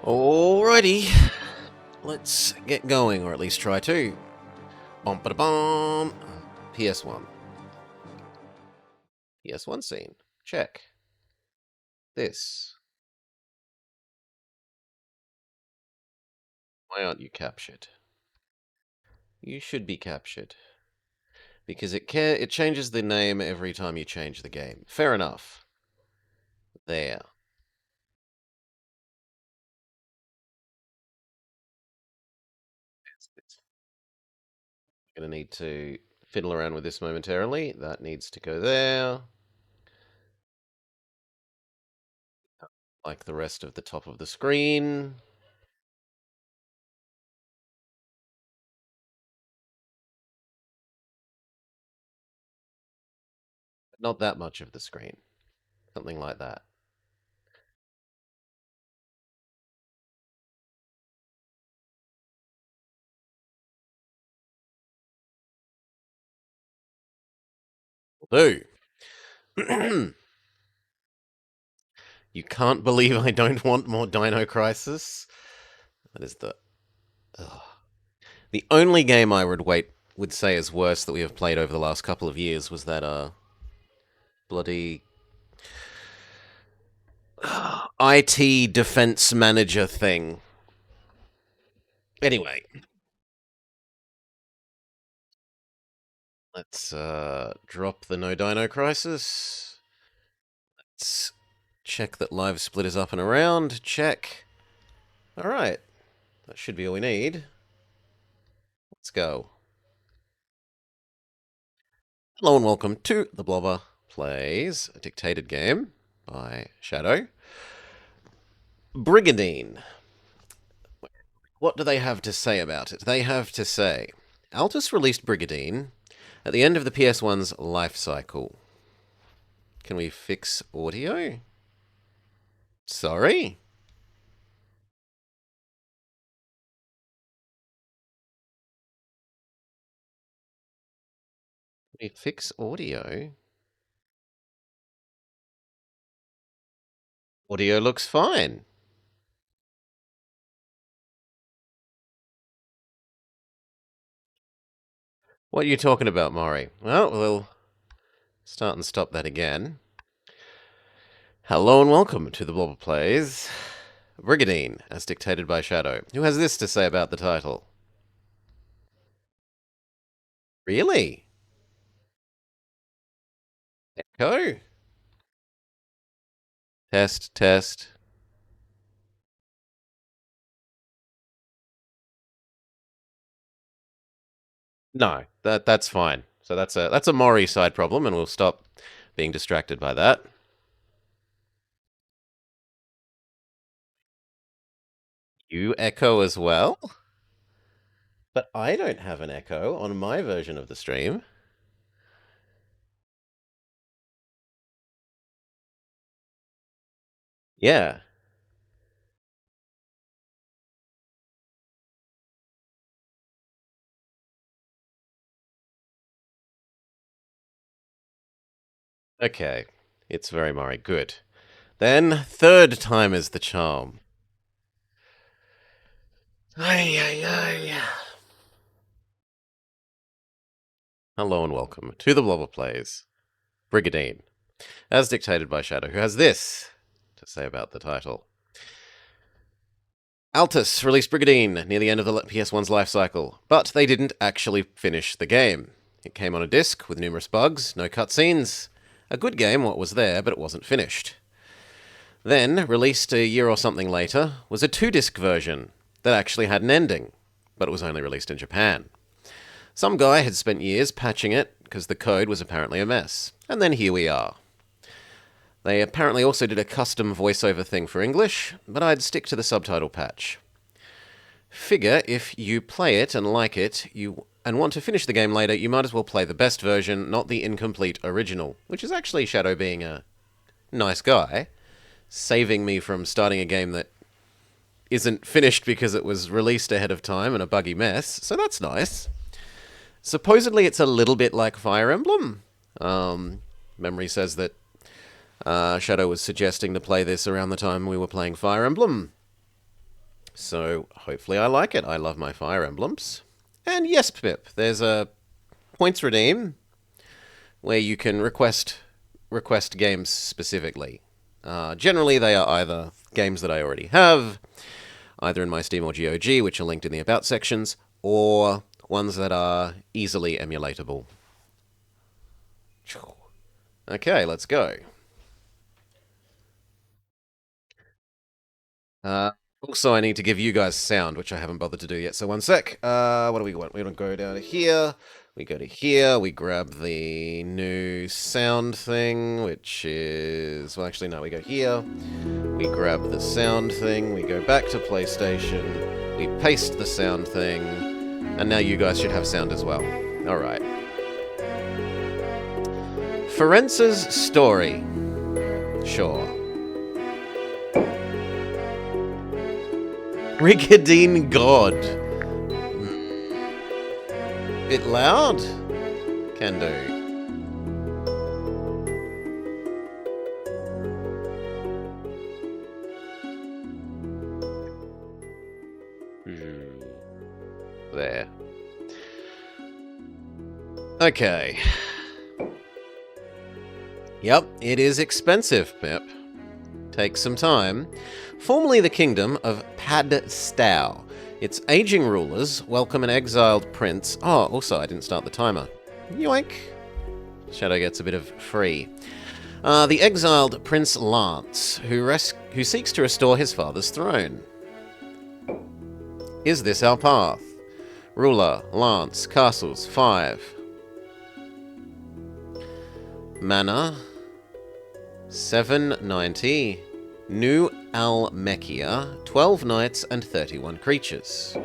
Alrighty, let's get going, or at least try to. Bum-ba-da-bum. PS1. PS1 scene. Check. This. Why aren't you captured? You should be captured. Because it changes the name every time you change the game. Fair enough. There. Gonna need to fiddle around with this momentarily. That needs to go there. Like the rest of the top of the screen. Not that much of the screen. Something like that. Do. You can't believe I don't want more Dino Crisis? That is the... Ugh. The only game I would say is worse that we have played over the last couple of years was that bloody IT defense manager thing. Anyway, let's drop the No Dino Crisis. Let's check that Live Split is up and around. Check. Alright. That should be all we need. Let's go. Hello and welcome to The Blobber Plays a Dictated game by Shadow. Brigadine. What do they have to say about it? They have to say, Altus released Brigadine at the end of the PS1's life cycle. Can we fix audio? Sorry? Can we fix audio? Audio looks fine. What are you talking about, Maury? Well, we'll start and stop that again. Hello and welcome to The Blobber Plays Brigadine, as dictated by Shadow. Who has this to say about the title? Really? Echo? Test, test. No, that's fine. So that's a Maury side problem, and we'll stop being distracted by that. You echo as well? But I don't have an echo on my version of the stream. Yeah. Okay. It's very Maury. Good. Then, third time is the charm. Ay, ay, ay. Hello and welcome to the Blobber Plays Brigadine, as dictated by Shadow, who has this to say about the title. Altus released Brigadine near the end of the PS1's life cycle, but they didn't actually finish the game. It came on a disc with numerous bugs, no cutscenes. A good game, what was there, but it wasn't finished. Then, released a year or something later, was a 2-disc version that actually had an ending, but it was only released in Japan. Some guy had spent years patching it because the code was apparently a mess, and then here we are. They apparently also did a custom voiceover thing for English, but I'd stick to the subtitle patch. Figure if you play it and like it, and want to finish the game later, you might as well play the best version, not the incomplete original, which is actually Shadow being a nice guy, saving me from starting a game that isn't finished because it was released ahead of time and a buggy mess, so that's nice. Supposedly it's a little bit like Fire Emblem. Memory says that Shadow was suggesting to play this around the time we were playing Fire Emblem. So hopefully I like it. I love my Fire Emblems. And yes, Pip, there's a points redeem where you can request games specifically. Generally, they are either games that I already have, either in my Steam or GOG, which are linked in the About sections, or ones that are easily emulatable. Okay, let's go. Also, I need to give you guys sound, which I haven't bothered to do yet. So one sec. What do we want? We want to go down to here. We go to here. We grab the new sound thing, which is... Well, actually, no. We go here. We grab the sound thing. We go back to PlayStation. We paste the sound thing. And now you guys should have sound as well. Alright. Ferentz's story. Sure. Brigadine God. Bit loud? Can do. There. Okay. Yep, it is expensive, Pip. Takes some time. Formerly the kingdom of Padstow. Its aging rulers welcome an exiled prince. Oh, also, I didn't start the timer. Yoink. Shadow gets a bit of free. The exiled Prince Lance, who seeks to restore his father's throne. Is this our path? Ruler, Lance, castles, 5. Mana, 790. New Almechia, 12 knights and 31 creatures.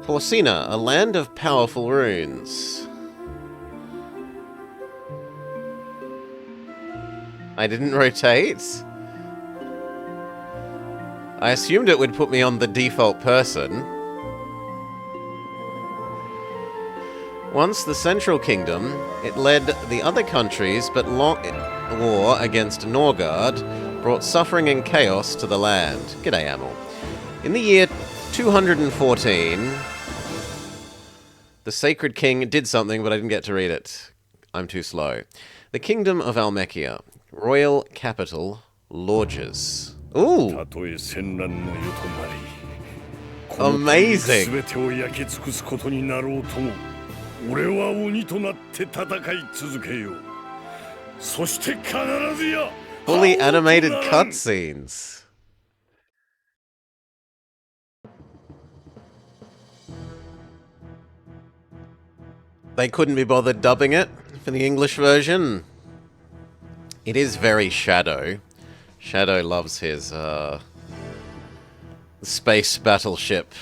Porcina, a land of powerful runes. I didn't rotate? I assumed it would put me on the default person. Once the Central Kingdom, it led the other countries, but war against Norgard brought suffering and chaos to the land. G'day, Amel. In the year 214, the Sacred King did something, but I didn't get to read it. I'm too slow. The Kingdom of Almechia. Royal capital, Lorges. Ooh! Amazing! Fully animated cutscenes. They couldn't be bothered dubbing it for the English version. It is very Shadow. Shadow loves his space battleship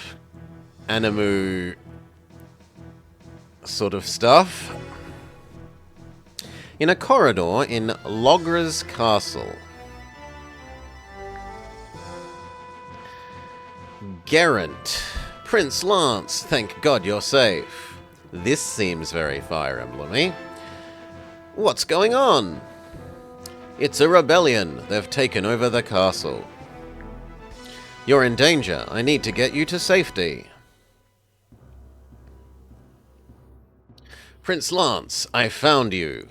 animu sort of stuff. In a corridor in Logra's castle. Geralt. Prince Lance, thank God you're safe. This seems very Fire Emblem-y. What's going on? It's a rebellion. They've taken over the castle. You're in danger. I need to get you to safety. Prince Lance, I found you.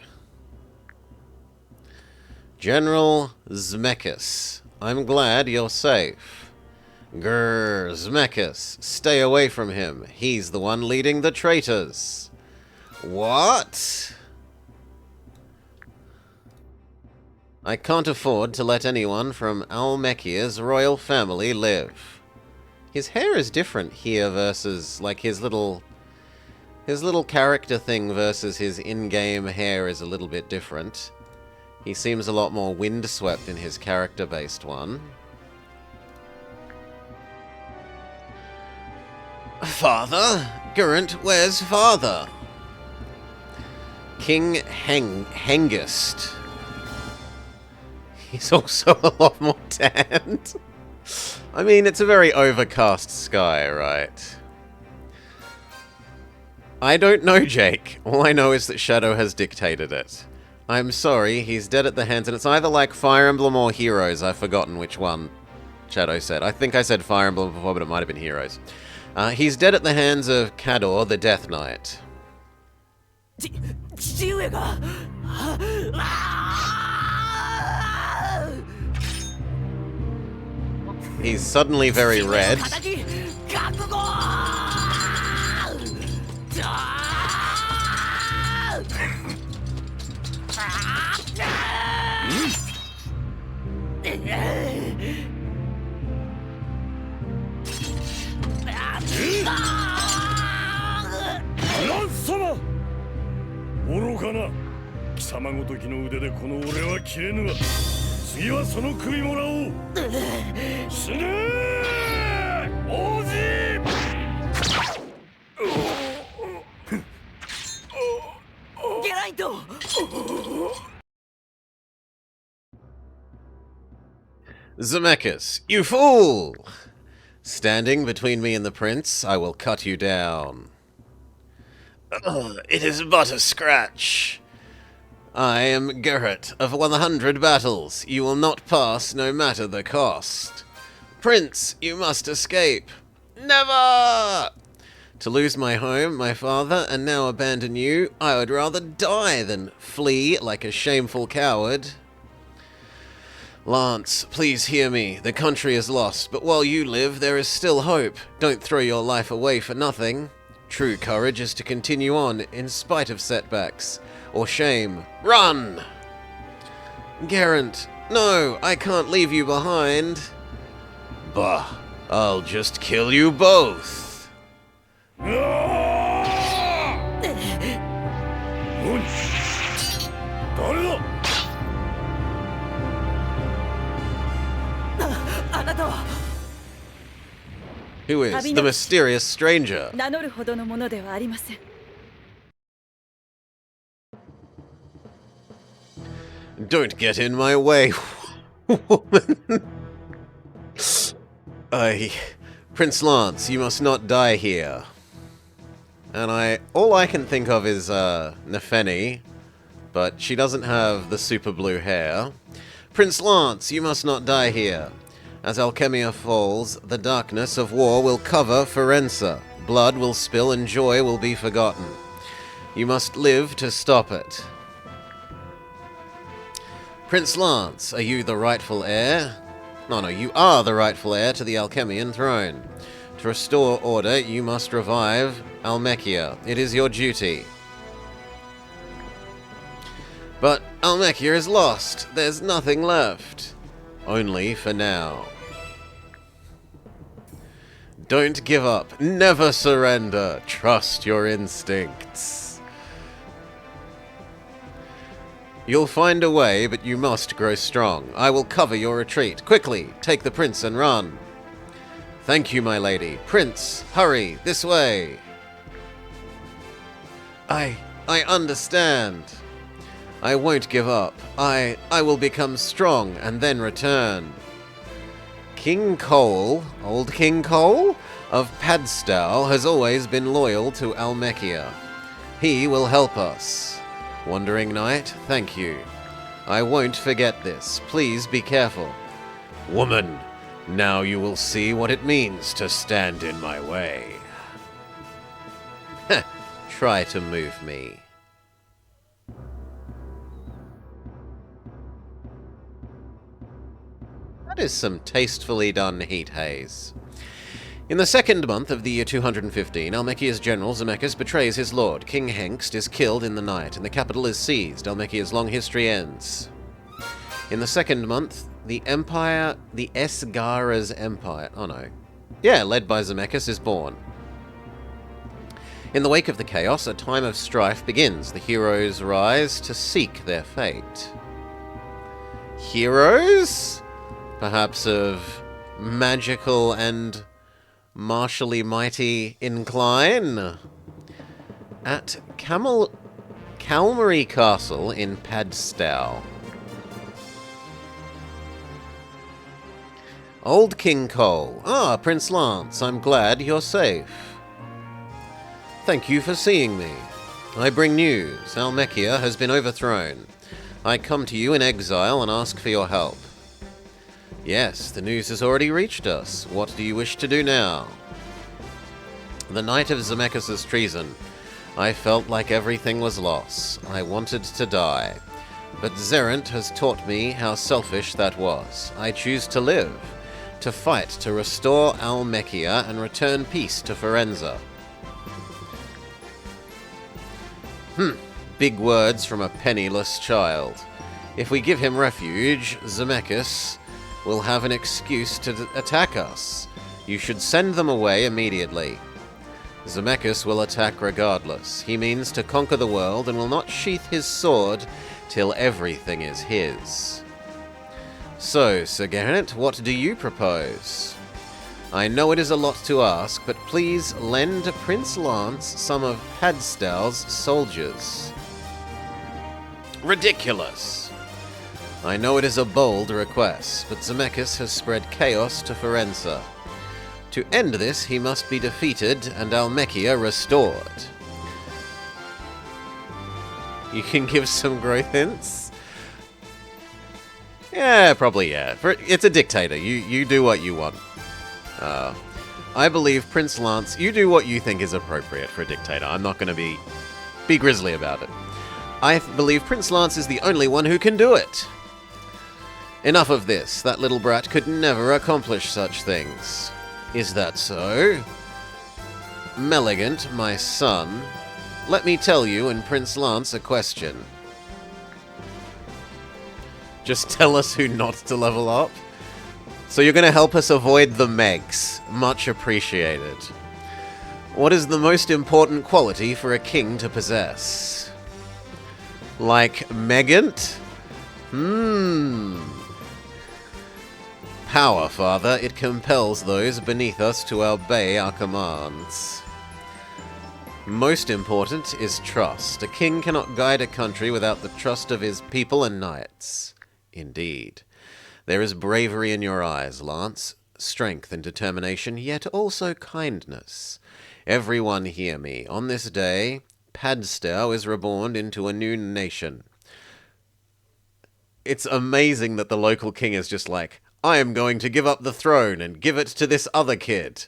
General Zmekis, I'm glad you're safe. Grrr, Zmekis, stay away from him. He's the one leading the traitors. What? I can't afford to let anyone from Almechia's royal family live. His hair is different here versus, like, his little character thing versus his in-game hair is a little bit different. He seems a lot more windswept in his character-based one. Father? Geralt, where's father? King Hengist. He's also a lot more tanned. I mean, it's a very overcast sky, right? I don't know, Jake. All I know is that Shadow has dictated it. I'm sorry, he's dead at the hands, and it's either like Fire Emblem or Heroes. I've forgotten which one Shadow said. I think I said Fire Emblem before, but it might have been Heroes. He's dead at the hands of Cador, the Death Knight. He's suddenly very red. Zemeckis, you fool! Standing between me and the prince, I will cut you down. It is but a scratch. I am Gerrit of 100 battles. You will not pass, no matter the cost. Prince, you must escape. Never! To lose my home, my father, and now abandon you, I would rather die than flee like a shameful coward. Lance, please hear me. The country is lost, but while you live, there is still hope. Don't throw your life away for nothing. True courage is to continue on in spite of setbacks or shame. Run! Gerrit, no, I can't leave you behind. Bah, I'll just kill you both. Who is the mysterious stranger? Don't get in my way, woman. Prince Lance, you must not die here. And all I can think of is Nefeni, but she doesn't have the super blue hair. Prince Lance, you must not die here. As Alchemia falls, the darkness of war will cover Firenze. Blood will spill and joy will be forgotten. You must live to stop it. Prince Lance, are you the rightful heir? No, you are the rightful heir to the Alchemian throne. To restore order, you must revive Almechia. It is your duty. But Almechia is lost. There's nothing left. Only for now. Don't give up. Never surrender. Trust your instincts. You'll find a way, but you must grow strong. I will cover your retreat. Quickly, take the prince and run. Thank you, my lady. Prince, hurry, this way. I understand. I won't give up. I will become strong and then return. King Cole, old King Cole, of Padstow has always been loyal to Almechia. He will help us. Wandering Knight, thank you. I won't forget this. Please be careful. Woman, now you will see what it means to stand in my way. Try to move me. That is some tastefully done heat haze. In the second month of the year 215, Almechia's general Zemeckis betrays his lord. King Hengst is killed in the night, and the capital is seized. Almechia's long history ends. In the second month, the Esgara's Empire... Oh no. Yeah, led by Zemeckis, is born. In the wake of the chaos, a time of strife begins. The heroes rise to seek their fate. Heroes? Perhaps of magical and martially mighty incline? At Calmary Castle in Padstow. Old King Cole. Ah, Prince Lance, I'm glad you're safe. Thank you for seeing me. I bring news. Almechia has been overthrown. I come to you in exile and ask for your help. Yes, the news has already reached us. What do you wish to do now? The night of Zemeckis' treason, I felt like everything was lost. I wanted to die. but Zerent has taught me how selfish that was. I choose to live, to fight, to restore Almekia and return peace to Forenza. Big words from a penniless child. If we give him refuge, Zemeckis will have an excuse to attack us. You should send them away immediately. Zemeckis will attack regardless. He means to conquer the world and will not sheath his sword till everything is his. So, Sir Geralt, what do you propose? I know it is a lot to ask, but please lend Prince Lance some of Padstow's soldiers. Ridiculous! I know it is a bold request, but Zemeckis has spread chaos to Forenza. To end this, he must be defeated and Almekia restored. You can give some growth hints? Yeah, probably yeah. It's a dictator. You do what you want. I believe Prince Lance, you do what you think is appropriate for a dictator. I'm not going to be grisly about it. I believe Prince Lance is the only one who can do it. Enough of this. That little brat could never accomplish such things. Is that so? Meligant, my son, let me tell you and Prince Lance a question. Just tell us who not to level up? So you're going to help us avoid the Megs. Much appreciated. What is the most important quality for a king to possess? Like Megant? Power, Father. It compels those beneath us to obey our commands. Most important is trust. A king cannot guide a country without the trust of his people and knights. Indeed. There is bravery in your eyes, Lance, strength and determination, yet also kindness. Everyone hear me. On this day, Padstow is reborn into a new nation. It's amazing that the local king is just like, I am going to give up the throne and give it to this other kid.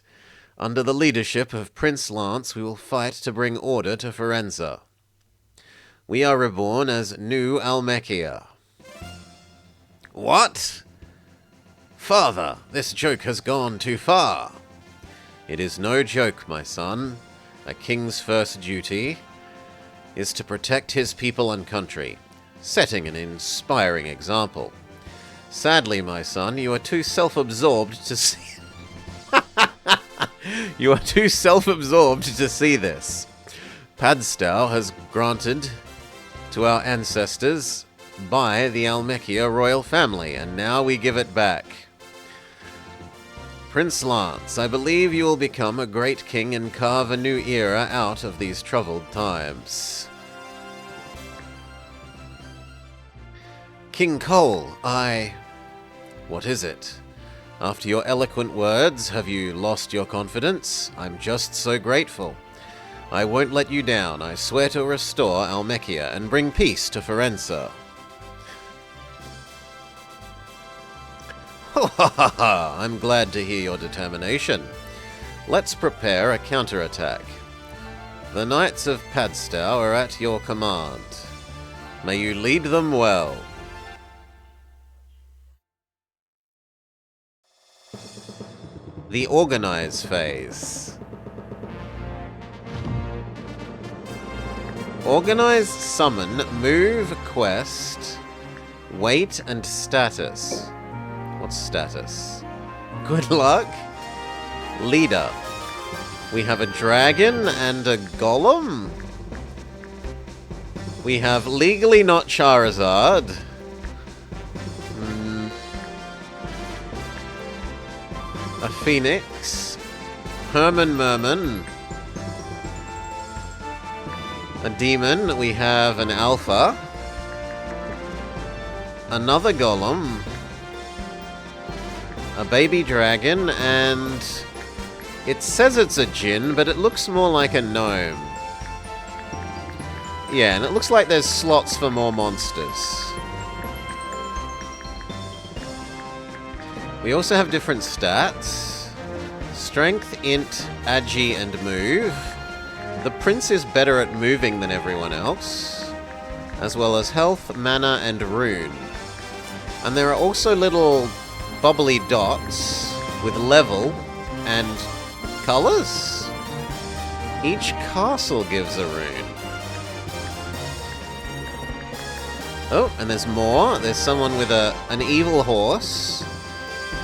Under the leadership of Prince Lance, we will fight to bring order to Forenza. We are reborn as New Almekia. What? Father, this joke has gone too far. It is no joke, my son. A king's first duty is to protect his people and country, setting an inspiring example. Sadly, my son, you are too self-absorbed to see... You are too self-absorbed to see this. Padstow has granted to our ancestors by the Almekia royal family, and now we give it back. Prince Lance, I believe you will become a great king and carve a new era out of these troubled times. King Cole, What is it? After your eloquent words, have you lost your confidence? I'm just so grateful. I won't let you down. I swear to restore Almekia and bring peace to Forenza. Ho ha ha ha! I'm glad to hear your determination. Let's prepare a counterattack. The Knights of Padstow are at your command. May you lead them well. The Organize phase. Organize, summon, move, quest, wait, and status. What's status? Good luck? Leader. We have a dragon and a golem. We have legally not Charizard. A phoenix. Herman Merman. A demon. We have an alpha. Another golem. A baby dragon, and it says it's a djinn, but it looks more like a gnome. Yeah, and it looks like there's slots for more monsters. We also have different stats. Strength, int, agi, and move. The prince is better at moving than everyone else. as well as health, mana, and rune. And there are also little bubbly dots with level and colors. Each castle gives a rune. Oh, and there's more. There's someone with an evil horse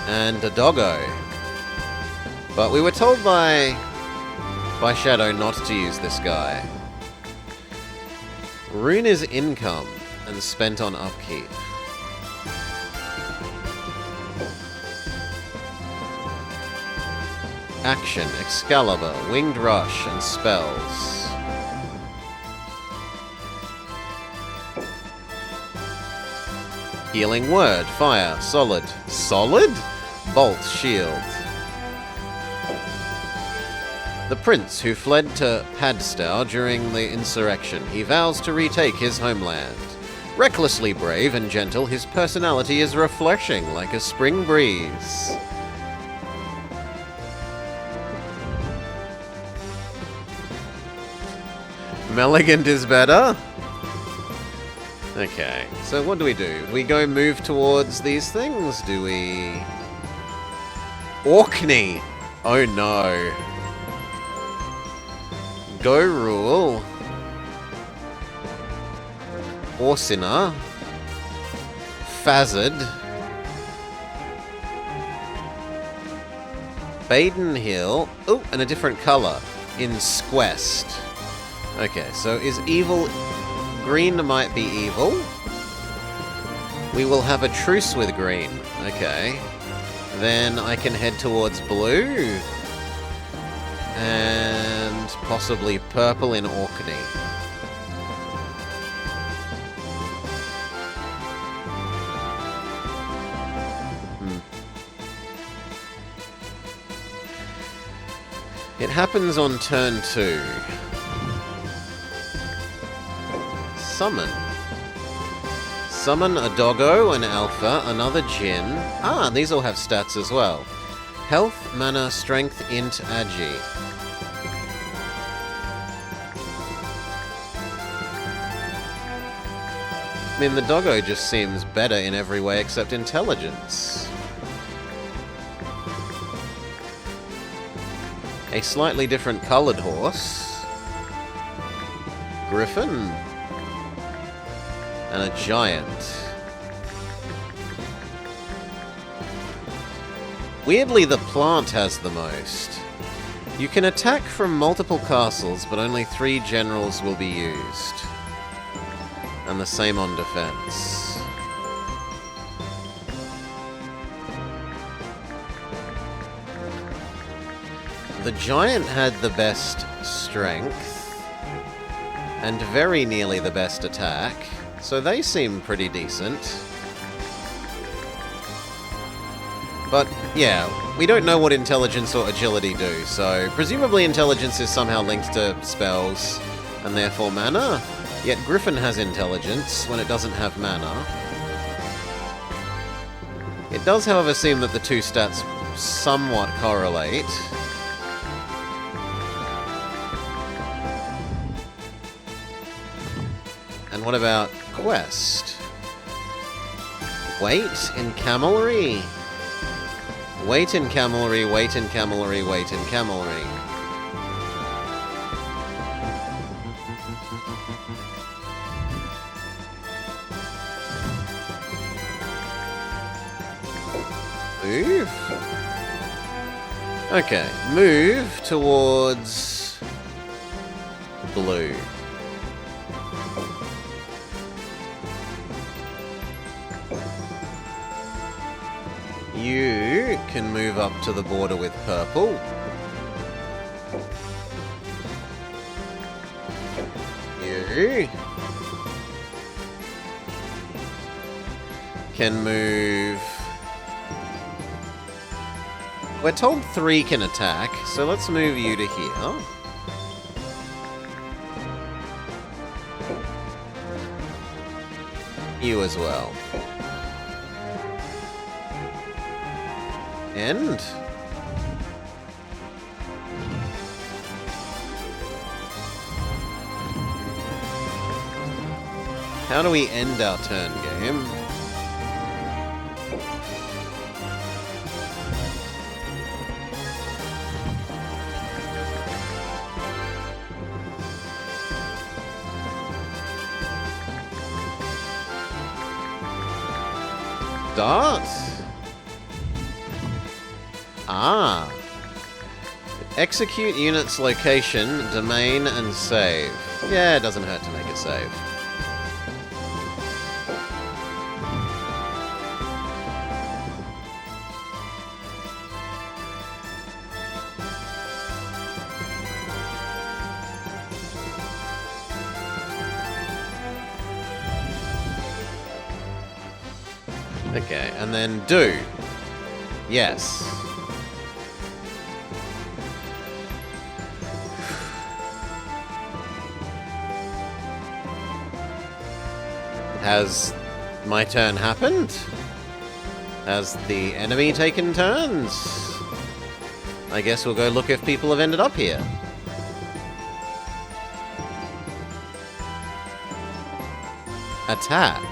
and a doggo. But we were told by Shadow not to use this guy. Rune is income and spent on upkeep. Action, Excalibur, Winged Rush, and spells. Healing Word, Fire, Solid. Solid? Bolt, Shield. The prince who fled to Padstow during the insurrection. He vows to retake his homeland. Recklessly brave and gentle, his personality is refreshing like a spring breeze. Meligand is better? Okay, so what do? We go move towards these things? Do we... Orkney! Oh no. Go Rule. Orsina. Fazard. Baden Hill. Oh, and a different colour. In Squest. Okay, so is evil... Green might be evil. We will have a truce with green. Okay. Then I can head towards blue. And possibly purple in Orkney. It happens on turn 2. Summon. Summon a doggo, an alpha, another djinn. Ah, these all have stats as well. Health, mana, strength, int, agi. I mean, the doggo just seems better in every way except intelligence. A slightly different coloured horse. Griffin. And a giant. Weirdly, the plant has the most. You can attack from multiple castles, but only 3 generals will be used. And the same on defense. The giant had the best strength, and very nearly the best attack. So they seem pretty decent. But, yeah, we don't know what intelligence or agility do, so presumably intelligence is somehow linked to spells, and therefore mana. Yet Griffin has intelligence when it doesn't have mana. It does, however, seem that the two stats somewhat correlate. And what about Quest? Wait in Camelry? Wait in Camelry, wait in Camelry, wait in Camelry. Move? Okay, move towards blue. You can move up to the border with purple. You can move... We're told 3 can attack, so let's move you to here. You as well. And How do we end our turn game? Start? Ah. Execute unit's location, domain, and save. Yeah, it doesn't hurt to make it save. Okay, and then do. Yes. Has my turn happened? Has the enemy taken turns? I guess we'll go look if people have ended up here. Attack.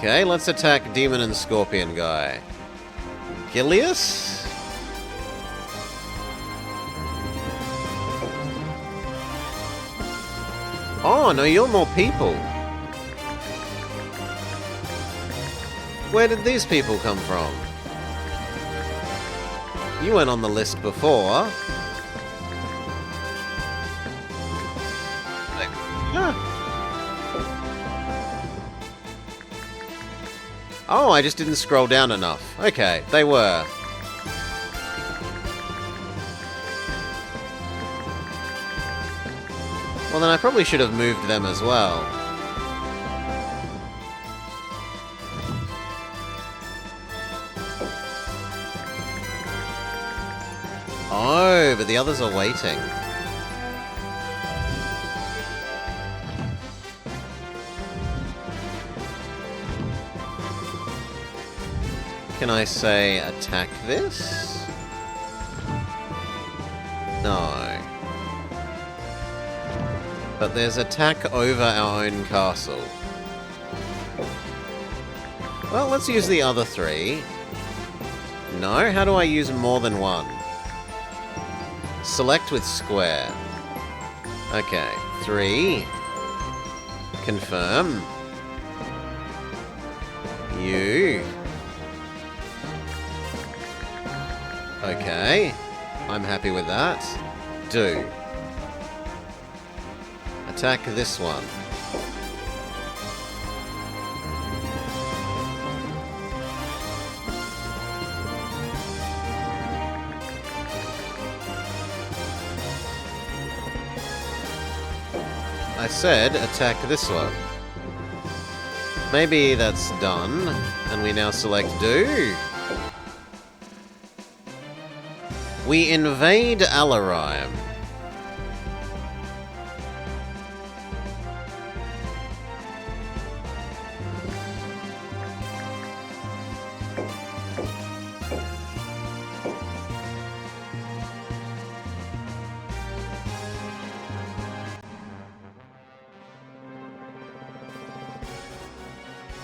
Okay, let's attack Demon and Scorpion guy. Gilius? Oh, no, you're more people. Where did these people come from? You weren't on the list before. Oh, I just didn't scroll down enough. Okay, they were. Well, then I probably should have moved them as well. Oh, but the others are waiting. Can I say attack this? No. But there's attack over our own castle. Well, let's use the other three. No? How do I use more than one? Select with square. Okay. 3. Confirm. You. Okay. I'm happy with that. Do. Attack this one. I said attack this one. Maybe that's done, and we now select do. We invade Alarim.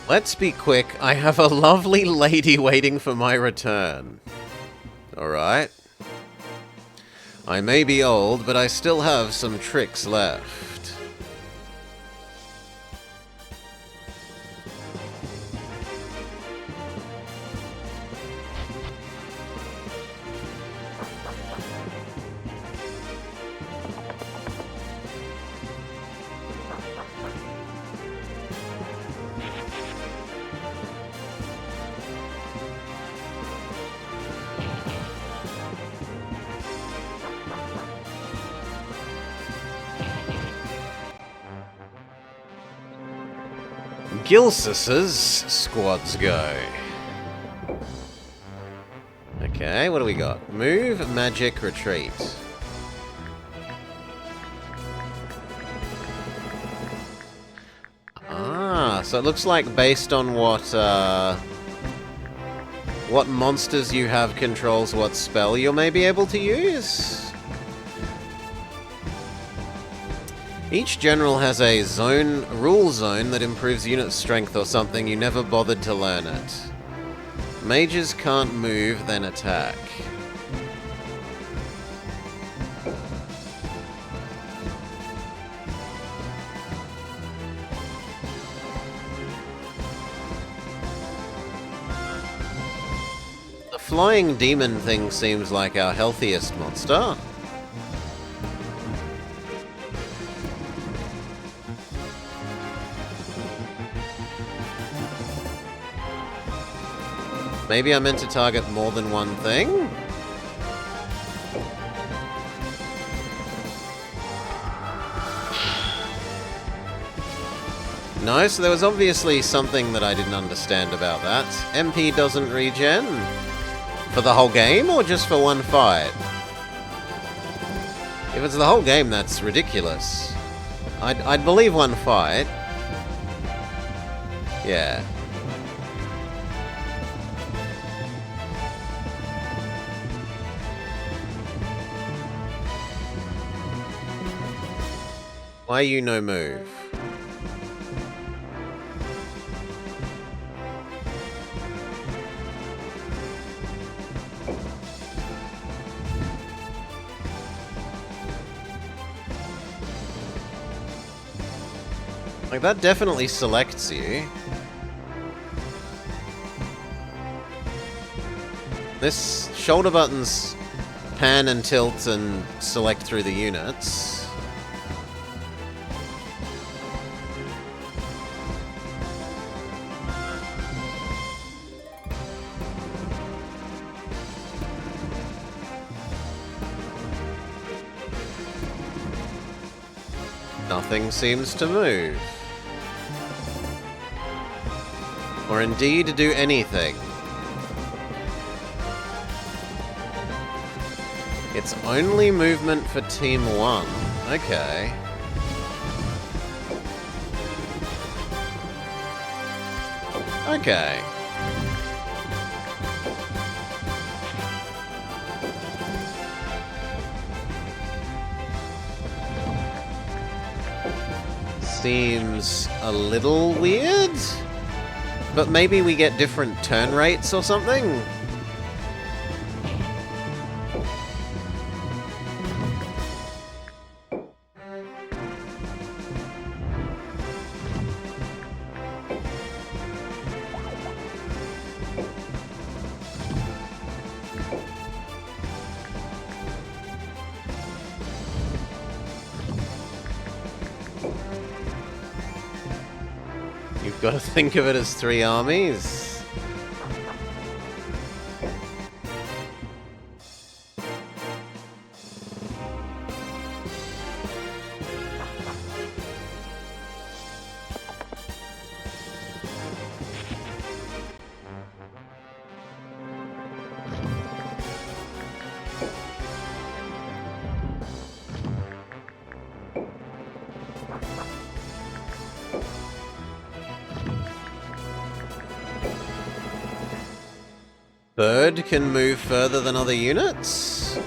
Let's be quick. I have a lovely lady waiting for my return. Alright. I may be old, but I still have some tricks left. Gilsus's squads go. Okay, what do we got? Move, magic, retreat. Ah, so it looks like based on what what monsters you have controls what spell you may be able to use. Each general has a rule zone that improves unit strength or something. You never bothered to learn it. Mages can't move, then attack. The flying demon thing seems like our healthiest monster. Maybe I meant to target more than one thing? No, so there was obviously something that I didn't understand about that. MP doesn't regen? For the whole game, or just for one fight? If it's the whole game, that's ridiculous. I'd believe one fight. Yeah. Why you no move? Like, that definitely selects you. This shoulder buttons pan and tilt and select through the units. Nothing seems to move. Or indeed do anything. It's only movement for Team 1. Okay. Okay. Seems a little weird, but maybe we get different turn rates or something? You've got to think of it as 3 armies. Bird can move further than other units.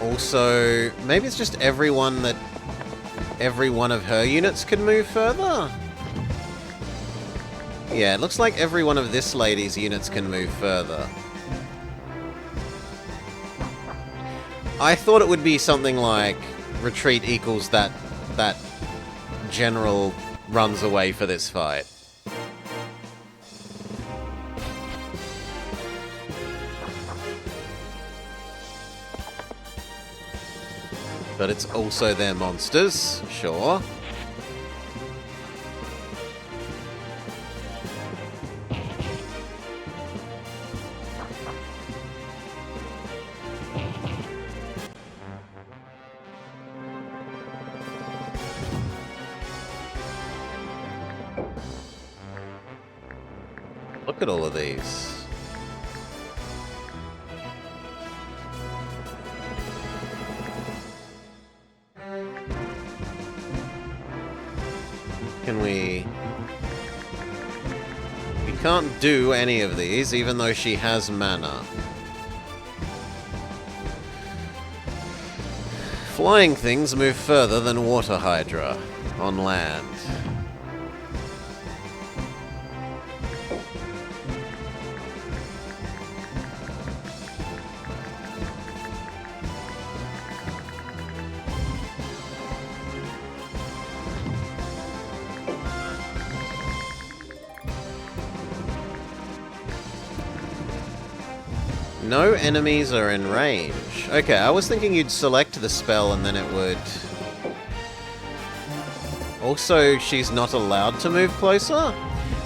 Also, maybe it's just every one of her units can move further? Yeah, it looks like every one of this lady's units can move further. I thought it would be something like retreat equals that general runs away for this fight. But it's also their monsters, sure. Look at all of these. Can we... can't do any of these, even though she has mana. Flying things move further than Water Hydra on land. No enemies are in range. Okay, I was thinking you'd select the spell and then it would... Also, she's not allowed to move closer?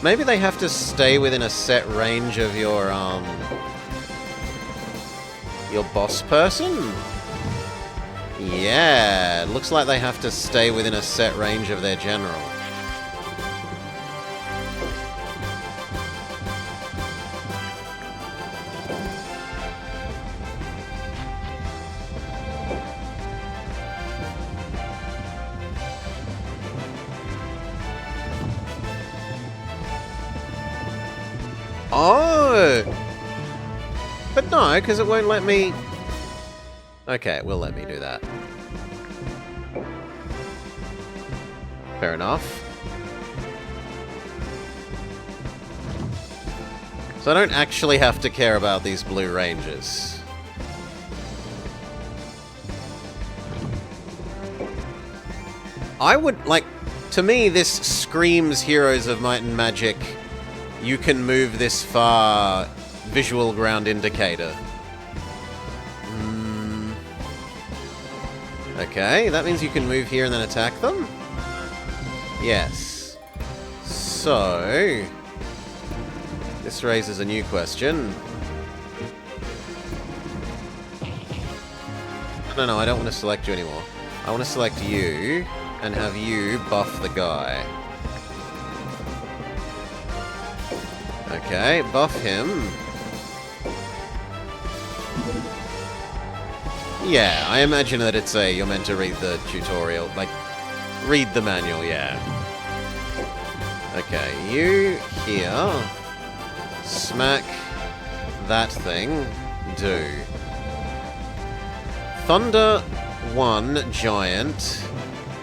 Maybe they have to stay within a set range of your boss person? Yeah, it looks like they have to stay within a set range of their general. Oh! But no, because it won't let me... Okay, it will let me do that. Fair enough. So I don't actually have to care about these blue ranges. I would, like... To me, this screams Heroes of Might and Magic... You can move this far, visual ground indicator. Okay, that means you can move here and then attack them? Yes. So... This raises a new question. No, I don't want to select you anymore. I want to select you, and have you buff the guy. Okay, buff him. Yeah, I imagine that it's you're meant to read the tutorial, like, read the manual, yeah. Okay, you here, smack that thing, do. Thunder 1 Giant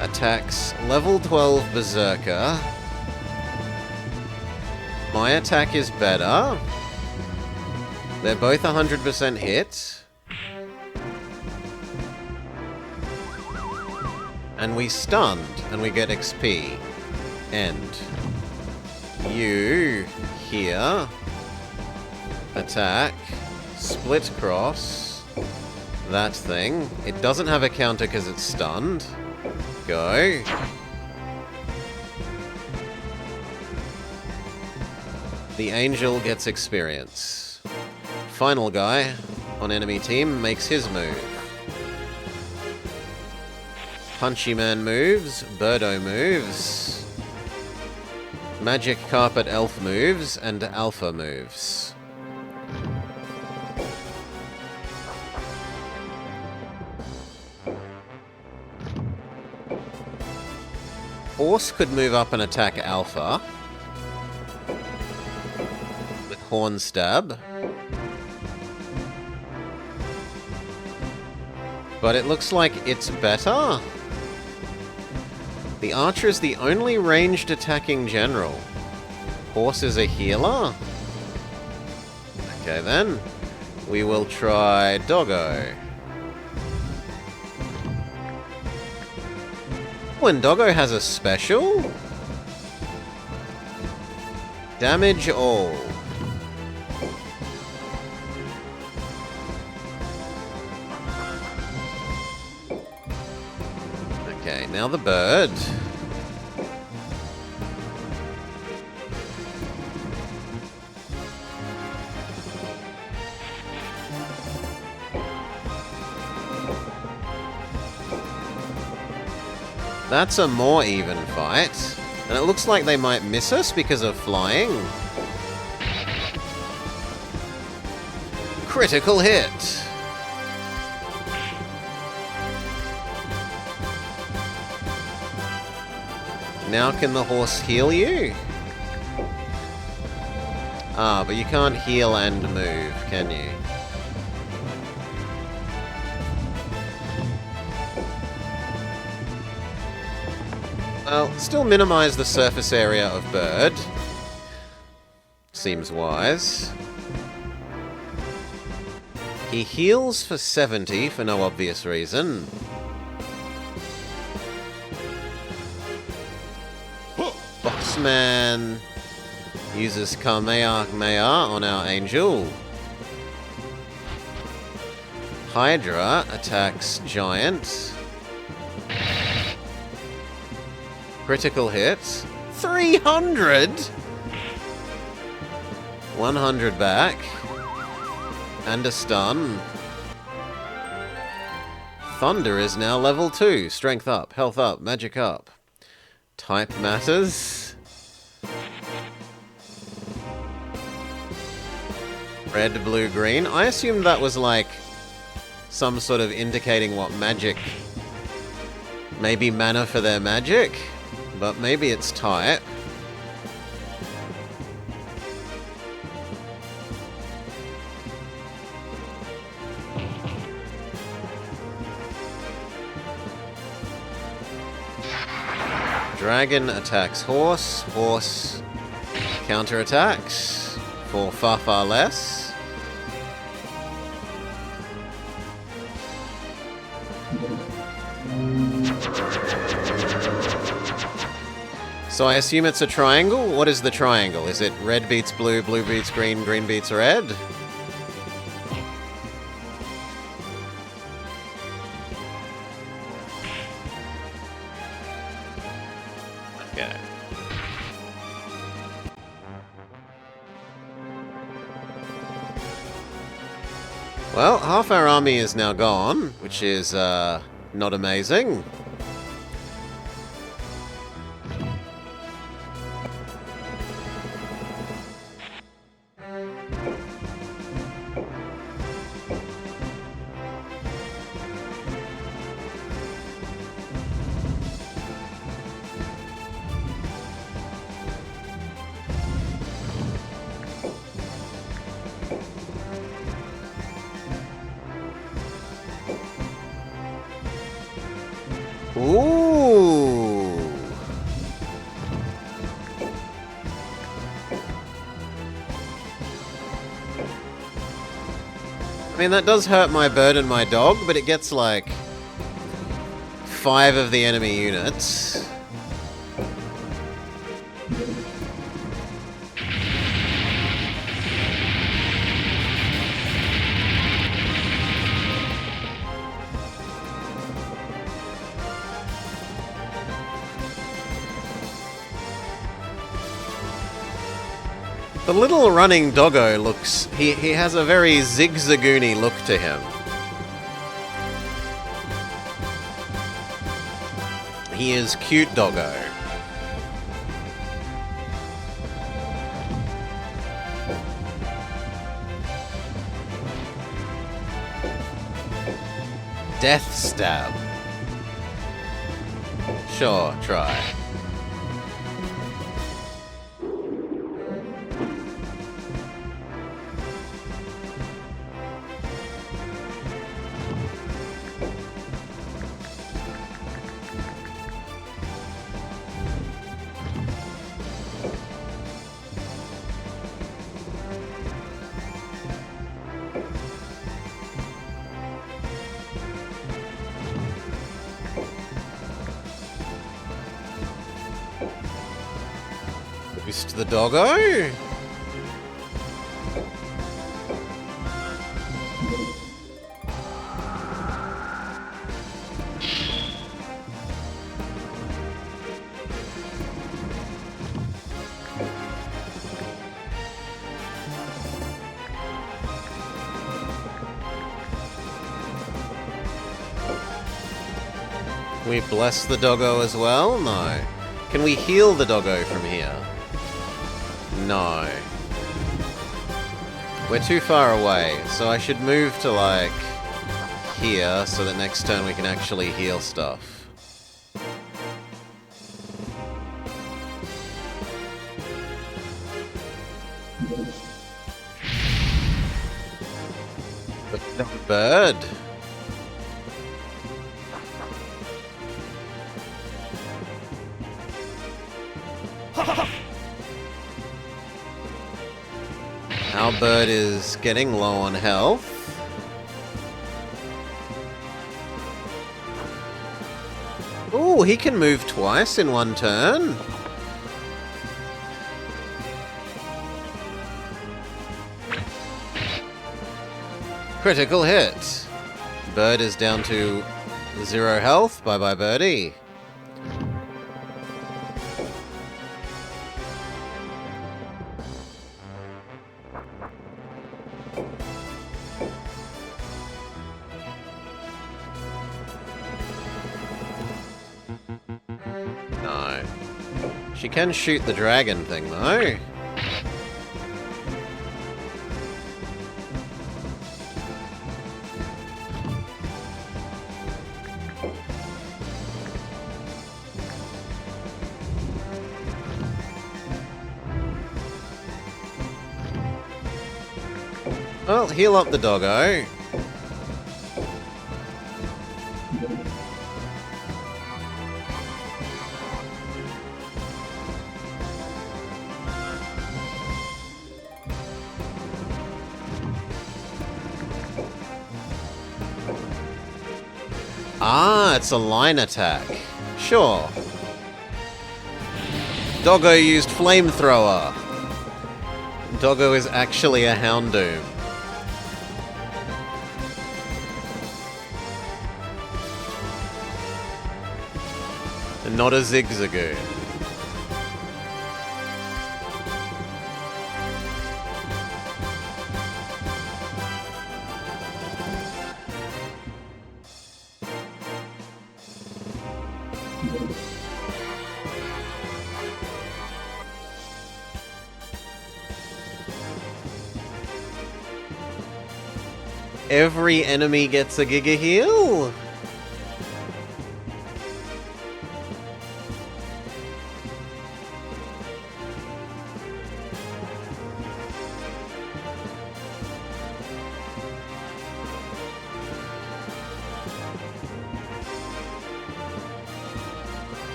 attacks level 12 Berserker. My attack is better. They're both 100% hit. And we stunned, and we get XP. End. You here. Attack. Split cross. That thing. It doesn't have a counter because it's stunned. Go. The angel gets experience. Final guy on enemy team makes his move. Punchy Man moves, Birdo moves, Magic Carpet Elf moves, and Alpha moves. Horse could move up and attack Alpha. Horn Stab. But it looks like it's better. The Archer is the only ranged attacking general. Horse is a healer? Okay then. We will try Doggo. Oh, and Doggo has a special? Damage all. Okay, now the bird. That's a more even fight. And it looks like they might miss us because of flying. Critical hit. Now can the horse heal you? Ah, but you can't heal and move, can you? Well, still minimize the surface area of bird. Seems wise. He heals for 70 for no obvious reason. Bossman uses Kamehameha on our angel. Hydra attacks Giant. Critical hit. 300! 100 back. And a stun. Thunder is now level 2. Strength up, health up, magic up. Type matters. Red, blue, green. I assumed that was like some sort of indicating what magic. Maybe mana for their magic, but maybe it's type. Dragon attacks horse. Horse counterattacks for far, far less. So I assume it's a triangle? What is the triangle? Is it red beats blue, blue beats green, green beats red? Okay. Well, half our army is now gone, which is not amazing. Ooh. I mean, that does hurt my bird and my dog, but it gets like 5 of the enemy units. The little running doggo looks... He has a very zigzagoony look to him. He is cute doggo. Death stab. Sure, try. Boost the doggo. Can we bless the doggo as well? No. Can we heal the doggo from here? No. We're too far away, so I should move to, like, here, so that next turn we can actually heal stuff. Bird. Our bird is getting low on health. Ooh, he can move twice in one turn. Critical hit. Bird is down to 0 health. Bye-bye, birdie. No. She can shoot the dragon thing, though. Well, heal up the doggo. Ah, it's a line attack. Sure. Doggo used flamethrower. Doggo is actually a Houndoom. And not a Zigzagoon. Every enemy gets a Giga Heal?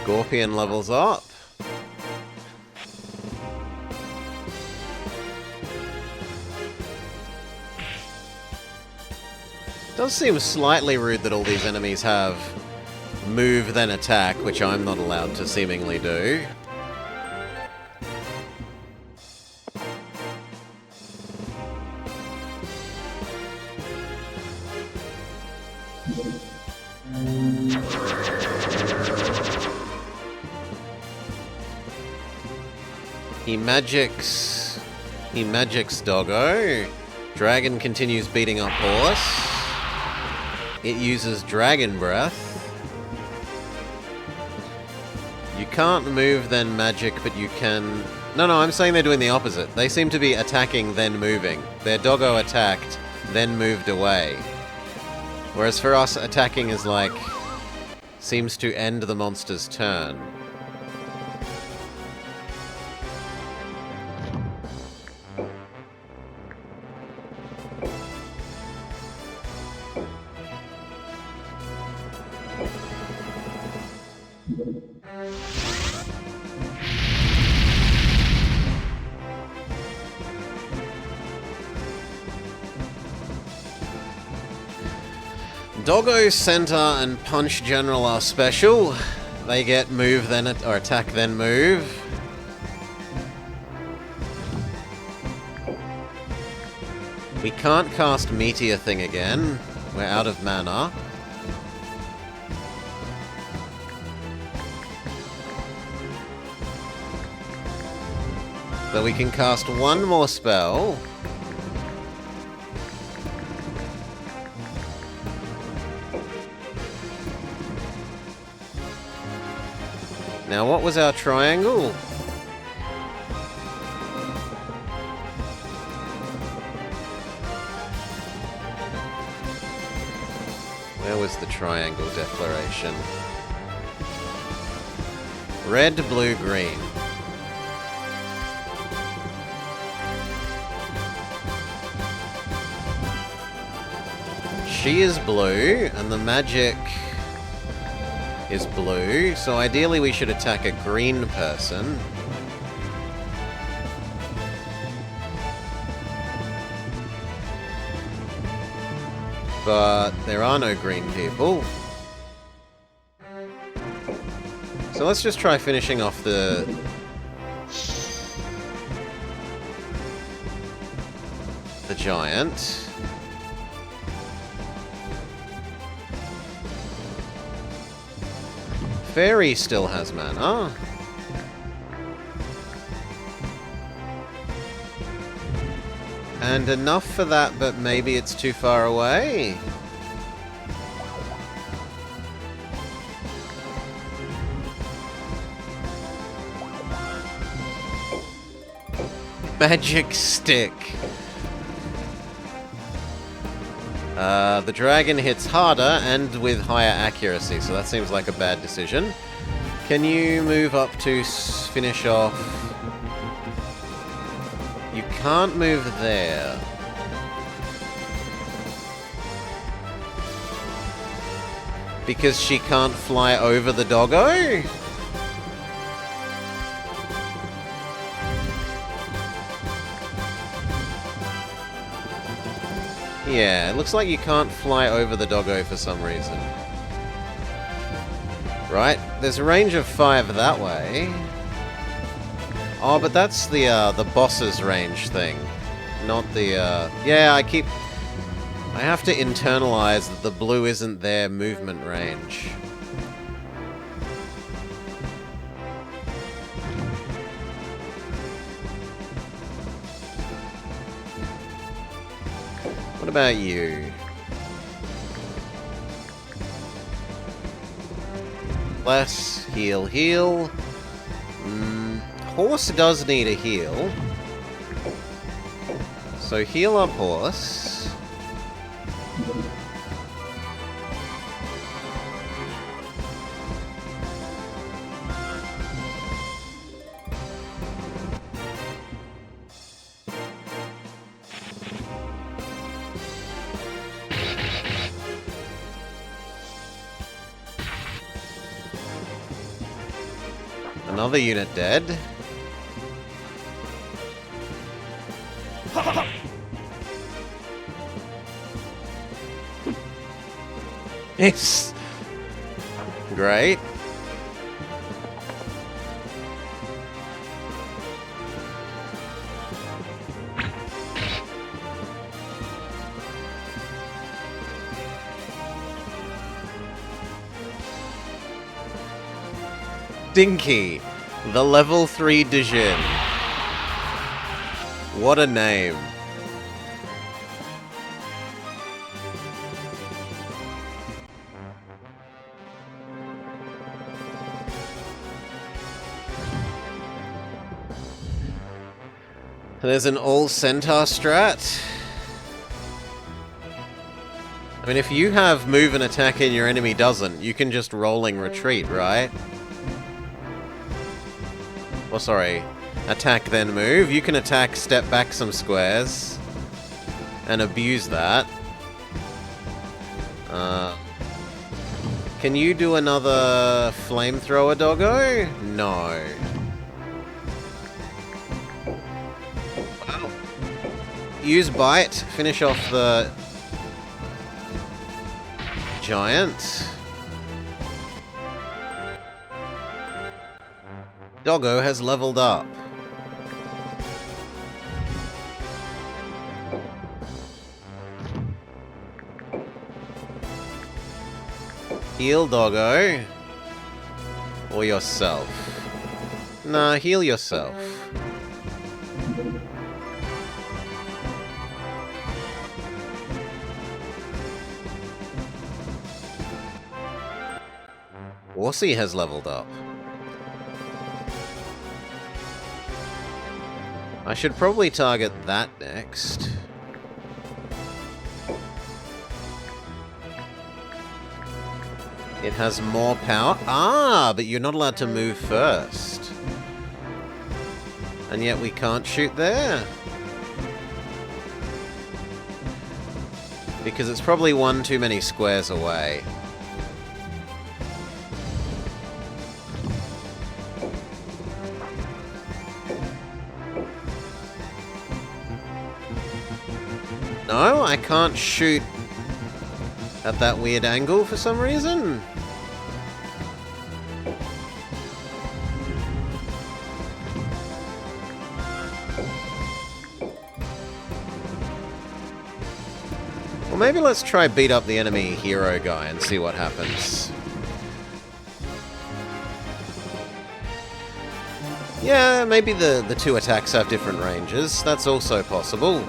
Scorpion levels up. Does seem slightly rude that all these enemies have move then attack, which I'm not allowed to seemingly do. He magics Doggo. Dragon continues beating up Horse. It uses Dragon Breath. You can't move then magic, but you can... No, I'm saying they're doing the opposite. They seem to be attacking then moving. Their Doggo attacked, then moved away. Whereas for us, attacking is like... seems to end the monster's turn. Doggo, Center, and Punch General are special. They get move then, or attack then move. We can't cast Meteor Thing again. We're out of mana. But we can cast one more spell. Now, what was our triangle? Where was the triangle declaration? Red, blue, green. She is blue, and the magic is blue, so ideally we should attack a green person. But there are no green people. So let's just try finishing off the giant. Fairy still has mana. And enough for that, but maybe it's too far away. Magic stick. The dragon hits harder and with higher accuracy, so that seems like a bad decision. Can you move up to finish off? You can't move there. Because she can't fly over the doggo? Yeah, it looks like you can't fly over the doggo for some reason. Right, there's a range of 5 that way. Oh, but that's the boss's range thing, not the, yeah, I have to internalize that the blue isn't their movement range. What about you? Less, heal, heal. Horse does need a heal. So heal up horse. Another unit dead. It's great. Dinky, the level 3 Dijin. What a name. There's an all-centaur strat. I mean, if you have move and attack and your enemy doesn't, you can just rolling retreat, right? Oh, sorry. Attack, then move. You can attack, step back some squares, and abuse that. Can you do another flamethrower, doggo? No. Wow. Use bite. Finish off the giant. Doggo has leveled up. Heal, doggo. Or yourself. Nah, heal yourself. Horsey has leveled up. I should probably target that next. It has more power. Ah, but you're not allowed to move first. And yet we can't shoot there. Because it's probably one too many squares away. No, I can't shoot at that weird angle for some reason. Well, maybe let's try beat up the enemy hero guy and see what happens. Yeah, maybe the two attacks have different ranges. That's also possible.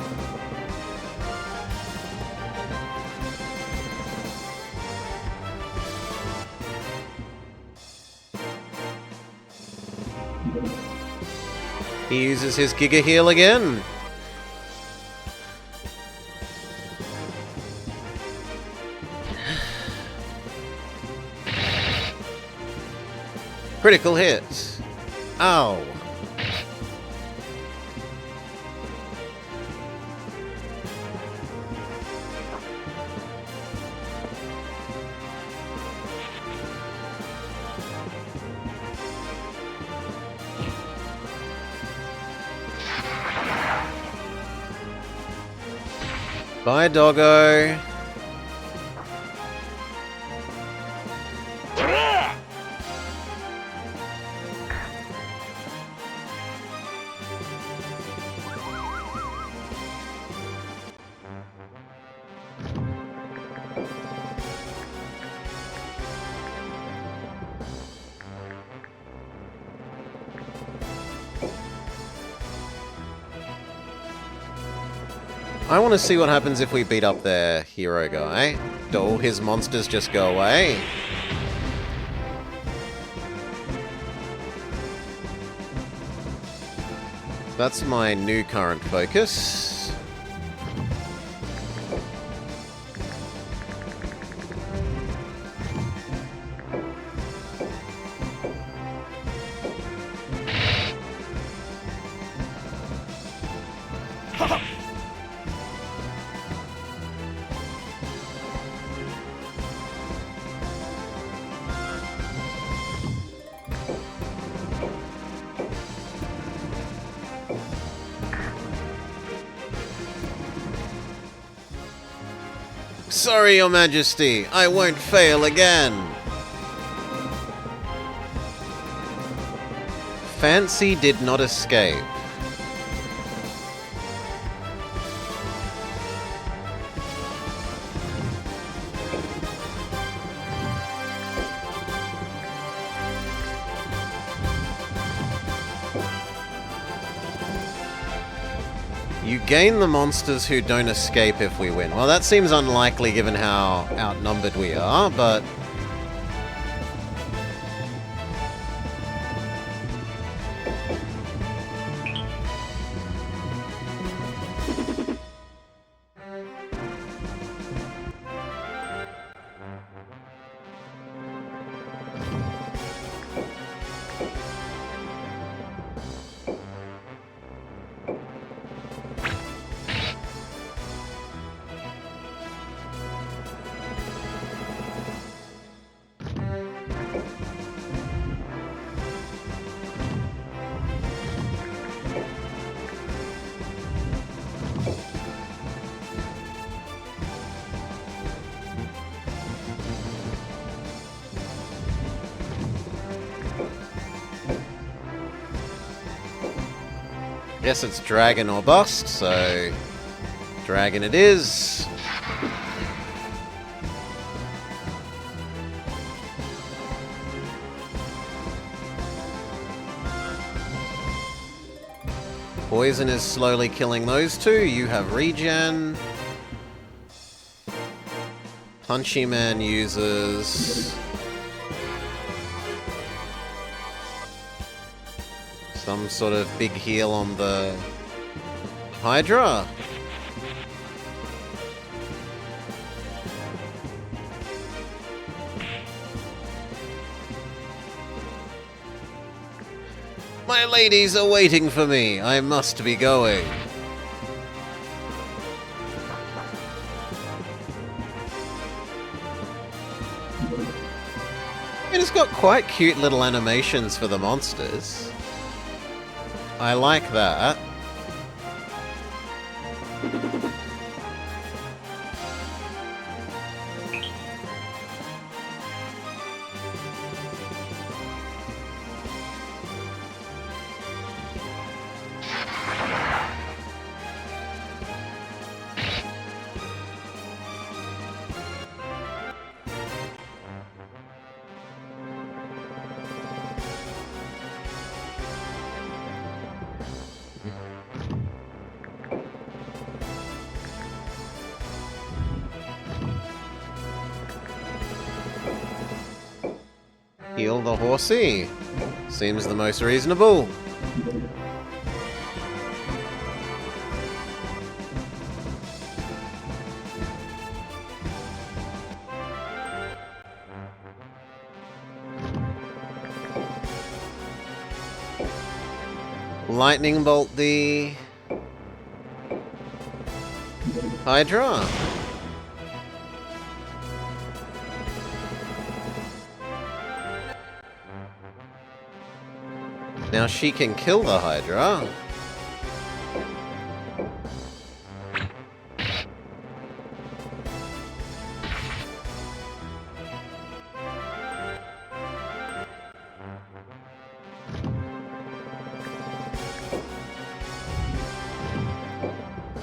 He uses his Giga Heal again. Critical hit. Ow. Bye, doggo. I want to see what happens if we beat up their hero guy. Do all his monsters just go away? That's my new current focus. Sorry, Your Majesty, I won't fail again. Fancy did not escape. You gain the monsters who don't escape if we win. Well, that seems unlikely given how outnumbered we are, but... Guess it's dragon or bust, so dragon it is. Poison is slowly killing those two. You have regen. Punchy Man uses some sort of big heal on the Hydra. My ladies are waiting for me. I must be going. And it's got quite cute little animations for the monsters. I like that. Heal the horsey. Seems the most reasonable. Lightning bolt the Hydra. Now she can kill the Hydra.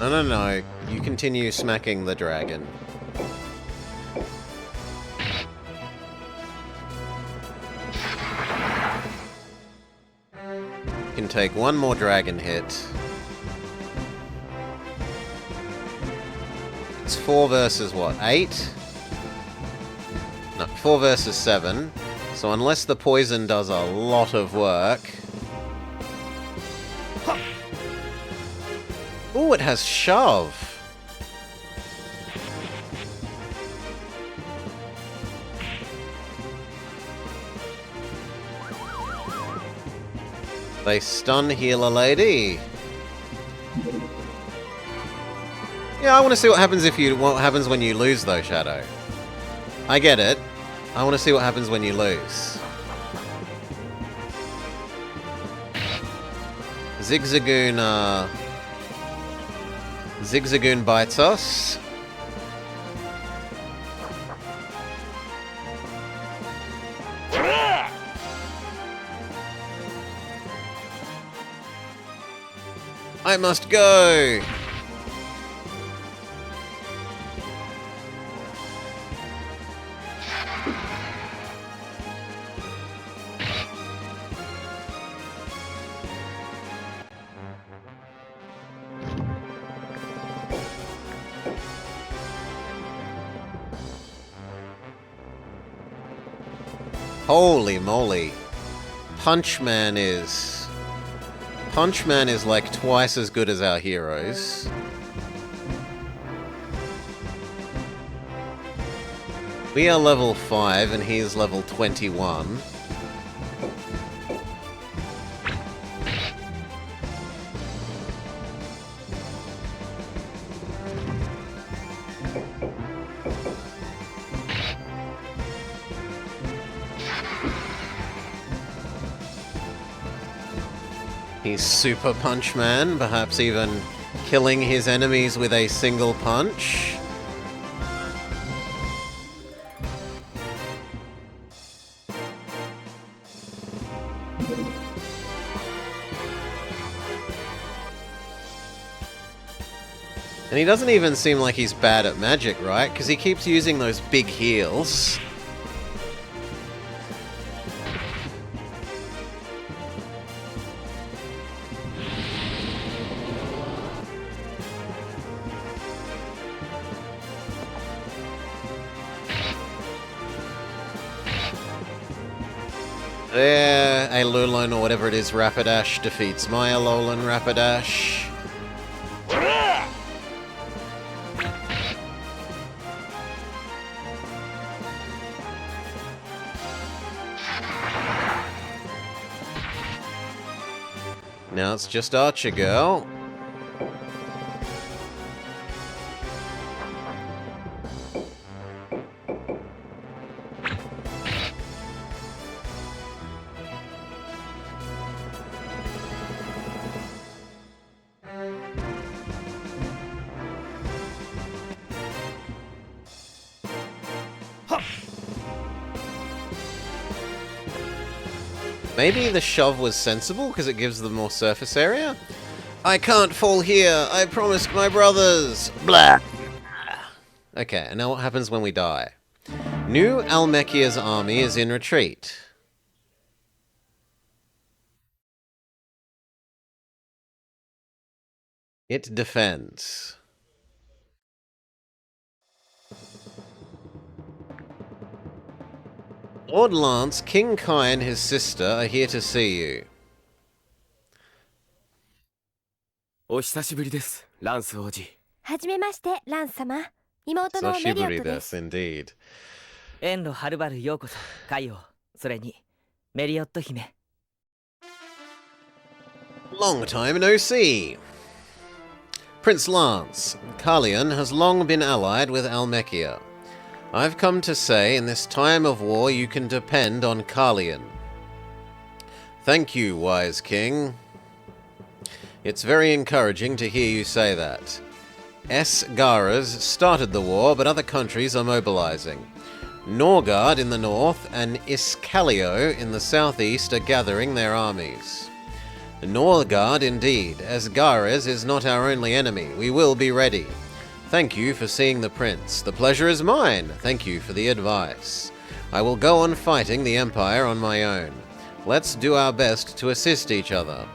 No. You continue smacking the dragon. You can take one more dragon hit. It's 4 versus what? 8? No, 4 versus 7. So unless the poison does a lot of work... Ooh, it has shove. They stun healer lady. Yeah, I want to see what happens what happens when you lose though, Shadow. I get it. I want to see what happens when you lose. Zigzagoon bites us. I must go! Holy moly. Punchman is like twice as good as our heroes. We are level 5 and he's level 21. He's Super Punch Man, perhaps even killing his enemies with a single punch. And he doesn't even seem like he's bad at magic, right? Because he keeps using those big heals. There, Alolan or whatever it is, Rapidash defeats my Alolan Rapidash. Now it's just Archer Girl. Maybe the shove was sensible because it gives them more surface area? I can't fall here! I promised my brothers! Blah! Okay, and now what happens when we die? New Almekia's army is in retreat. It defends. Lord Lance, King Kai and his sister are here to see you. お久しぶりです、ランス王子。はじめまして、ランス様。妹のメリオットです。Indeed. 遠路はるばるようこそ、カイオ。それに、メリオット姫。Long time no see. Prince Lance, Carleon has long been allied with Almekia. I've come to say, in this time of war, you can depend on Carleon. Thank you, wise king. It's very encouraging to hear you say that. Garas started the war, but other countries are mobilizing. Norgard in the north and Iscalio in the southeast are gathering their armies. Norgard indeed, as Gares is not our only enemy. We will be ready. Thank you for seeing the prince. The pleasure is mine. Thank you for the advice. I will go on fighting the Empire on my own. Let's do our best to assist each other.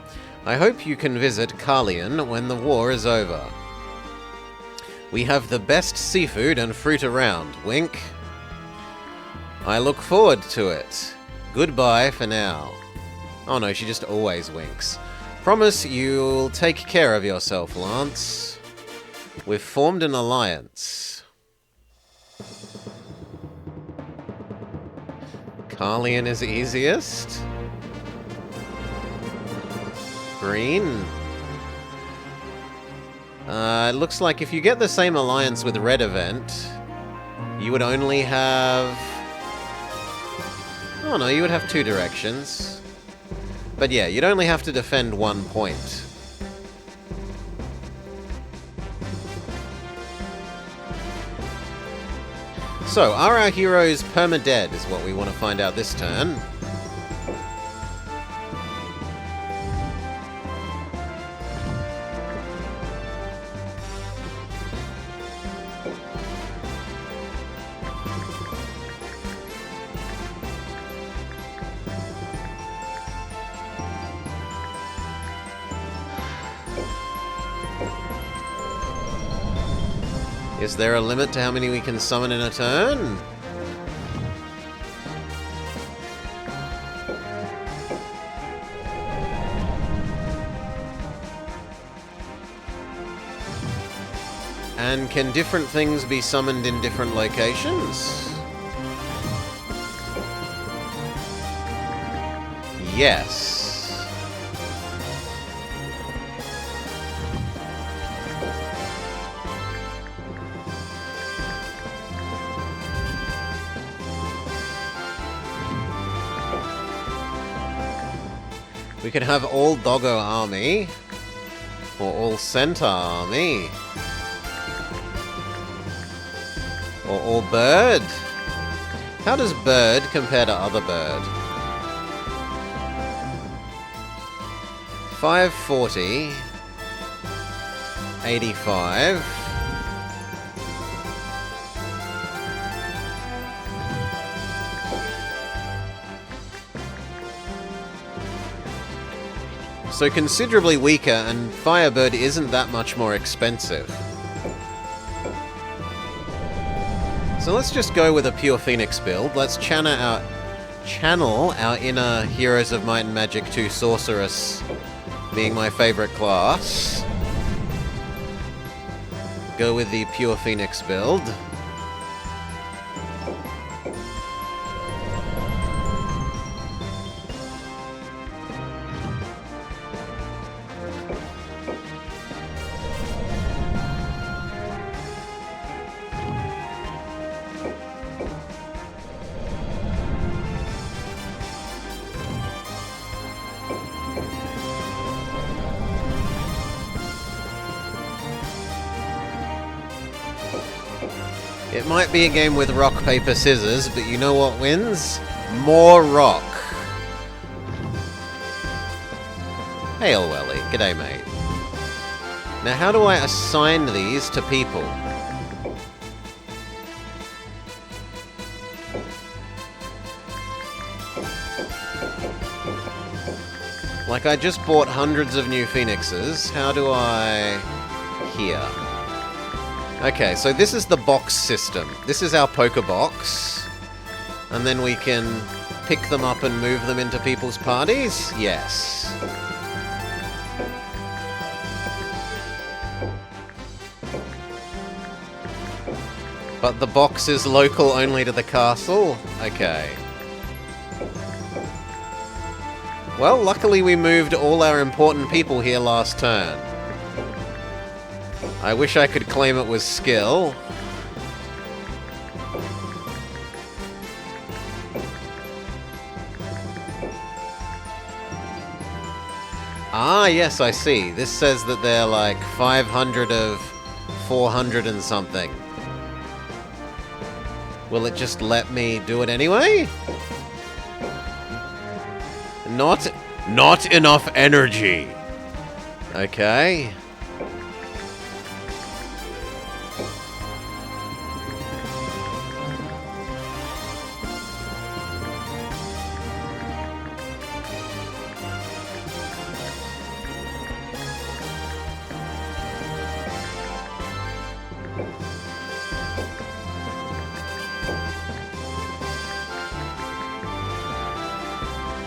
I hope you can visit Carleon when the war is over. We have the best seafood and fruit around. Wink. I look forward to it. Goodbye for now. Oh no, she just always winks. Promise you'll take care of yourself, Lance. We've formed an alliance. Carleon is easiest. Green. It looks like if you get the same alliance with Red Event, you would only have... Oh no, you would have 2 directions. But yeah, you'd only have to defend 1 point. So, are our heroes perma-dead is what we want to find out this turn. Is there a limit to how many we can summon in a turn? And can different things be summoned in different locations? Yes. We could have all Doggo army, or all Centaur army, or all Bird. How does Bird compare to other Bird? 540, 85. So considerably weaker, and Firebird isn't that much more expensive. So let's just go with a pure Phoenix build. Let's channel our inner Heroes of Might and Magic 2 Sorceress being my favorite class. Go with the pure Phoenix build. It might be a game with rock, paper, scissors, but you know what wins? More rock. Hey, Welly. G'day, mate. Now, how do I assign these to people? Like, I just bought hundreds of new phoenixes. How do I... Here. Okay, so this is the box system. This is our poker box. And then we can pick them up and move them into people's parties? Yes. But the box is local only to the castle? Okay. Well, luckily we moved all our important people here last turn. I wish I could claim it was skill. Ah, yes, I see. This says that they're like 500 of 400 and something. Will it just let me do it anyway? Not enough energy. Okay.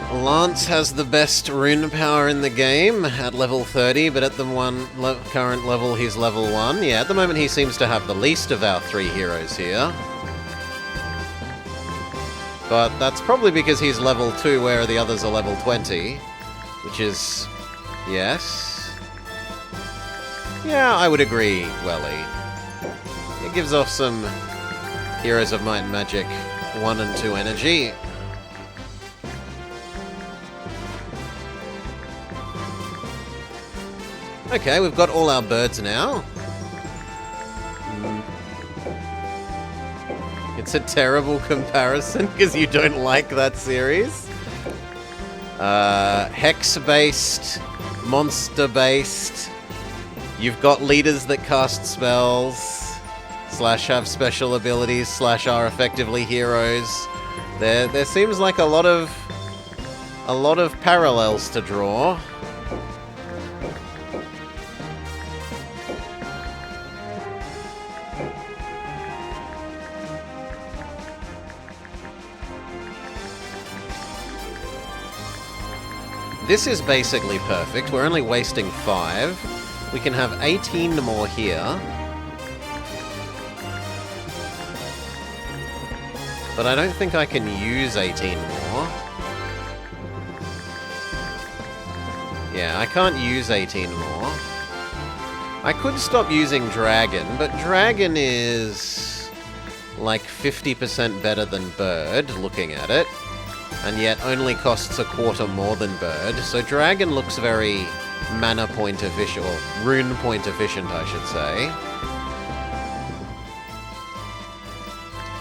Lance has the best rune power in the game at level 30, but at the current level he's level 1. Yeah, at the moment he seems to have the least of our 3 heroes here. But that's probably because he's level 2 where the others are level 20. Which is... yes. Yeah, I would agree, Welly. It gives off some Heroes of Might and Magic 1 and 2 energy. Okay, we've got all our birds now. It's a terrible comparison because you don't like that series. Hex-based, monster-based. You've got leaders that cast spells, / have special abilities, / are effectively heroes. There seems like a lot of parallels to draw. This is basically perfect. We're only wasting 5. We can have 18 more here. But I don't think I can use 18 more. Yeah, I can't use 18 more. I could stop using Dragon, but Dragon is like 50% better than Bird, looking at it. And yet only costs a quarter more than Bird, so Dragon looks very mana point efficient, or rune point efficient, I should say.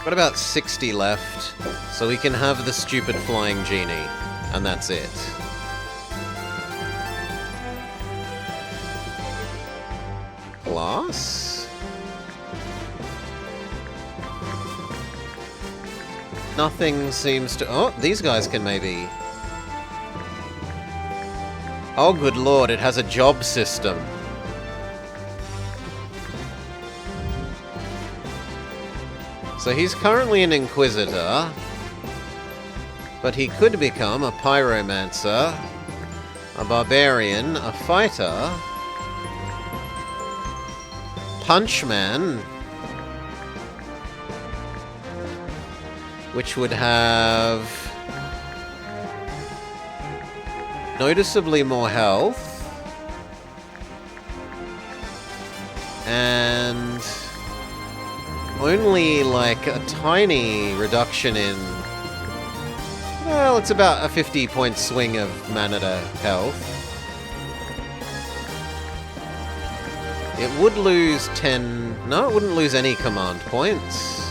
Got about 60 left, so we can have the stupid flying genie, and that's it. Glass? Nothing seems to... oh, these guys can maybe... oh, good lord, it has a job system. So he's currently an Inquisitor, but he could become a Pyromancer, a Barbarian, a Fighter, Punchman, which would have noticeably more health, and only like a tiny reduction in... well, it's about a 50-point swing of mana to health. It would lose 10... No, it wouldn't lose any command points.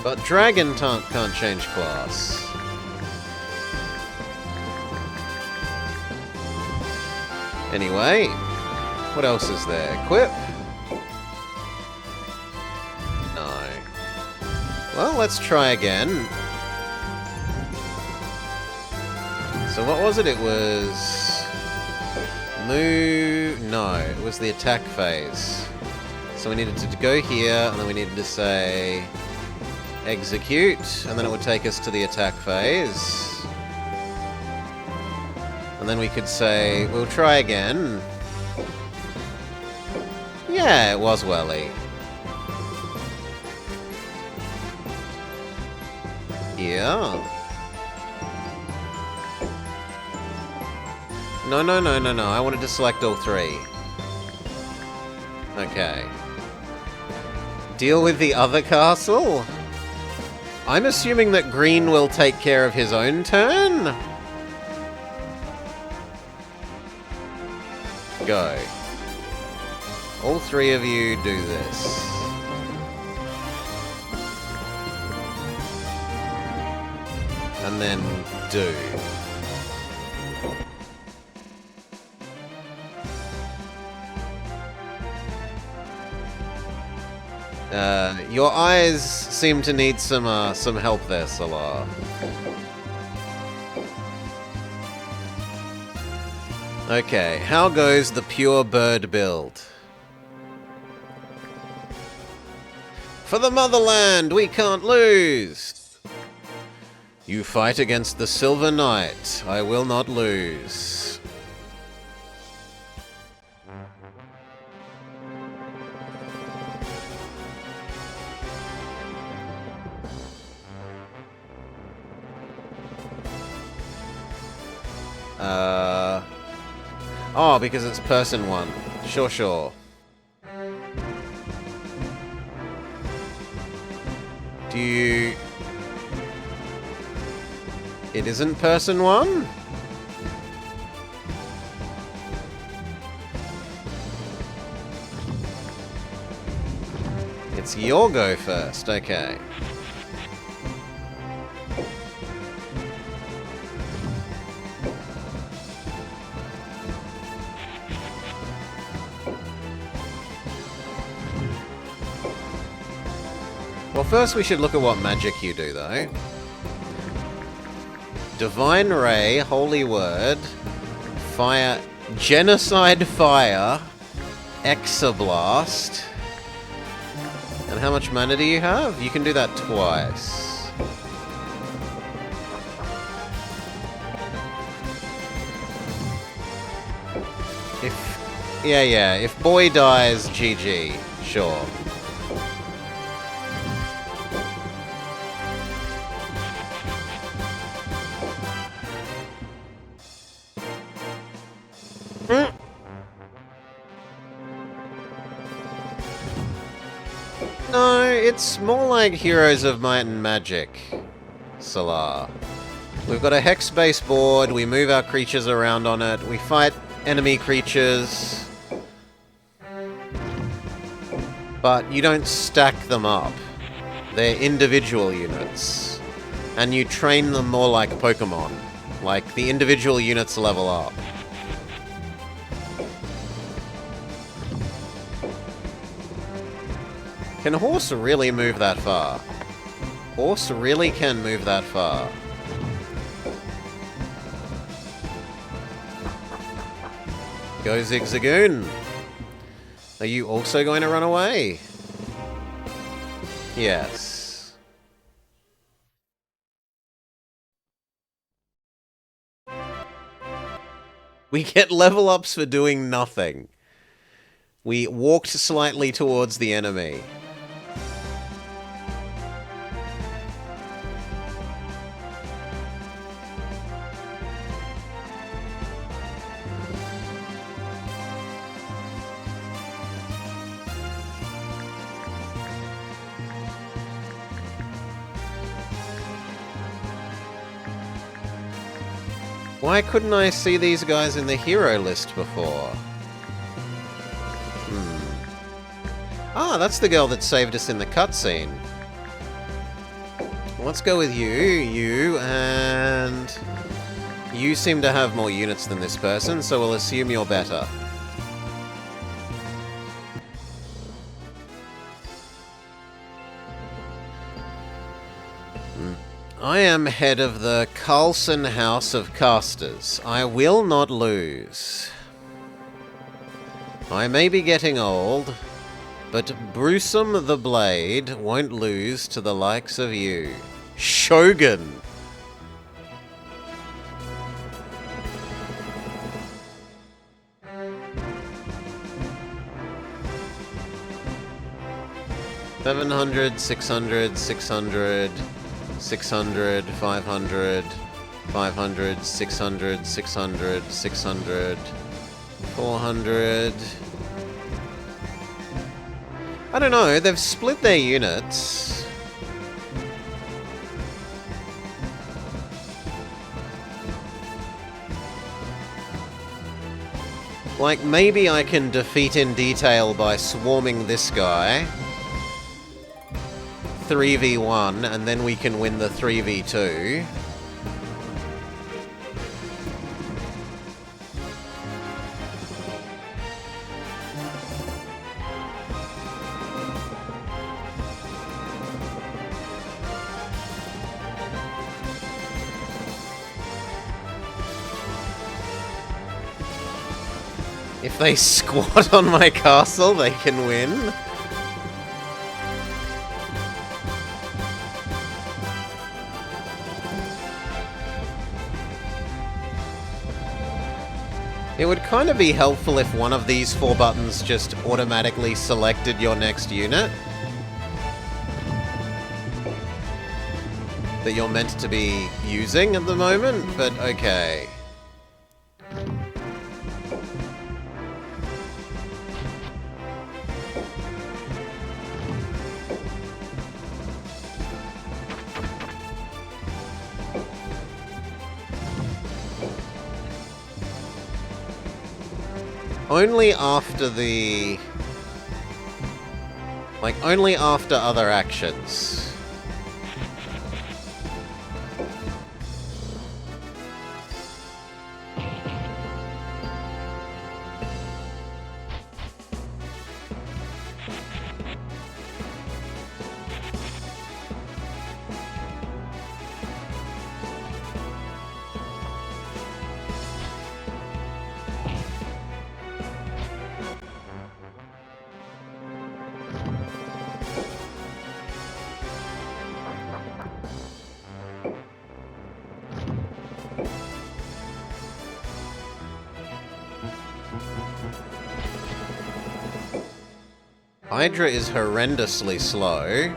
But Dragon can't change class. Anyway, what else is there? Equip? No. Well, let's try again. So what was it? It was... Move... No, it was the attack phase. So we needed to go here, and then we needed to say... Execute, and then it would take us to the attack phase. And then we could say, we'll try again. Yeah, it was Welly. Yeah. No, I wanted to select all three. Okay. Deal with the other castle? I'm assuming that Green will take care of his own turn? Go. All three of you do this. And then do. Your eyes seem to need some help there, Salar. Okay, how goes the pure bird build? For the motherland, we can't lose! You fight against the Silver Knight. I will not lose. Oh, because it's person one. Sure. Do you... It isn't person one? It's your go first, okay. Well, first we should look at what magic you do, though. Divine Ray, Holy Word, Fire, Genocide Fire, Exablast. And how much mana do you have? You can do that twice. If boy dies, GG, sure. No, it's more like Heroes of Might and Magic, Salar. We've got a hex-based board, we move our creatures around on it, we fight enemy creatures, but you don't stack them up. They're individual units, and you train them more like Pokemon. Like, the individual units level up. Can Horse really move that far? Horse really can move that far. Go Zigzagoon! Are you also going to run away? Yes. We get level ups for doing nothing. We walked slightly towards the enemy. Why couldn't I see these guys in the hero list before? Ah, that's the girl that saved us in the cutscene. Let's go with you, and... You seem to have more units than this person, so we'll assume you're better. I am head of the Carlson House of Casters. I will not lose. I may be getting old, but Brewsome the Blade won't lose to the likes of you. Shogun! $700, $600, $600... 600, 500, 500, 600, 600, 600, 400... I don't know, they've split their units. Like, maybe I can defeat in detail by swarming this guy. 3v1, and then we can win the 3v2. If they squat on my castle, they can win. It would kind of be helpful if one of these 4 buttons just automatically selected your next unit that you're meant to be using at the moment, but okay. Only after the... Like, only after other actions. Hydra is horrendously slow.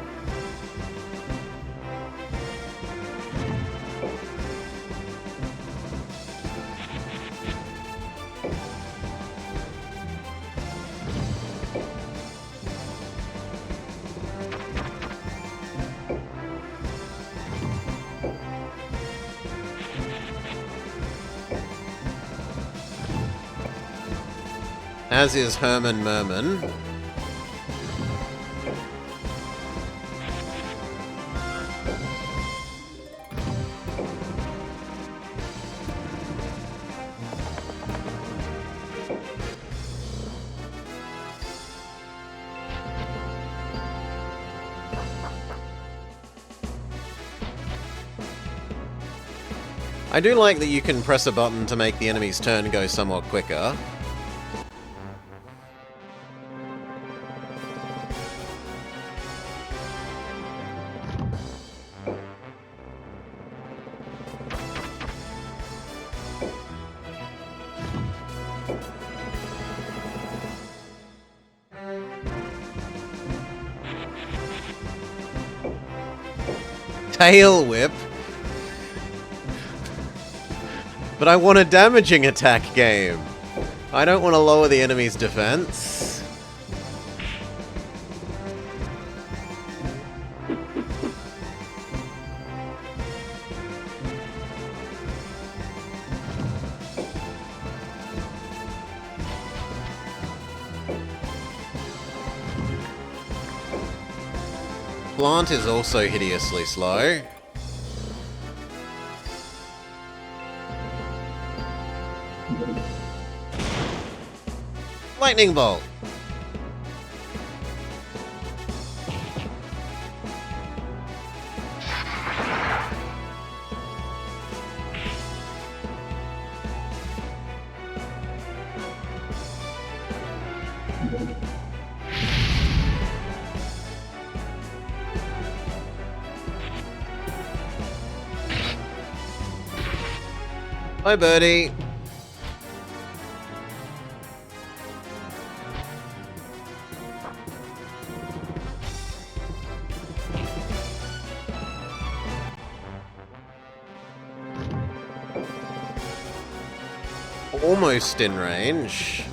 As is Herman Merman. I do like that you can press a button to make the enemy's turn go somewhat quicker. Tail whip. But I want a damaging attack game. I don't want to lower the enemy's defense. Plant is also hideously slow. Lightning Bolt! Hi, birdie. Almost in range.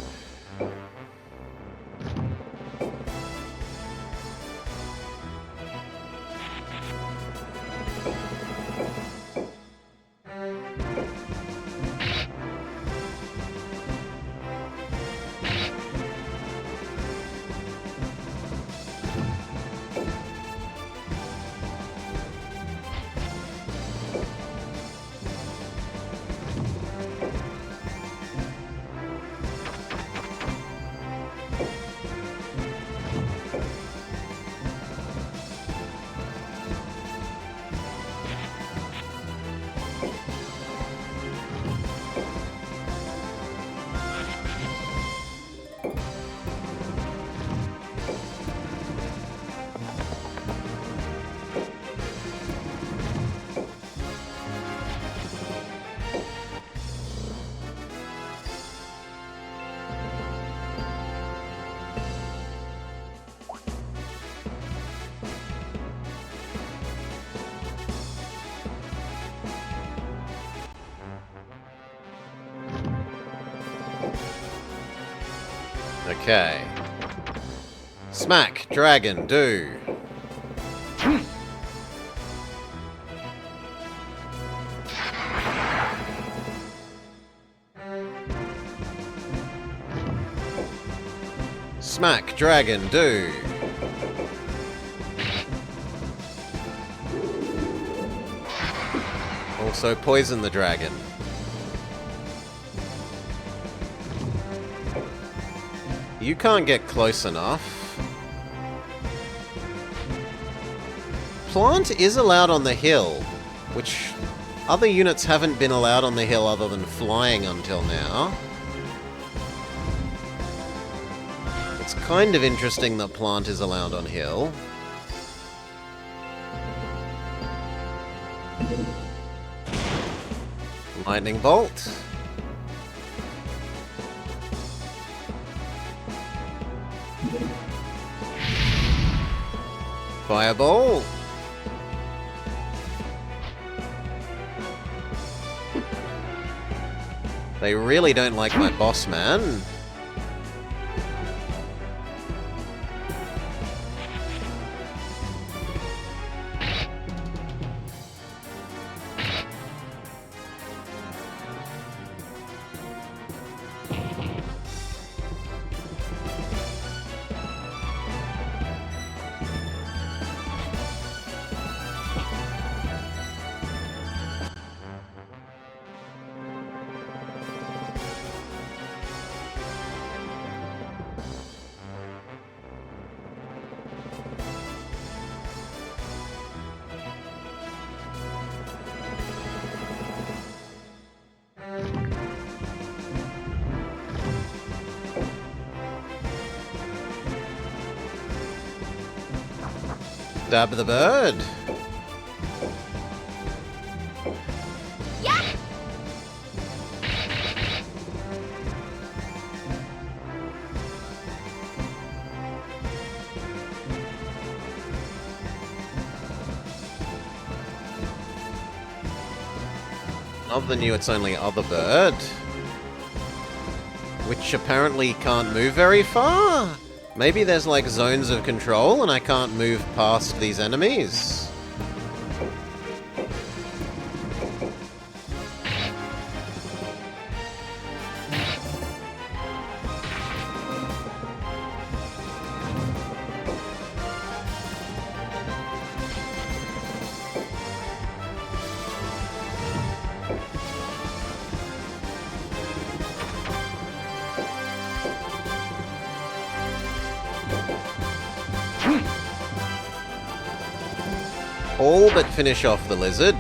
Okay. Smack, dragon, do. Smack, dragon, do. Also poison the dragon. You can't get close enough. Plant is allowed on the hill, which other units haven't been allowed on the hill other than flying until now. It's kind of interesting that Plant is allowed on hill. Lightning Bolt. Fireball. They really don't like my boss man. Stab the bird. Yeah. Other than you, it's only other bird. Which apparently can't move very far. Maybe there's like zones of control and I can't move past these enemies. All but finish off the lizard.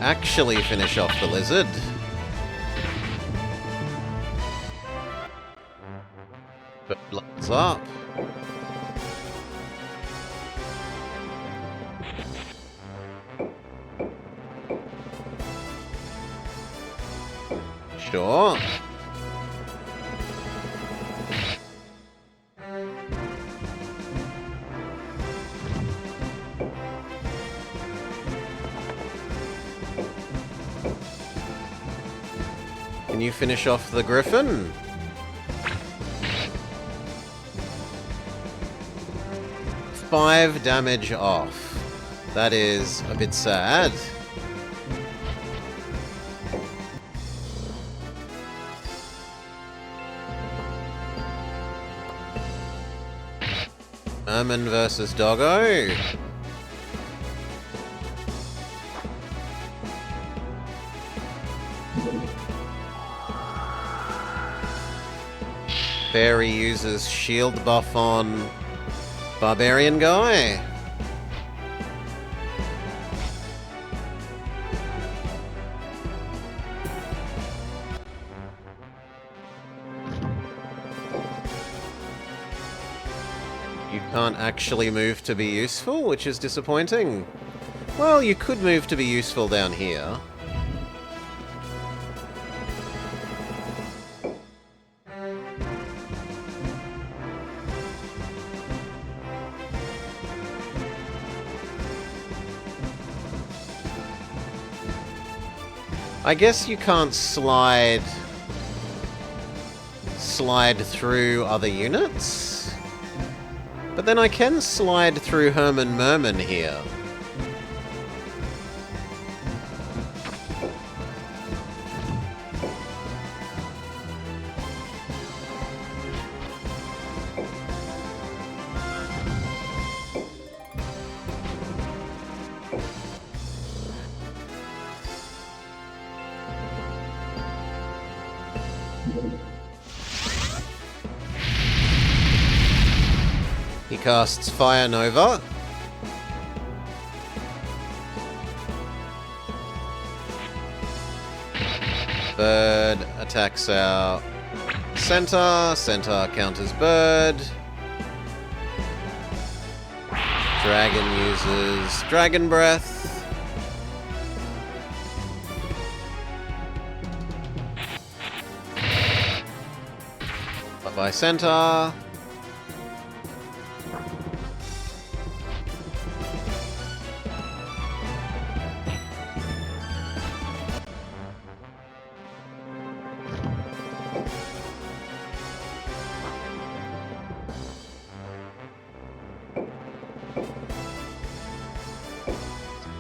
Actually finish off the lizard. But lights up. Sure. Can you finish off the griffin? Five damage off. That is a bit sad. Merman versus Doggo. Fairy uses shield buff on Barbarian guy. You can't actually move to be useful, which is disappointing. Well, you could move to be useful down here. I guess you can't slide through other units. But then I can slide through Herman Merman here. He casts Fire Nova. Bird attacks our centaur. Centaur counters bird. Dragon uses Dragon Breath. Bye-bye, Centaur.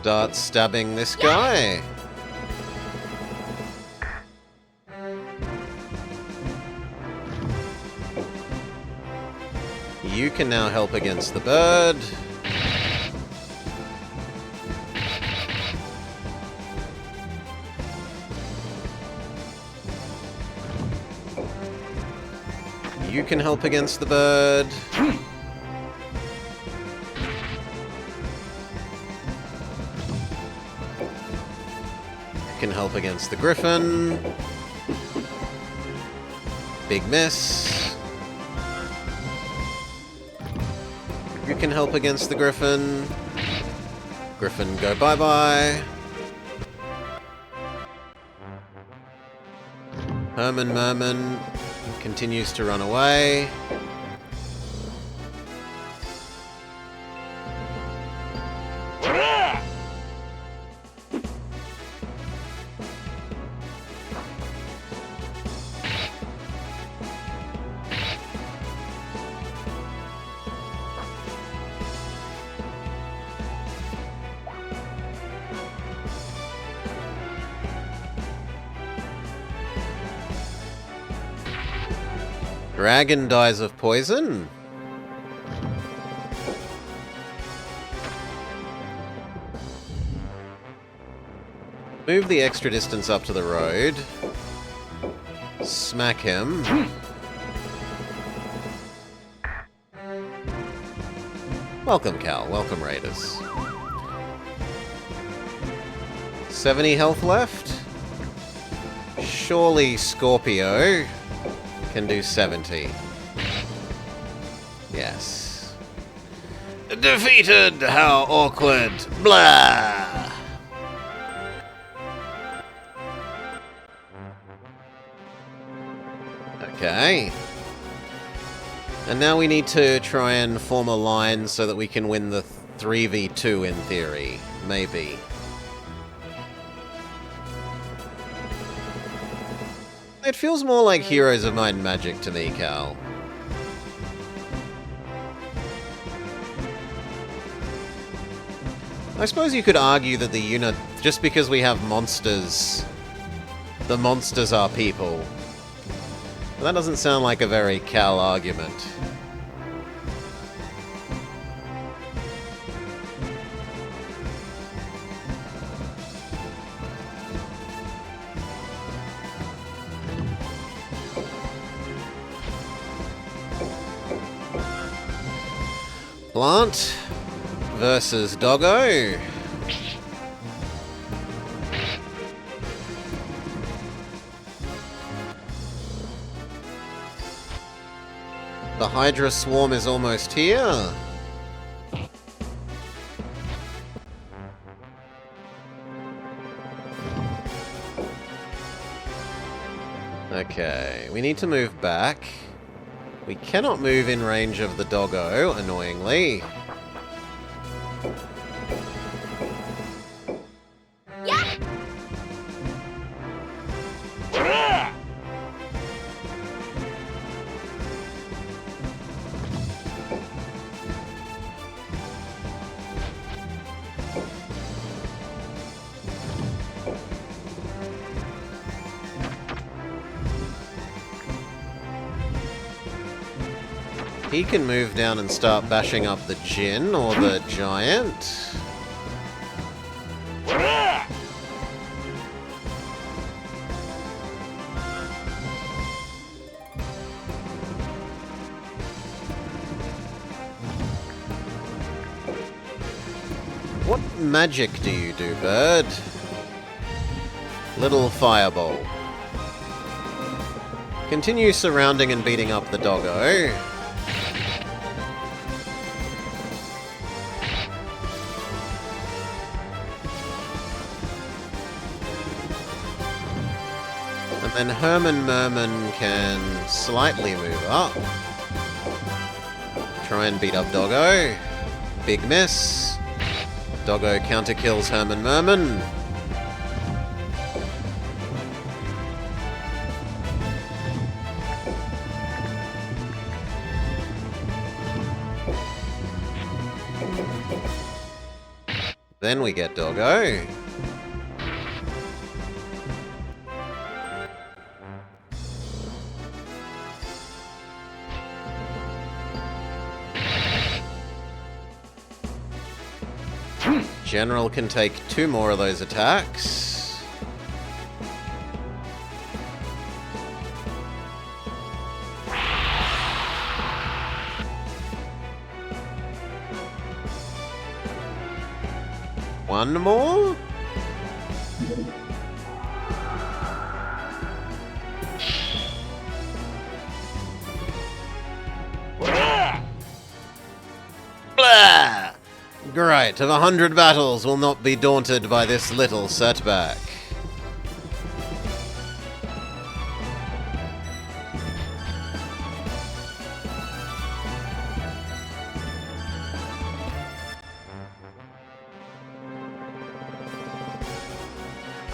Start stabbing this guy. You can now help against the bird. You can help against the bird. Can help against the griffin. Big miss. You can help against the griffin. Griffin, go bye-bye. Herman Merman continues to run away. Dragon dies of poison. Move the extra distance up to the road. Smack him. Welcome, Cal. Welcome, Raiders. 70 health left? Surely Scorpio can do 70. Yes. Defeated! How awkward! Blah! Okay. And now we need to try and form a line so that we can win the 3v2 in theory. Maybe. It feels more like Heroes of Might and Magic to me, Cal. I suppose you could argue that the unit, just because we have monsters, the monsters are people. But that doesn't sound like a very Cal argument. Plant versus Doggo. The Hydra Swarm is almost here. Okay, we need to move back. We cannot move in range of the Doggo, annoyingly. He can move down and start bashing up the Djinn or the Giant. What magic do you do, bird? Little fireball. Continue surrounding and beating up the Doggo. And then Herman Merman can slightly move up. Try and beat up Doggo. Big miss. Doggo counter kills Herman Merman. Then we get Doggo. General can take 2 more of those attacks. One more? Blah! Great, of 100 battles will not be daunted by this little setback.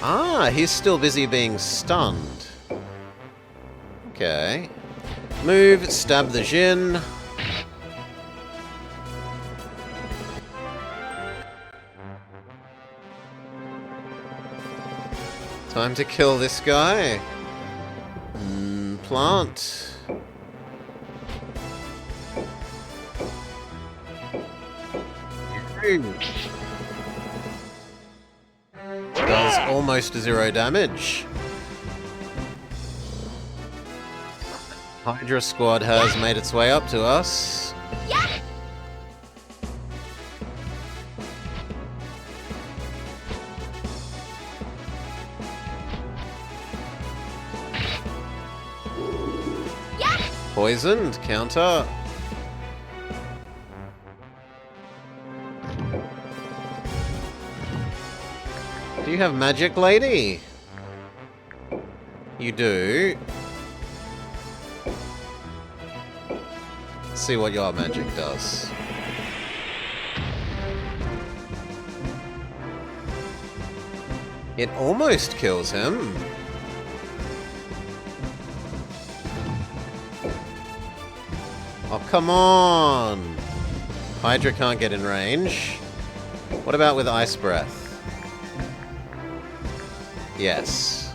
Ah, he's still busy being stunned. Okay. Move, stab the Djinn. Time to kill this guy. Plant. Does almost 0 damage. Hydra Squad has made its way up to us. poisoned. Counter. Do you have magic, lady? You do. Let's see what your magic does. It almost kills him. Oh, come on! Hydra can't get in range. What about with Ice Breath? Yes.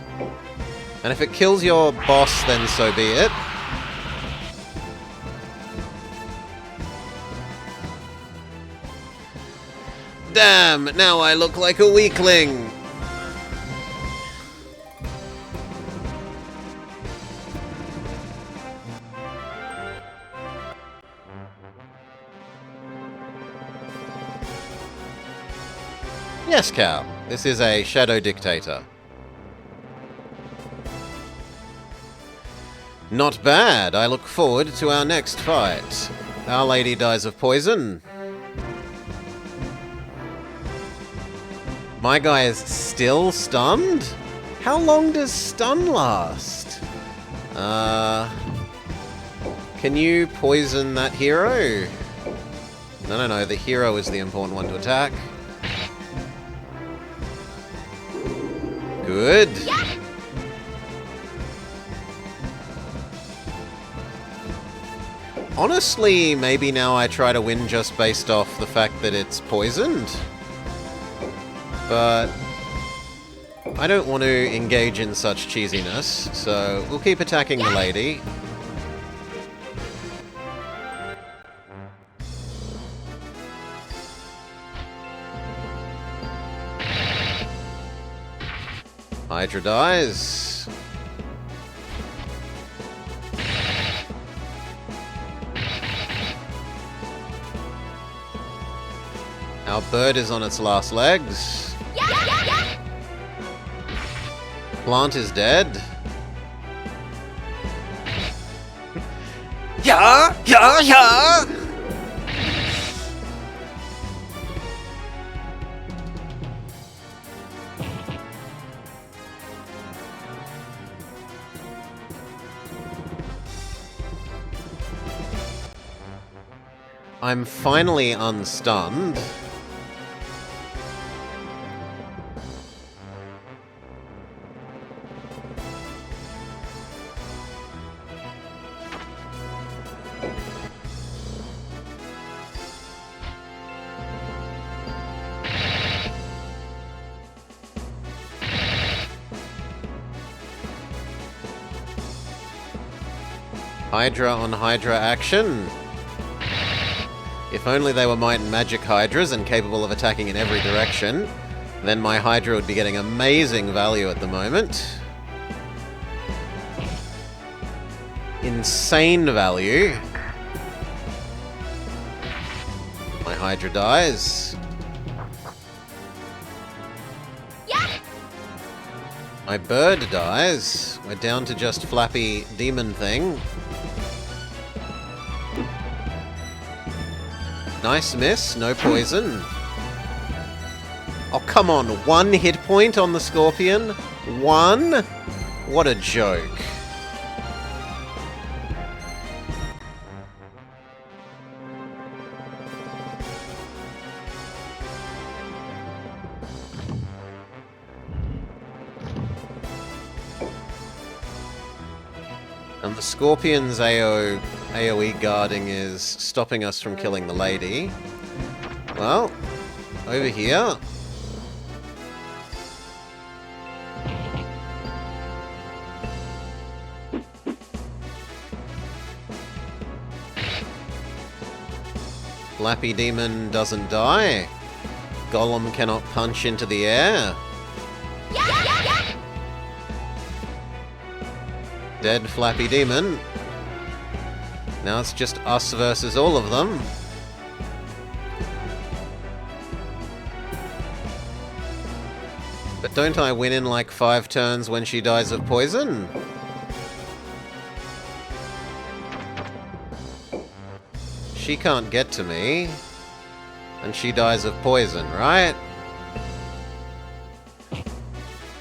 And if it kills your boss, then so be it. Damn! Now I look like a weakling! Yes, Cal. This is a Shadow Dictator. Not bad. I look forward to our next fight. Our lady dies of poison. My guy is still stunned? How long does stun last? Can you poison that hero? No. The hero is the important one to attack. Good. Honestly, maybe now I try to win just based off the fact that it's poisoned. But I don't want to engage in such cheesiness, so we'll keep attacking the lady. Hydra dies. Our bird is on its last legs. Plant is dead. Yeah! I'm finally unstunned. Hydra on Hydra action. If only they were Might and Magic Hydras and capable of attacking in every direction, then my Hydra would be getting amazing value at the moment. Insane value. My Hydra dies. My bird dies. We're down to just Flappy Demon thing. Nice miss, no poison. Oh, come on, 1 hit point on the Scorpion? 1? What a joke. And the Scorpion's AoE guarding is stopping us from killing the lady. Well, over here. Flappy Demon doesn't die. Golem cannot punch into the air. Dead Flappy Demon. Now it's just us versus all of them. But don't I win in like 5 turns when she dies of poison? she can't get to me. And she dies of poison, right?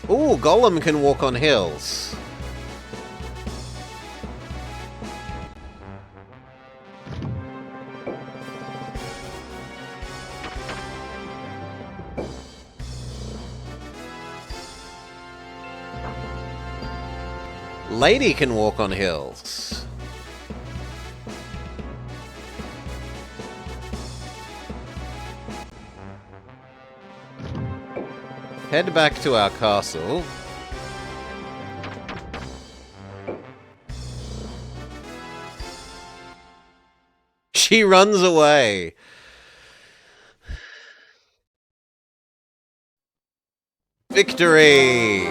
Ooh, Golem can walk on hills. Lady can walk on hills. Head back to our castle. She runs away. Victory!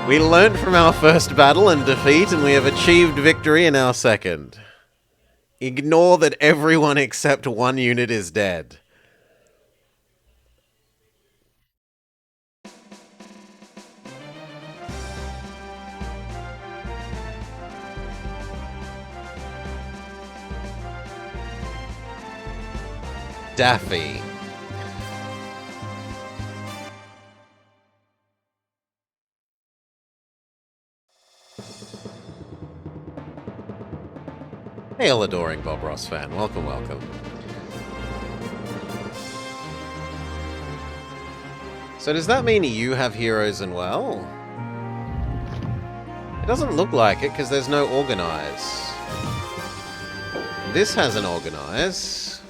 We learnt from our first battle and defeat, and we have achieved victory in our second. Ignore that everyone except one unit is dead. Daffy. Hail, adoring Bob Ross fan. Welcome, welcome. So does that mean you have heroes and well? It doesn't look like it, because there's no organize. This has an organize.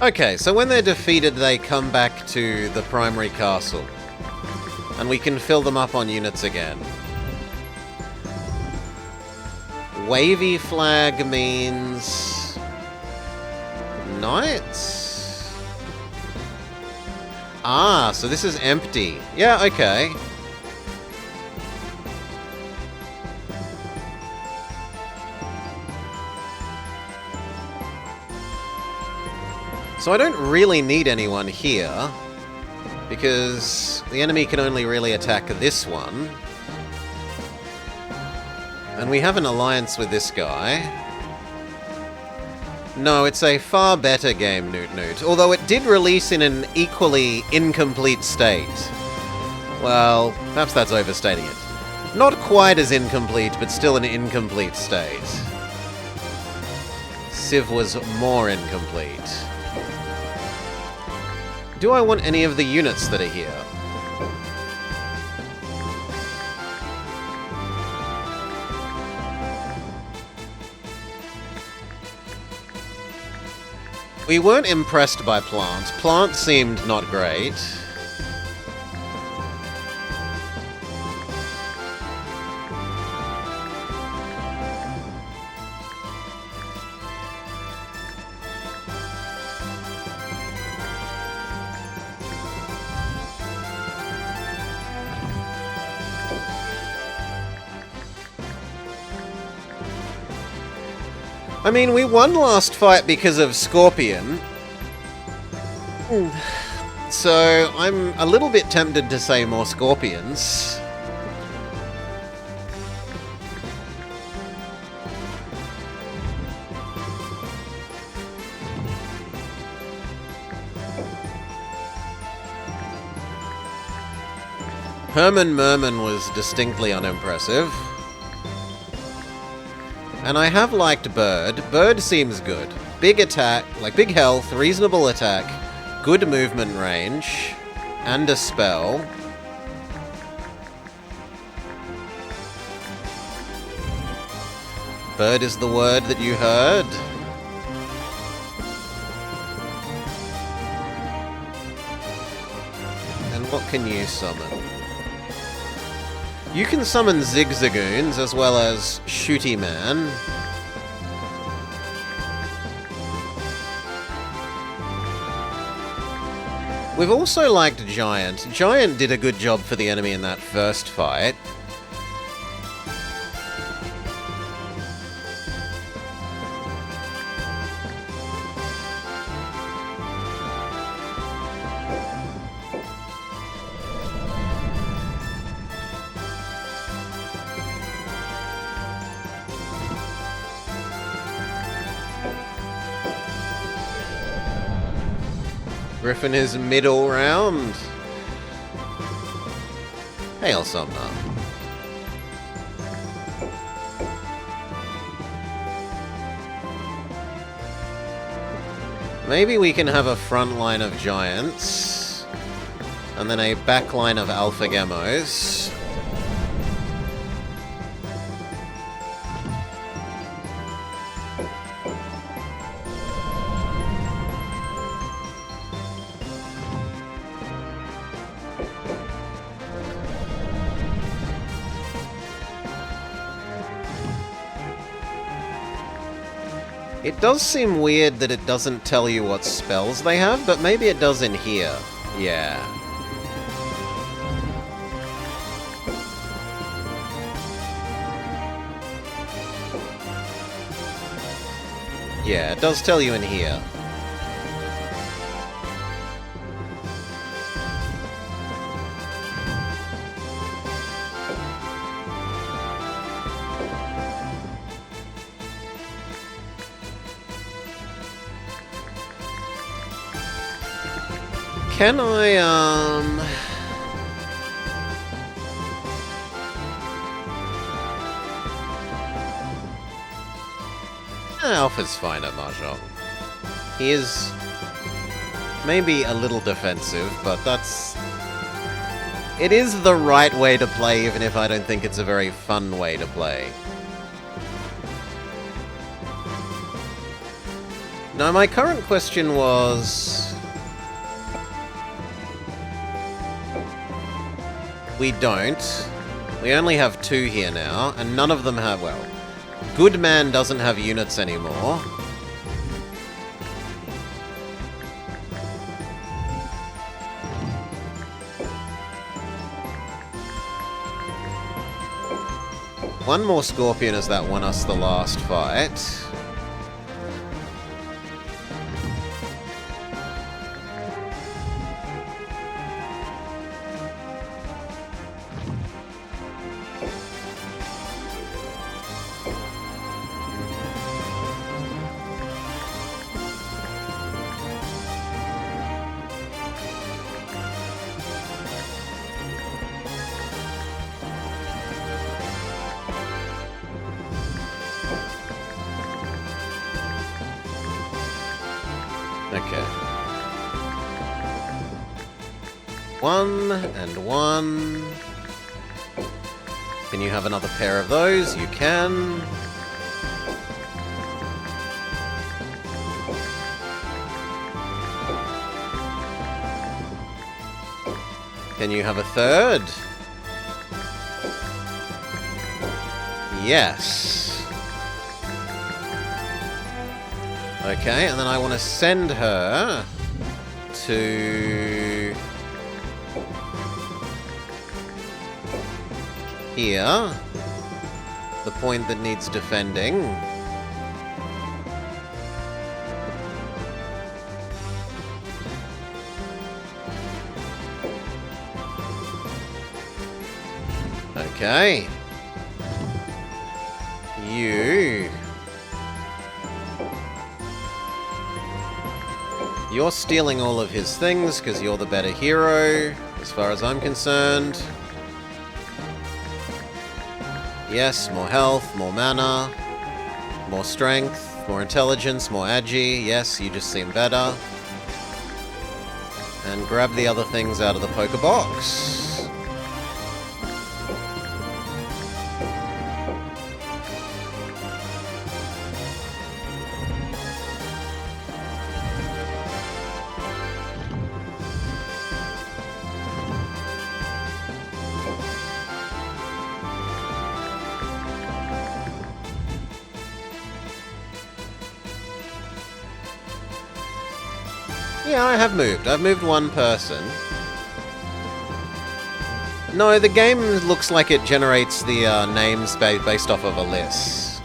Okay, so when they're defeated, they come back to the primary castle. And we can fill them up on units again. Wavy flag means... knights? Ah, so this is empty. Yeah, okay. So I don't really need anyone here, because the enemy can only really attack this one. And we have an alliance with this guy. No, it's a far better game, Newt Newt. Although it did release in an equally incomplete state. Well, perhaps that's overstating it. Not quite as incomplete, but still an incomplete state. Civ was more incomplete. Do I want any of the units that are here? We weren't impressed by Plant. Plant seemed not great. I mean, we won last fight because of Scorpion. So, I'm a little bit tempted to say more Scorpions. Herman Merman was distinctly unimpressive. And I have liked Bird. Bird seems good. Big attack, like big health, reasonable attack, good movement range, and a spell. Bird is the word that you heard. And what can you summon? You can summon Zigzagoons as well as Shooty Man. We've also liked Giant. Giant did a good job for the enemy in that first fight. Griffin is middle round. Hail Somna. Maybe we can have a front line of giants, and then a back line of alpha gamos. It does seem weird that it doesn't tell you what spells they have, but maybe it does in here. Yeah. Yeah, it does tell you in here. Can I, Alpha's fine at Mahjong. He is maybe a little defensive, but that's... It is the right way to play, even if I don't think it's a very fun way to play. Now, my current question was... We don't. We only have 2 here now, and none of them have, well... Good Man doesn't have units anymore. One more Scorpion as that won us the last fight. Okay. 1 and 1. Can you have another pair of those? You can. Can you have a third? Yes. Okay, and then I want to send her to here, the point that needs defending. Okay. You're stealing all of his things because you're the better hero, as far as I'm concerned. Yes, more health, more mana, more strength, more intelligence, more agi. Yes, you just seem better. And grab the other things out of the poker box. Yeah, I have moved. I've moved one person. No, the game looks like it generates the names based off of a list.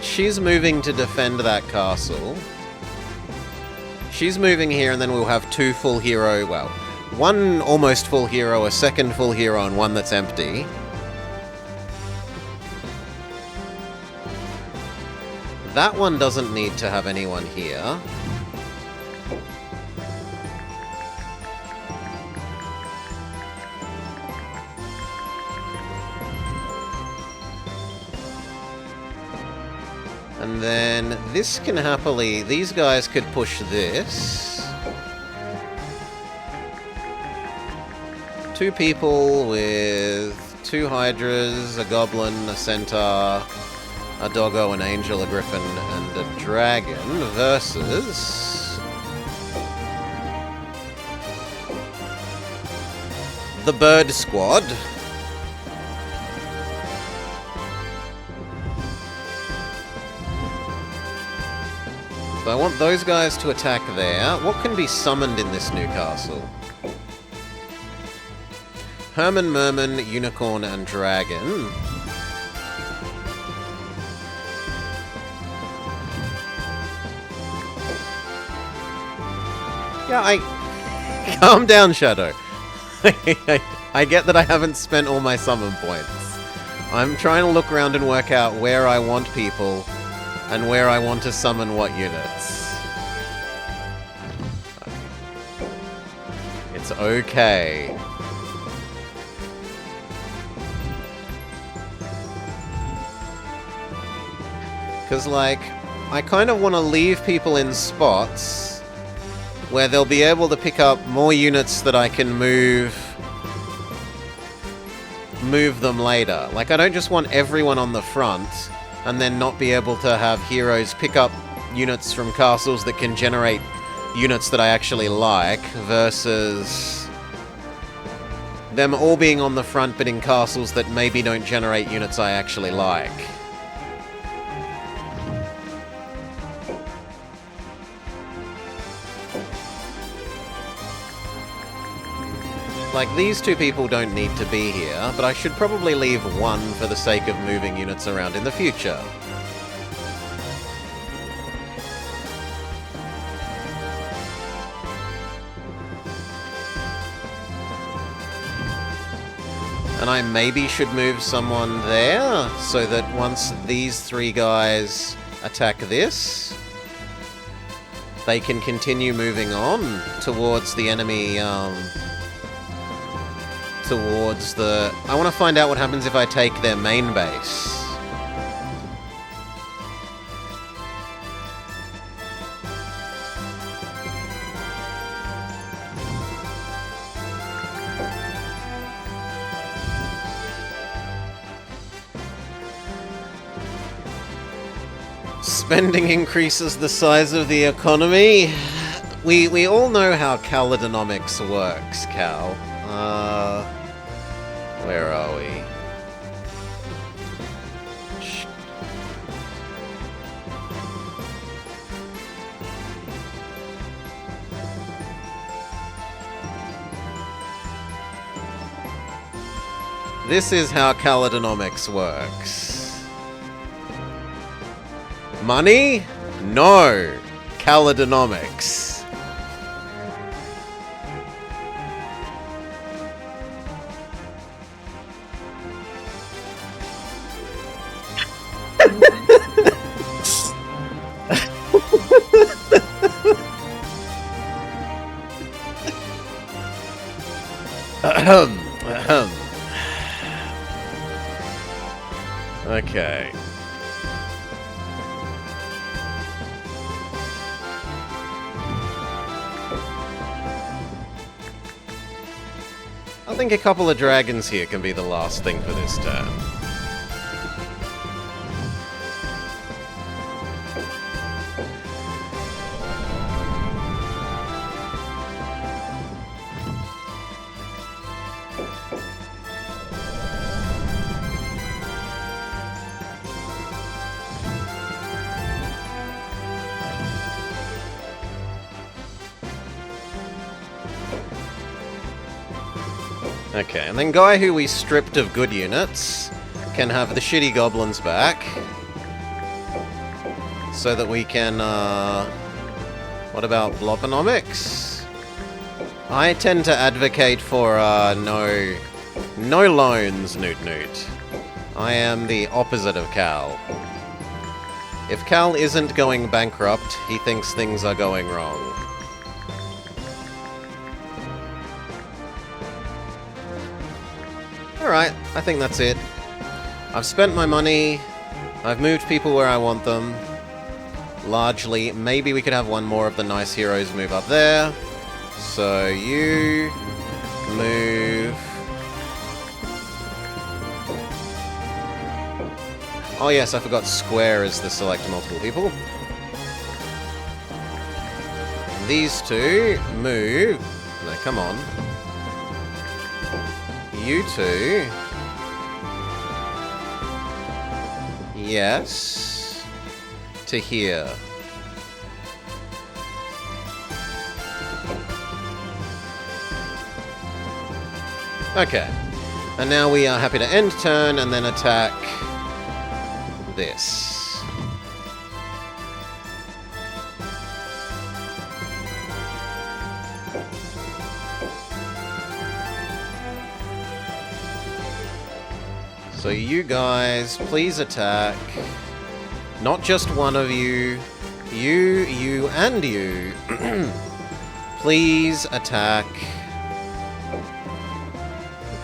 She's moving to defend that castle. She's moving here, and then we'll have 2 full hero, well, 1 almost full hero, a 2nd full hero, and 1 that's empty. That one doesn't need to have anyone here. And then this can happily... These guys could push this. 2 people with 2 Hydras, a Goblin, a Centaur, a Doggo, an Angel, a Griffin, and a Dragon versus... the Bird Squad. So I want those guys to attack there. What can be summoned in this new castle? Herman, Merman, Unicorn, and Dragon. Yeah, calm down, Shadow. I get that I haven't spent all my summon points. I'm trying to look around and work out where I want people and where I want to summon what units. It's okay. Because, like, I kind of want to leave people in spots where they'll be able to pick up more units that I can move them later. Like, I don't just want everyone on the front and then not be able to have heroes pick up units from castles that can generate units that I actually like, versus them all being on the front but in castles that maybe don't generate units I actually like. Like, these 2 people don't need to be here, but I should probably leave 1 for the sake of moving units around in the future. And I maybe should move someone there, so that once these 3 guys attack this, they can continue moving on towards the enemy, towards the... I want to find out what happens if I take their main base. Spending increases the size of the economy. We all know how Caledonomics works, Cal. Where are we? This is how Caledonomics works. Money? No. Caledonomics. Okay. I think a couple of dragons here can be the last thing for this turn. Okay, and then guy who we stripped of good units can have the shitty goblins back. So that we can, well, What about Bloponomics? I tend to advocate for no loans, Newt Newt. I am the opposite of Cal. If Cal isn't going bankrupt, he thinks things are going wrong. Alright, I think that's it. I've spent my money. I've moved people where I want them. Largely. Maybe we could have one more of the nice heroes move up there. So you move. Oh yes, I forgot square is the select multiple people. And these two move. No, come on. You two. Yes. To here. Okay. And now we are happy to end turn and then attack this. So you guys, please attack. Not just one of you. You, and you. Please attack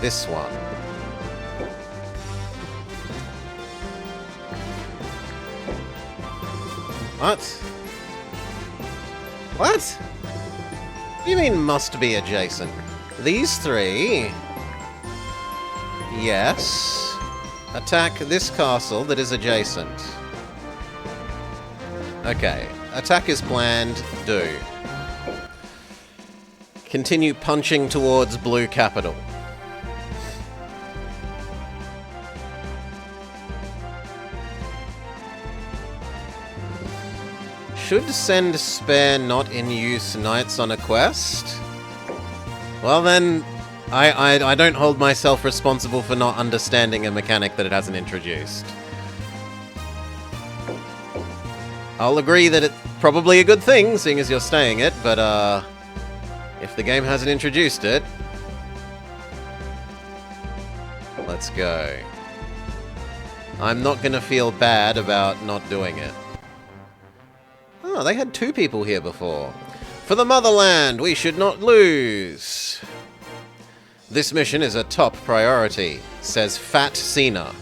this one. What? What? What do you mean must be adjacent? These three... Yes. Attack this castle that is adjacent. Okay. Attack is planned. Do. Continue punching towards blue capital. Should send spare not in use knights on a quest? Well then, I don't hold myself responsible for not understanding a mechanic that it hasn't introduced. I'll agree that it's probably a good thing, seeing as you're staying it, but if the game hasn't introduced it... Let's go. I'm not gonna feel bad about not doing it. Oh, they had two people here before. For the motherland, we should not lose. This mission is a top priority, says Fat Cena.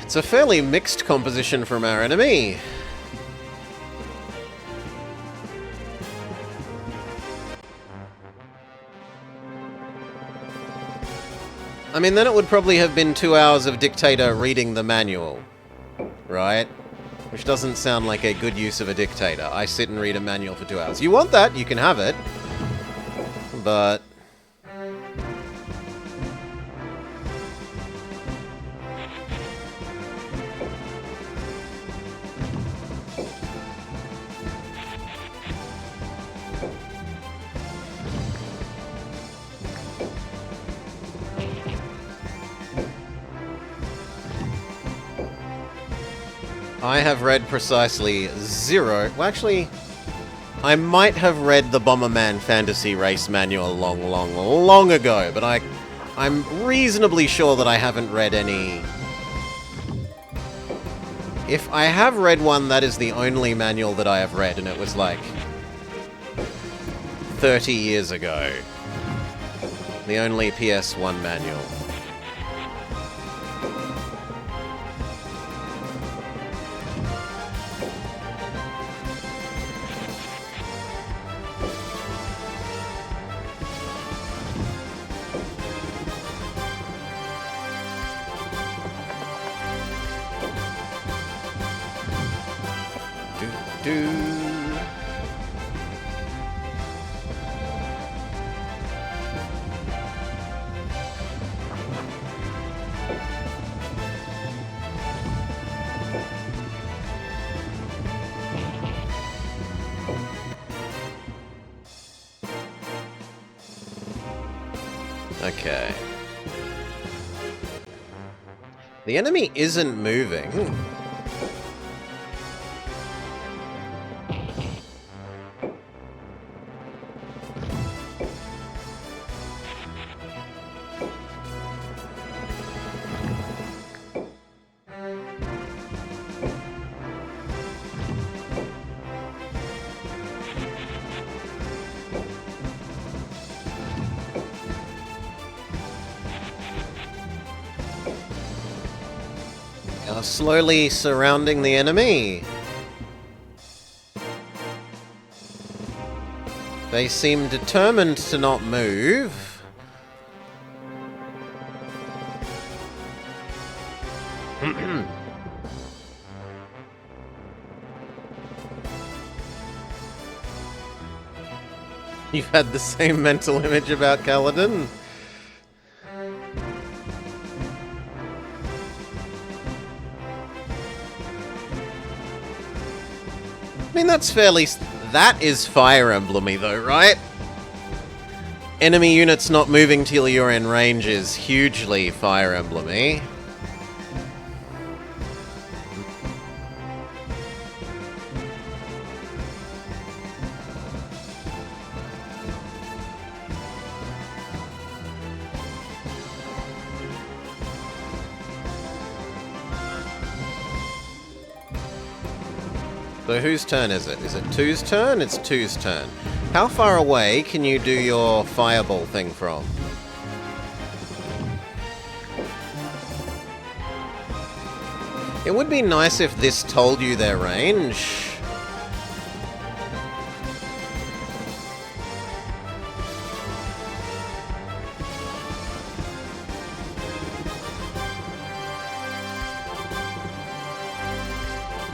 It's a fairly mixed composition from our enemy. I mean, then it would probably have been 2 hours of Dictator reading the manual, right? Which doesn't sound like a good use of a Dictator. I sit and read a manual for 2 hours. You want that, you can have it. But... I have read precisely 0... Well, actually, I might have read the Bomberman Fantasy Race Manual long ago, but I'm reasonably sure that I haven't read any... If I have read one, that is the only manual that I have read, and it was like 30 years ago. The only PS1 manual. Okay. The enemy isn't moving. Slowly surrounding the enemy. They seem determined to not move. You've had the same mental image about Kaladin? I mean, that's fairly... That is Fire Emblem-y, though, right? Enemy units not moving till you're in range is hugely Fire Emblem-y. So whose turn is it? Is it 2's turn? It's 2's turn. How far away can you do your fireball thing from? It would be nice if this told you their range.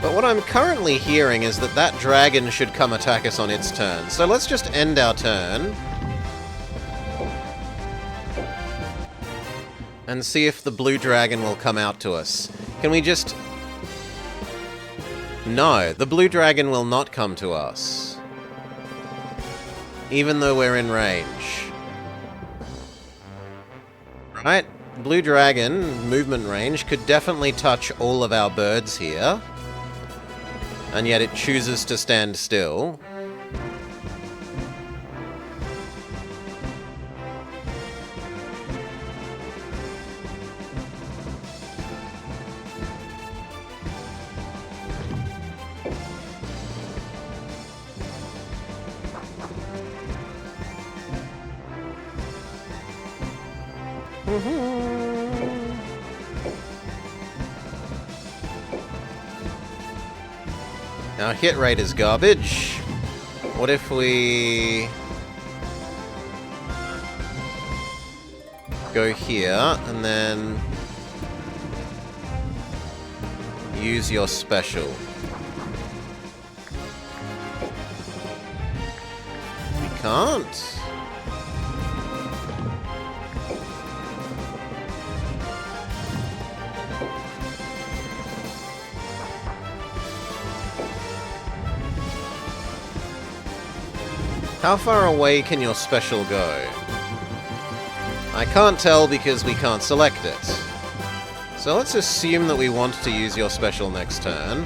But what I'm currently hearing is that that dragon should come attack us on its turn. So let's just end our turn. And see if the blue dragon will come out to us. Can we just... No, the blue dragon will not come to us. Even though we're in range. Right? Blue dragon, movement range, could definitely touch all of our birds here. And yet it chooses to stand still. Our hit rate is garbage. What if we go here and then use your special? We can't. How far away can your special go? I can't tell because we can't select it. So let's assume that we want to use your special next turn.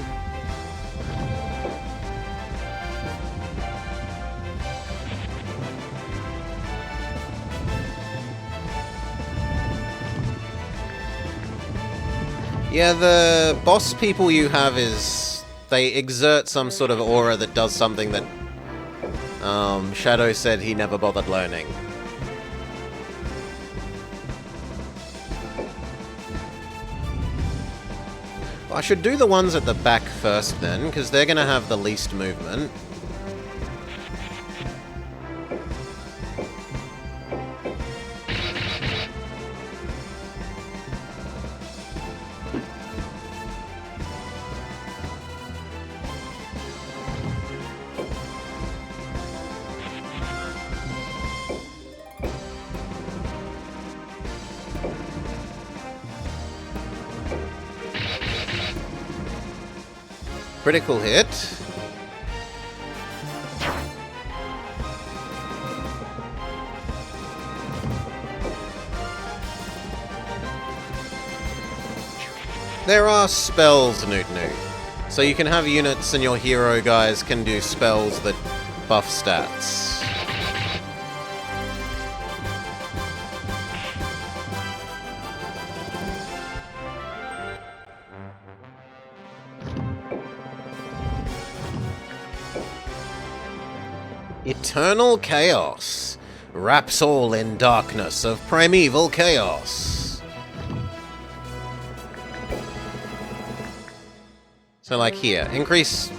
Yeah, the boss people you have is... they exert some sort of aura that does something that Shadow said he never bothered learning. Well, I should do the ones at the back first then, because they're going to have the least movement. Critical hit. there are spells, Newt. So you can have units and your hero guys can do spells that buff stats. Eternal chaos wraps all in darkness of primeval chaos. So like here, increase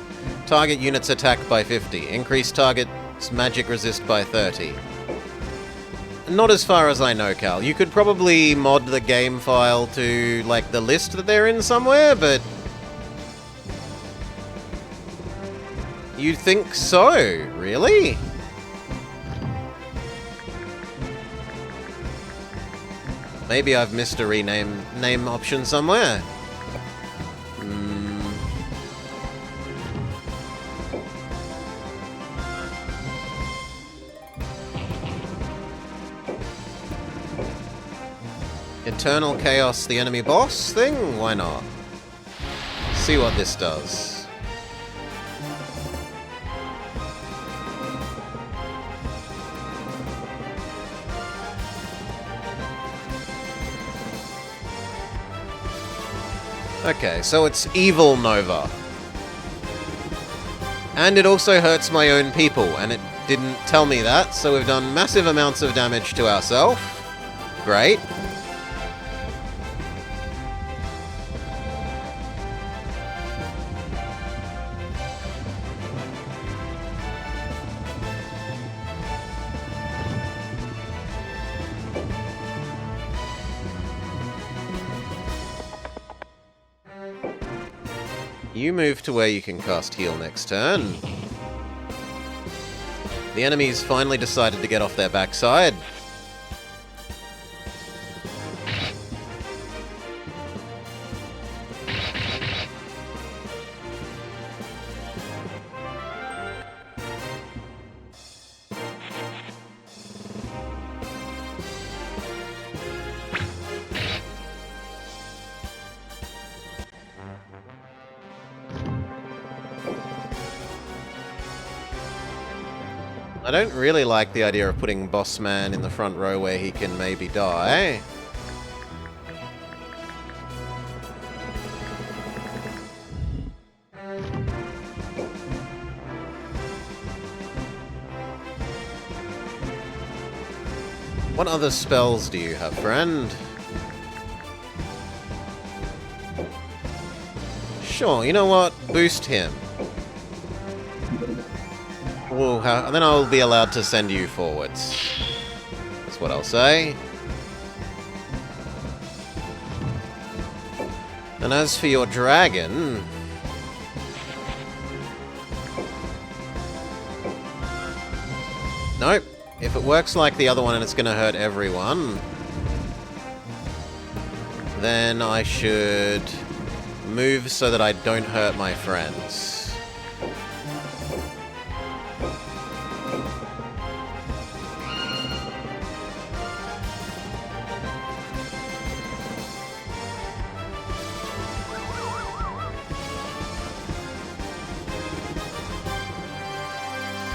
target unit's attack by 50, increase target's magic resist by 30. Not as far as I know, Cal. You could probably mod the game file to, like, the list that they're in somewhere, but... You'd think so? Really? Maybe I've missed a name option somewhere. Eternal Chaos, the enemy boss thing? Why not? See what this does. Okay, so it's Evil Nova. And it also hurts my own people, and it didn't tell me that, so we've done massive amounts of damage to ourselves. Great. You move to where you can cast heal next turn. The enemy's finally decided to get off their backside. I don't really like the idea of putting Boss Man in the front row where he can maybe die. What other spells do you have, friend? Sure, you know what? Boost him. And then I'll be allowed to send you forwards. That's what I'll say. And as for your dragon... Nope. If it works like the other one and it's going to hurt everyone, then I should move so that I don't hurt my friends.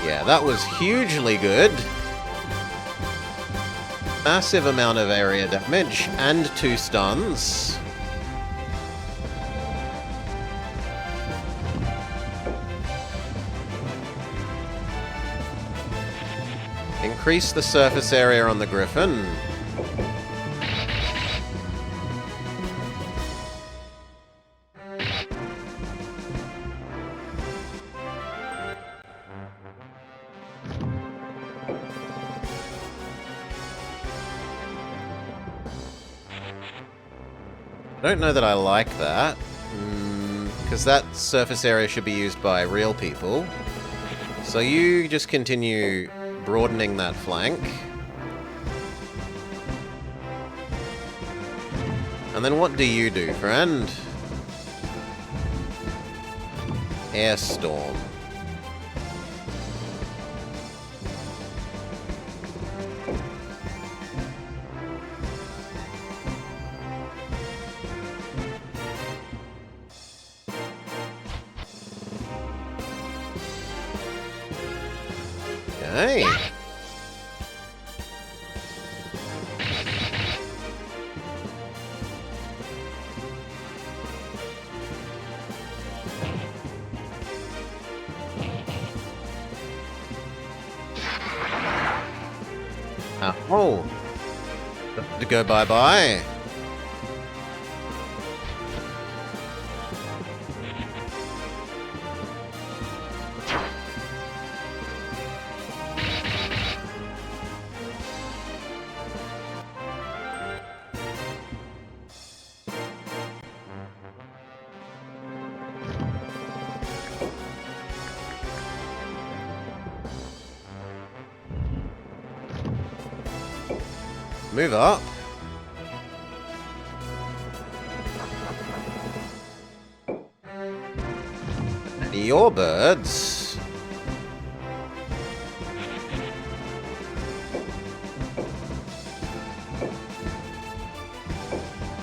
Yeah, that was hugely good. Massive amount of area damage and 2 stuns. Increase the surface area on the Griffin. I don't know that I like that, because that surface area should be used by real people. So you just continue broadening that flank. And then what do you do, friend? Airstorm. Hey! Oh! To go bye-bye. Move up. Your birds.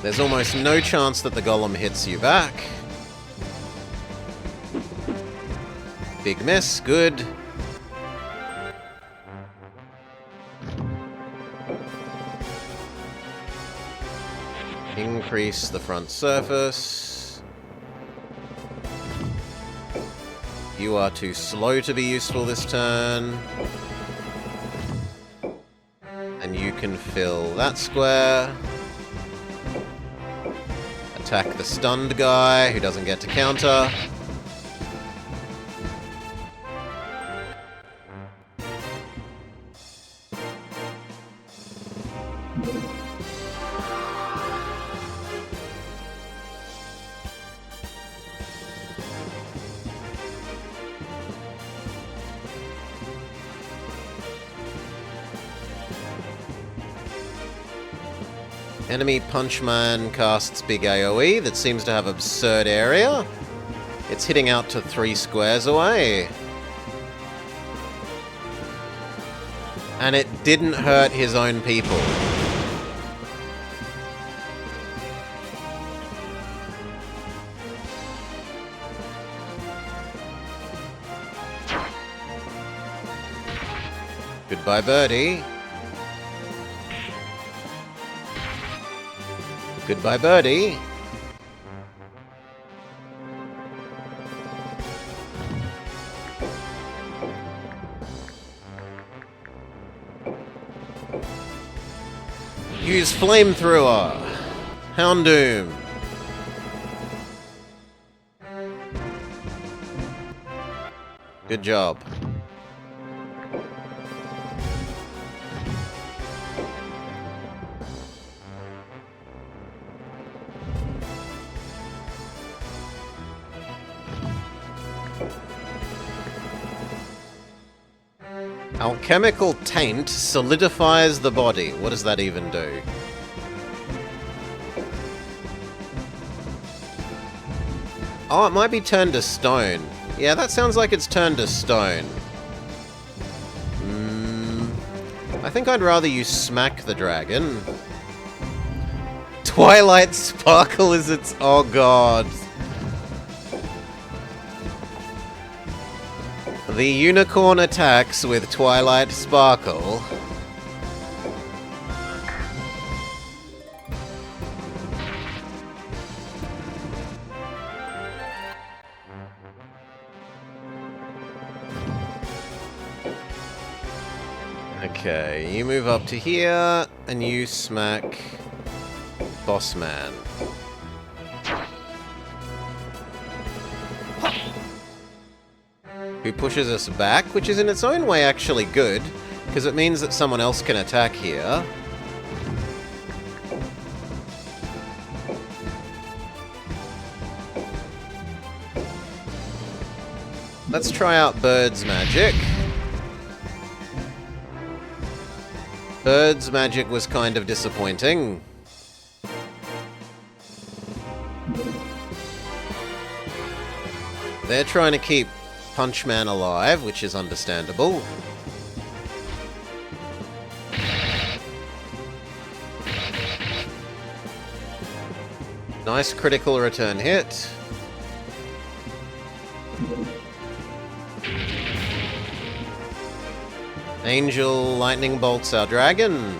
There's almost no chance that the golem hits you back. Big miss, good. Increase the front surface. You are too slow to be useful this turn. And you can fill that square. Attack the stunned guy who doesn't get to counter. Enemy Punchman casts big AoE that seems to have absurd area. It's hitting out to 3 squares away. And it didn't hurt his own people. Goodbye, birdie. Goodbye, birdie. Use flamethrower. Houndoom. Good job. Alchemical taint solidifies the body. What does that even do? Oh, it might be turned to stone. Yeah, that sounds like it's turned to stone. I think I'd rather you smack the dragon. Twilight Sparkle is its... Oh, God. The unicorn attacks with Twilight Sparkle. Okay, you move up to here, and you smack Boss Man. Who pushes us back, which is in its own way actually good, because it means that someone else can attack here. Let's try out Bird's Magic. Bird's Magic was kind of disappointing. They're trying to keep Punchman alive, which is understandable. Nice critical return hit. Angel lightning bolts our dragon.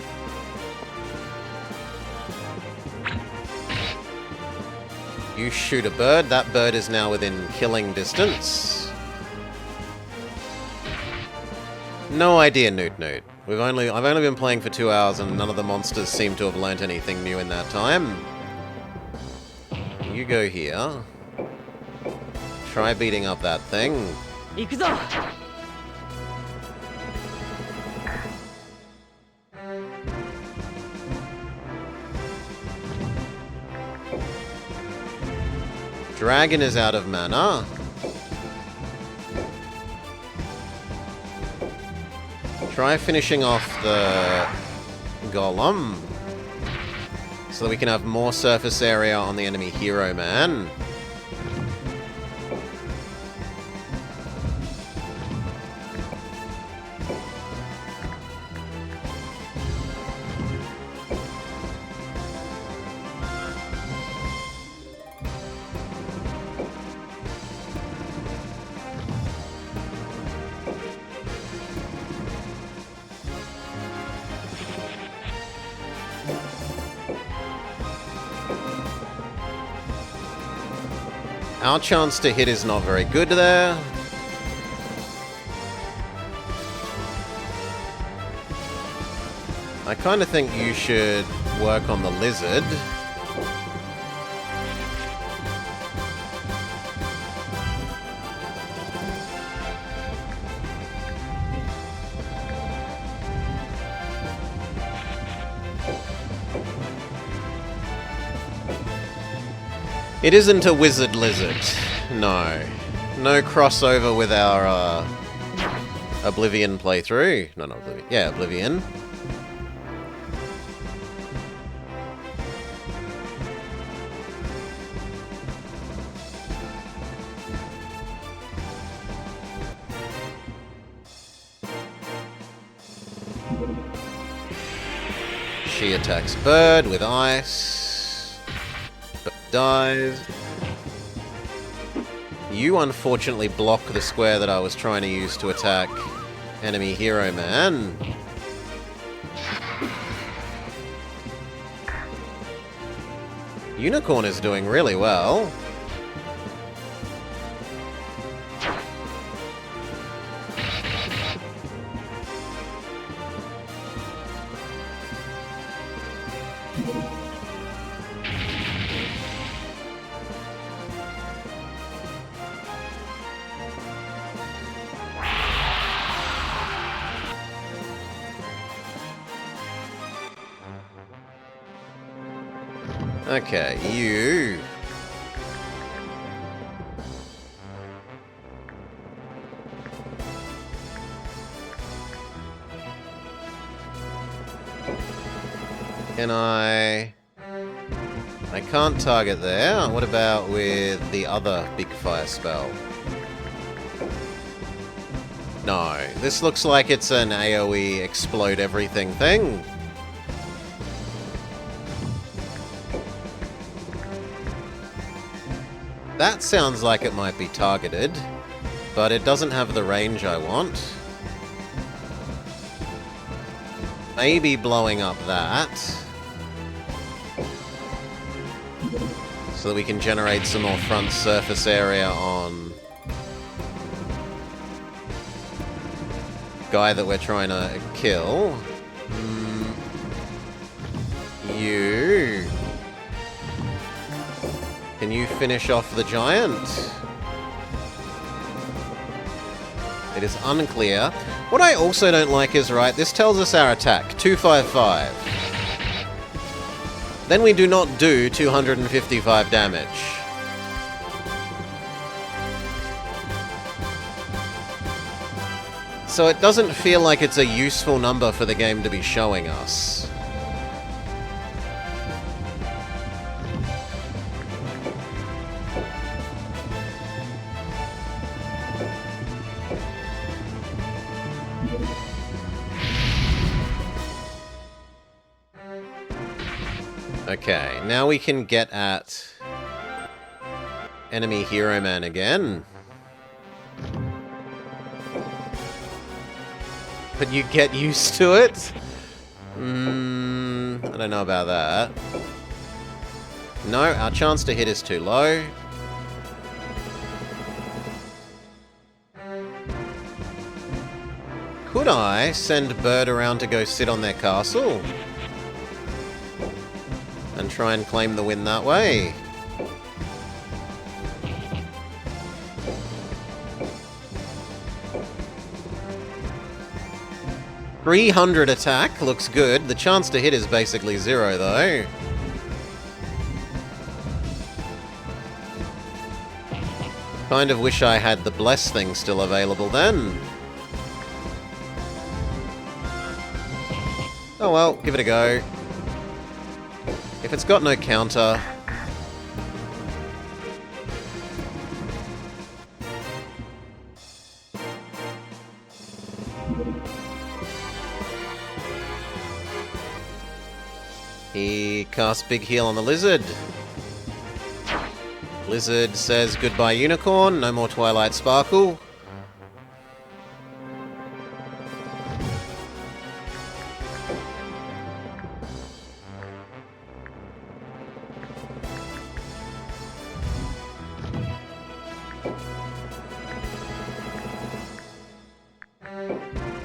You shoot a bird. That bird is now within killing distance. No idea, Newt Newt. I've only been playing for 2 hours and none of the monsters seem to have learnt anything new in that time. You go here. Try beating up that thing. 行くぞ Dragon is out of mana. Try finishing off the golem so that we can have more surface area on the enemy hero man. Our chance to hit is not very good there. I kind of think you should work on the lizard. It isn't a wizard lizard. No. No crossover with our Oblivion playthrough. No, not Oblivion. Yeah, Oblivion. She attacks bird with ice. Dies. You unfortunately block the square that I was trying to use to attack enemy hero man. Unicorn is doing really well. Okay, you. Can I can't target there. What about with the other big fire spell? No, this looks like it's an AoE explode everything thing. That sounds like it might be targeted, but it doesn't have the range I want. Maybe blowing up that, so that we can generate some more front surface area on guy that we're trying to kill. You. Can you finish off the giant? It is unclear. What I also don't like is, right, this tells us our attack, 255. Then we do not do 255 damage. So it doesn't feel like it's a useful number for the game to be showing us. Okay, now we can get at enemy hero man again. but you get used to it? I don't know about that. No, our chance to hit is too low. Could I send Bird around to go sit on their castle? And try and claim the win that way? 300 attack looks good. The chance to hit is basically 0, though. Kind of wish I had the Bless thing still available then. Oh well, give it a go. If it's got no counter... He casts Big Heal on the Lizard. Lizard says goodbye Unicorn, no more Twilight Sparkle.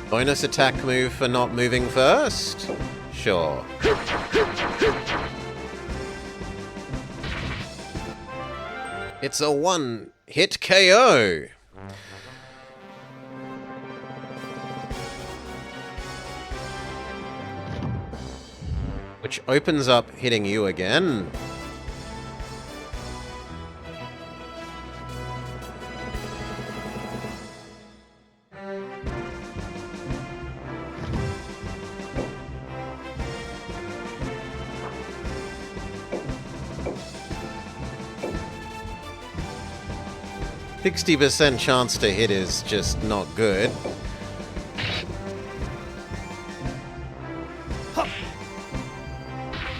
Bonus attack move for not moving first? Sure. It's a one-hit KO. Which opens up hitting you again. %60 chance to hit is just not good.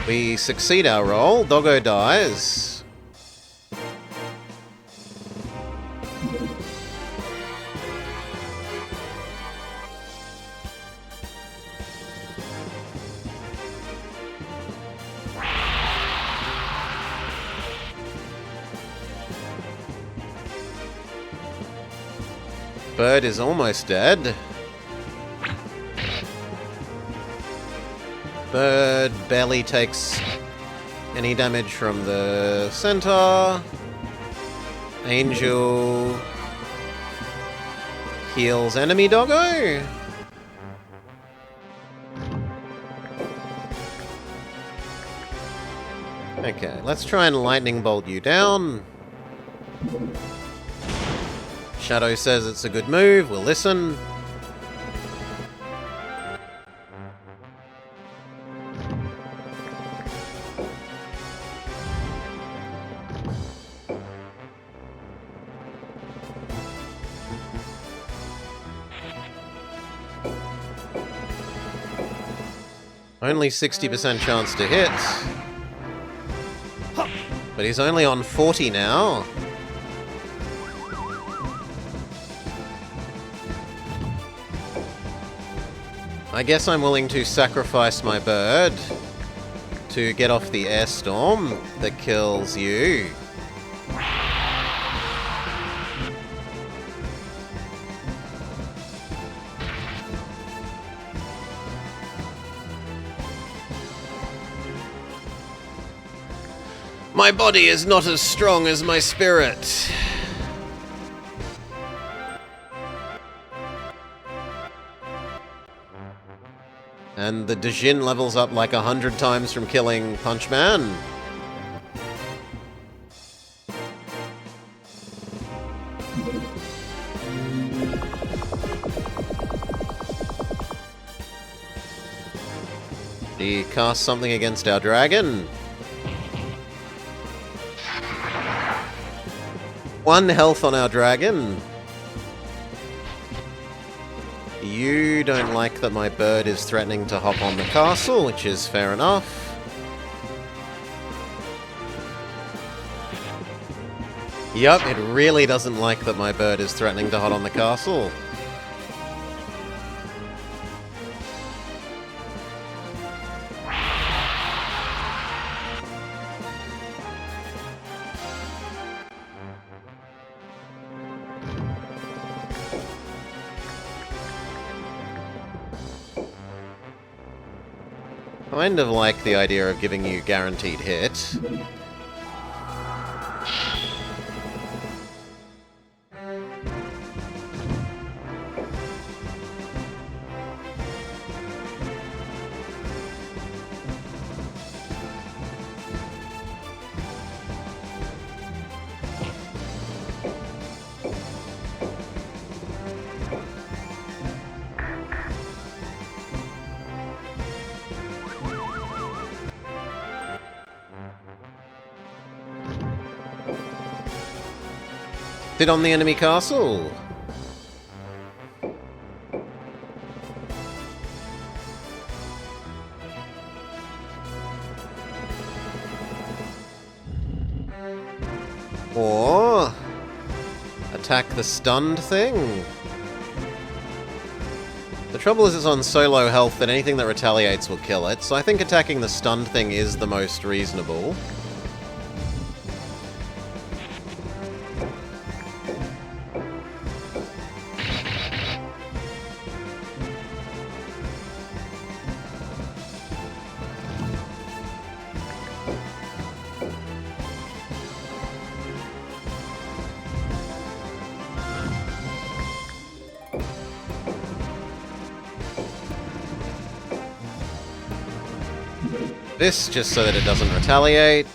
We succeed our roll. Doggo dies. Bird is almost dead. Bird barely takes any damage from the centaur. Angel heals enemy doggo. Okay, let's try and lightning bolt you down. Shadow says it's a good move, we'll listen. Only 60% chance to hit. But he's only on 40 now. I guess I'm willing to sacrifice my bird to get off the air storm that kills you. My body is not as strong as my spirit. And the Djinn levels up like 100 times from killing Punchman. He casts something against our dragon. 1 health on our dragon. You don't like that my bird is threatening to hop on the castle, which is fair enough. Yup, it really doesn't like that my bird is threatening to hop on the castle. Kind of like the idea of giving you guaranteed hit. Sit on the enemy castle. Or attack the stunned thing. The trouble is it's on so low health that anything that retaliates will kill it, so I think attacking the stunned thing is the most reasonable. This, just so that it doesn't retaliate.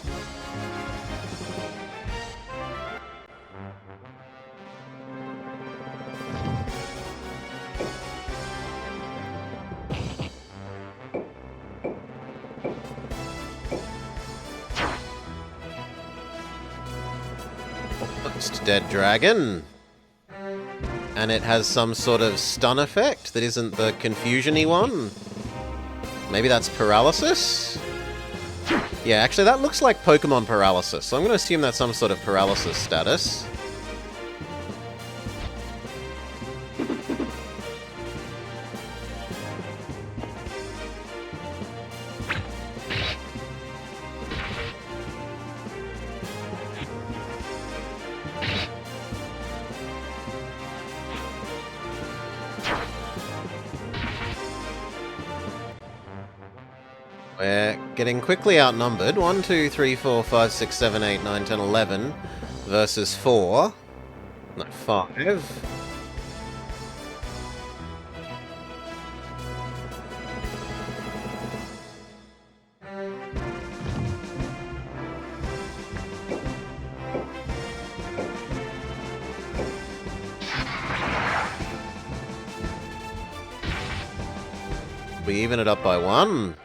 Next dead dragon. And it has some sort of stun effect that isn't the confusion-y one. Maybe that's paralysis? Yeah, actually that looks like Pokemon paralysis, so I'm going to assume that's some sort of paralysis status. We're getting quickly outnumbered. 1, 2, 3, 4, 5, 6, 7, 8, 9, 10, 11 versus 4. No, 5. We even it up by 1.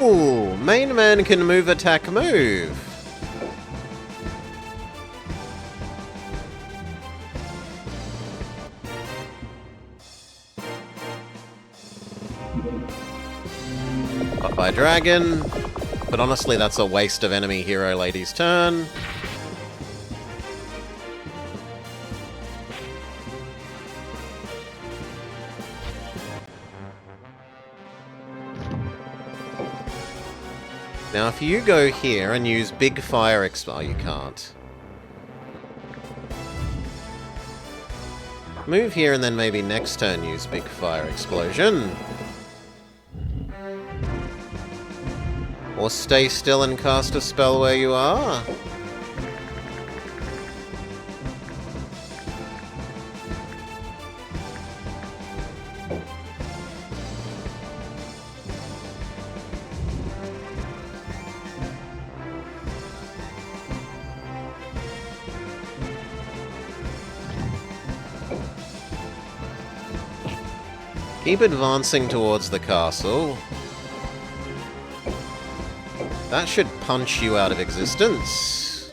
Ooh, main man can move, attack, move. Up by dragon. But honestly, that's a waste of enemy hero lady's turn. Now, if you go here and use Big Fire oh, you can't. Move here and then maybe next turn use Big Fire Explosion. Or stay still and cast a spell where you are. Keep advancing towards the castle. That should punch you out of existence.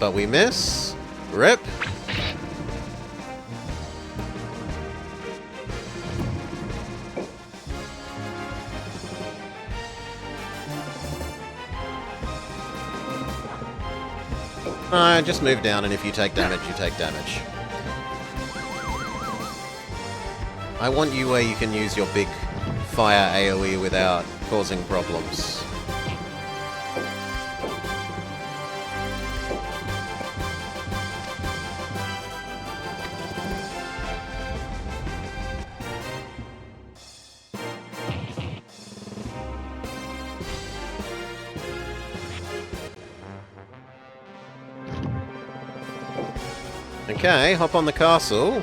But we miss. Rip. Just move down, and if you take damage, you take damage. I want you where you can use your big fire AoE without causing problems. Okay, hop on the castle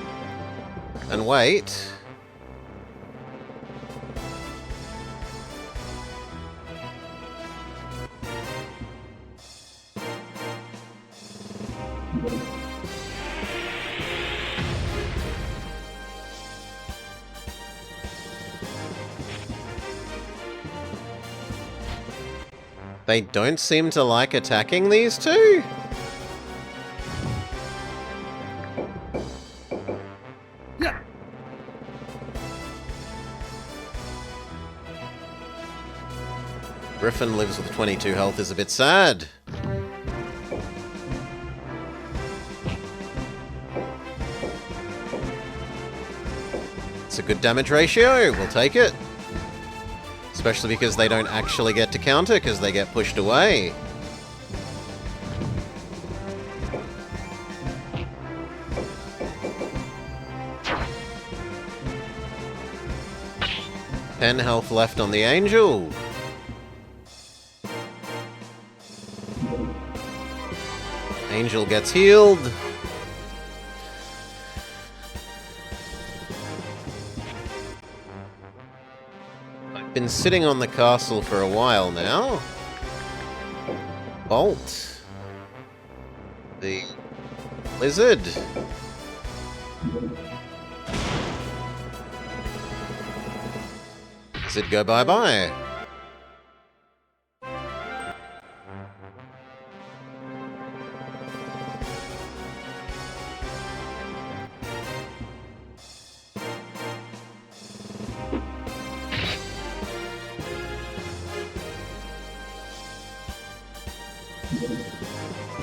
and wait. They don't seem to like attacking these two? Griffin lives with 22 health is a bit sad. It's a good damage ratio, we'll take it. Especially because they don't actually get to counter because they get pushed away. Ten health left on the Angel. Angel gets healed. I've been sitting on the castle for a while now. Bolt. The lizard. Lizard go bye-bye.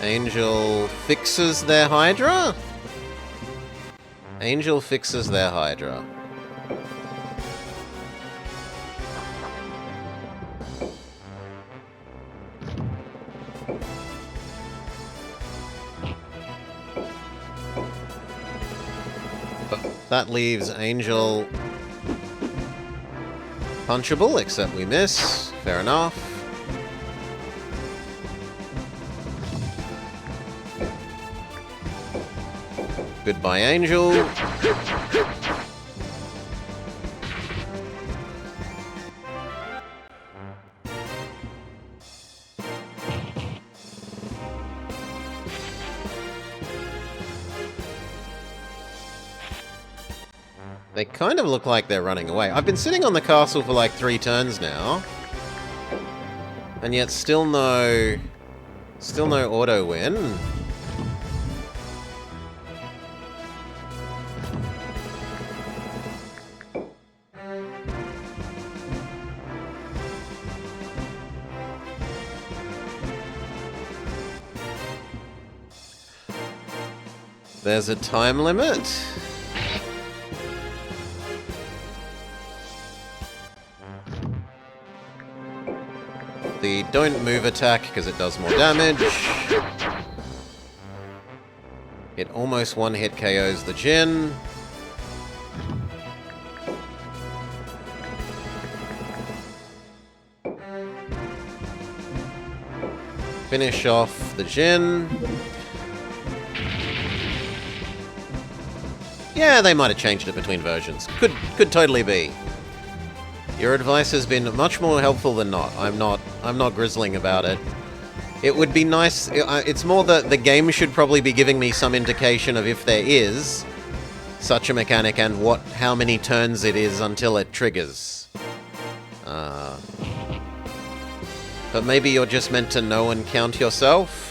Angel fixes their Hydra? Angel fixes their Hydra. That leaves Angel punchable, except we miss. Fair enough. Goodbye, Angel. They kind of look like they're running away. I've been sitting on the castle for like 3 turns now. And yet still no auto win. There's a time limit. The don't move attack because it does more damage. It almost one-hit KOs the Jin. Finish off the Jin. Yeah, they might have changed it between versions. Could totally be. Your advice has been much more helpful than not. I'm not grizzling about it. It would be nice. It's more that the game should probably be giving me some indication of if there is such a mechanic and how many turns it is until it triggers. But maybe you're just meant to know and count yourself.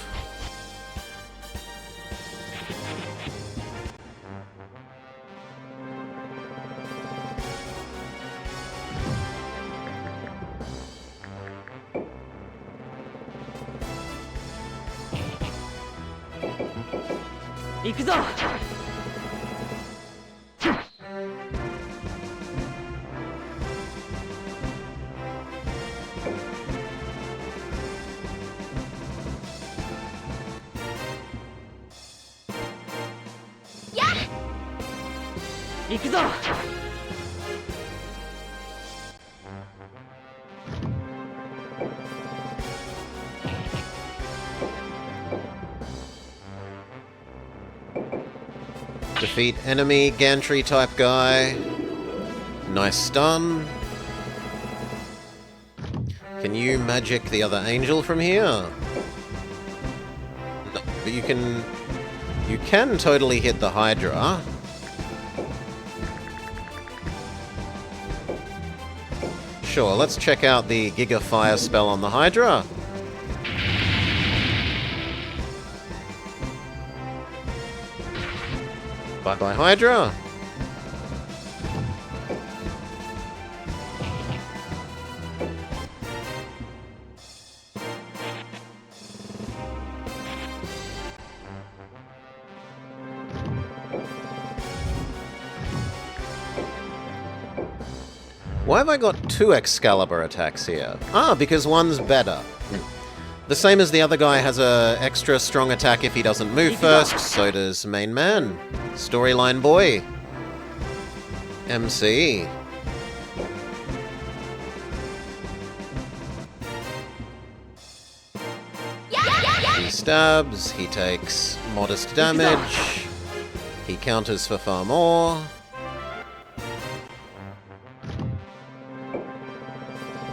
行くぞ。 Defeat enemy gantry type guy. Nice stun. Can you magic the other angel from here? No, but you can totally hit the Hydra. Sure, let's check out the Giga Fire spell on the Hydra. Bye-bye, Hydra. Why have I got 2 Excalibur attacks here? Ah, because one's better. The same as the other guy has a extra strong attack if he doesn't move first, so does main man. Storyline boy. MC. He stabs, he takes modest damage, he counters for far more.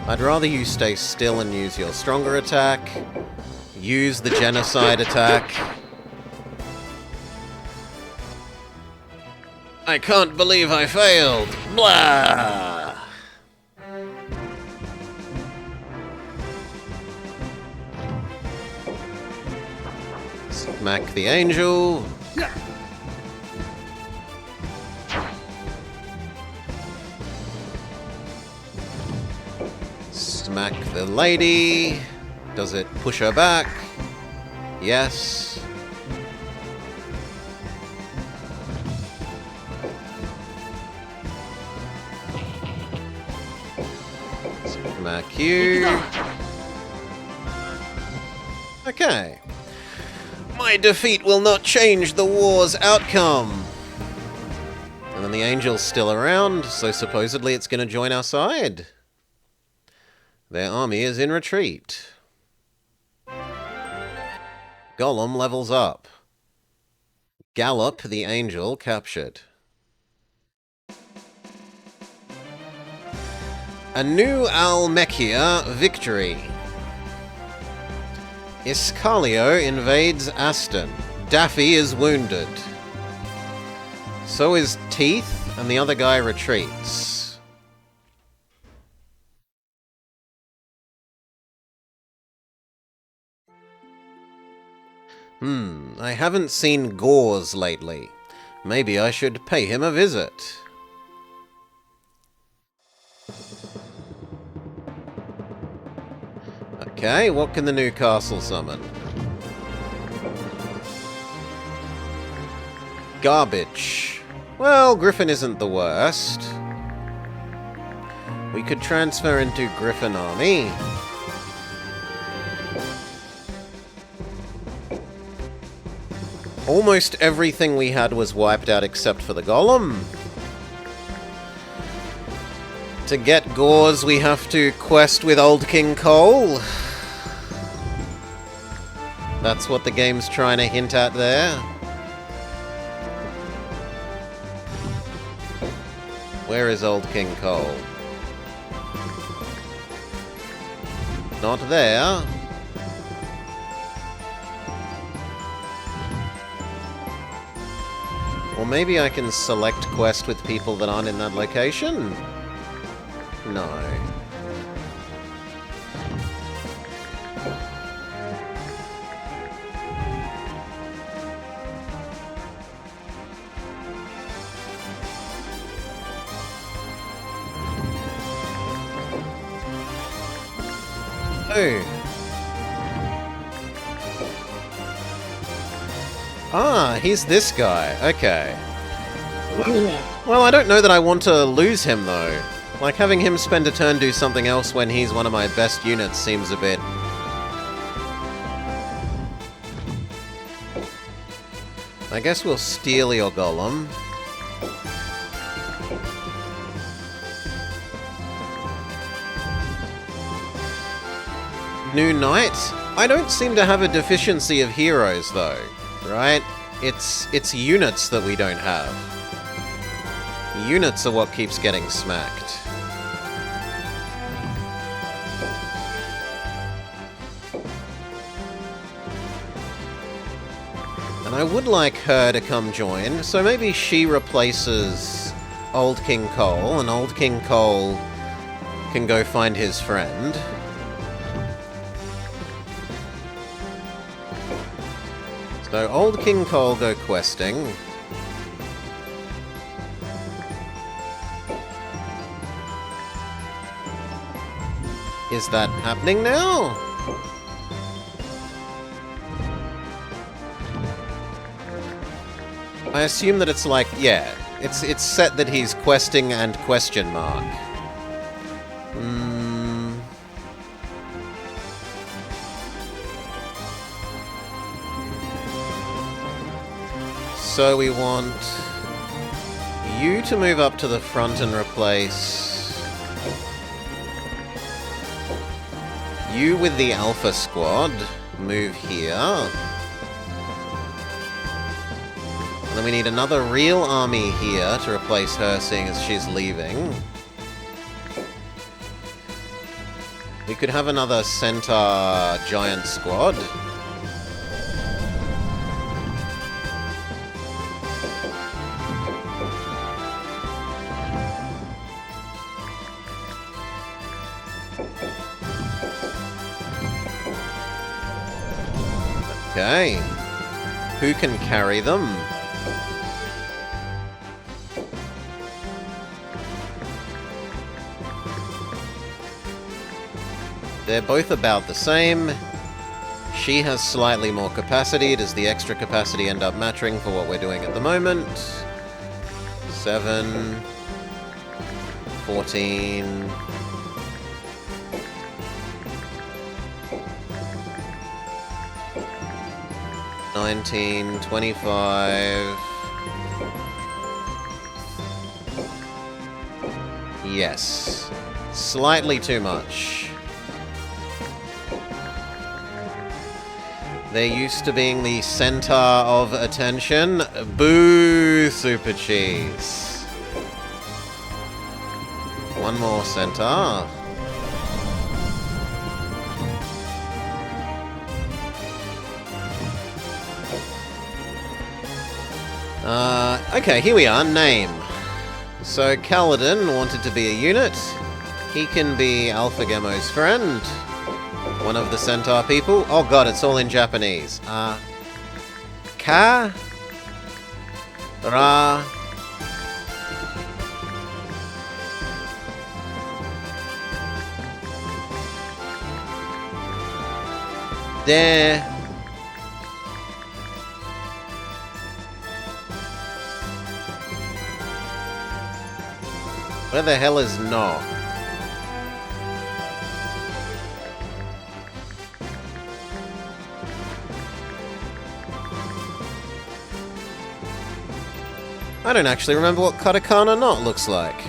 I'd rather you stay still and use your stronger attack. Use the genocide attack. I can't believe I failed. Blah! Smack the angel. Smack the lady. Does it push her back? Yes. Smack you. Okay. My defeat will not change the war's outcome. And then the angel's still around, so supposedly it's going to join our side. Their army is in retreat. Golem levels up. Gallop, the angel, captured. A new Almechia victory. Iscalio invades Aston. Daffy is wounded. So is Teeth, and the other guy retreats. I haven't seen Gauze lately. Maybe I should pay him a visit. Okay, what can the new castle summon? Garbage. Well, Griffin isn't the worst. We could transfer into Griffin Army. Almost everything we had was wiped out except for the Golem. To get Gauze, we have to quest with Old King Cole. That's what the game's trying to hint at there. Where is Old King Cole? Not there. Or maybe I can select quest with people that aren't in that location? No. Oh. Ah, he's this guy. Okay. Well, I don't know that I want to lose him, though. Like, having him spend a turn do something else when he's one of my best units seems a bit... I guess we'll steal your Golem. new knight. I don't seem to have a deficiency of heroes, though, right? It's units that we don't have. Units are what keeps getting smacked. And I would like her to come join, so maybe she replaces Old King Cole, and Old King Cole can go find his friend. So Old King Cole go questing. Is that happening now? I assume that it's like, yeah, it's set that he's questing and question mark. So we want you to move up to the front and replace you with the Alpha Squad. Move here. And then we need another real army here to replace her, seeing as she's leaving. We could have another Centaur Giant Squad. Okay. Who can carry them? They're both about the same. She has slightly more capacity. Does the extra capacity end up matching for what we're doing at the moment? 7... 14... 19, 25... Yes. Slightly too much. They're used to being the center of attention. Boo, Super Cheese. One more center. Okay, here we are. Name. So, Kaladin wanted to be a unit. He can be Alpha Gemo's friend. One of the Centaur people. Oh god, it's all in Japanese. Ka... Ra... De... Where the hell is No? I don't actually remember what katakana not looks like.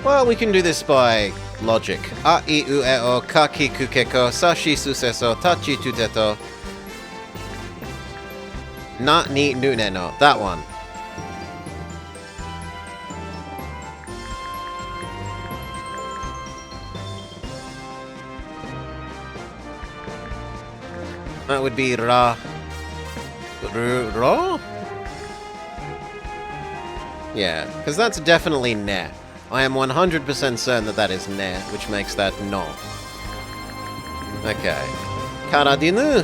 Well, we can do this by logic. A, I, U, E, O, ka, ki, ku, ke, ko, sa, shi, su, se, so, ta, chi, tu, te, to. Na, ni, nu, ne, no. That one. That would be Ra. Ra? Yeah, because that's definitely Ne. I am 100% certain that that is Ne, which makes that No. Okay. Karadinu.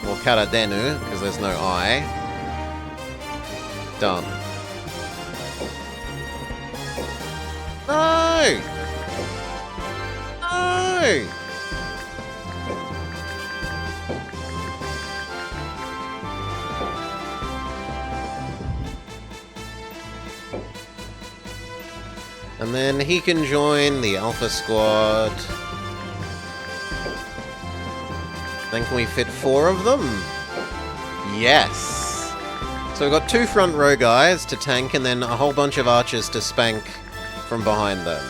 Or Karadenu, because there's no I. Done. No! No! And then he can join the Alpha Squad. Then can we fit 4 of them? Yes! So we've got 2 front row guys to tank and then a whole bunch of archers to spank from behind them.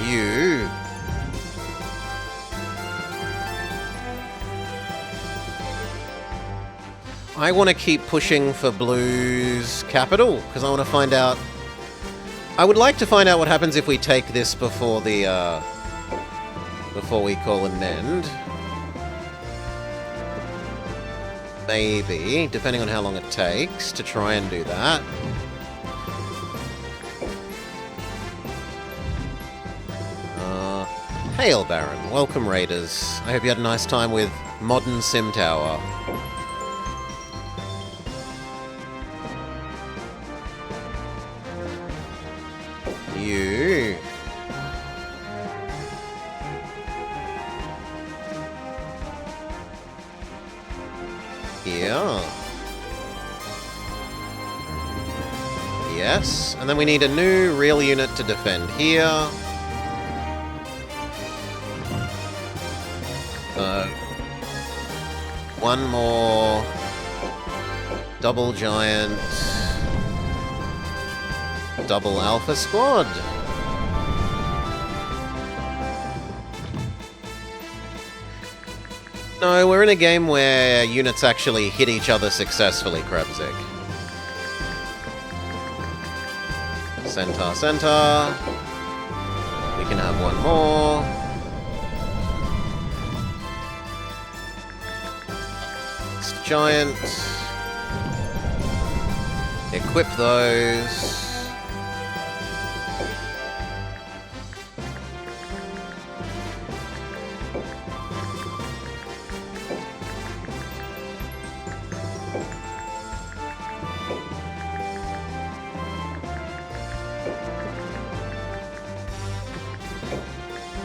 You. I want to keep pushing for Blue's capital, because I want to find out... I would like to find out what happens if we take this before the, before we call an end. Maybe, depending on how long it takes to try and do that. Hail, Baron. Welcome, Raiders. I hope you had a nice time with Modern Sim Tower. You. Here. Yes, and then we need a new real unit to defend here. One more double giant, double alpha squad. No, we're in a game where units actually hit each other successfully, Krebsig. Centaur, Centaur. We can have one more. Giant. Equip those.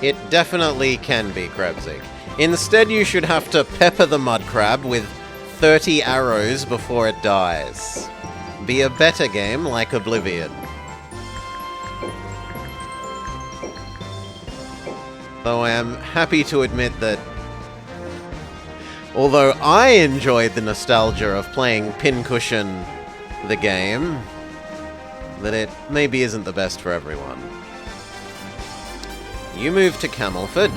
It definitely can be, Krebsig. Instead, you should have to pepper the mud crab with 30 arrows before it dies. Be a better game like Oblivion. Though I am happy to admit that, although I enjoyed the nostalgia of playing Pincushion the game, that it maybe isn't the best for everyone. You move to Camelford.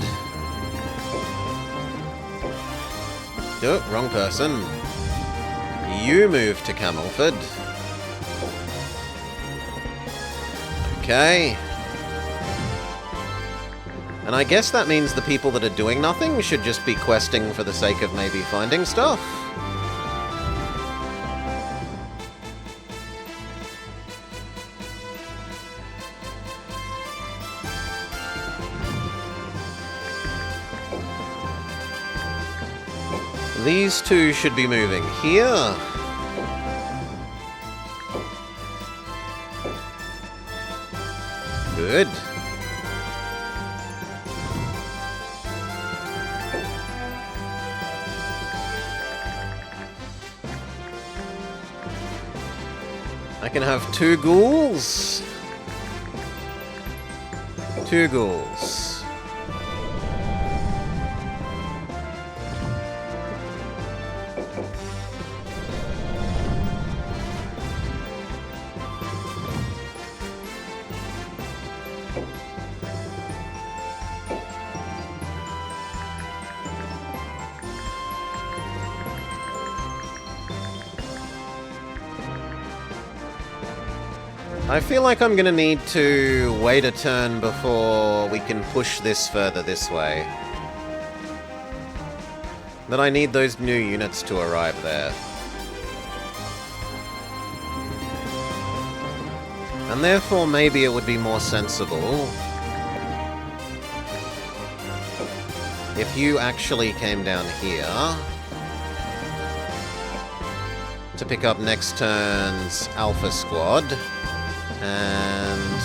Oh, wrong person. You move to Camelford. Okay. And I guess that means the people that are doing nothing should just be questing for the sake of maybe finding stuff. These two should be moving here. Good. I can have two ghouls. Two ghouls. I feel like I'm gonna need to wait a turn before we can push this further this way. But I need those new units to arrive there. And therefore maybe it would be more sensible if you actually came down here to pick up next turn's Alpha Squad. And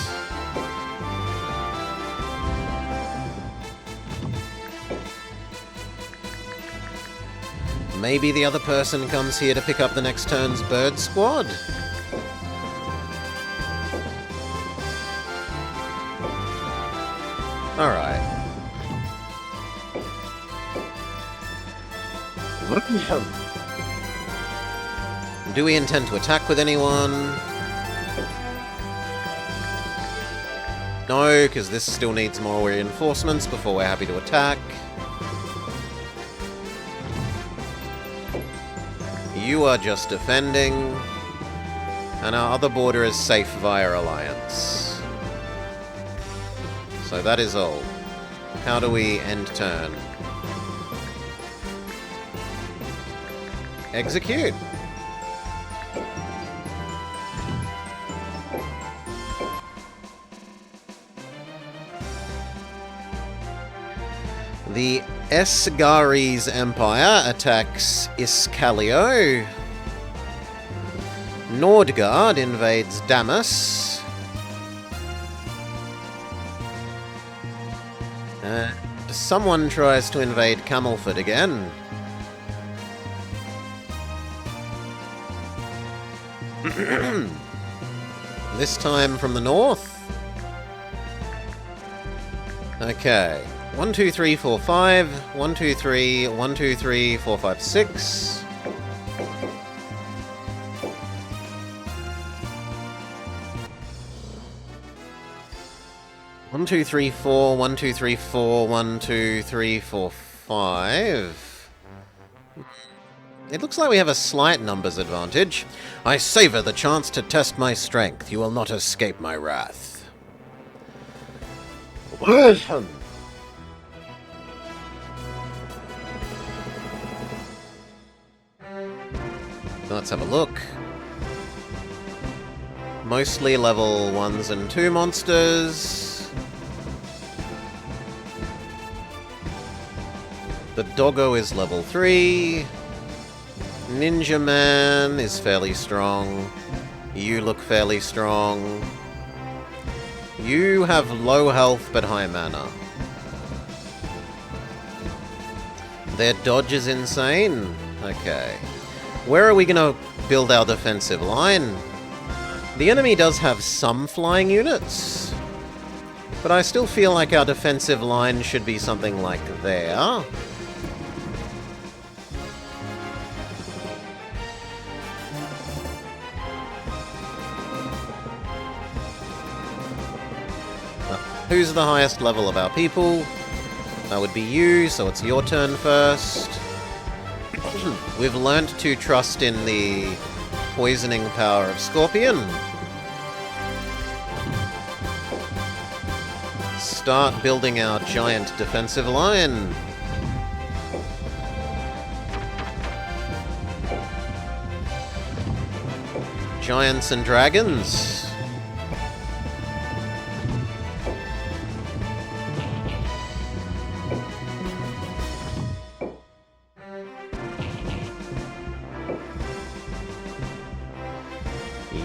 maybe the other person comes here to pick up the next turn's bird squad. Alright. Do we intend to attack with anyone? No, because this still needs more reinforcements before we're happy to attack. You are just defending. And our other border is safe via alliance. So that is all. How do we end turn? Execute! The Esgaris Empire attacks Iscalio. Nordgard invades Damas. Someone tries to invade Camelford again. This time from the north. Okay. 1, 2, 3, 4, 5. 1, 2, 3. 1, 2, 3, 4, 5, 6. One, two, three, four. 1, 2, 3, 4. 1, 2, 3, 4, 5. It looks like we have a slight numbers advantage. I savor the chance to test my strength. You will not escape my wrath. Let's have a look. Mostly level 1s and 2 monsters. The doggo is level 3. Ninja Man is fairly strong. You look fairly strong. You have low health but high mana. Their dodge is insane. Okay. Where are we going to build our defensive line? The enemy does have some flying units, but I still feel like our defensive line should be something like there. Who's the highest level of our people? That would be you, so it's your turn first. We've learnt to trust in the poisoning power of Scorpion. Start building our giant defensive line. Giants and dragons.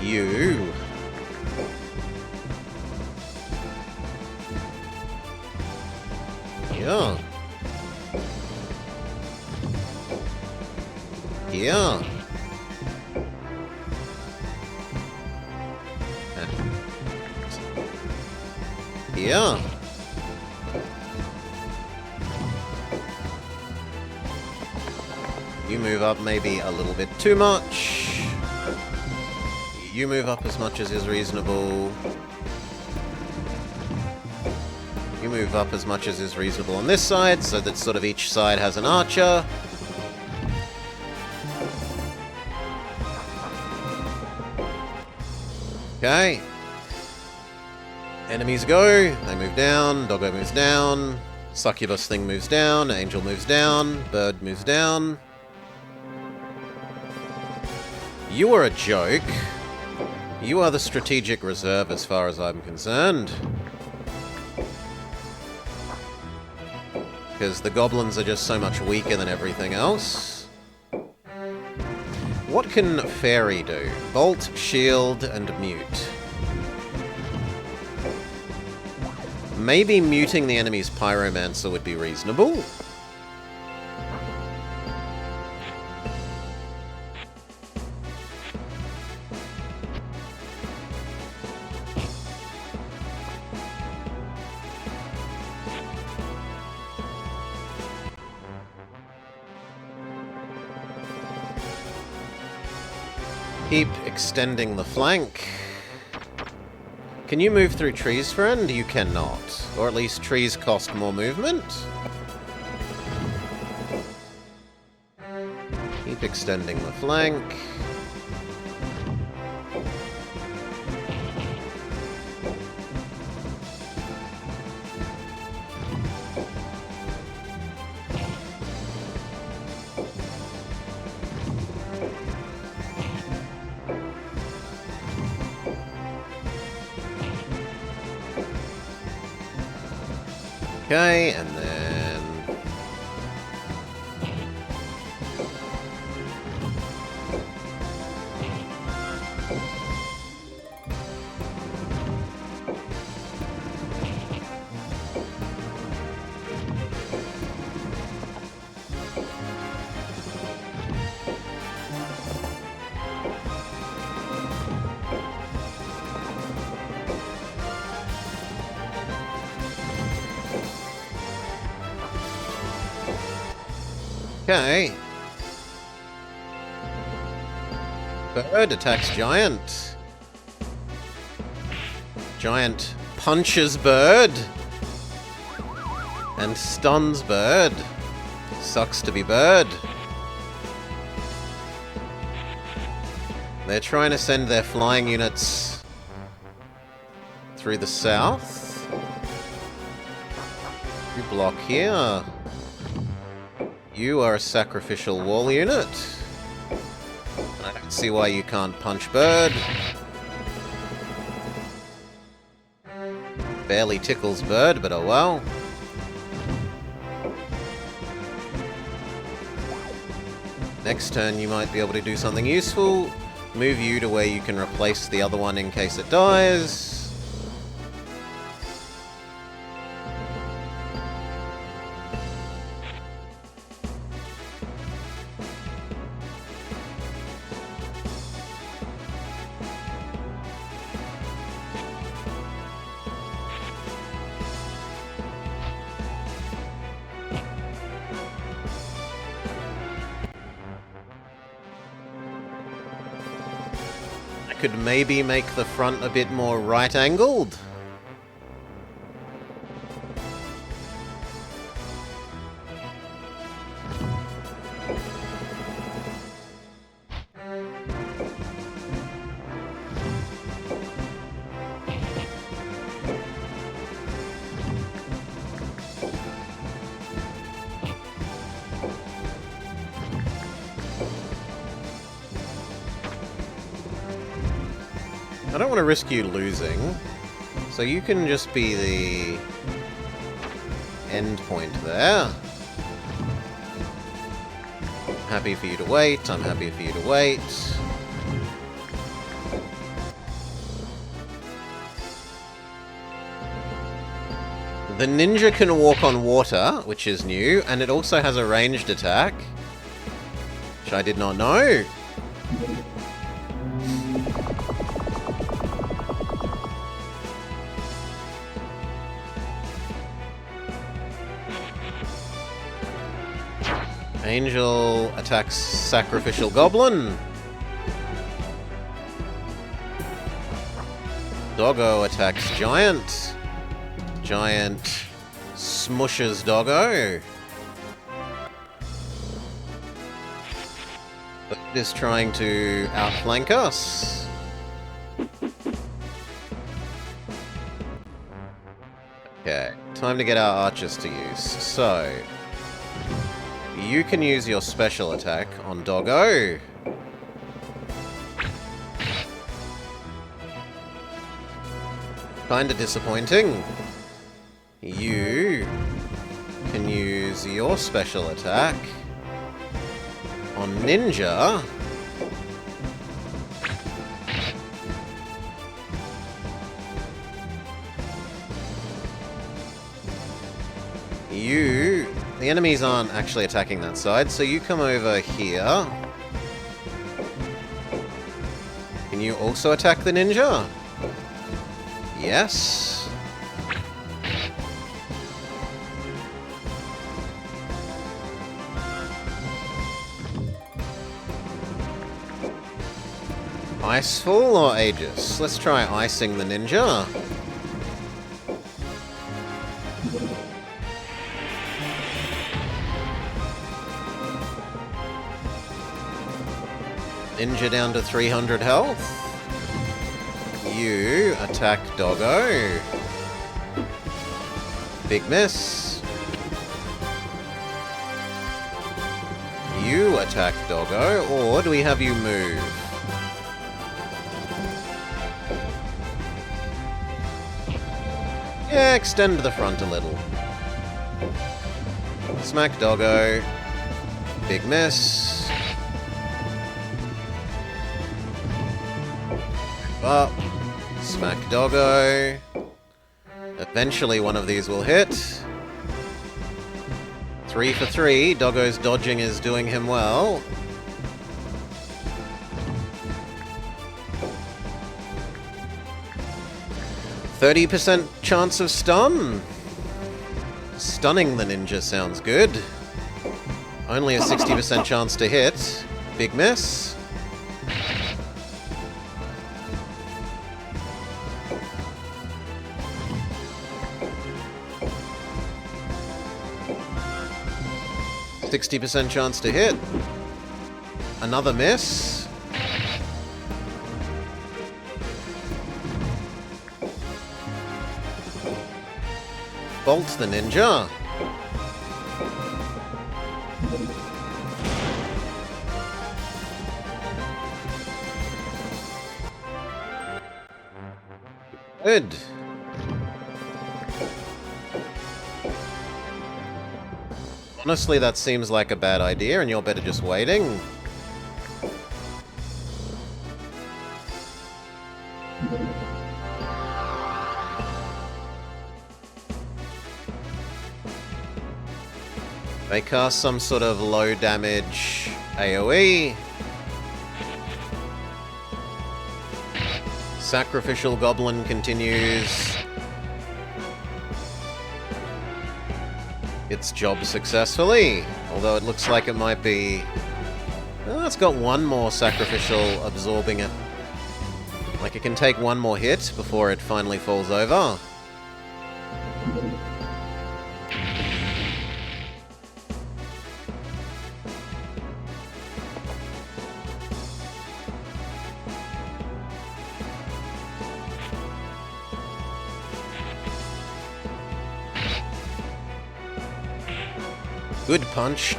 You. Yeah. Yeah. Yeah. You move up maybe a little bit too much. You move up as much as is reasonable. You move up as much as is reasonable on this side, so that sort of each side has an archer. Okay. Enemies go, they move down, doggo moves down, succubus thing moves down, angel moves down, bird moves down. You are a joke. You are the strategic reserve as far as I'm concerned. Because the goblins are just so much weaker than everything else. What can Fairy do? Bolt, shield, and mute. Maybe muting the enemy's Pyromancer would be reasonable. Keep extending the flank. Can you move through trees, friend? You cannot. Or at least trees cost more movement. Keep extending the flank. Okay, and then... Okay. Bird attacks Giant. Giant punches Bird. And stuns Bird. Sucks to be Bird. They're trying to send their flying units through the south. You block here. You are a sacrificial wall unit. I don't see why you can't punch Bird. Barely tickles Bird, but oh well. Next turn you might be able to do something useful. Move you to where you can replace the other one in case it dies. Could maybe make the front a bit more right-angled. I don't want to risk you losing, so you can just be the end point there. Happy for you to wait, I'm happy for you to wait. The ninja can walk on water, which is new, and it also has a ranged attack, which I did not know. Angel attacks Sacrificial Goblin. Doggo attacks Giant. Giant smushes Doggo. Bird is trying to outflank us. Okay, time to get our archers to use. So... you can use your special attack on Doggo. Kinda disappointing. You can use your special attack on Ninja. The enemies aren't actually attacking that side, so you come over here. Can you also attack the ninja? Yes. Icefall or Aegis? Let's try icing the ninja. Ninja down to 300 health. You attack Doggo. Big miss. You attack Doggo, or do we have you move? Yeah, extend the front a little. Smack Doggo. Big miss. Up. Smack Doggo. Eventually one of these will hit. 3 for 3. Doggo's dodging is doing him well. %30 chance of stun. Stunning the ninja sounds good. Only a 60% chance to hit. Big miss. %60 chance to hit. Another miss. Bolt the ninja. Good. Honestly, that seems like a bad idea, and you're better just waiting. They cast some sort of low damage AoE. Sacrificial Goblin continues its job successfully, although it looks like it might be... Oh, it's got one more Sacrificial absorbing it. Like it can take one more hit before it finally falls over. Good punch.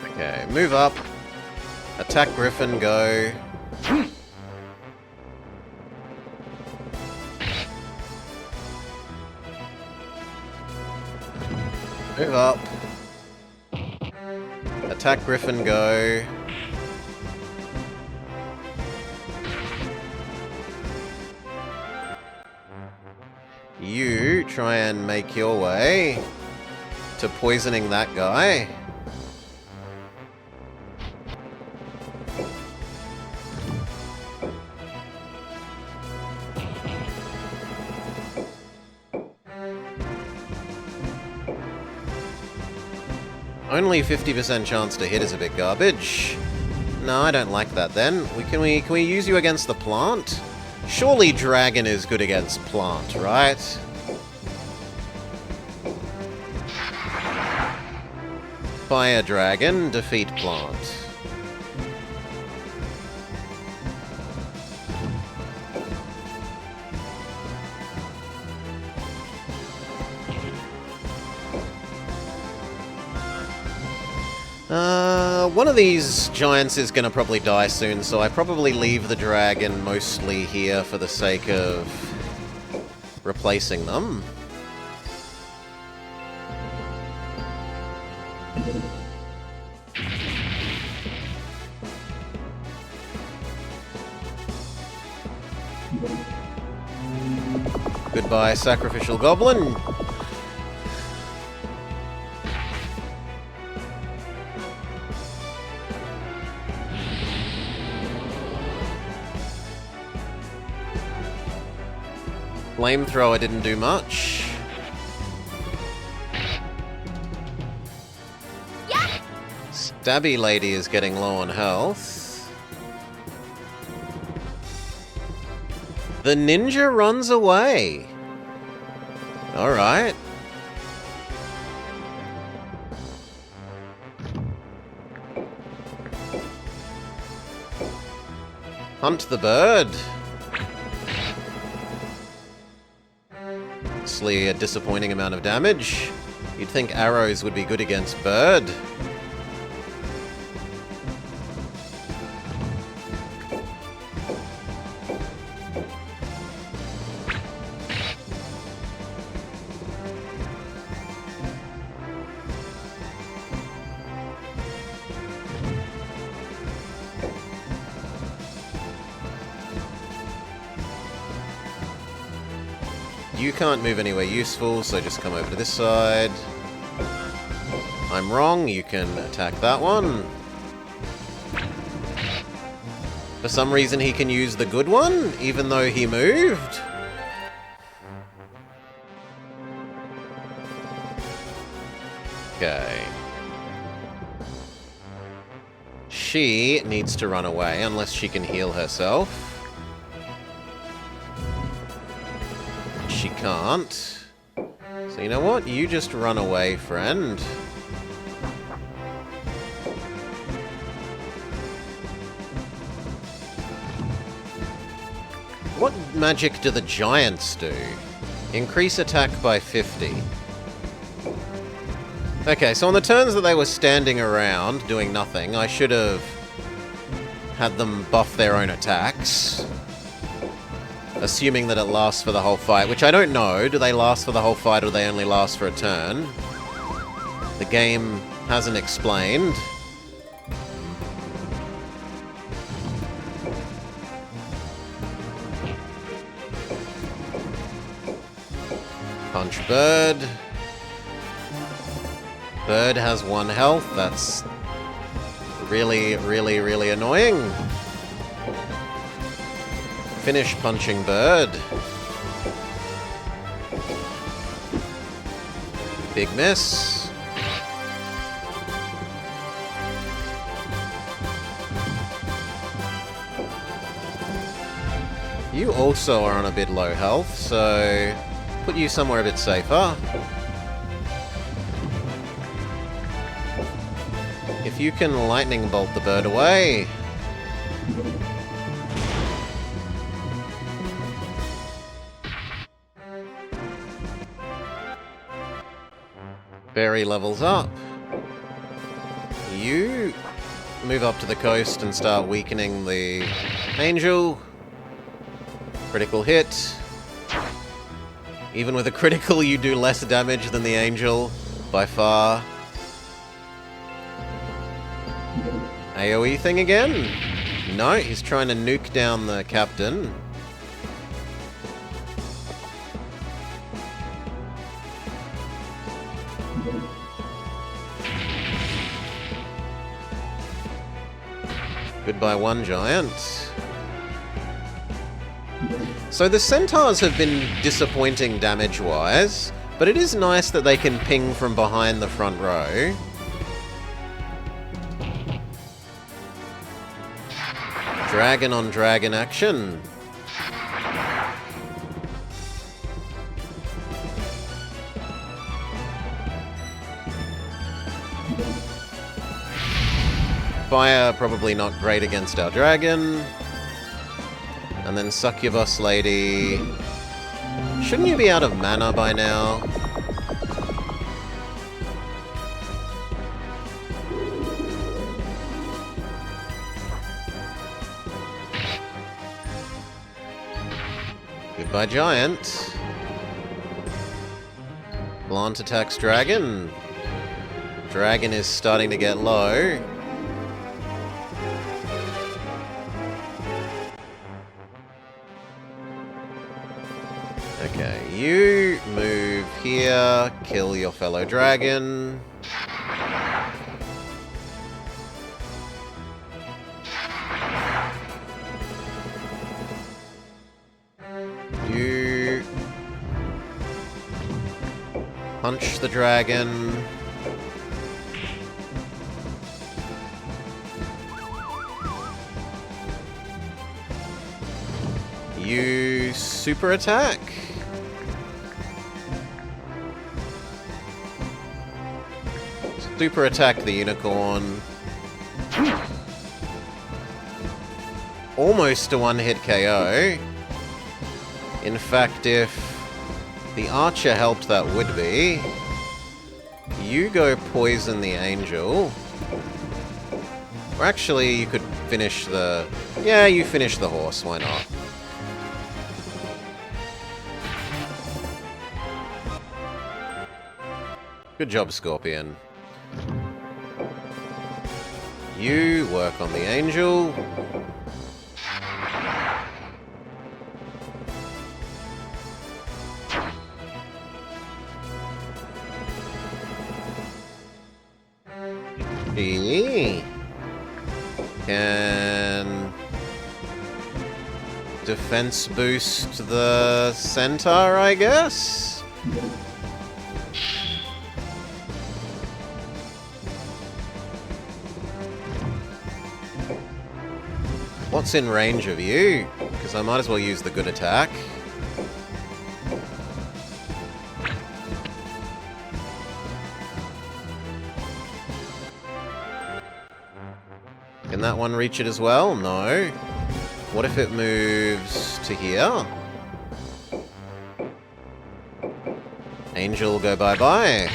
Okay, move up. Attack Griffin, go. Move up. Attack Griffin, go. You try and make your way to poisoning that guy. Only 50% chance to hit is a bit garbage. No, I don't like that then. Can we use you against the plant? Surely Dragon is good against plant, right? Fire Dragon, defeat plant. One of these giants is going to probably die soon, so I probably leave the dragon mostly here for the sake of replacing them. Goodbye, Sacrificial Goblin. Flamethrower didn't do much. Stabby lady is getting low on health. The ninja runs away. Alright. Hunt the bird. Obviously a disappointing amount of damage. You'd think arrows would be good against bird. You can't move anywhere useful, so just come over to this side. I'm wrong, you can attack that one. For some reason he can use the good one, even though he moved. Okay. She needs to run away, unless she can heal herself. She can't. So you know what? You just run away, friend. What magic do the giants do? Increase attack by 50. Okay, so on the turns that they were standing around doing nothing, I should have had them buff their own attacks. Assuming that it lasts for the whole fight, which I don't know. Do they last for the whole fight or do they only last for a turn? The game hasn't explained. Punch bird. Bird has 1 health. That's really, really, really annoying. Finish punching bird. Big miss. You also are on a bit low health, so put you somewhere a bit safer. If you can lightning bolt the bird away. Barry levels up. You move up to the coast and start weakening the angel. Critical hit. Even with a critical, you do less damage than the angel, by far. AoE thing again? No, he's trying to nuke down the captain. Goodbye, one giant. So the centaurs have been disappointing damage-wise, but it is nice that they can ping from behind the front row. Dragon on dragon action. Fire, probably not great against our dragon. And then Succubus Lady. Shouldn't you be out of mana by now? Goodbye, giant. Blunt attacks dragon. Dragon is starting to get low. Okay, you move here, kill your fellow dragon. You Punch the dragon. You super attack. Super attack the unicorn. Almost a one-hit KO. In fact, if the archer helped, that would be. You go poison the angel. Or actually, you could finish the... Yeah, you finish the horse, why not? Good job, Scorpion. You work on the angel. He can defense boost the centaur, I guess? What's in range of you? Because I might as well use the good attack. Can that one reach it as well? No. What if it moves to here? Angel, go bye-bye.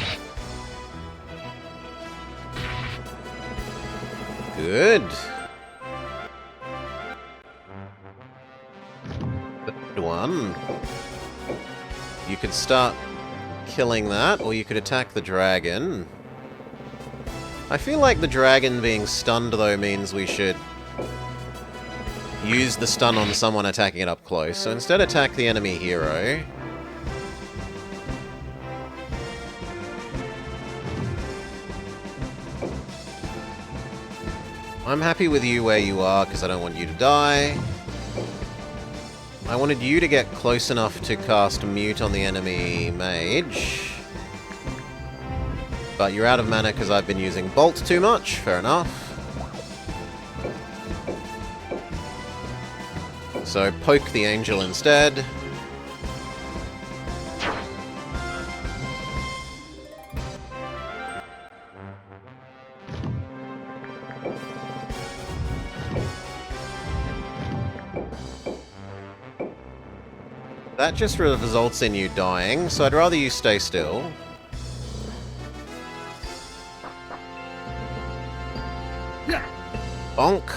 Good. Third one. You could start killing that, or you could attack the dragon. I feel like the dragon being stunned, though, means we should use the stun on someone attacking it up close. So instead, attack the enemy hero. I'm happy with you where you are, because I don't want you to die. I wanted you to get close enough to cast Mute on the enemy mage. But you're out of mana because I've been using Bolt too much. Fair enough. So poke the angel instead. That just results in you dying, so I'd rather you stay still. Bonk.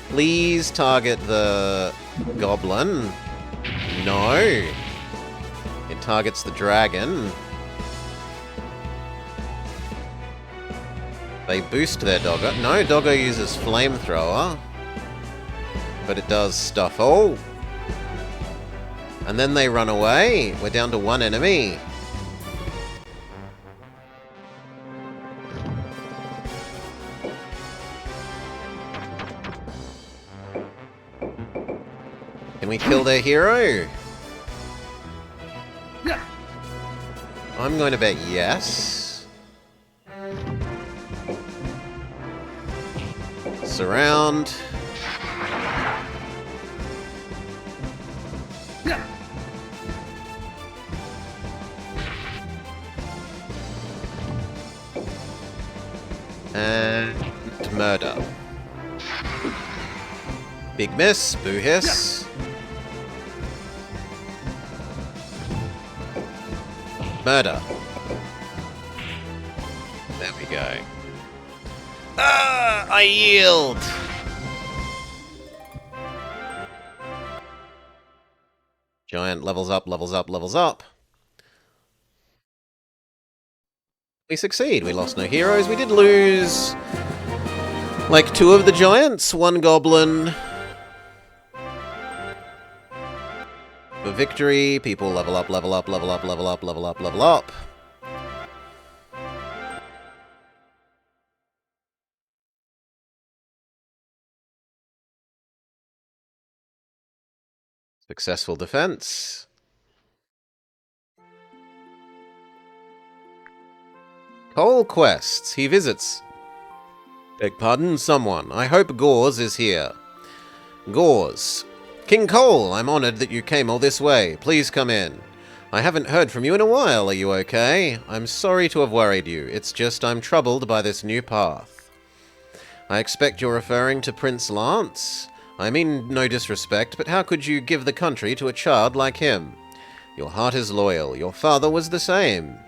Please target the goblin. No. It targets the dragon. They boost their doggo. No, doggo uses flamethrower. But it does stuff. Oh! And then they run away. We're down to one enemy. Can we kill their hero? I'm going to bet yes. Surround. And murder. Big miss, boo hiss. Murder. There we go. Ah, I yield. Giant levels up, levels up, levels up. We succeed. We lost no heroes. We did lose like 2 of the giants, 1 goblin. For victory, people level up, level up, level up, level up, level up, level up. Successful defense. Cole quests. He visits. Beg pardon, someone. I hope Gauze is here. Gauze. King Cole, I'm honored that you came all this way. Please come in. I haven't heard from you in a while. Are you okay? I'm sorry to have worried you. It's just I'm troubled by this new path. I expect you're referring to Prince Lance? I mean no disrespect, but how could you give the country to a child like him? Your heart is loyal. Your father was the same.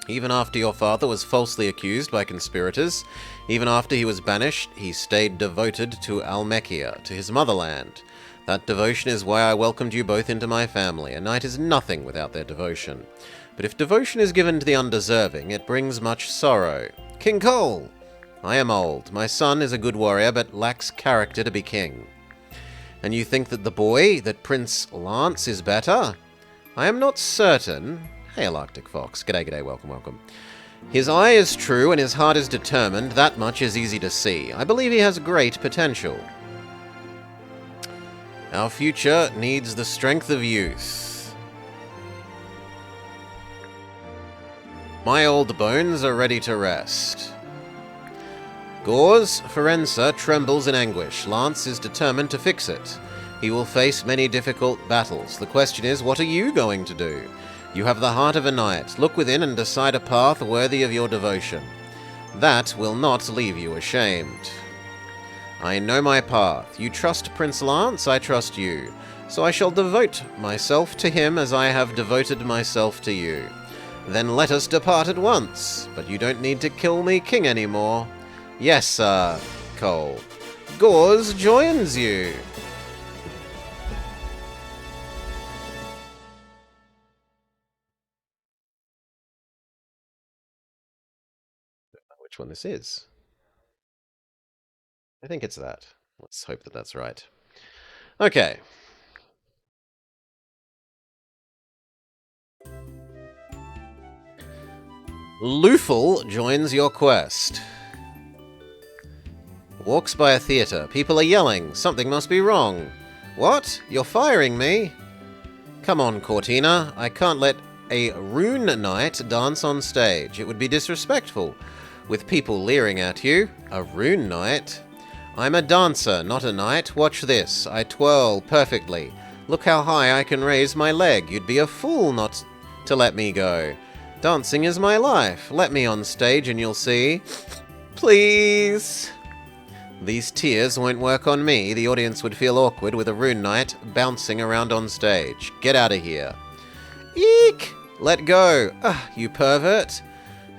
Even after your father was falsely accused by conspirators, even after he was banished, he stayed devoted to Almekia, to his motherland. That devotion is why I welcomed you both into my family. A knight is nothing without their devotion. But if devotion is given to the undeserving, it brings much sorrow. King Cole! I am old. My son is a good warrior, but lacks character to be king. And you think that the boy, that Prince Lance, is better? I am not certain. Hail, Arctic Fox. G'day, g'day, welcome, welcome. His eye is true and his heart is determined. That much is easy to see. I believe he has great potential. Our future needs the strength of youth. My old bones are ready to rest. Gauze, Ferenza trembles in anguish. Lance is determined to fix it. He will face many difficult battles. The question is, what are you going to do? You have the heart of a knight. Look within and decide a path worthy of your devotion. That will not leave you ashamed. I know my path. You trust Prince Lance, I trust you. So I shall devote myself to him as I have devoted myself to you. Then let us depart at once. But you don't need to kill me king anymore. Yes, sir, Cole. Gauze joins you. Which one this is. I think it's that. Let's hope that that's right. Okay. Lufel joins your quest. Walks by a theatre. People are yelling. Something must be wrong. What? You're firing me? Come on, Cortina. I can't let a rune knight dance on stage. It would be disrespectful. With people leering at you. A rune knight? I'm a dancer, not a knight. Watch this. I twirl perfectly. Look how high I can raise my leg. You'd be a fool not to let me go. Dancing is my life. Let me on stage and you'll see. Please. These tears won't work on me. The audience would feel awkward with a rune knight bouncing around on stage. Get out of here. Eek! Let go. You pervert.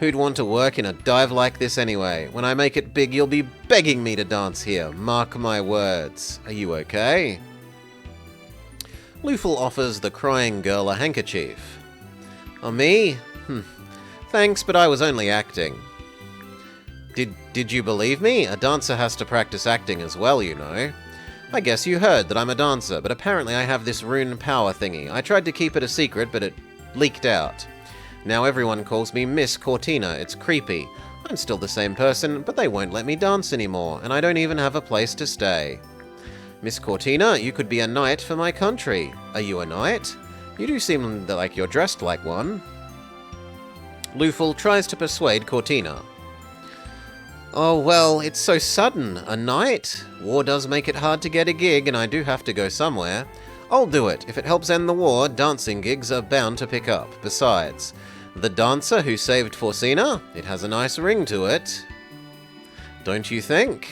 Who'd want to work in a dive like this anyway? When I make it big, you'll be begging me to dance here. Mark my words. Are you okay? Lufel offers the crying girl a handkerchief. Oh, me? Thanks, but I was only acting. Did you believe me? A dancer has to practice acting as well, you know. I guess you heard that I'm a dancer, but apparently I have this rune power thingy. I tried to keep it a secret, but it leaked out. Now everyone calls me Miss Cortina. It's creepy. I'm still the same person, but they won't let me dance anymore, and I don't even have a place to stay. Miss Cortina, you could be a knight for my country. Are you a knight? You do seem like you're dressed like one. Lufel tries to persuade Cortina. Oh, well, it's so sudden. A knight? War does make it hard to get a gig, and I do have to go somewhere. I'll do it. If it helps end the war, dancing gigs are bound to pick up. Besides, the dancer who saved Forsina? It has a nice ring to it. Don't you think?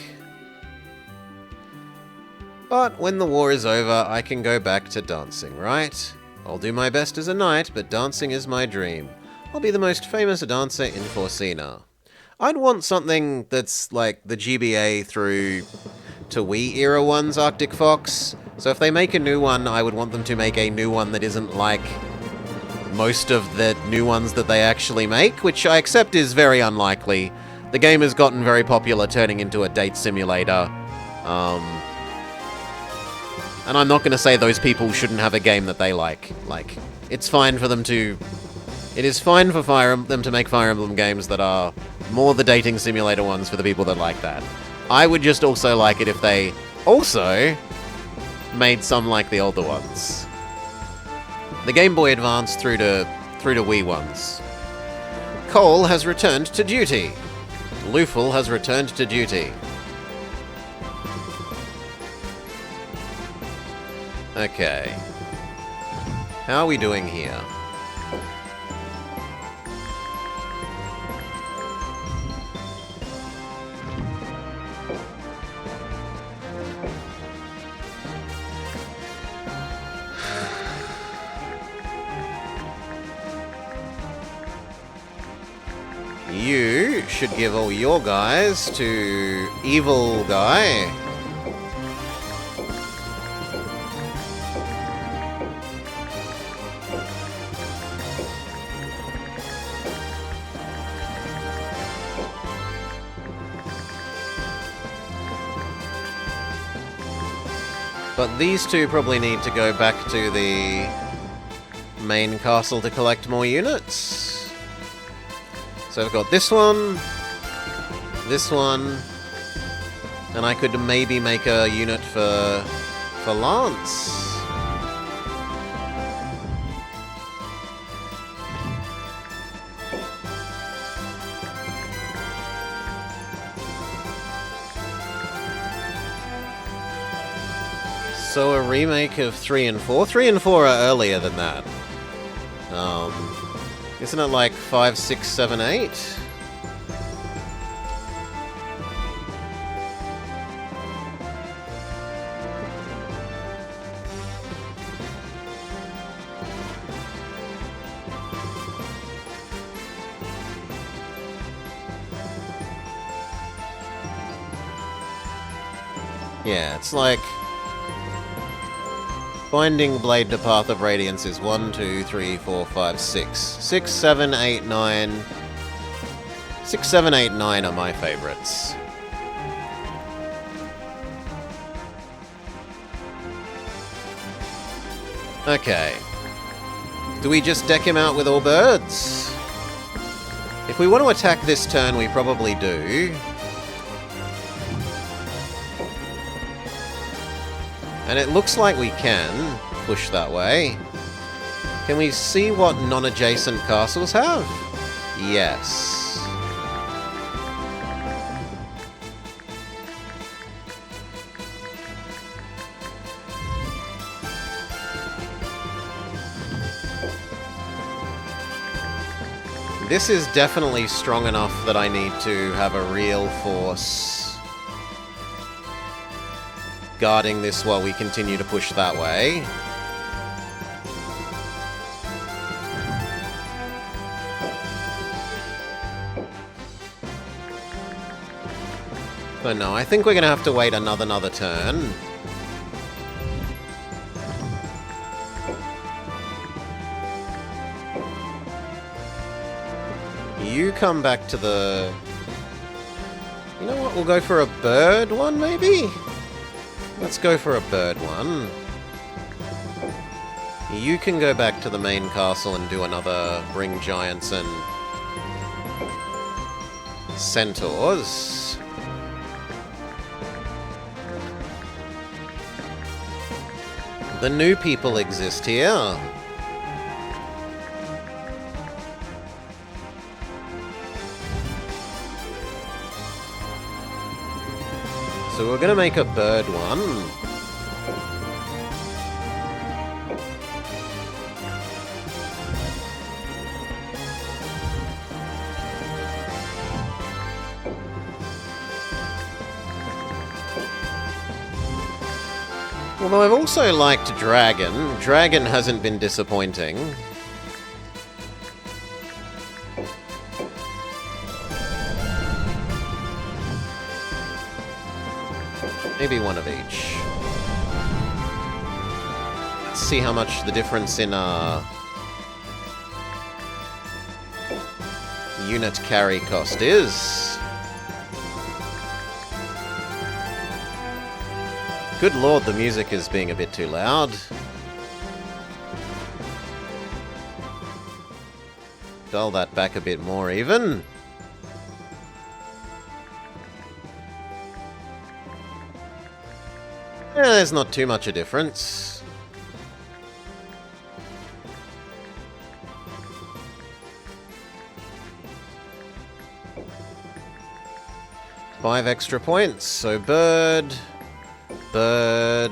But when the war is over, I can go back to dancing, right? I'll do my best as a knight, but dancing is my dream. I'll be the most famous dancer in Forsina. I'd want something that's like the GBA through to Wii era ones, Arctic Fox. So if they make a new one, I would want them to make a new one that isn't like most of the new ones that they actually make, which I accept is very unlikely. The game has gotten very popular, turning into a date simulator. And I'm not going to say those people shouldn't have a game that they like. Like, it's fine for them to... It is fine for them to make Fire Emblem games that are more the dating simulator ones for the people that like that. I would just also like it if they also made some like the older ones. The Game Boy Advance through to Wii ones. Cole has returned to duty. Lufel has returned to duty. Okay. How are we doing here? You should give all your guys to Evil Guy. But these two probably need to go back to the main castle to collect more units. So I've got this one, and I could maybe make a unit for Lance. So a remake of 3 and 4? 3 and 4 are earlier than that. Isn't it like 5, 6, 7, 8? Yeah, it's like... Binding Blade to Path of Radiance is 1, 2, 3, 4, 5, 6. 6, 7, 8, 9... 6, 7, 8, 9 are my favorites. Okay. Do we just deck him out with all birds? If we want to attack this turn, we probably do. And it looks like we can push that way. Can we see what non-adjacent castles have? Yes. This is definitely strong enough that I need to have a real force guarding this while we continue to push that way. But no, I think we're going to have to wait another turn. You come back to the... You know what, we'll go for a bird one, maybe? Let's go for a bird one. You can go back to the main castle and do another bring giants and centaurs. The new people exist here. So we're gonna make a bird one. Although I've also liked Dragon. Dragon hasn't been disappointing. Maybe one of each. Let's see how much the difference in unit carry cost is. Good lord, the music is being a bit too loud. Dial that back a bit more even. Yeah, there's not too much a difference. 5 extra points. So bird, bird.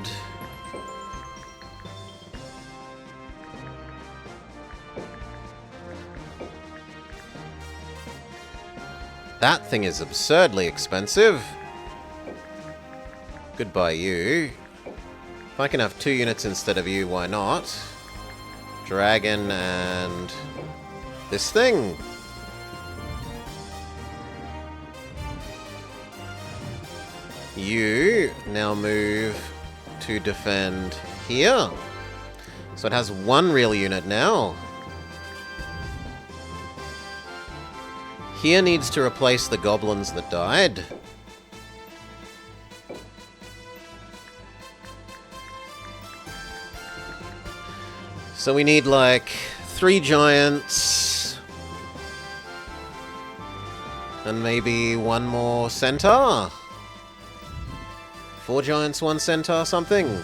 That thing is absurdly expensive. Goodbye, you. If I can have 2 units instead of you, why not? Dragon and this thing. You now move to defend here. So it has 1 real unit now. Here needs to replace the goblins that died. So we need like 3 giants. And maybe 1 more centaur. 4 giants, 1 centaur, something.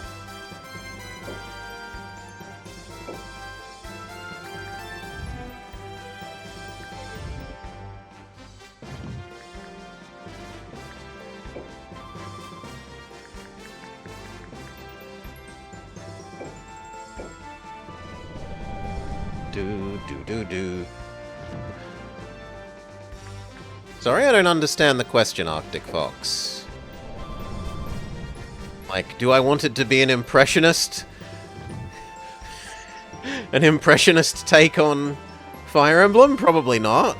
Do. Sorry, I don't understand the question, Arctic Fox. Like, do I want it to be an impressionist? An impressionist take on Fire Emblem? Probably not.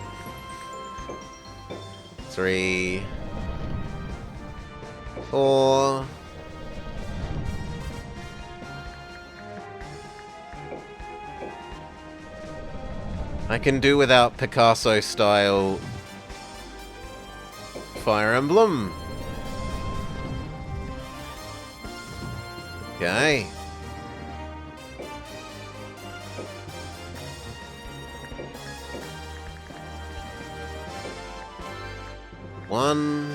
3, 4. I can do without Picasso-style Fire Emblem. Okay. One,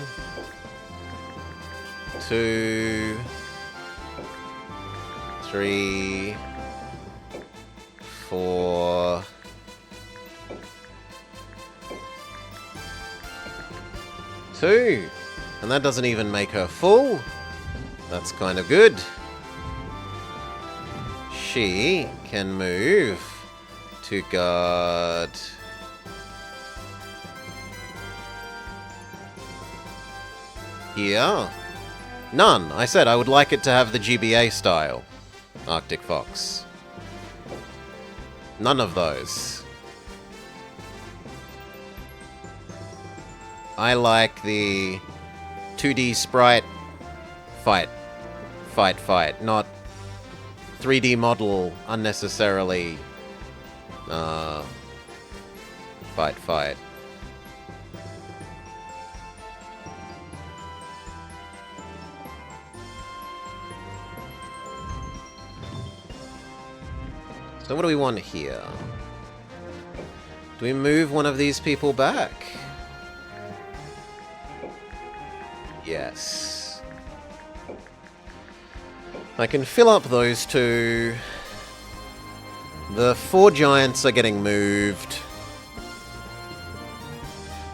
2, 3, 4. 2. And that doesn't even make her full. That's kind of good. She can move to guard here. None. I said I would like it to have the GBA style. Arctic Fox. None of those. I like the 2D sprite fight, not 3D model unnecessarily fight. So what do we want here? Do we move one of these people back? Yes. I can fill up those 2. The 4 giants are getting moved.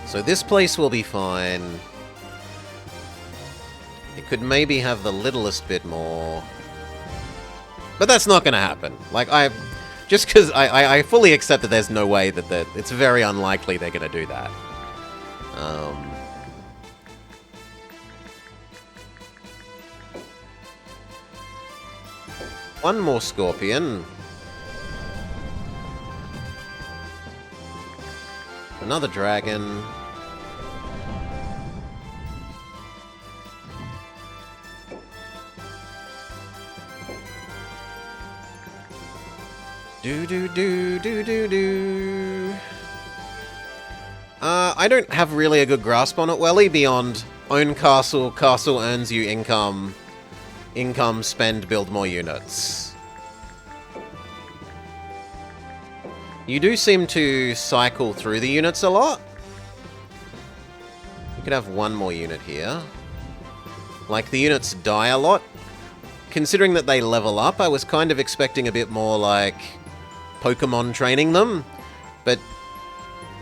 So this place will be fine. It could maybe have the littlest bit more. But that's not going to happen. Like, just because I fully accept that there's no way that it's very unlikely they're going to do that. One more scorpion. Another dragon. Do. I don't have really a good grasp on it, Welly, beyond own castle, castle earns you income, spend, build more units. You do seem to cycle through the units a lot. You could have 1 more unit here. Like, the units die a lot. Considering that they level up, I was kind of expecting a bit more like Pokemon training them, but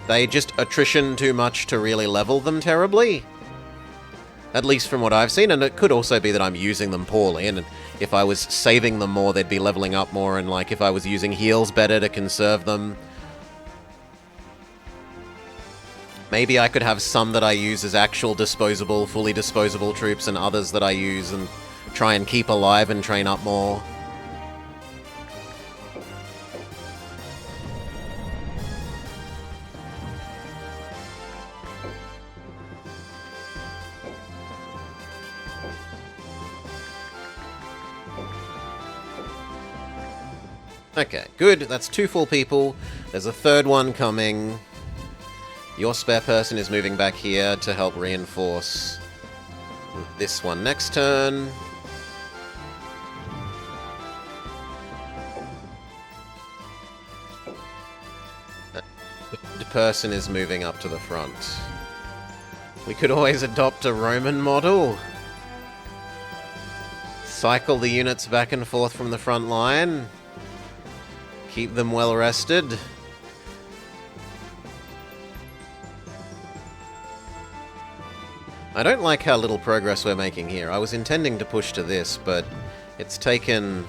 they just attrition too much to really level them terribly. At least from what I've seen, and it could also be that I'm using them poorly, and if I was saving them more, they'd be leveling up more, and like if I was using heals better to conserve them. Maybe I could have some that I use as actual disposable, fully disposable troops, and others that I use and try and keep alive and train up more. Okay, good. That's 2 full people. There's a third one coming. Your spare person is moving back here to help reinforce this one next turn. The person is moving up to the front. We could always adopt a Roman model. Cycle the units back and forth from the front line. Keep them well rested. I don't like how little progress we're making here. I was intending to push to this, but it's taken...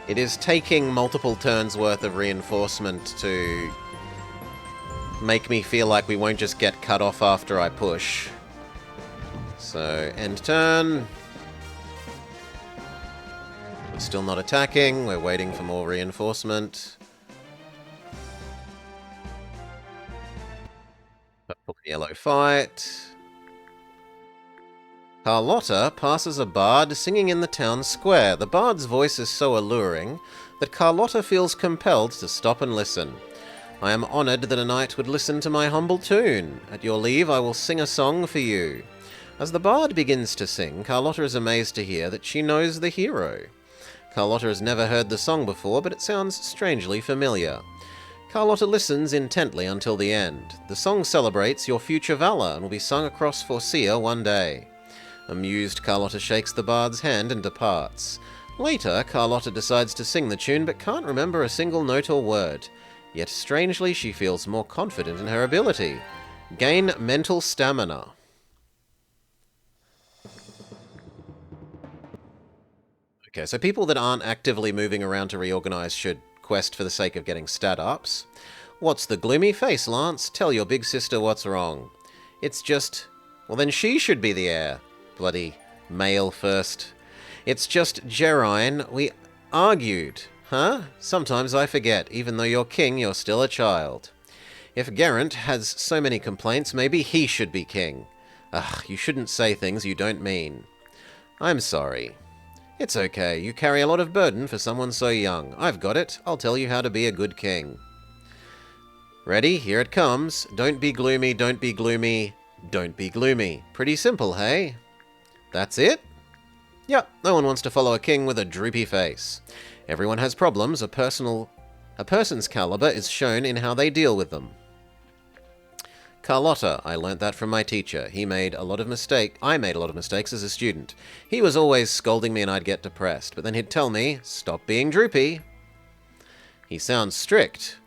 It is taking multiple turns worth of reinforcement to make me feel like we won't just get cut off after I push. So, end turn. We're still not attacking. We're waiting for more reinforcement. Purple and yellow fight. Carlotta passes a bard singing in the town square. The bard's voice is so alluring that Carlotta feels compelled to stop and listen. I am honoured that a knight would listen to my humble tune. At your leave, I will sing a song for you. As the bard begins to sing, Carlotta is amazed to hear that she knows the hero. Carlotta has never heard the song before, but it sounds strangely familiar. Carlotta listens intently until the end. The song celebrates your future valour and will be sung across Forcia one day. Amused, Carlotta shakes the bard's hand and departs. Later, Carlotta decides to sing the tune but can't remember a single note or word. Yet strangely, she feels more confident in her ability. Gain mental stamina. Okay, so people that aren't actively moving around to reorganize should quest for the sake of getting stat ups. What's the gloomy face, Lance? Tell your big sister what's wrong. It's just... Well, then she should be the heir. Bloody male first. It's just Gerine. We argued. Huh? Sometimes I forget. Even though you're king, you're still a child. If Geraint has so many complaints, maybe he should be king. Ugh, you shouldn't say things you don't mean. I'm sorry. It's okay. You carry a lot of burden for someone so young. I've got it. I'll tell you how to be a good king. Ready? Here it comes. Don't be gloomy, don't be gloomy, don't be gloomy. Pretty simple, hey? That's it? Yep, no one wants to follow a king with a droopy face. Everyone has problems. A person's caliber is shown in how they deal with them. Carlotta, I learnt that from my teacher. I made a lot of mistakes as a student. He was always scolding me and I'd get depressed, but then he'd tell me, stop being droopy. He sounds strict.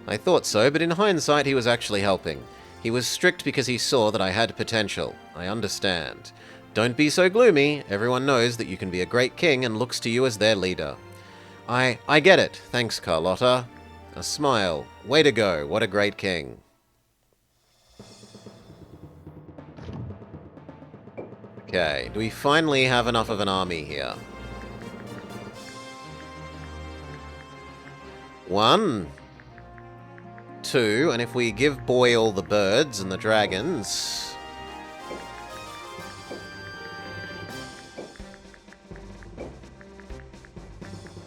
I thought so, but in hindsight he was actually helping. He was strict because he saw that I had potential. I understand. Don't be so gloomy. Everyone knows that you can be a great king and looks to you as their leader. I get it. Thanks, Carlotta. A smile. Way to go. What a great king. Okay, do we finally have enough of an army here? 1, 2, and if we give Boy all the birds and the dragons...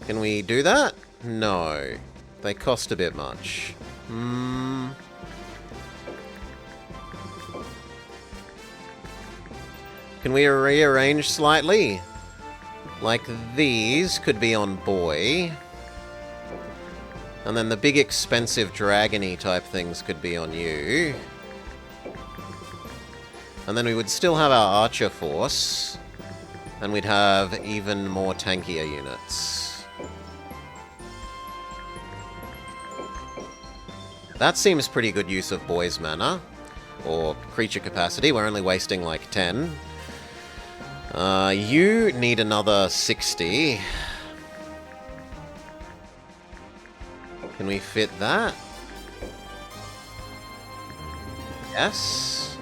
Can we do that? No. They cost a bit much. Can we rearrange slightly? Like these could be on Boy. And then the big expensive dragon-y type things could be on you. And then we would still have our archer force. And we'd have even more tankier units. That seems pretty good use of boys' mana. Or creature capacity. We're only wasting like 10. You need another 60. Can we fit that? Yes.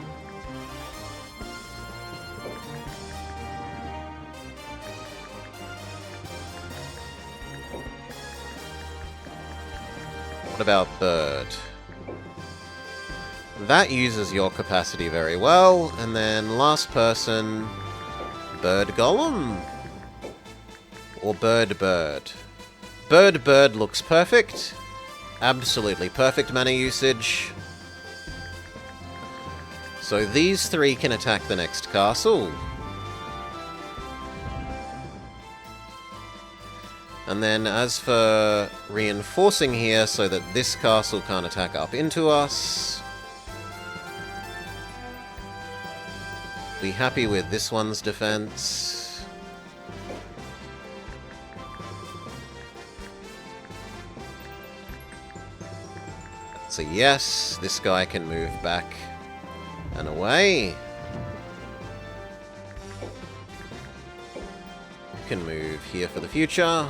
What about Bird? That uses your capacity very well. And then last person, Bird Golem? Or Bird Bird? Bird Bird looks perfect. Absolutely perfect mana usage. So these three can attack the next castle. And then as for reinforcing here so that this castle can't attack up into us, be happy with this one's defense. So yes, this guy can move back and away. You can move here for the future.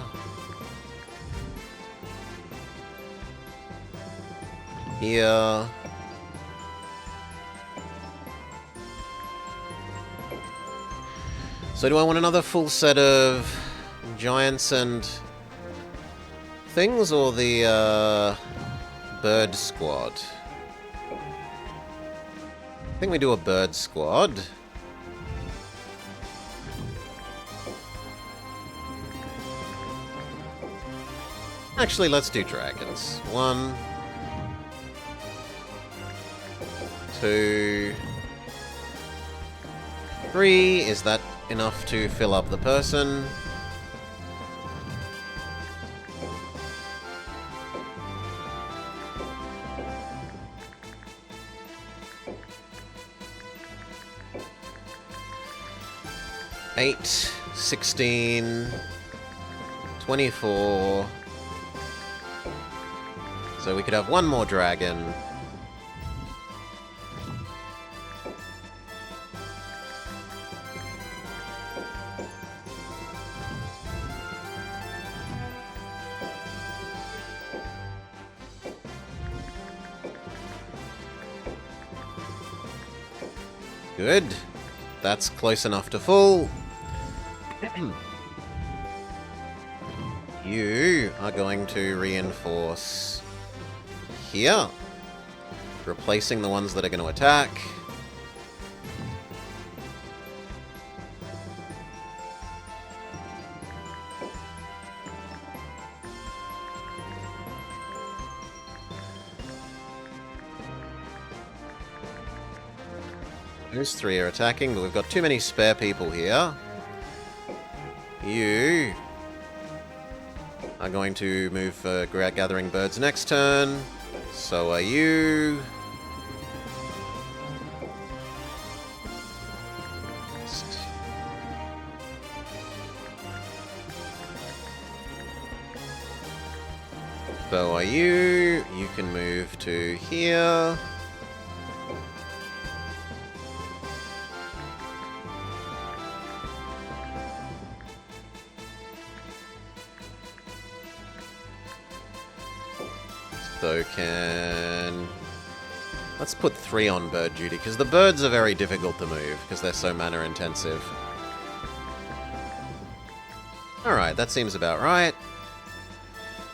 Here. So do I want another full set of giants and things, or the bird squad? I think we do a bird squad. Actually, let's do dragons. 1, 2, 3. Is that enough to fill up the person? Eight, 16, 24. So we could have one more dragon. Good. That's close enough to full. You are going to reinforce here, replacing the ones that are going to attack. Those three are attacking, but we've got too many spare people here. You are going to move for gathering birds next turn. So are you. So are you. You can move to here. So can... Let's put 3 on bird duty, because the birds are very difficult to move, because they're so mana intensive. Alright, that seems about right.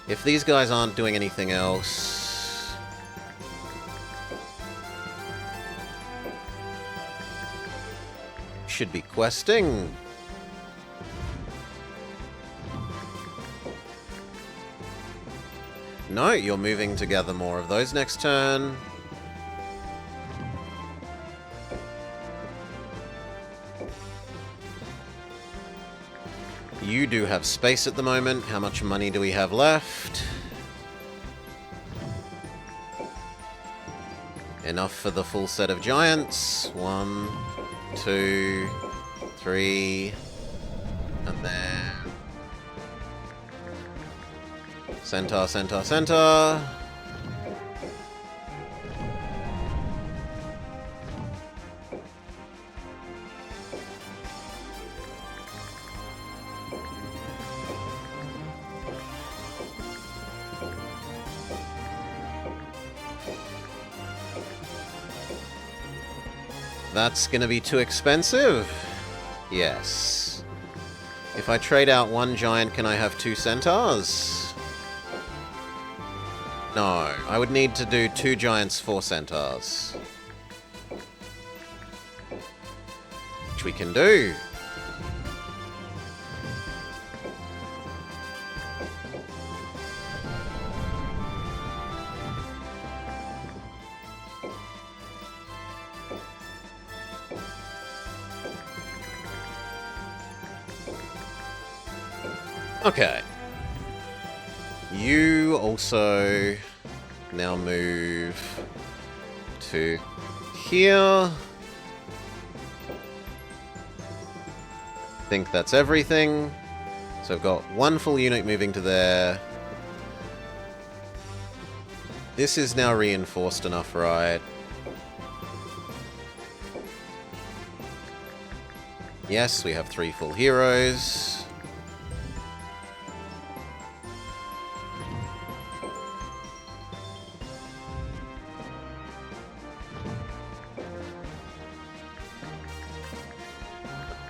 If these guys aren't doing anything else... should be questing. No, you're moving to gather more of those next turn. You do have space at the moment. How much money do we have left? Enough for the full set of giants. 1, 2, 3, and then... Centaur, Centaur, Centaur. That's gonna be too expensive. Yes. If I trade out one giant, can I have 2 centaurs? No, I would need to do 2 giants, 4 centaurs. Which we can do. Okay. You also now move to here. I think that's everything. So I've got 1 full unit moving to there. This is now reinforced enough, right? Yes, we have 3 full heroes.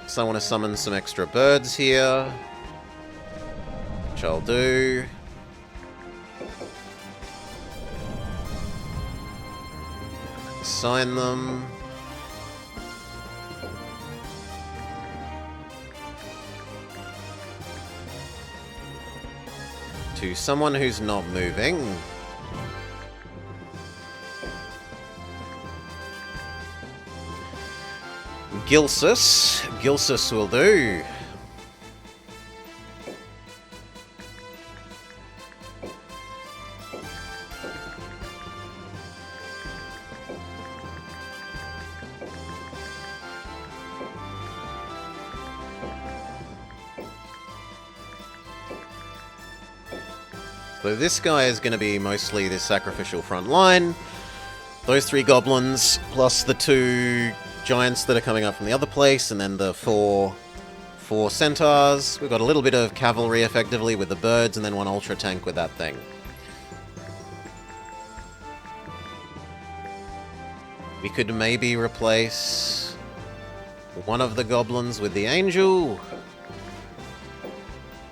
So I want to summon some extra birds here, which I'll do. Assign them. To someone who's not moving. Gilsus. Gilsus will do. So this guy is going to be mostly the sacrificial front line. Those 3 goblins, plus the 2 giants that are coming up from the other place, and then the four centaurs. We've got a little bit of cavalry, effectively, with the birds, and then 1 ultra tank with that thing. We could maybe replace one of the goblins with the angel.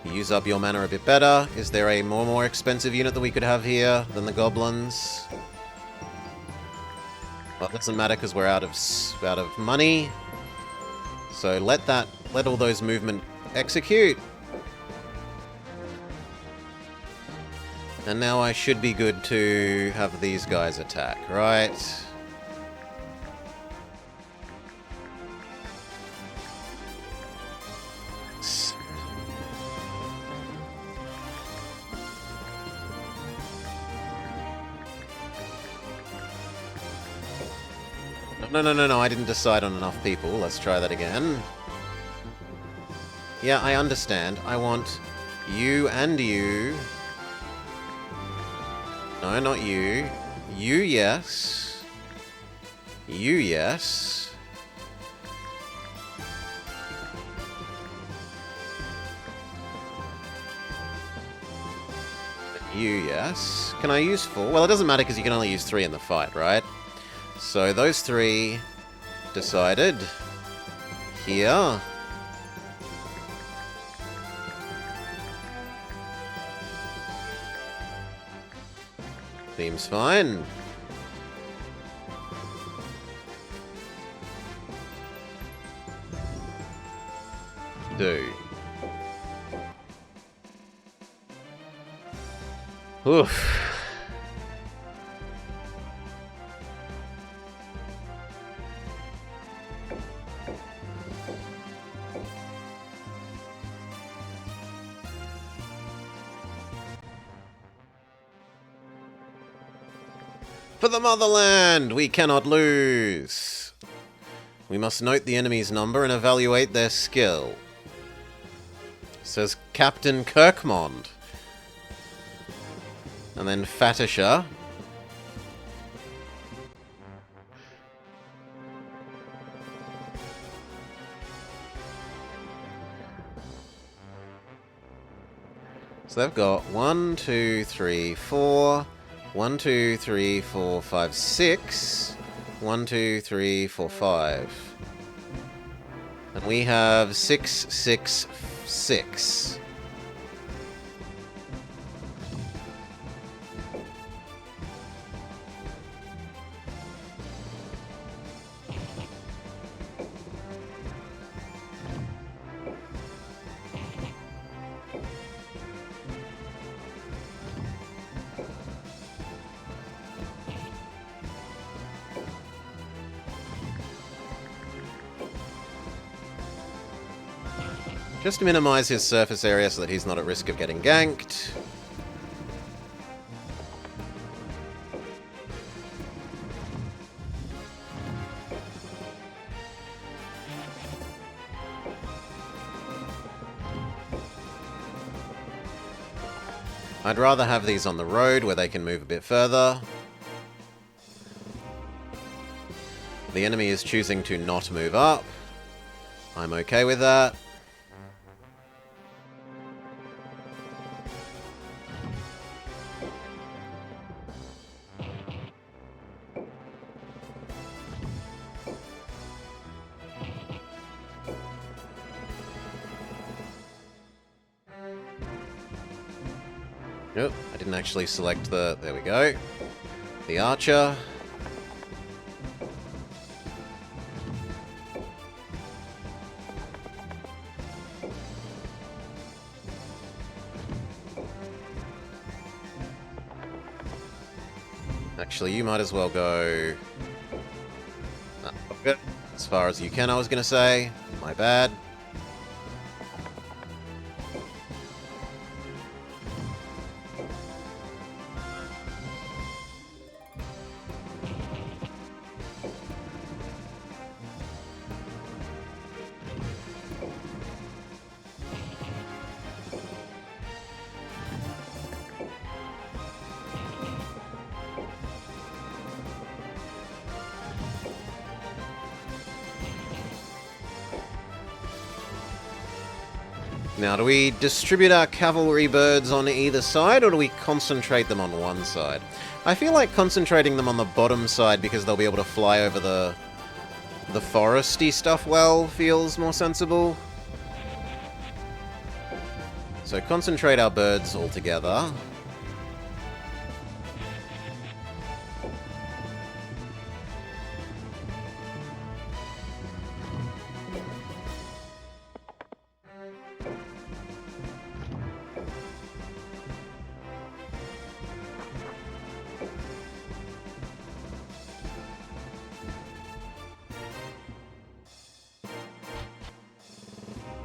Use up your mana a bit better. Is there a more expensive unit that we could have here than the goblins? Well, it doesn't matter because we're out of money. So let all those movement execute. And now I should be good to have these guys attack, right? No, I didn't decide on enough people. Let's try that again. Yeah, I understand. I want you and you. No, not you. You, yes. You, yes. You, yes. Can I use 4? Well, it doesn't matter because you can only use 3 in the fight, right? So those 3 decided here. Seems fine. Do. Oof. For the motherland! We cannot lose! We must note the enemy's number and evaluate their skill. Says Captain Kirkmond. And then Fatisha. So they've got 1, 2, 3, 4... 1, 2, 3, 4, 5, 6. 1, 2, 3, 4, 5. And we have 6, 6, 6. Just to minimize his surface area so that he's not at risk of getting ganked. I'd rather have these on the road where they can move a bit further. The enemy is choosing to not move up. I'm okay with that. Nope, I didn't actually select the... There we go. The archer. Actually, you might as well go... good. As far as you can, I was going to say. My bad. Now, do we distribute our cavalry birds on either side, or do we concentrate them on one side? I feel like concentrating them on the bottom side because they'll be able to fly over the foresty stuff well feels more sensible. So concentrate our birds all together.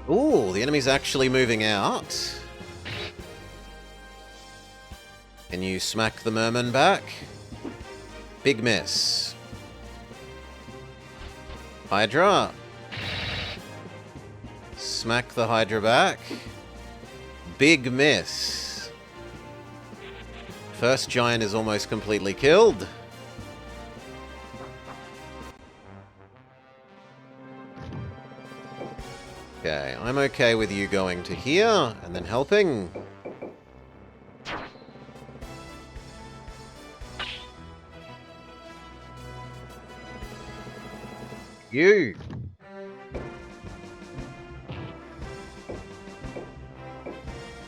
Ooh, the enemy's actually moving out. Can you smack the merman back? Big miss. Hydra. Smack the Hydra back. Big miss. First giant is almost completely killed. Okay, I'm okay with you going to here and then helping. You.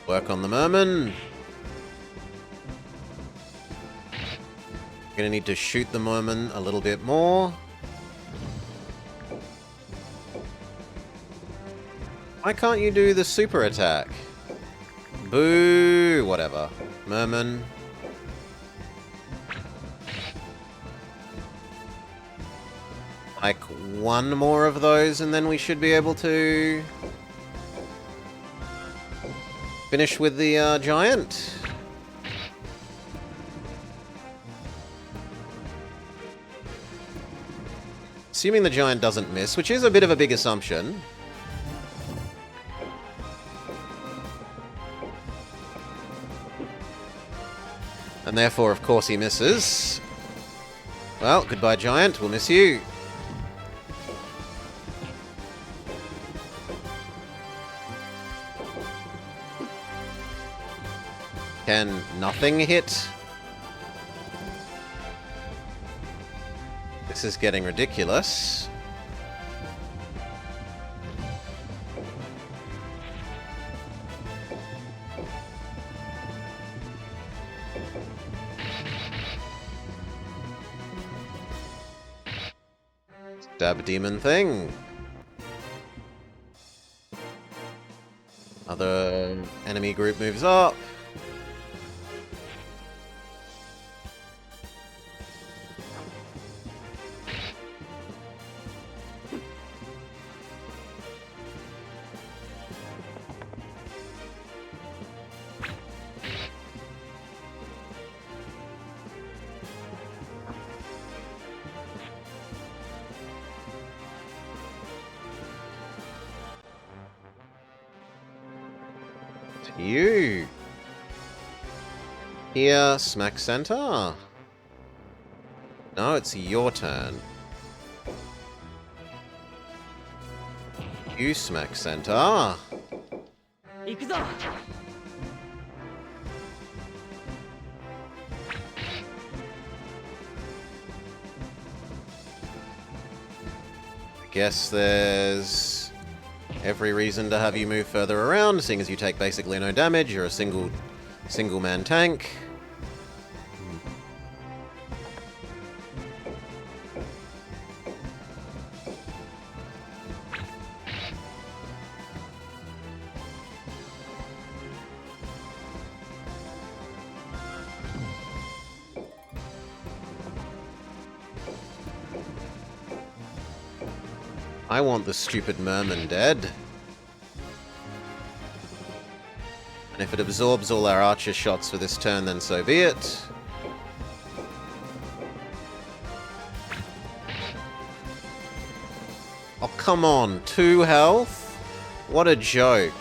Work on the merman. Gonna need to shoot the merman a little bit more. Why can't you do the super attack? Boo! Whatever. Merman. Like one more of those and then we should be able to finish with the giant. Assuming the giant doesn't miss, which is a bit of a big assumption. And therefore, of course, he misses. Well, goodbye, giant. We'll miss you. Can nothing hit? This This is getting ridiculous. Stab demon thing. Other enemy group moves up. You. Here, smack center. No, it's your turn. You smack center. 行くぞ Guess there's every reason to have you move further around, seeing as you take basically no damage. You're a single man tank. I want the stupid merman dead. And if it absorbs all our archer shots for this turn, then so be it. Oh, come on. 2 health? What a joke.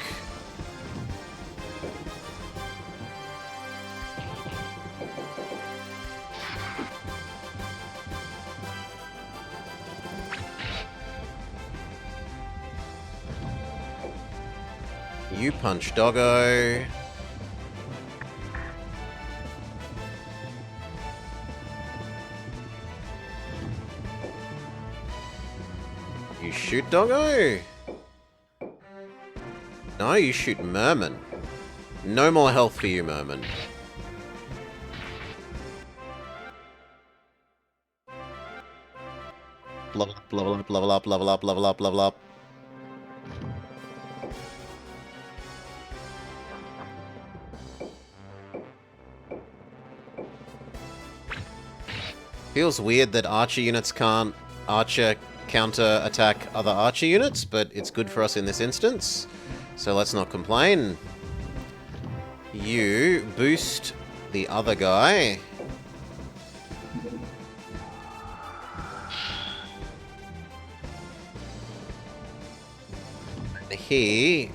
You punch doggo. You shoot doggo. No, you shoot merman. No more health for you, merman. Level up, level up, level up, level up, level up, level up. Feels weird that archer units can't archer counter attack other archer units, but it's good for us in this instance, so let's not complain. You boost the other guy. He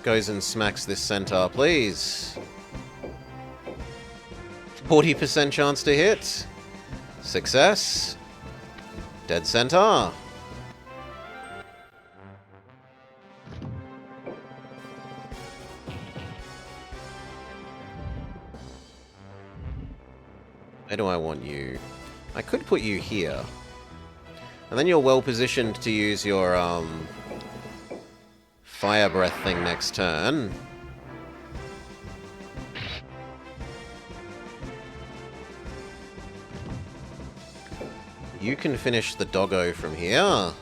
goes and smacks this centaur, please. 40% chance to hit. Success. Dead centaur. Where do I want you? I could put you here. And then you're well positioned to use your fire breath thing next turn. You can finish the doggo from here.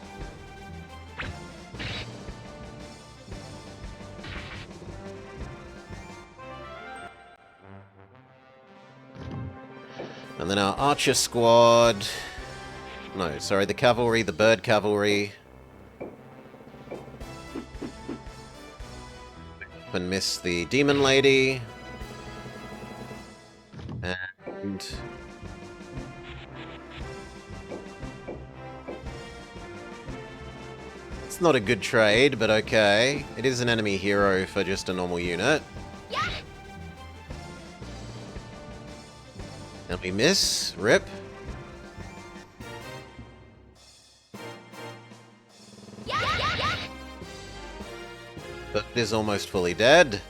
And then our archer squad... No, sorry, the cavalry, the bird cavalry. And miss the demon lady. And... It's not a good trade, but okay. It is an enemy hero for just a normal unit. And we miss. Rip. Bird is almost fully dead.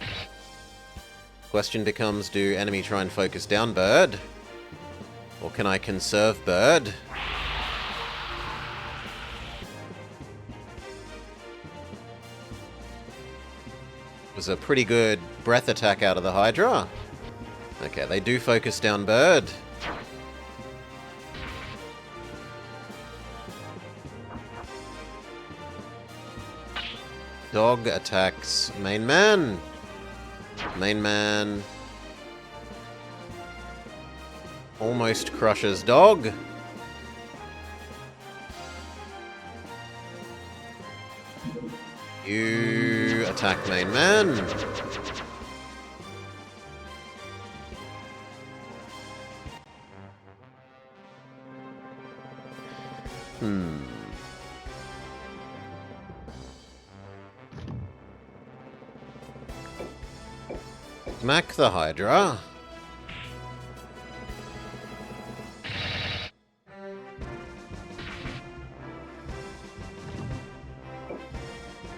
Question becomes, do enemy try and focus down Bird? Or can I conserve Bird? was a pretty good breath attack out of the Hydra. Okay, they do focus down bird. Dog attacks main man. Main man almost crushes dog. You attack main man. Smack the Hydra.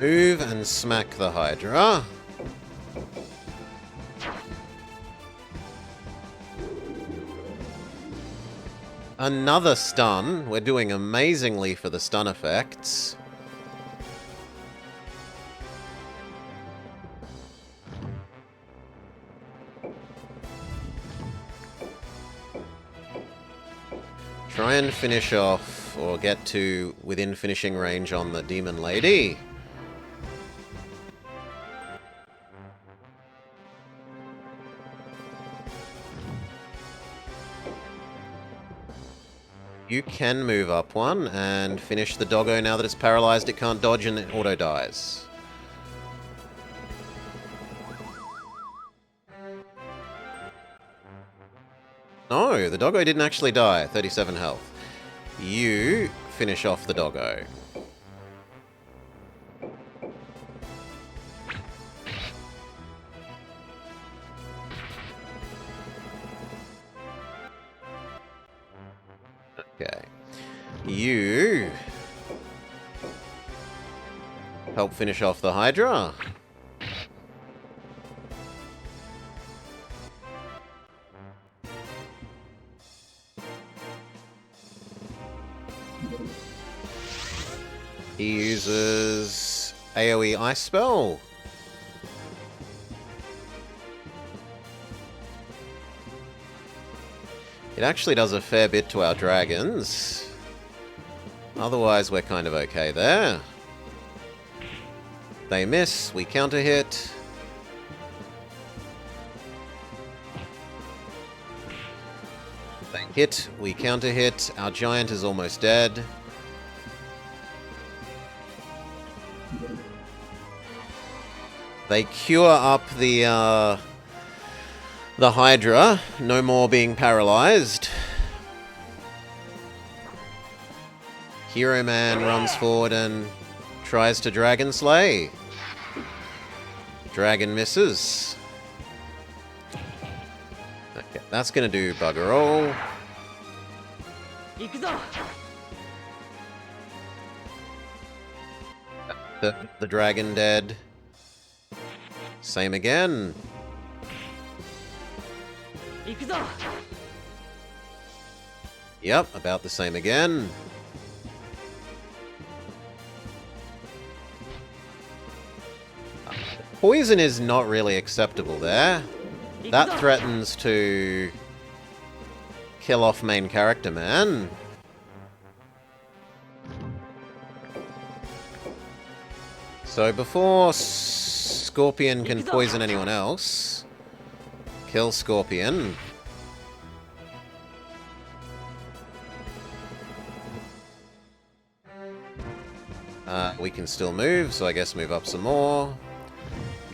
Move and smack the Hydra. Another stun. We're doing amazingly for the stun effects. Try and finish off, or get to within finishing range on the Demon Lady. You can move up one and finish the doggo. Now that it's paralyzed, it can't dodge and it auto dies. No, the doggo didn't actually die. 37 health. You finish off the doggo. Okay. You help finish off the Hydra. He uses AoE Ice Spell. It actually does a fair bit to our dragons. Otherwise, we're kind of okay there. They miss, we counter hit. They hit, we counter hit. Our giant is almost dead. They cure up the Hydra. No more being paralyzed. Hero Man runs forward and tries to Dragon Slay. Dragon misses. Okay, that's gonna do bugger all. The dragon dead. Same again. Yep, about the same again. Poison is not really acceptable there. That threatens to kill off main character man. So before Scorpion can poison anyone else, kill Scorpion. We can still move, so I guess move up some more.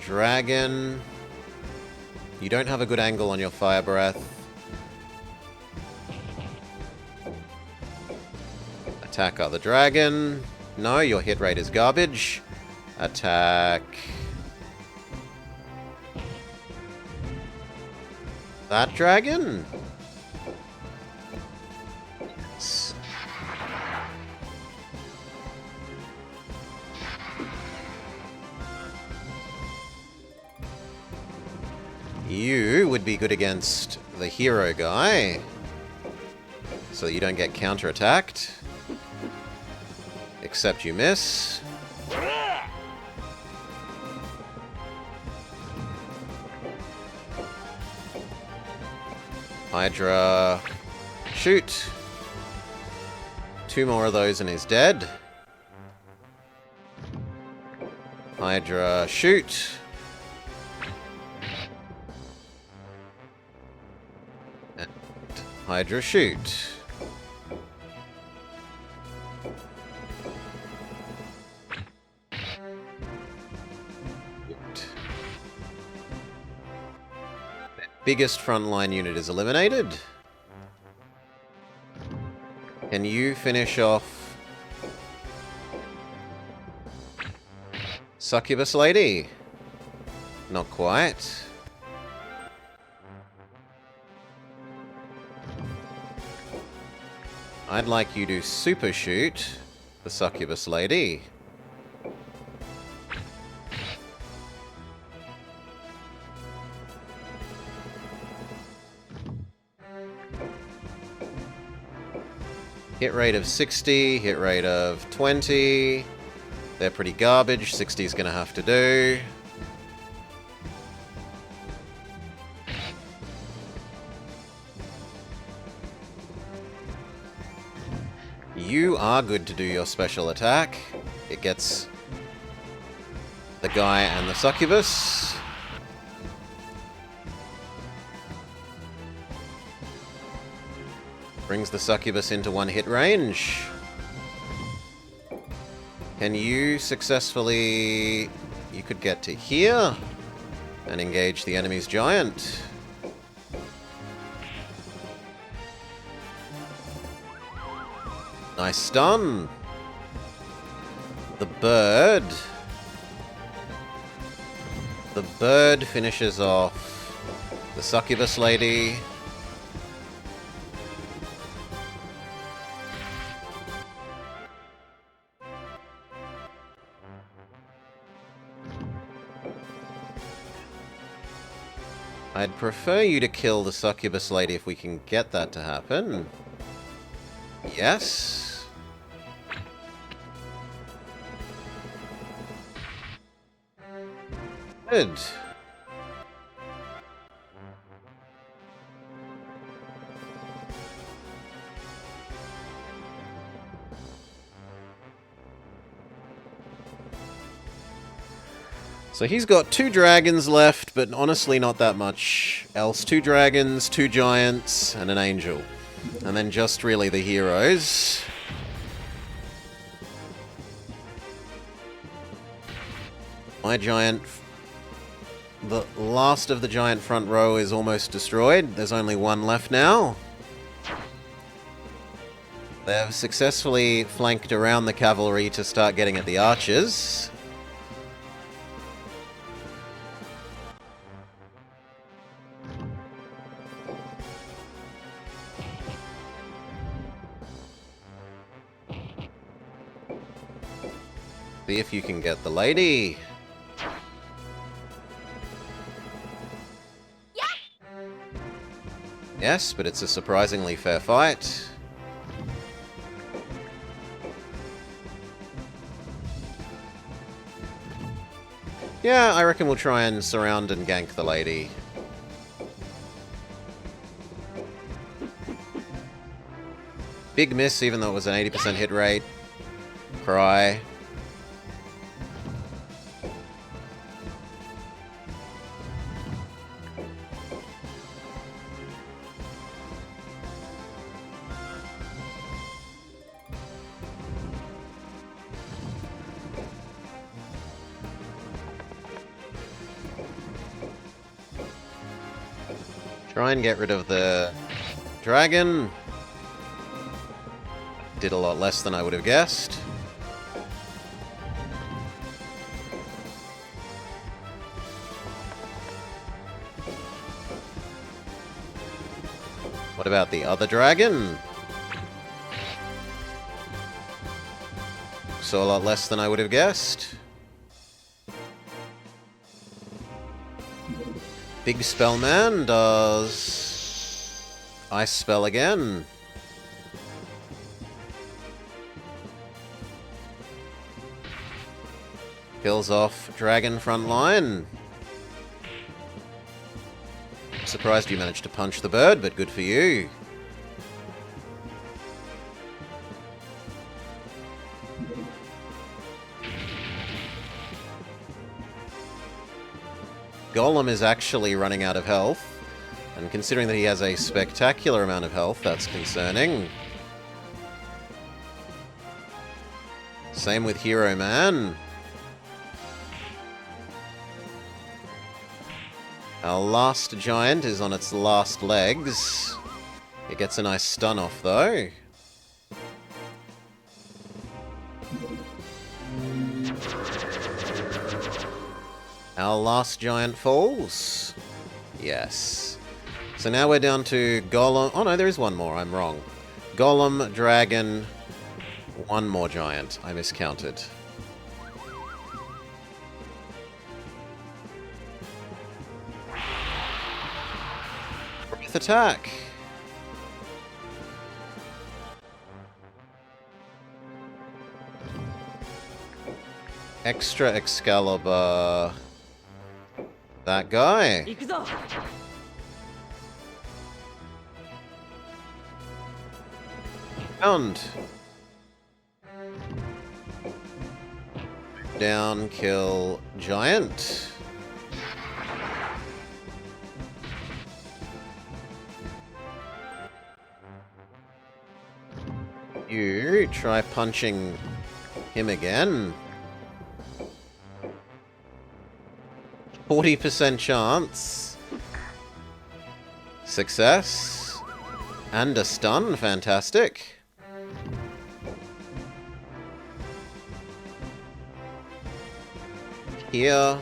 Dragon. You don't have a good angle on your Fire Breath. Attack other dragon. No, your hit rate is garbage. Attack that dragon. You would be good against the hero guy, so you don't get counterattacked. Except you miss. Hydra, shoot. 2 more of those and he's dead. Hydra, shoot. And Hydra, shoot. Biggest frontline unit is eliminated. Can you finish off Succubus Lady? Not quite. I'd like you to super shoot the Succubus Lady. Hit rate of 60, hit rate of 20. They're pretty garbage. 60 is going to have to do. You are good to do your special attack. It gets the guy and the succubus. Brings the succubus into 1 hit range. Can you successfully... You could get to here and engage the enemy's giant. Nice stun. The bird. The bird finishes off the succubus lady. I'd prefer you to kill the succubus lady if we can get that to happen. Yes. Good. So he's got 2 dragons left, but honestly not that much else. 2 dragons, 2 giants, and an angel. And then just really the heroes. My giant... The last of the giant front row is almost destroyed. There's only 1 left now. They've successfully flanked around the cavalry to start getting at the archers. See if you can get the lady. Yes, but it's a surprisingly fair fight. Yeah, I reckon we'll try and surround and gank the lady. Big miss, even though it was an 80% hit rate. Cry. Try and get rid of the dragon. Did a lot less than I would have guessed. What about the other dragon? So a lot less than I would have guessed. Big Spellman does Ice Spell again. Kills off Dragon front line. Surprised you managed to punch the bird, but good for you. Golem is actually running out of health, and considering that he has a spectacular amount of health, that's concerning. Same with Hero Man. Our last giant is on its last legs. It gets a nice stun off, though. Our last giant falls. Yes. So now we're down to Golem. Oh no, there is one more. I'm wrong. Golem, Dragon, one more giant. I miscounted. Breath attack. Extra Excalibur. That guy. 行くぞ Round. Down, kill, giant. You try punching him again. 40% chance. Success. And a stun. Fantastic. Here.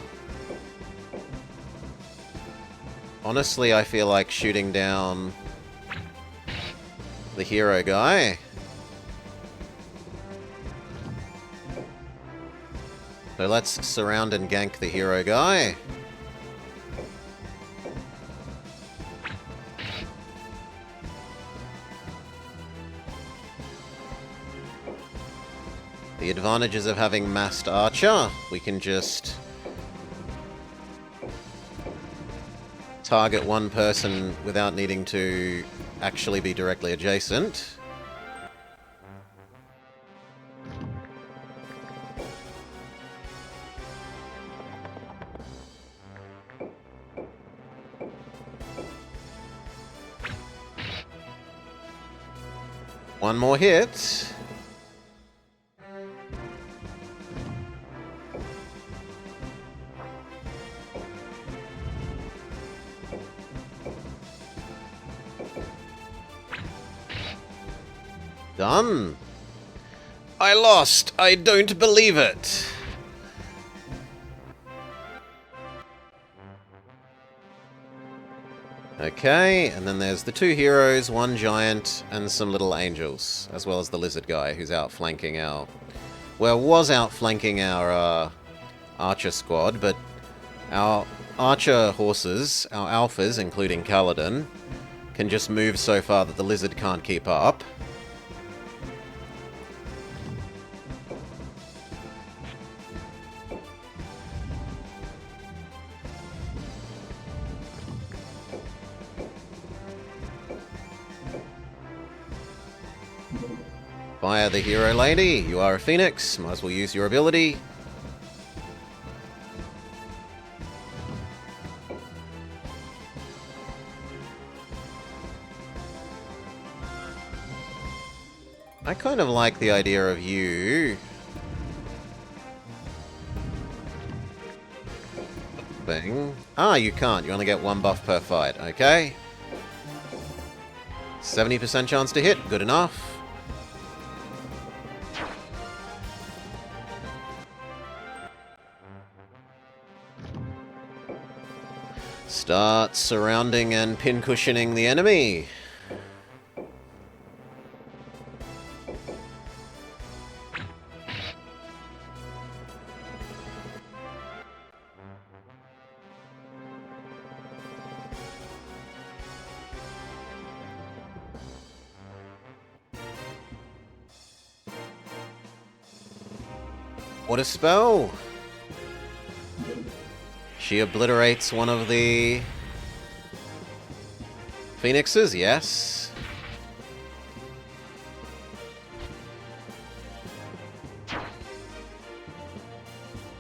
Honestly, I feel like shooting down the hero guy. So let's surround and gank the hero guy. The advantages of having massed archer, we can just target one person without needing to actually be directly adjacent. One more hit. Done. I lost. I don't believe it. Okay, and then there's the two heroes, one giant, and some little angels, as well as the lizard guy who's outflanking our... Well, was outflanking our archer squad, but our archer horses, our alphas, including Kaladin, can just move so far that the lizard can't keep up. Fire the hero lady. You are a phoenix. Might as well use your ability. I kind of like the idea of you thing. Ah, you can't. You only get one buff per fight. Okay. 70% chance to hit. Good enough. Start surrounding and pincushioning the enemy. What a spell! She obliterates one of the Phoenixes, yes.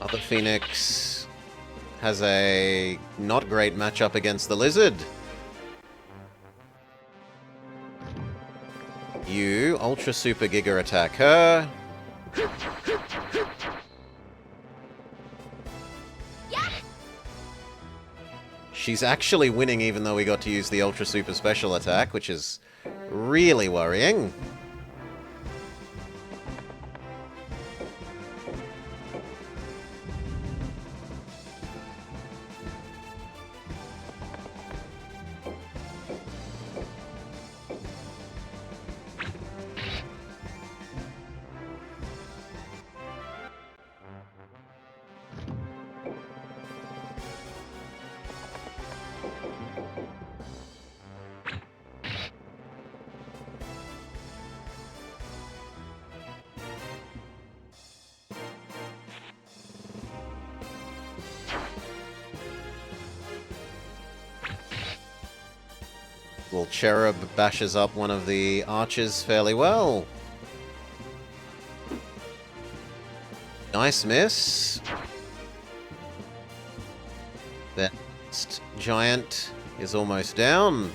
Other Phoenix has a not great matchup against the Lizard. You, Ultra Super Giga attack her. She's actually winning even though we got to use the Ultra Super Special attack, which is really worrying. Little Cherub bashes up one of the archers fairly well. Nice miss. That giant is almost down.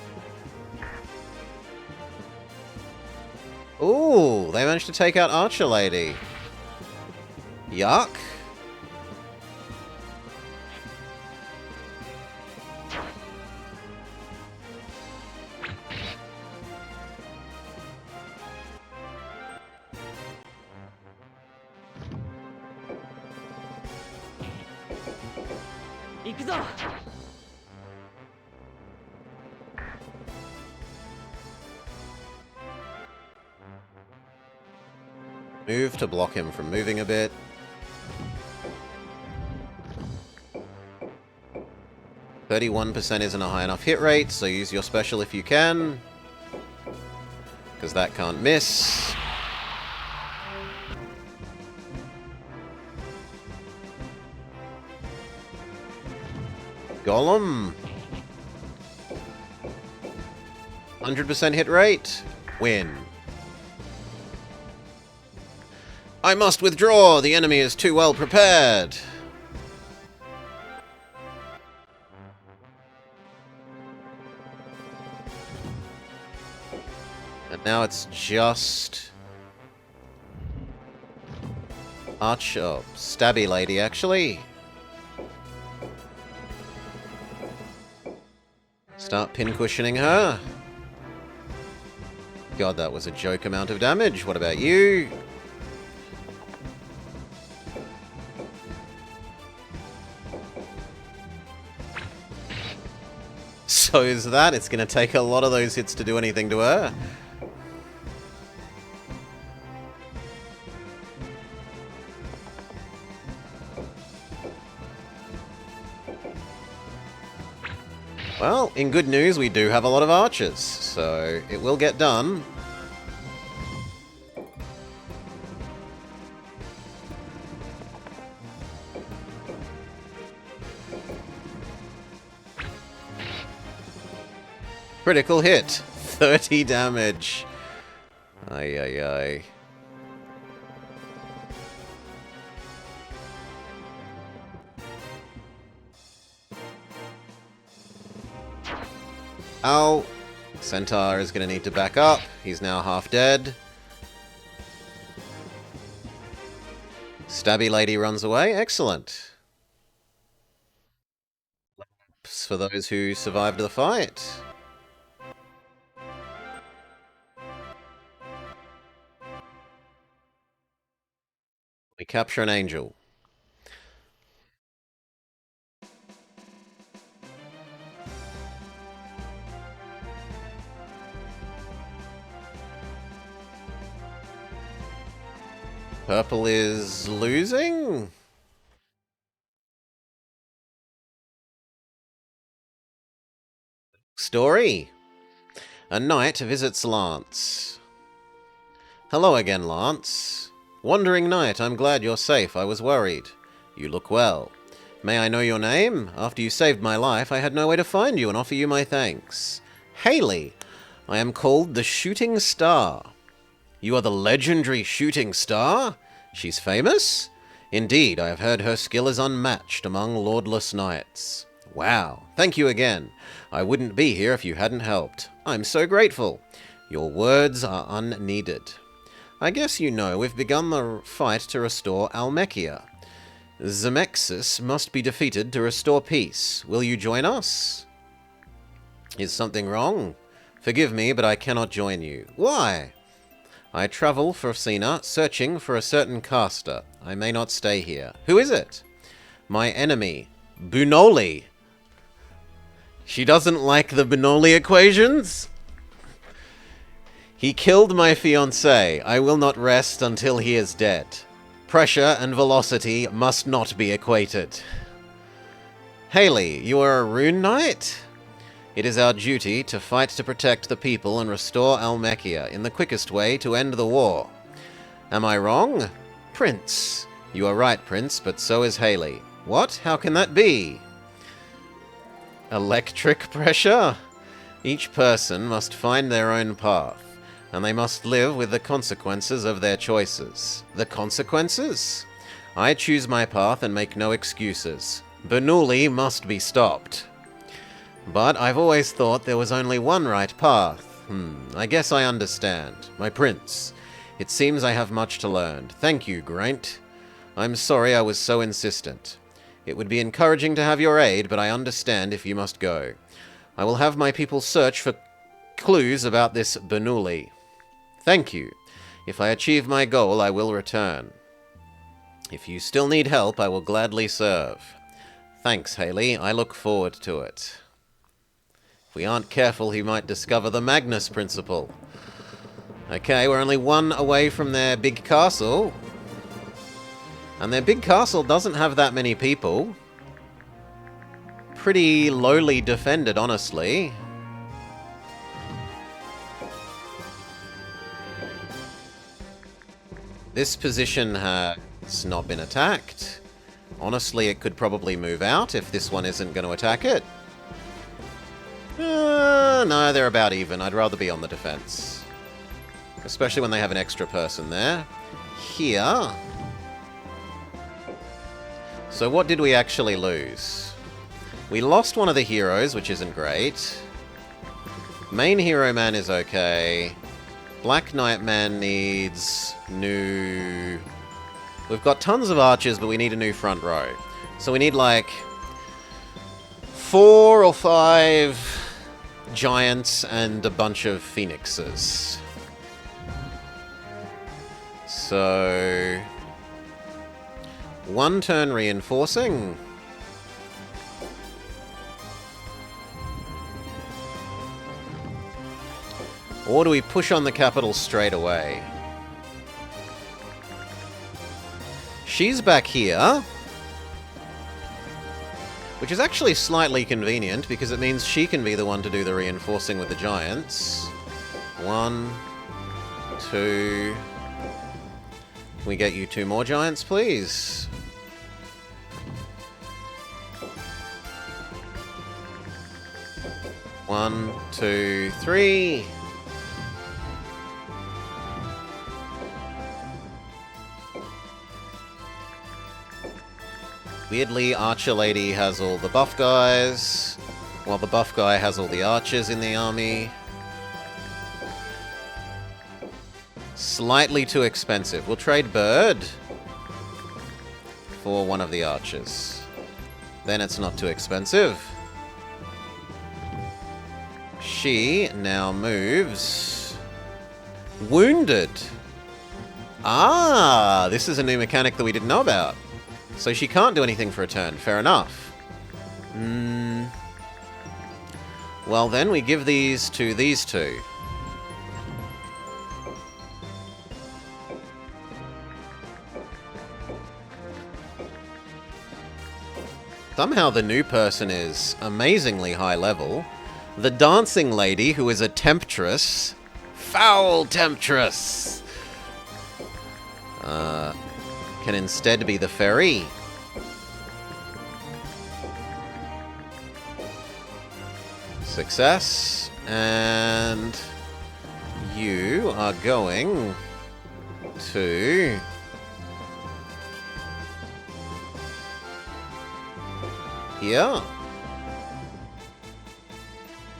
Ooh, they managed to take out Archer Lady. Yuck. Move to block him from moving a bit. %31% isn't a high enough hit rate, so use your special if you can. Because that can't miss. Golem. 100% hit rate. Win. I must withdraw! The enemy is too well prepared! And now it's just... Archer... Stabby Lady, actually. Start pincushioning her. God, that was a joke amount of damage. What about you? So is that. It's going to take a lot of those hits to do anything to her. Well, in good news, we do have a lot of archers, so it will get done. Critical hit. 30 damage. Ay, ay, ay. Ow. Centaur is going to need to back up. He's now half dead. Stabby Lady runs away. Excellent. For those who survived the fight. We capture an angel. Purple is losing? Story. A knight visits Lance. Hello again, Lance. Wandering knight, I'm glad you're safe. I was worried. You look well. May I know your name? After you saved my life, I had no way to find you and offer you my thanks. Haley, I am called the Shooting Star. You are the legendary Shooting Star? She's famous? Indeed, I have heard her skill is unmatched among lordless knights. Wow, thank you again. I wouldn't be here if you hadn't helped. I'm so grateful. Your words are unneeded. I guess you know we've begun the fight to restore Almekia. Zemexis must be defeated to restore peace. Will you join us? Is something wrong? Forgive me, but I cannot join you. Why? I travel for Sina, searching for a certain caster. I may not stay here. Who is it? My enemy, Bunoli. She doesn't like the Bunoli equations? He killed my fiancée. I will not rest until he is dead. Pressure and velocity must not be equated. Haley, you are a rune knight? It is our duty to fight to protect the people and restore Almekia in the quickest way to end the war. Am I wrong? Prince. You are right, Prince, but so is Haley. What? How can that be? Electric pressure? Each person must find their own path, and they must live with the consequences of their choices. The consequences? I choose my path and make no excuses. Bernoulli must be stopped. But I've always thought there was only one right path. I guess I understand. My prince. It seems I have much to learn. Thank you, Graint. I'm sorry I was so insistent. It would be encouraging to have your aid, but I understand if you must go. I will have my people search for clues about this Bernoulli. Thank you. If I achieve my goal, I will return. If you still need help, I will gladly serve. Thanks, Haley. I look forward to it. If we aren't careful, he might discover the Magnus Principle. Okay, we're only one away from their big castle. And their big castle doesn't have that many people. Pretty lowly defended, honestly. This position has not been attacked. Honestly, it could probably move out if this one isn't going to attack it. No, they're about even. I'd rather be on the defense. Especially when they have an extra person there. Here. So what did we actually lose? We lost one of the heroes, which isn't great. Main hero man is okay. Black Knight man needs new... We've got tons of archers, but we need a new front row. So we need like 4 or 5 giants and a bunch of phoenixes. So... 1 turn reinforcing. Or do we push on the capital straight away? She's back here. Which is actually slightly convenient, because it means she can be the one to do the reinforcing with the giants. 1, 2... Can we get you 2 more giants, please? One, 2, 3... Weirdly, Archer Lady has all the buff guys, while the buff guy has all the archers in the army. Slightly too expensive. We'll trade Bird for one of the archers. Then it's not too expensive. She now moves... Wounded! Ah! This is a new mechanic that we didn't know about. So she can't do anything for a turn. Fair enough. Well then, we give these to these two. Somehow the new person is amazingly high level. The dancing lady, who is a temptress. Foul temptress! Can instead be the fairy. Success. And you are going to here.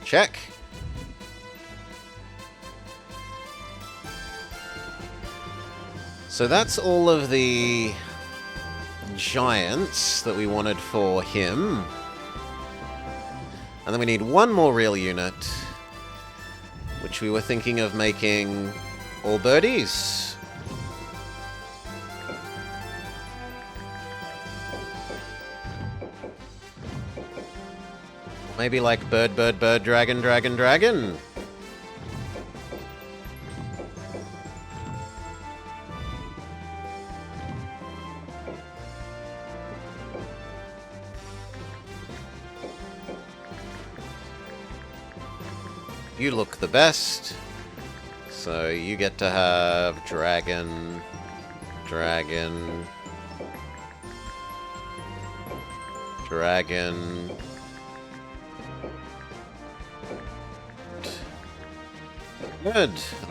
Check. So that's all of the giants that we wanted for him. And then we need one more real unit, which we were thinking of making all birdies. Maybe like bird, bird, bird, dragon, dragon, dragon. You look the best, so you get to have dragon, dragon, dragon. Good.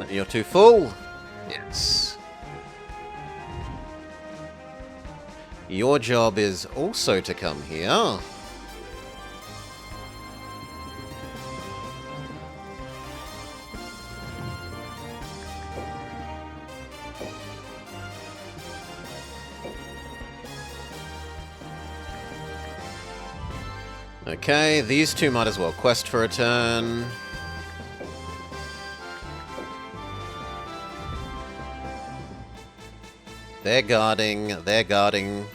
You're too full. Yes. Your job is also to come here. Okay, these two might as well quest for a turn. They're guarding, they're guarding.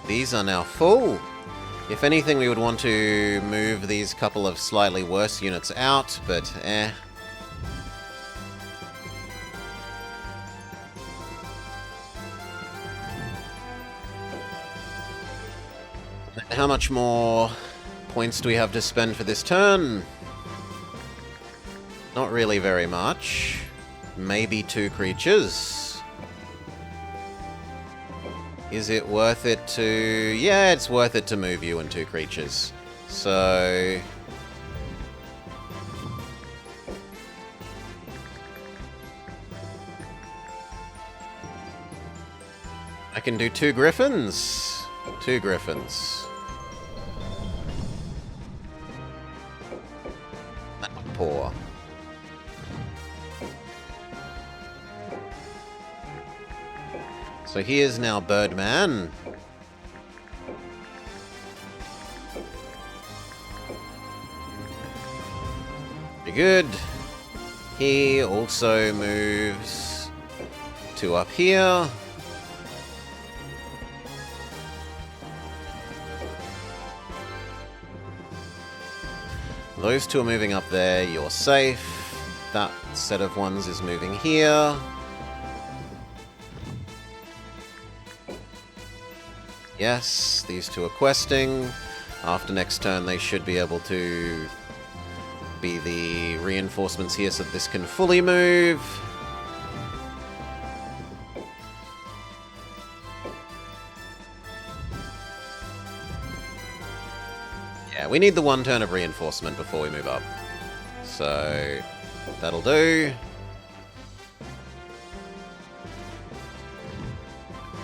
These are now full. If anything, we would want to move these couple of slightly worse units out, but eh. How much more points do we have to spend for this turn? Not really very much. Maybe 2 creatures. Is it worth it to... Yeah, it's worth it to move you and 2 creatures. So... I can do 2 griffins. 2 griffins. Poor. So he is now Birdman. Pretty good. He also moves to up here. Those 2 are moving up there, you're safe. That set of ones is moving here. Yes, these 2 are questing. After next turn they should be able to be the reinforcements here so that this can fully move. Yeah, we need the 1 turn of reinforcement before we move up. So, that'll do.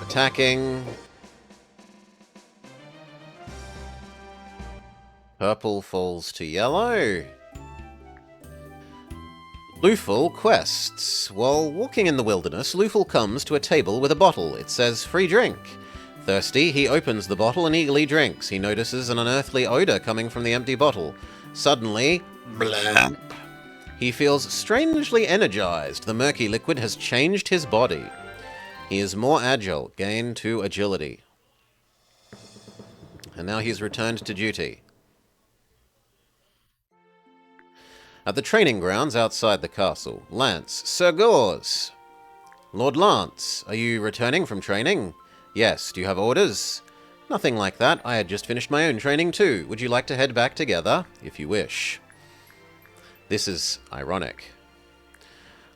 Attacking. Purple falls to yellow. Luful quests. While walking in the wilderness, Luful comes to a table with a bottle. It says, "Free drink." Thirsty, he opens the bottle and eagerly drinks. He notices an unearthly odor coming from the empty bottle. Suddenly, blamp. He feels strangely energized. The murky liquid has changed his body. He is more agile, gain 2 agility. And now he's returned to duty. At the training grounds outside the castle, Lance, Sir Gors. Lord Lance, are you returning from training? Yes, do you have orders? Nothing like that. I had just finished my own training too. Would you like to head back together? If you wish. This is ironic.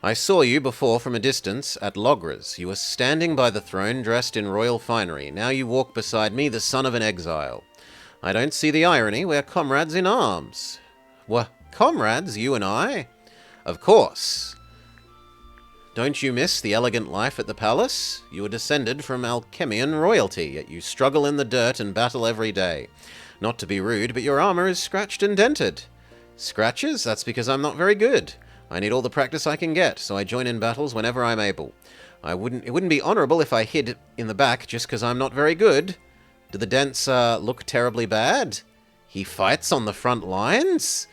I saw you before from a distance at Logres. You were standing by the throne dressed in royal finery. Now you walk beside me, the son of an exile. I don't see the irony. We're comrades in arms. What? Comrades, you and I? Of course. Don't you miss the elegant life at the palace? You are descended from Alchemian royalty, yet you struggle in the dirt and battle every day. Not to be rude, but your armor is scratched and dented. Scratches? That's because I'm not very good. I need all the practice I can get, so I join in battles whenever I'm able. It wouldn't be honorable if I hid in the back just because I'm not very good. Do the dents look terribly bad? He fights on the front lines?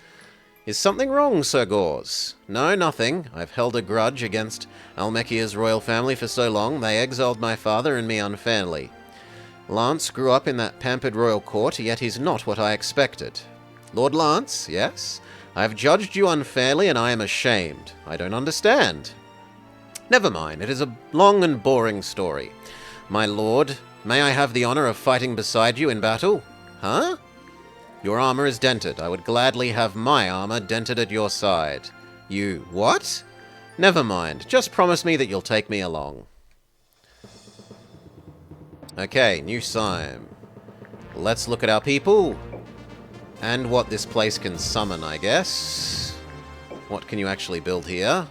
Is something wrong, Sir Gors? No, nothing. I've held a grudge against Almekia's royal family for so long. They exiled my father and me unfairly. Lance grew up in that pampered royal court, yet he's not what I expected. Lord Lance, yes? I have judged you unfairly, and I am ashamed. I don't understand. Never mind, it is a long and boring story. My lord, may I have the honor of fighting beside you in battle? Huh? Your armor is dented. I would gladly have my armor dented at your side. You... what? Never mind, just promise me that you'll take me along. Okay, new Sime. Let's look at our people. And what this place can summon, I guess. What can you actually build here?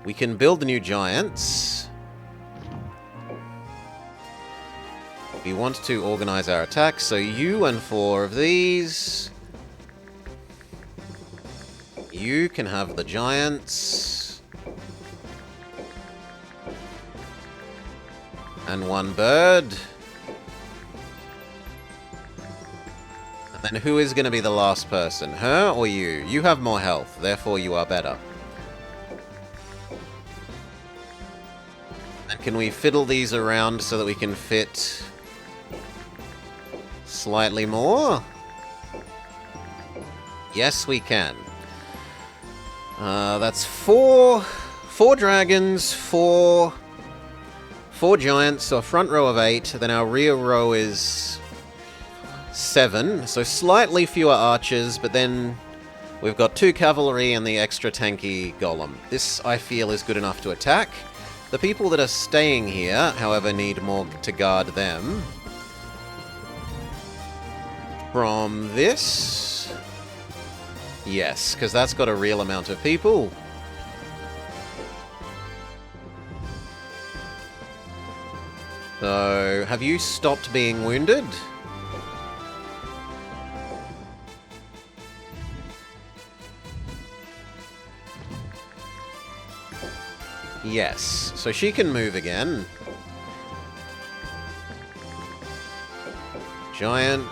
We can build the new giants. We want to organize our attacks, so you and 4 of these. You can have the giants. And 1 bird. And then who is going to be the last person? Her or you? You have more health, therefore you are better. And can we fiddle these around so that we can fit slightly more? Yes, we can. That's 4 dragons, 4 giants, so a front row of 8, then our rear row is 7, so slightly fewer archers, but then we've got 2 cavalry and the extra tanky golem. This, I feel, is good enough to attack. The people that are staying here, however, need more to guard them. From this? Yes, because that's got a real amount of people. So, have you stopped being wounded? Yes, so she can move again. Giant,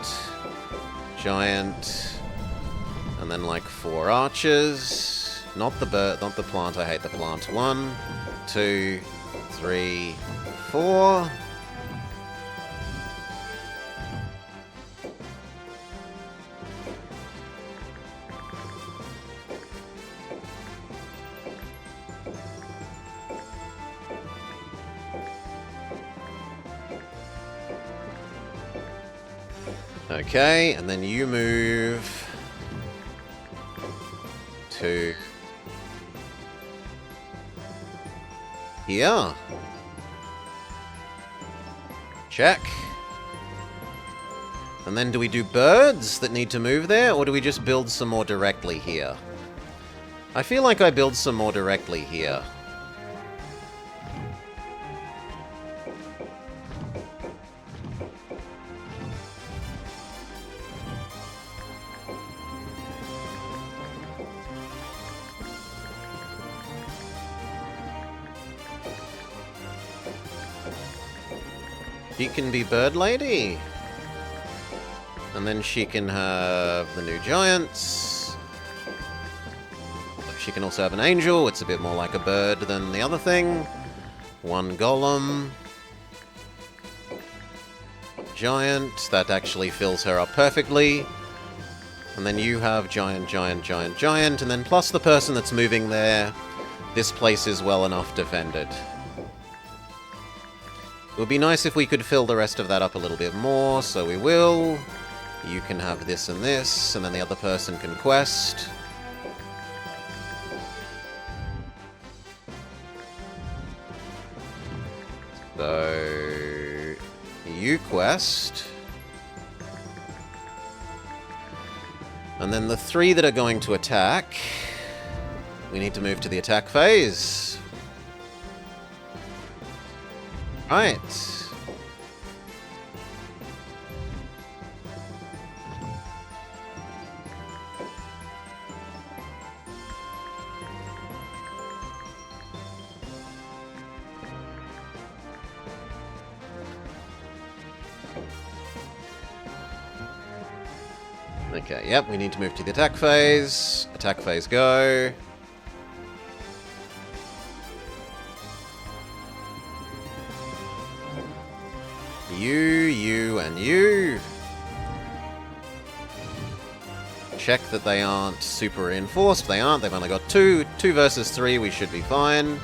giant, and then like 4 archers. Not the bird, not the plant, I hate the plant. 1, 2, 3, 4. Okay, and then you move to here. Check. And then do we do birds that need to move there, or do we just build some more directly here? I feel like I build some more directly here. She can be Bird Lady. And then she can have the new giants. She can also have an angel. It's a bit more like a bird than the other thing. 1 golem. Giant. That actually fills her up perfectly. And then you have giant, giant, giant, giant. And then plus the person that's moving there. This place is well enough defended. It would be nice if we could fill the rest of that up a little bit more, so we will. You can have this, and then the other person can quest. you quest. And then the 3 that are going to attack, we need to move to the attack phase. Right. Okay, yep, we need to move to the attack phase. Attack phase, go. You, and you. Check that they aren't super reinforced. They aren't. They've only got 2. 2 versus 3, we should be fine.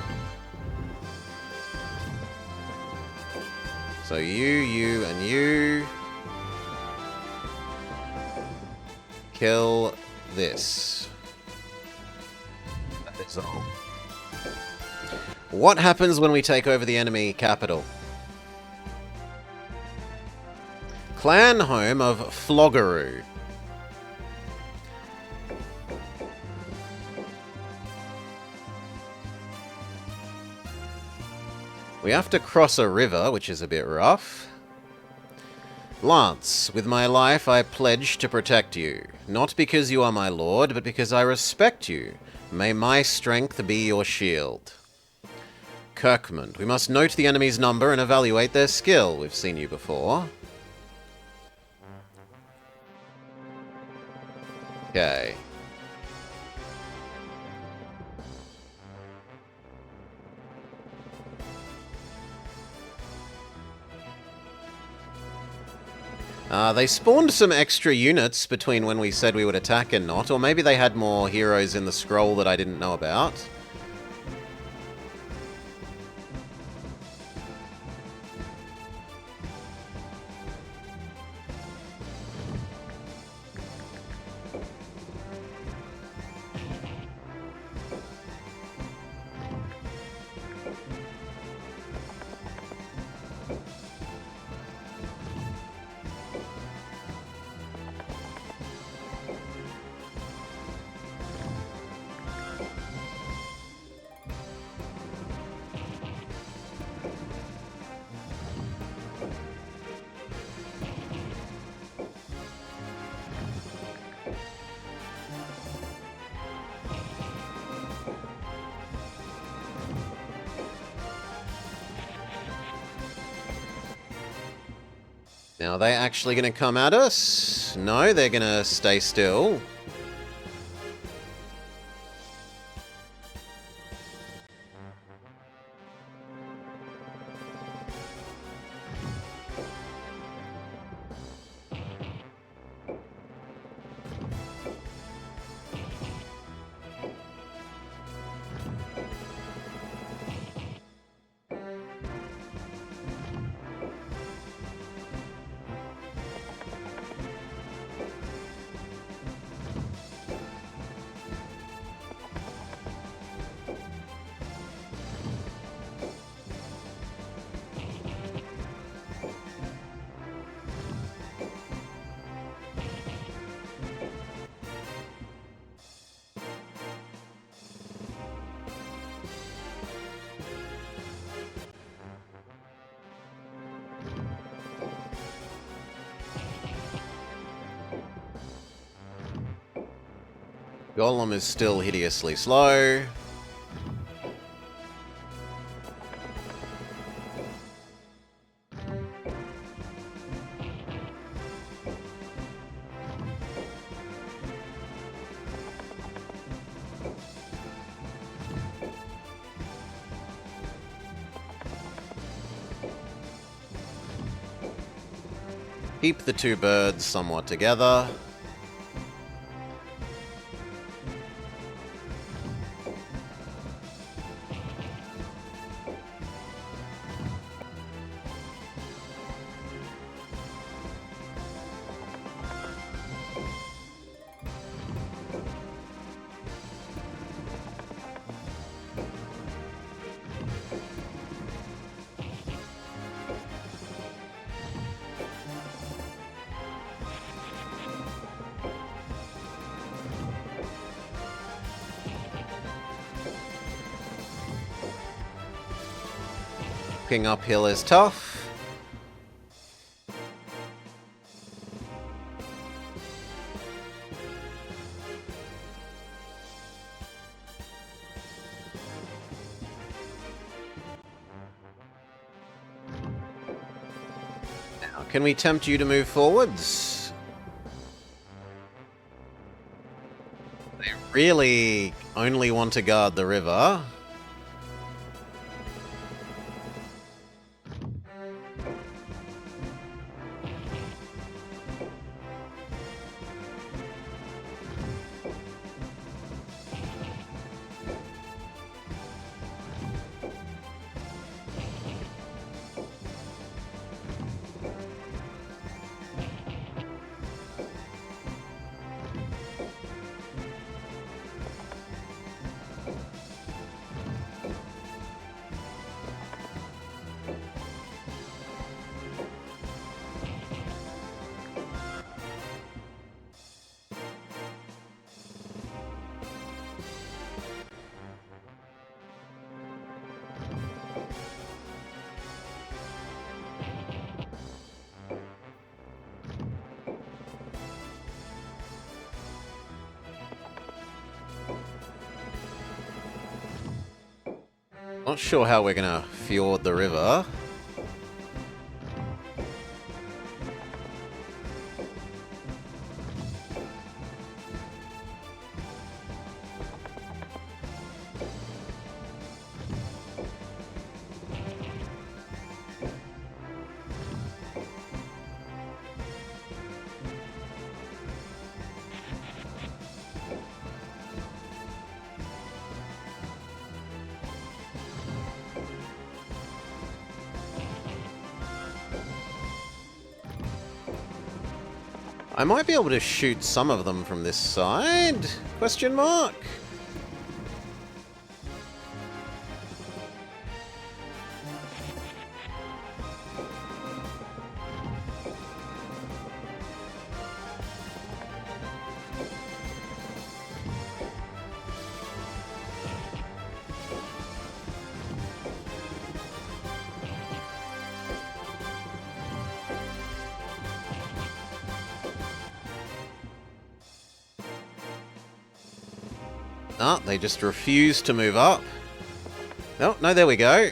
So you, and you. Kill this. That is all. What happens when we take over the enemy capital? Clan home of Floggeroo. We have to cross a river, which is a bit rough. Lance, with my life I pledge to protect you. Not because you are my lord, but because I respect you. May my strength be your shield. Kirkman, we must note the enemy's number and evaluate their skill. We've seen you before. Okay. They spawned some extra units between when we said we would attack and not, or maybe they had more heroes in the scroll that I didn't know about. Now, are they actually going to come at us? No, they're going to stay still. Golem is still hideously slow. Keep the 2 birds somewhat together. Walking uphill is tough. Now, can we tempt you to move forwards? They really only want to guard the river. Not sure how we're gonna fjord the river. I might be able to shoot some of them from this side? Question mark? Ah, they just refuse to move up. Oh, no, there we go.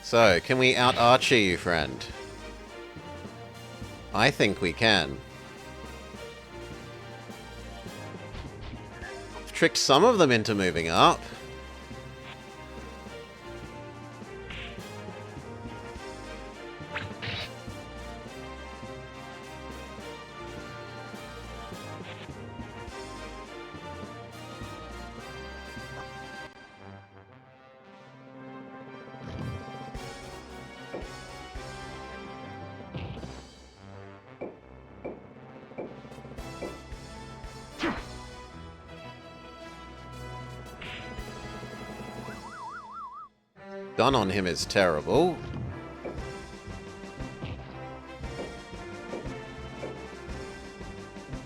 So, can we out-archer you, friend? I think we can. Tricked some of them into moving up. Gun on him is terrible.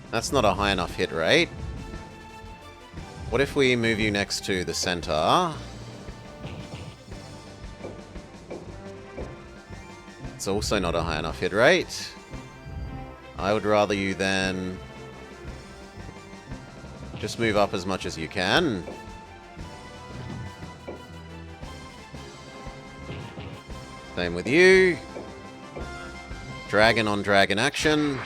That's not a high enough hit rate. What if we move you next to the center? It's also not a high enough hit rate. I would rather you then just move up as much as you can. Same with you. Dragon on dragon action.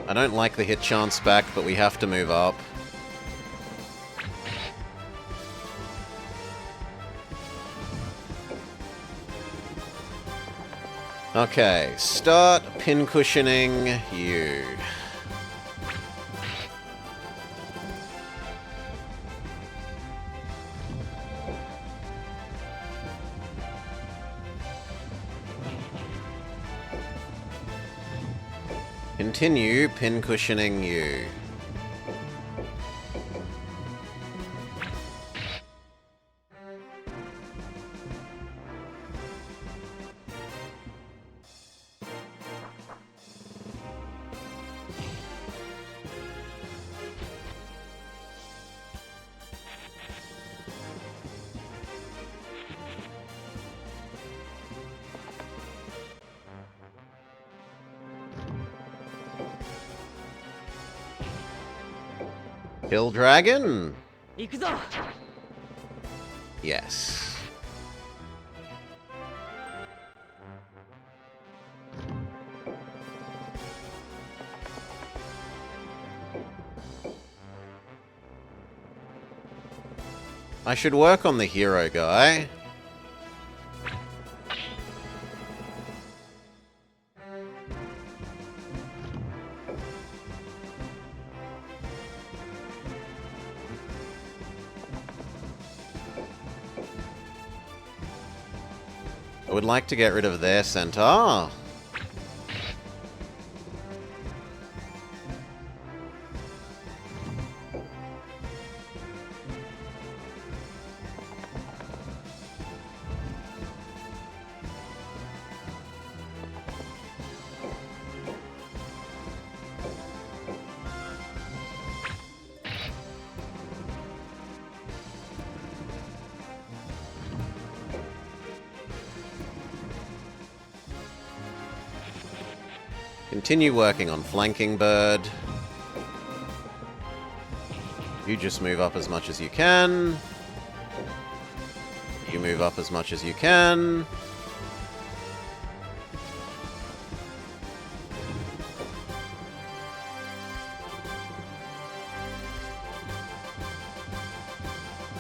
I don't like the hit chance back, but we have to move up. Okay, start pincushioning you. Continue pincushioning you. Kill dragon. 行くぞ Yes. I should work on the hero guy. I would like to get rid of their centaur. Continue working on flanking bird. You just move up as much as you can. You move up as much as you can.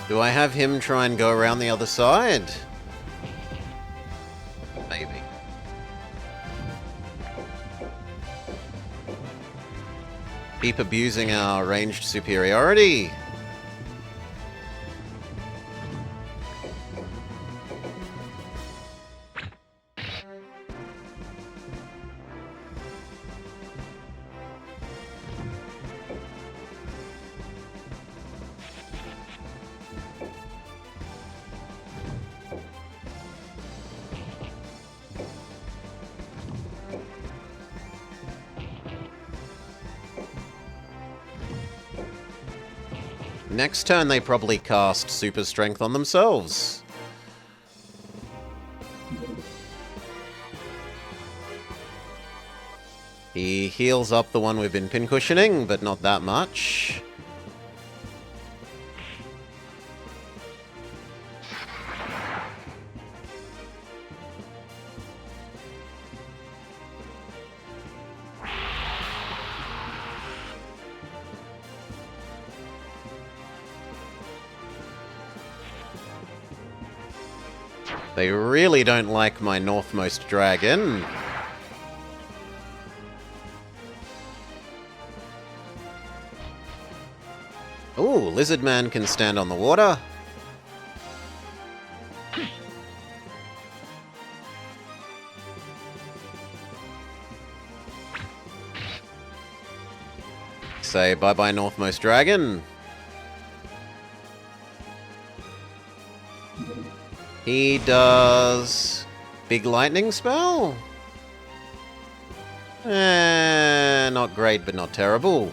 Do I have him try and go around the other side? Maybe. Keep abusing our ranged superiority. Next turn, they probably cast Super Strength on themselves. He heals up the one we've been pincushioning, but not that much. They really don't like my northmost dragon. Ooh, Lizard Man can stand on the water. Say bye-bye, northmost dragon. He does... Big lightning spell? Not great, but not terrible.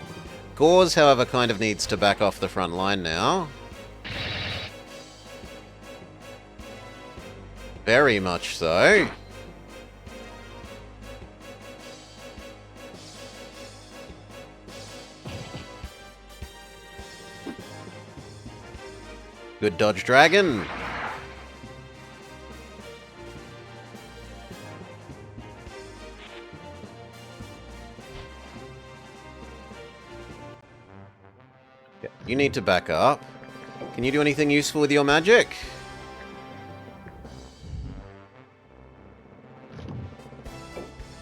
Gauze, however, kind of needs to back off the front line now. Very much so. Good dodge, dragon. You need to back up. Can you do anything useful with your magic?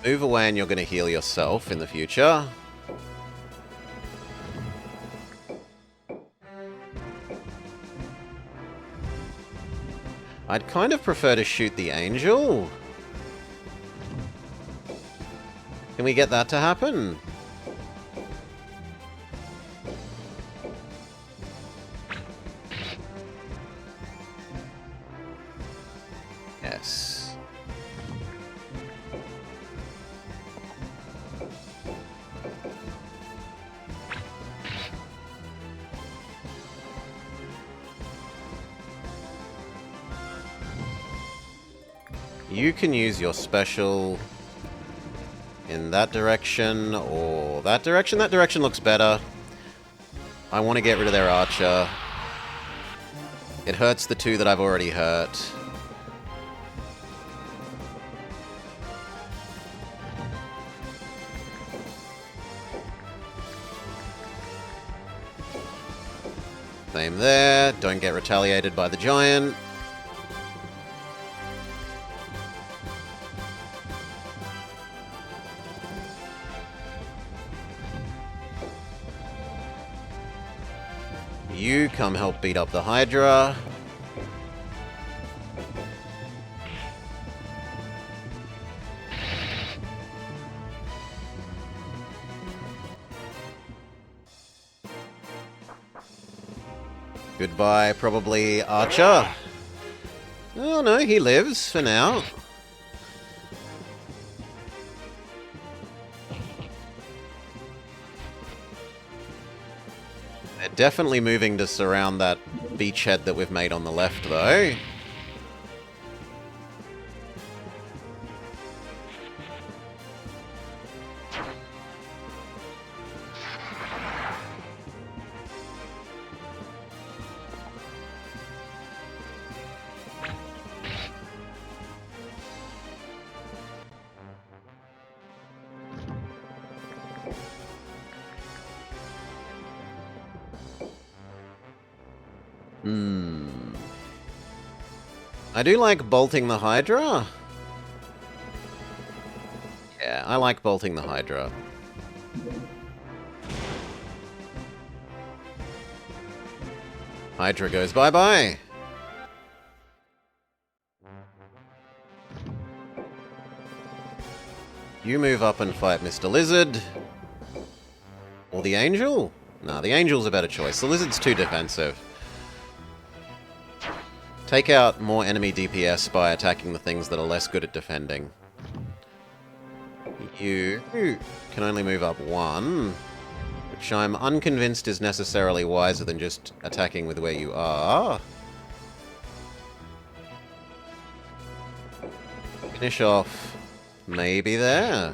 Move away and you're going to heal yourself in the future. I'd kind of prefer to shoot the angel. Can we get that to happen? Yes. You can use your special in that direction or that direction. That direction looks better. I want to get rid of their archer. It hurts the two that I've already hurt. Same there. Don't get retaliated by the giant. You come help beat up the Hydra. Goodbye, probably Archer. Oh no, he lives for now. They're definitely moving to surround that beachhead that we've made on the left, though. I do like bolting the Hydra. Yeah, I like bolting the Hydra. Hydra goes bye-bye. You move up and fight Mr. Lizard. Or the Angel? Nah, the Angel's a better choice. The Lizard's too defensive. Take out more enemy DPS by attacking the things that are less good at defending. You can only move up one, which I'm unconvinced is necessarily wiser than just attacking with where you are. Finish off maybe there.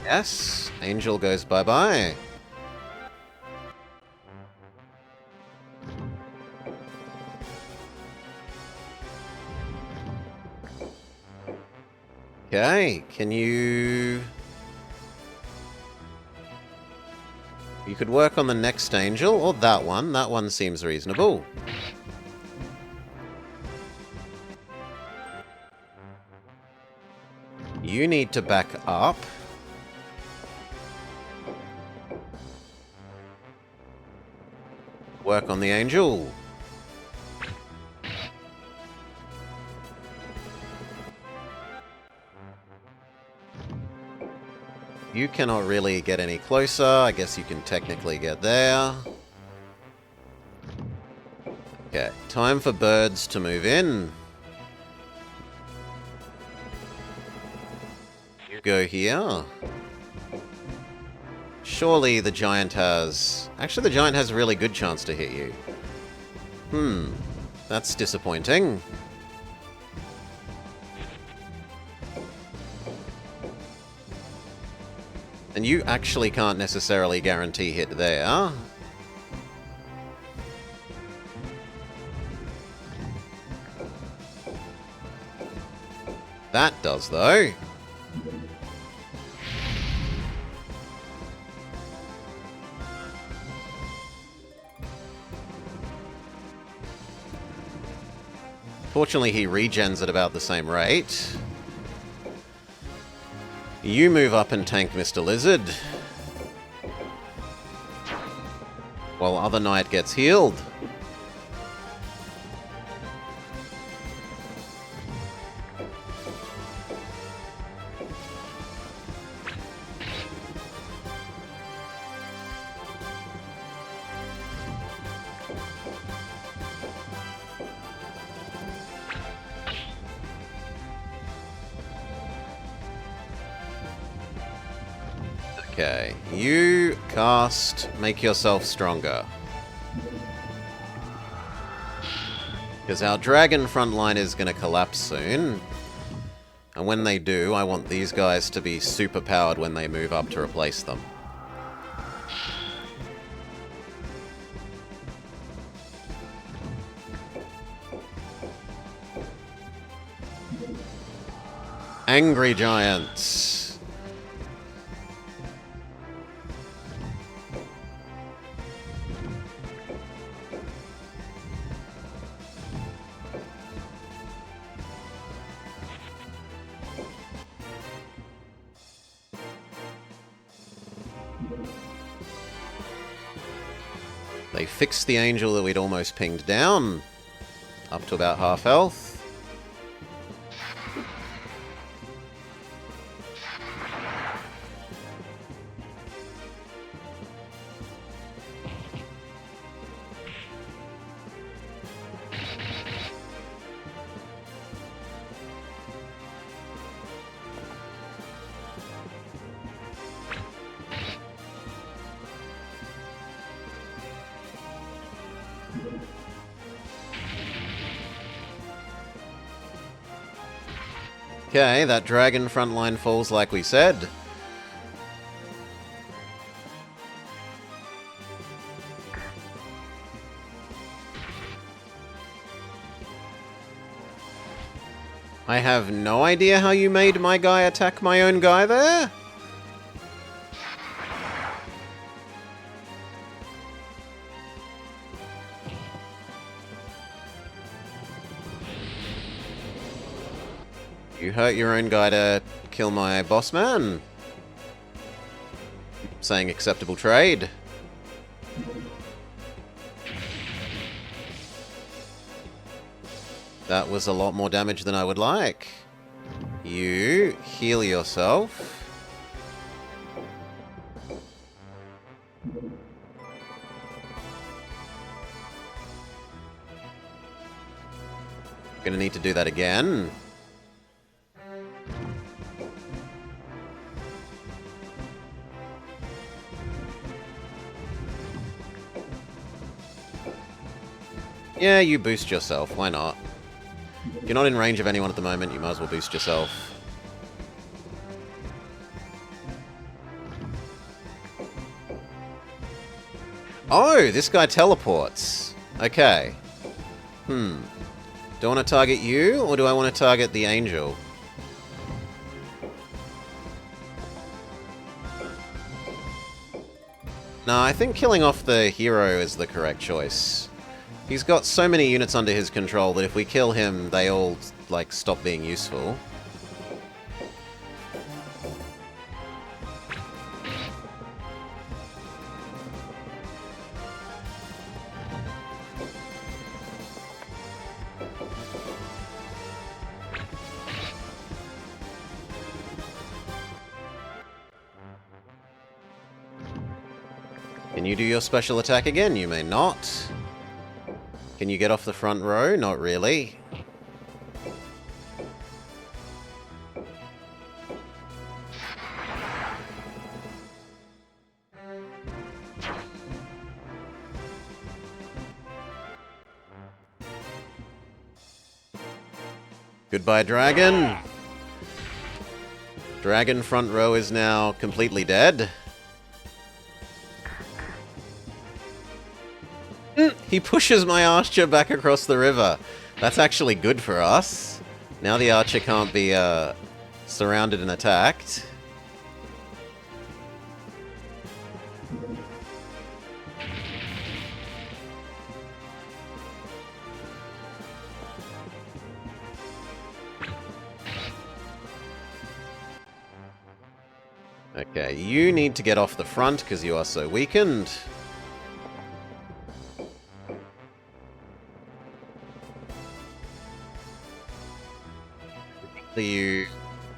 Yes, Angel goes bye-bye. Okay, can you... You could work on the next Angel, or that one. That one seems reasonable. You need to back up. Work on the Angel. You cannot really get any closer. I guess you can technically get there. Okay, time for birds to move in. You go here. Surely the giant has... Actually, the giant has a really good chance to hit you. That's disappointing. And you actually can't necessarily guarantee hit there. That does, though. Fortunately, he regens at about the same rate. You move up and tank Mr. Lizard. While Other Knight gets healed. Okay, you cast Make Yourself Stronger. Because our dragon front line is going to collapse soon. And when they do, I want these guys to be super powered when they move up to replace them. angry giants. They fixed the angel that we'd almost pinged down, up to about half health. Okay, that dragon frontline falls like we said. I have no idea how you made my guy attack my own guy there. You hurt your own guy to kill my boss man. Saying acceptable trade. That was a lot more damage than I would like. You heal yourself. Gonna need to do that again. Yeah, you boost yourself. Why not? If you're not in range of anyone at the moment, you might as well boost yourself. Oh, this guy teleports. Okay. Do I want to target you, or do I want to target the angel? No, I think killing off the hero is the correct choice. He's got so many units under his control that if we kill him, they all, like, stop being useful. Can you do your special attack again? You may not. Can you get off the front row? Not really. Goodbye, dragon. Dragon front row is now completely dead. He pushes my archer back across the river. That's actually good for us. Now the archer can't be surrounded and attacked. Okay, you need to get off the front because you are so weakened. You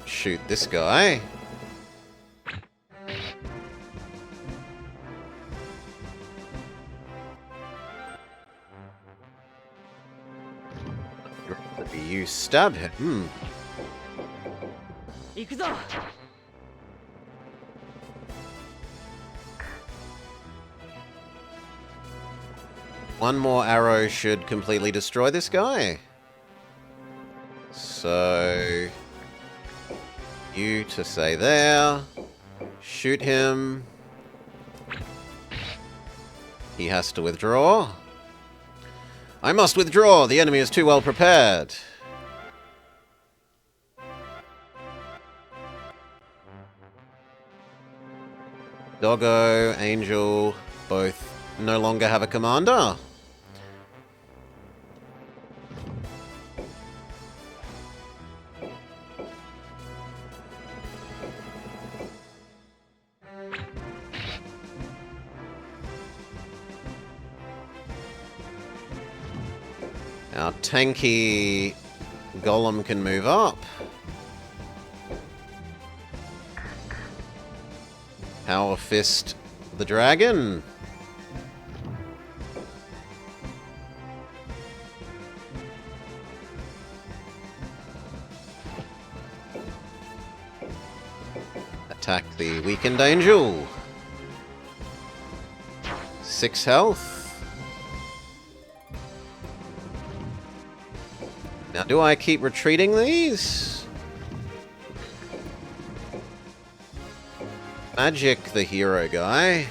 shoot this guy. You stab him. One more arrow should completely destroy this guy. So, you to stay there, shoot him, he has to withdraw. I must withdraw, the enemy is too well prepared. Doggo, Angel, both no longer have a commander. Our tanky golem can move up. Power Fist the dragon. Attack the weakened angel. 6 health. Now, do I keep retreating these? Magic the hero guy.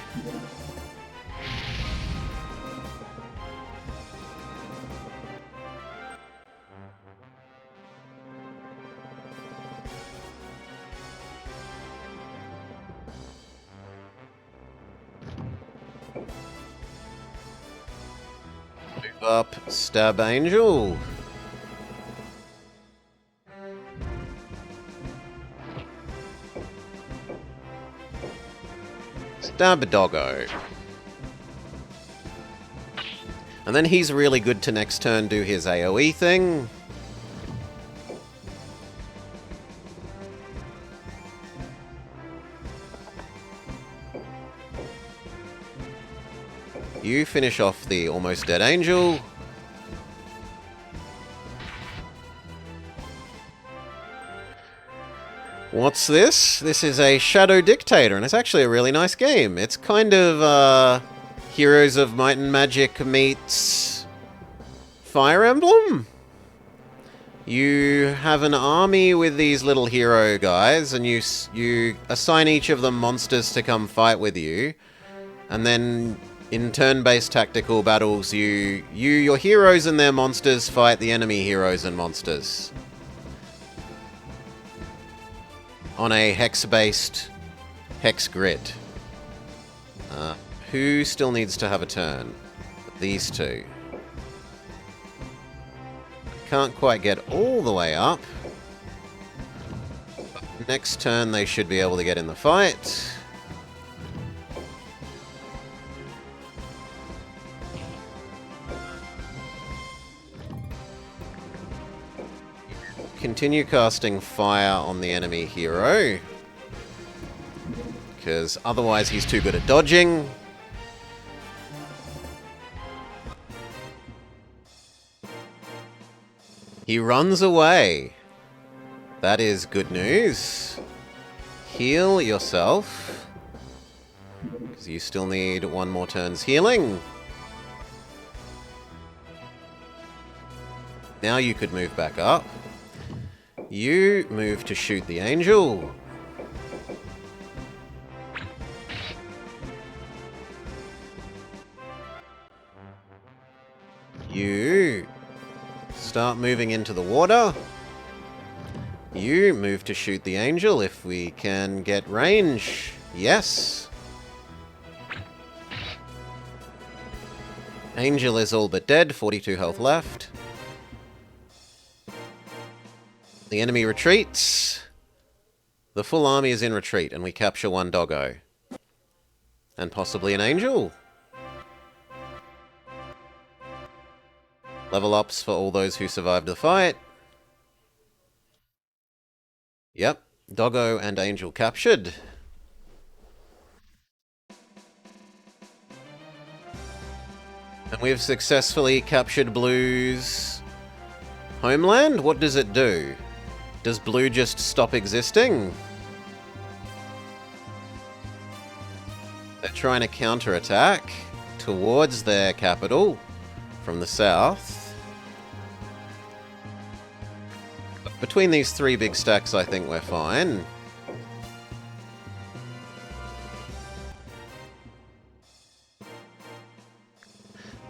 Move up, stab angel. Stab a doggo. And then he's really good to next turn do his AoE thing. You finish off the almost dead angel. What's this? This is a Shadow Dictator, and it's actually a really nice game. It's kind of, Heroes of Might and Magic meets Fire Emblem? You have an army with these little hero guys, and you assign each of them monsters to come fight with you. And then, in turn-based tactical battles, your heroes and their monsters fight the enemy heroes and monsters. On a hex-based hex grid. Who still needs to have a turn? These two. Can't quite get all the way up. Next turn they should be able to get in the fight. Continue casting fire on the enemy hero, because otherwise he's too good at dodging. He runs away. That is good news. Heal yourself, because you still need one more turn's healing. Now you could move back up. You move to shoot the angel. You start moving into the water. You move to shoot the angel if we can get range. Yes. Angel is all but dead, 42 health left. The enemy retreats. The full army is in retreat, and we capture one doggo. And possibly an angel. Level ups for all those who survived the fight. Yep, doggo and angel captured. And we've successfully captured Blue's homeland. What does it do? Does Blue just stop existing? They're trying to counterattack towards their capital from the south. But between these three big stacks, I think we're fine.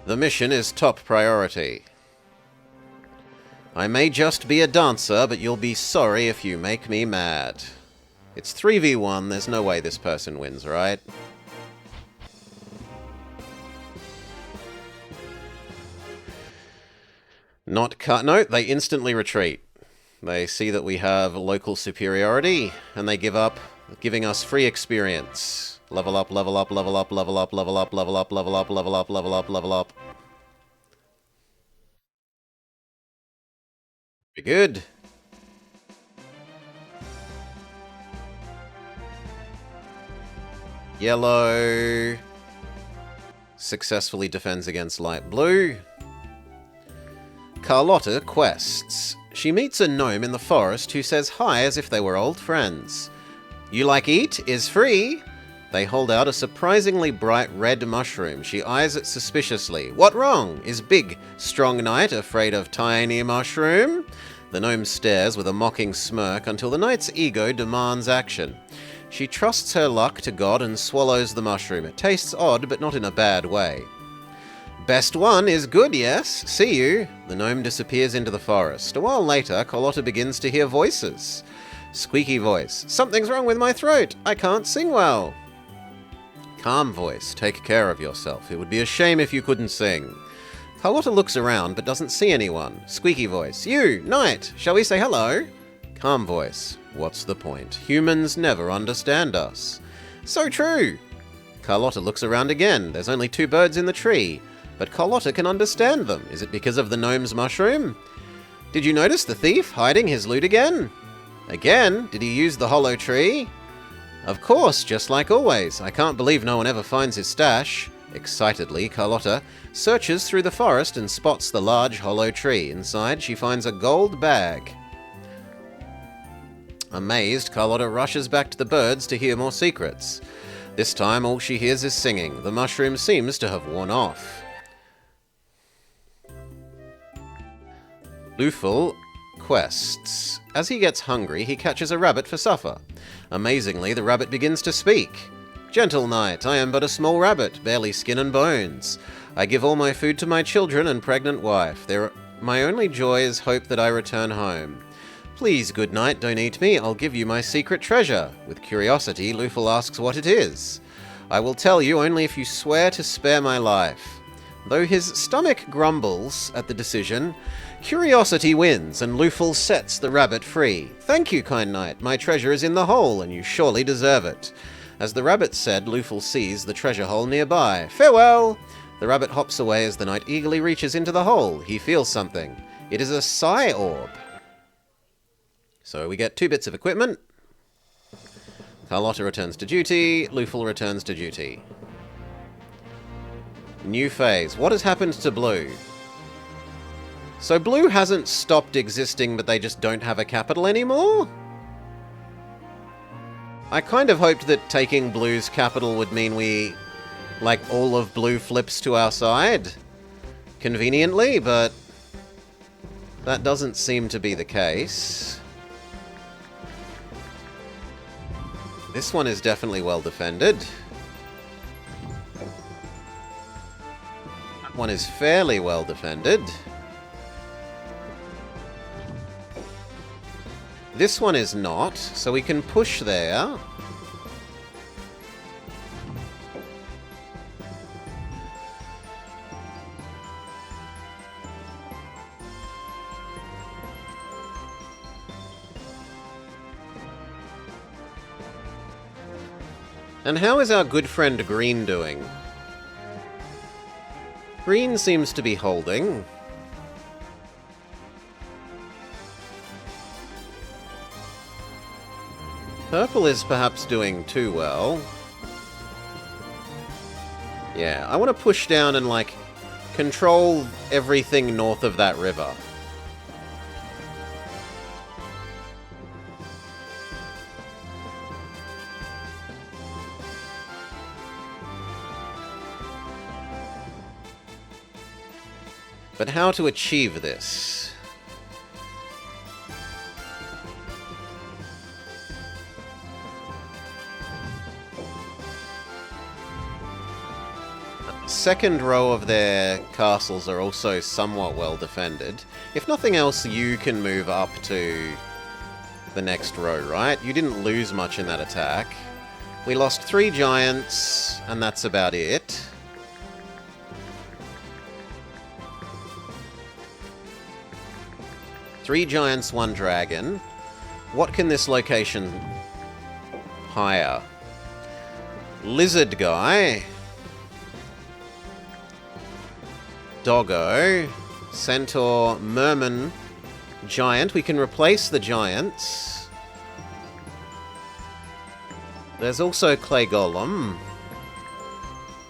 The mission is top priority. I may just be a dancer, but you'll be sorry if you make me mad. It's 3v1, there's no way this person wins, right? No, they instantly retreat. They see that we have local superiority, and they give up, giving us free experience. Level up, level up, level up, level up, level up, level up, level up, level up, level up, level up. Very good. Yellow successfully defends against light blue. Carlotta quests. She meets a gnome in the forest who says hi as if they were old friends. You like eat is free. They hold out a surprisingly bright red mushroom. She eyes it suspiciously. What wrong? Is big, strong knight afraid of tiny mushroom? The gnome stares with a mocking smirk until the knight's ego demands action. She trusts her luck to God and swallows the mushroom. It tastes odd, but not in a bad way. Best one is good, yes? See you. The gnome disappears into the forest. A while later, Carlotta begins to hear voices. Squeaky voice. Something's wrong with my throat. I can't sing well. Calm voice. Take care of yourself. It would be a shame if you couldn't sing. Carlotta looks around but doesn't see anyone. Squeaky voice. You, knight. Shall we say hello? Calm voice. What's the point? Humans never understand us. So true. Carlotta looks around again. There's only 2 birds in the tree. But Carlotta can understand them. Is it because of the gnome's mushroom? Did you notice the thief hiding his loot again? Again? Did he use the hollow tree? Of course, just like always. I can't believe no one ever finds his stash. Excitedly, Carlotta searches through the forest and spots the large hollow tree. Inside, she finds a gold bag. Amazed, Carlotta rushes back to the birds to hear more secrets. This time, all she hears is singing. The mushroom seems to have worn off. Luful quests. As he gets hungry, he catches a rabbit for supper. Amazingly, the rabbit begins to speak. Gentle knight, I am but a small rabbit, barely skin and bones. I give all my food to my children and pregnant wife. My only joy is hope that I return home. Please, good knight, don't eat me. I'll give you my secret treasure. With curiosity, Luful asks what it is. I will tell you only if you swear to spare my life. Though his stomach grumbles at the decision, curiosity wins, and Luful sets the rabbit free. Thank you, kind knight. My treasure is in the hole, and you surely deserve it. As the rabbit said, Luful sees the treasure hole nearby. Farewell! The rabbit hops away as the knight eagerly reaches into the hole. He feels something. It is a psi orb. So we get 2 bits of equipment. Carlotta returns to duty. Luful returns to duty. New phase. What has happened to Blue? So Blue hasn't stopped existing, but they just don't have a capital anymore? I kind of hoped that taking Blue's capital would mean we, like, all of Blue flips to our side. Conveniently, but that doesn't seem to be the case. This one is definitely well defended. That one is fairly well defended. This one is not, so we can push there. And how is our good friend Green doing? Green seems to be holding. Purple is perhaps doing too well. Yeah, I want to push down and, like, control everything north of that river. But how to achieve this? Second row of their castles are also somewhat well defended. If nothing else, you can move up to the next row, right? You didn't lose much in that attack. We lost 3 giants, and that's about it. 3 giants, 1 dragon. What can this location hire? Lizard guy. Doggo. Centaur, merman, giant. We can replace the giants. There's also clay golem.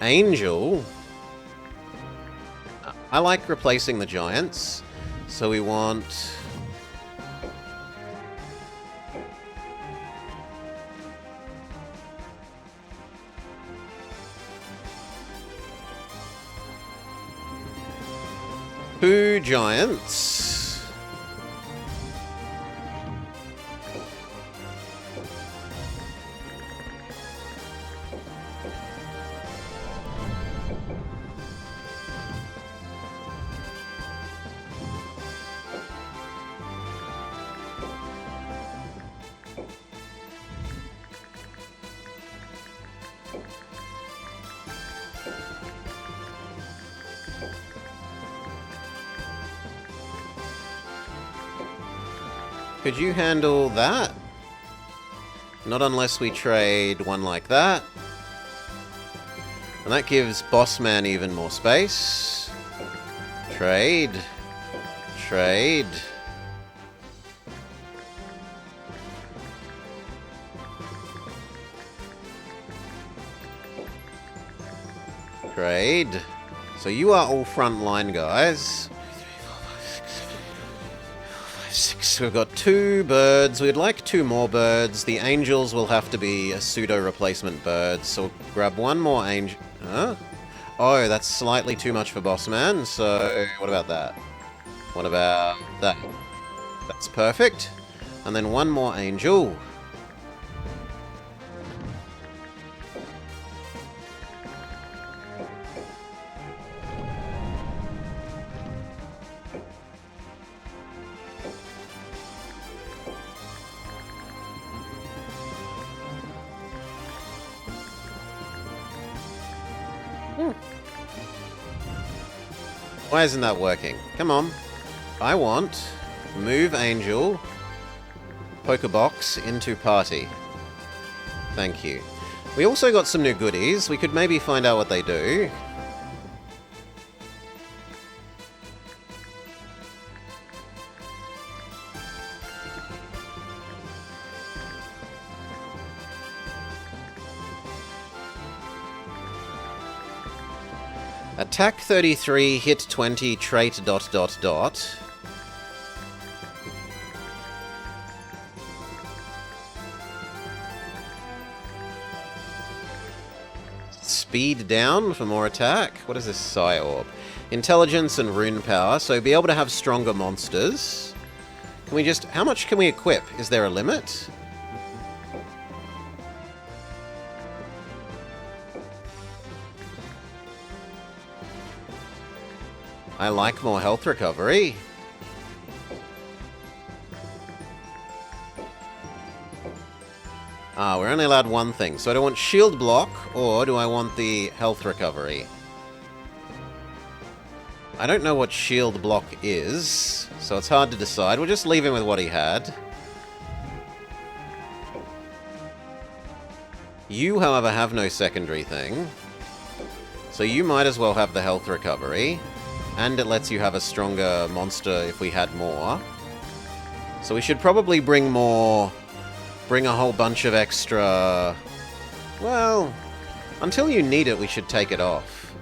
Angel. I like replacing the giants. So we want... two giants. Could you handle that? Not unless we trade one like that. And that gives Bossman even more space. Trade. Trade. Trade. So you are all front line guys. So we've got 2 birds. We'd like 2 more birds. The angels will have to be a pseudo-replacement bird. So we'll grab 1 more angel. Huh? Oh, that's slightly too much for Bossman. So what about that? What about that? That's perfect. And then 1 more angel. Why isn't that working? Come on. I want move angel Pokebox into party. Thank you. We also got some new goodies. We could maybe find out what they do. Attack 33, hit 20, trait ... Speed down for more attack. What is this Psi Orb? Intelligence and rune power, so be able to have stronger monsters. Can we just... how much can we equip? Is there a limit? I like more health recovery. Ah, we're only allowed 1 thing. So do I want shield block, or do I want the health recovery? I don't know what shield block is, so it's hard to decide. We'll just leave him with what he had. You, however, have no secondary thing. So you might as well have the health recovery. And it lets you have a stronger monster if we had more. So we should probably bring more... bring a whole bunch of extra... well... until you need it, we should take it off.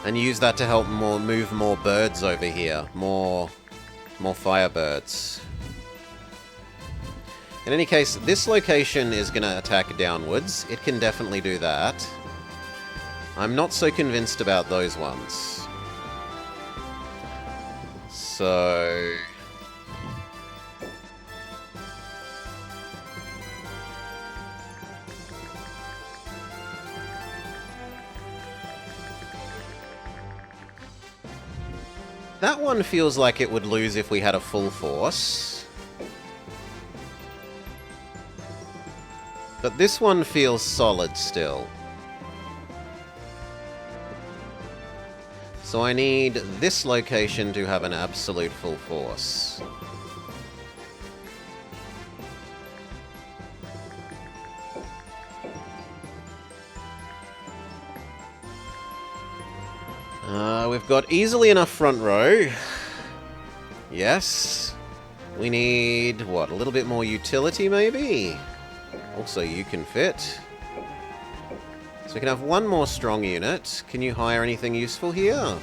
And use that to help move more birds over here. More firebirds. In any case, this location is going to attack downwards. It can definitely do that. I'm not so convinced about those ones. So... that one feels like it would lose if we had a full force. But this one feels solid still. So So I need this location to have an absolute full force. We've got easily enough front row. Yes. We need, what, a little bit more utility, maybe? Also, you can fit. So we can have one more strong unit. Can you hire anything useful here?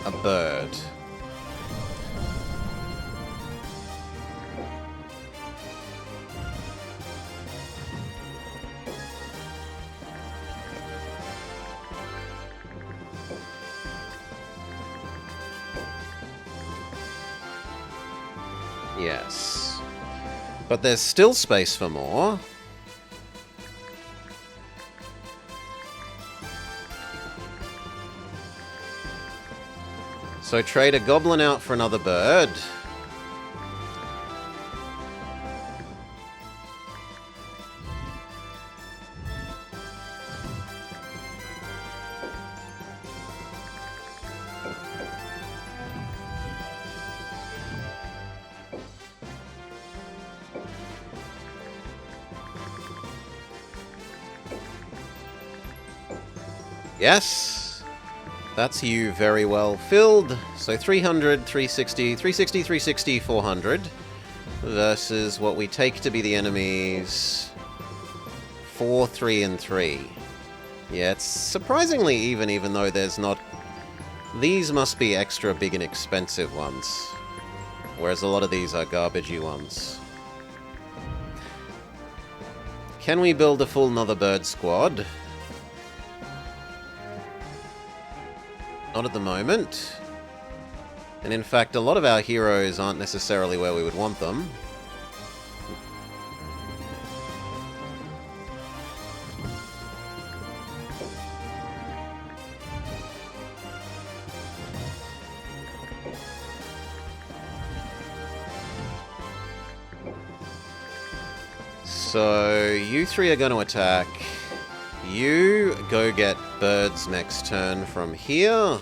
A bird. Yes. But there's still space for more. So trade a goblin out for another bird. Yes, that's you very well filled. So 300, 360, 360, 360, 400 versus what we take to be the enemies 4, 3, and 3. Yeah, it's surprisingly even though there's not... These must be extra big and expensive ones, whereas a lot of these are garbagey ones. Can we build a full Another Bird squad? Not at the moment. And in fact, a lot of our heroes aren't necessarily where we would want them. So, you three are going to attack. You go get birds next turn from here.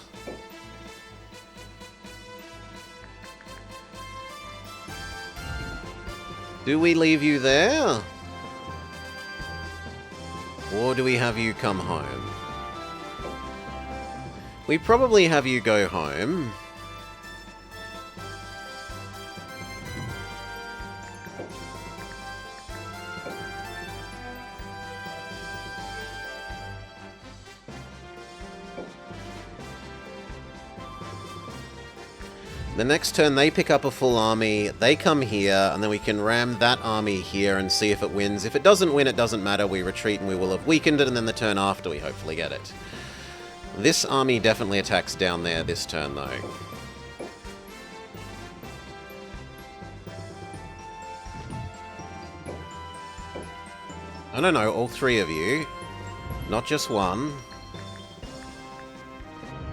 Do we leave you there? Or do we have you come home? We probably have you go home. The next turn, they pick up a full army, they come here, and then we can ram that army here and see if it wins. If it doesn't win, it doesn't matter, we retreat and we will have weakened it, and then the turn after we hopefully get it. This army definitely attacks down there this turn, though. No, all three of you. Not just one.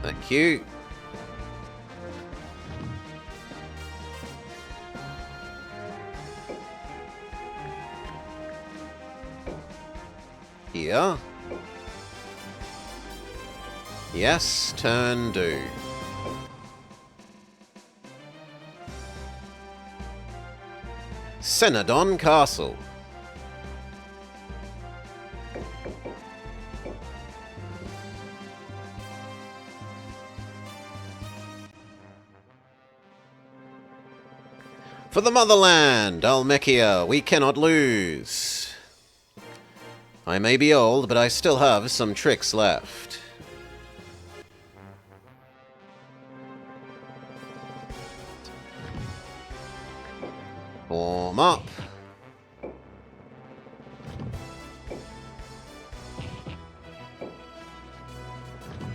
Thank you. Here. Yes, turn do. Cenodon Castle. For the motherland, Almechia, we cannot lose. I may be old, but I still have some tricks left. Form up.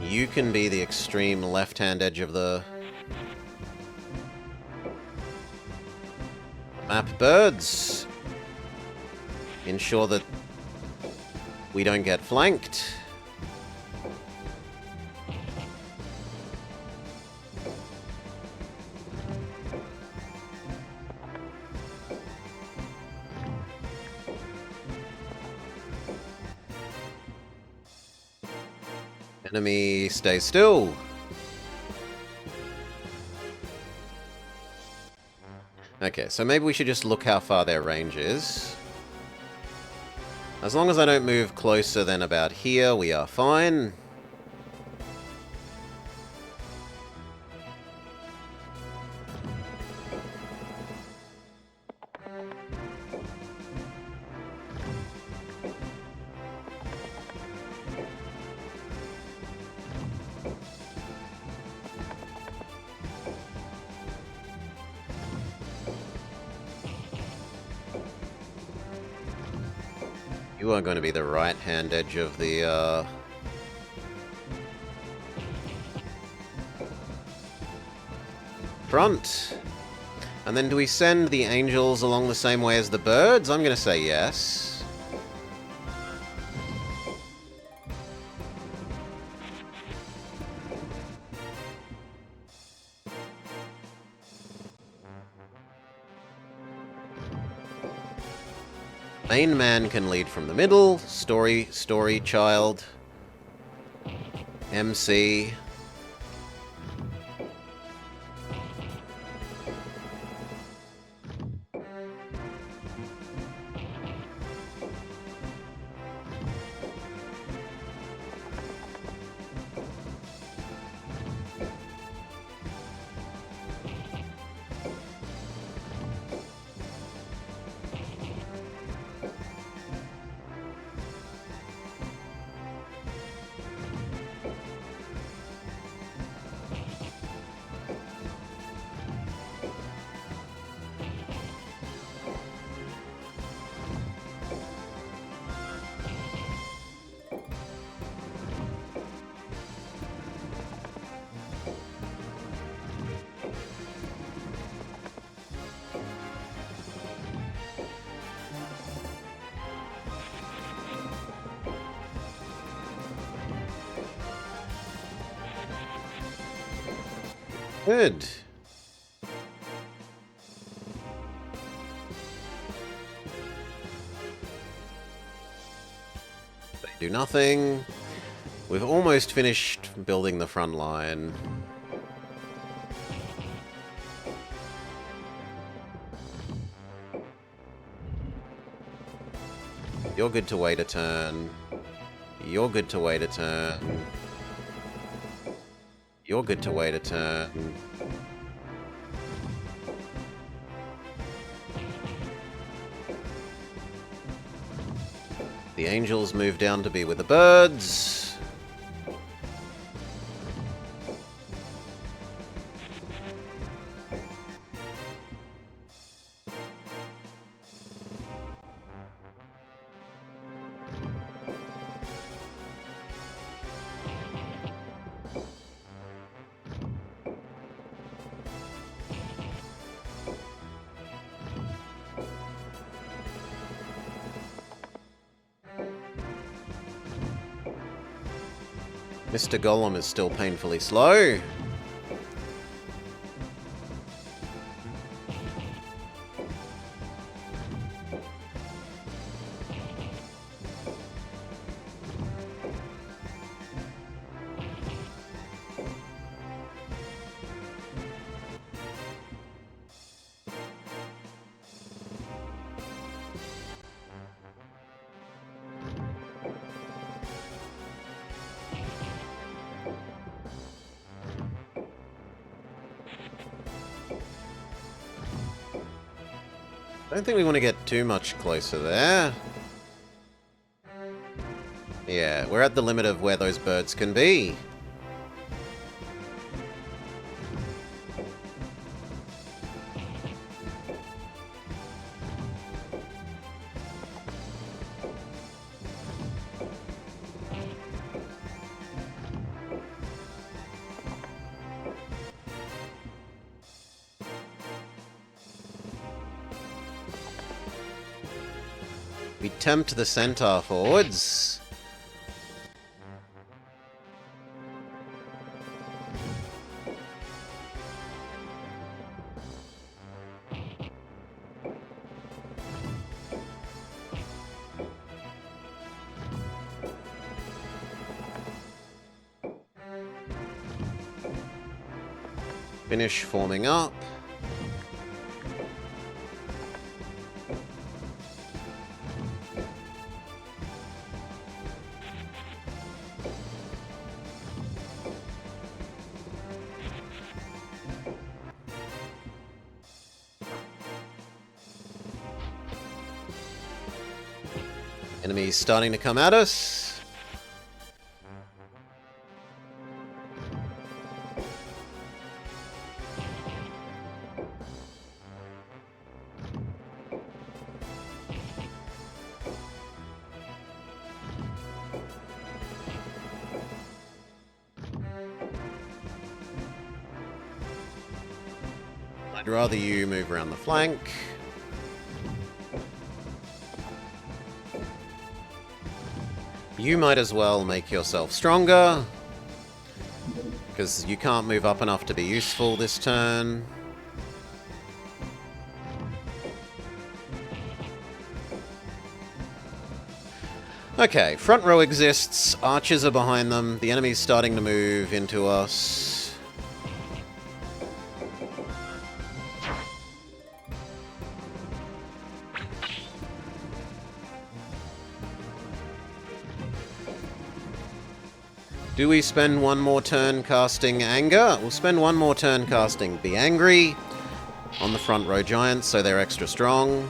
You can be the extreme left-hand edge of the map, birds. Ensure that we don't get flanked. Enemy, stay still. Okay, so maybe we should just look how far their range is. As long as I don't move closer than about here, we are fine. You are going to be the right-hand edge of the, front. And then do we send the angels along the same way as the birds? I'm going to say yes. Main man can lead from the middle. Story, child. MC. Good. They do nothing. We've almost finished building the front line. You're good to wait a turn. You're good to wait a turn. You're good to wait a turn. The angels move down to be with the birds. Mr. Golem is still painfully slow. I don't think we want to get too much closer there. Yeah, we're at the limit of where those birds can be. We tempt the centaur forwards. Finish forming up. Enemies starting to come at us. I'd rather you move around the flank. You might as well make yourself stronger, because you can't move up enough to be useful this turn. Okay, front row exists, archers are behind them, the enemy's starting to move into us. Do we spend one more turn casting Anger? We'll spend one more turn casting Be Angry on the front row giants, so they're extra strong.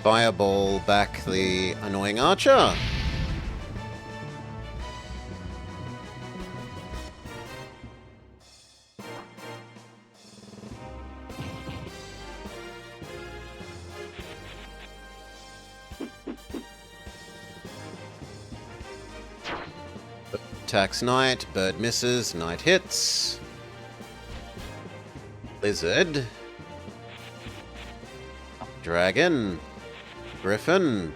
Fireball back the annoying archer. Attacks Knight, Bird misses, Knight hits. Lizard. Dragon. Griffin.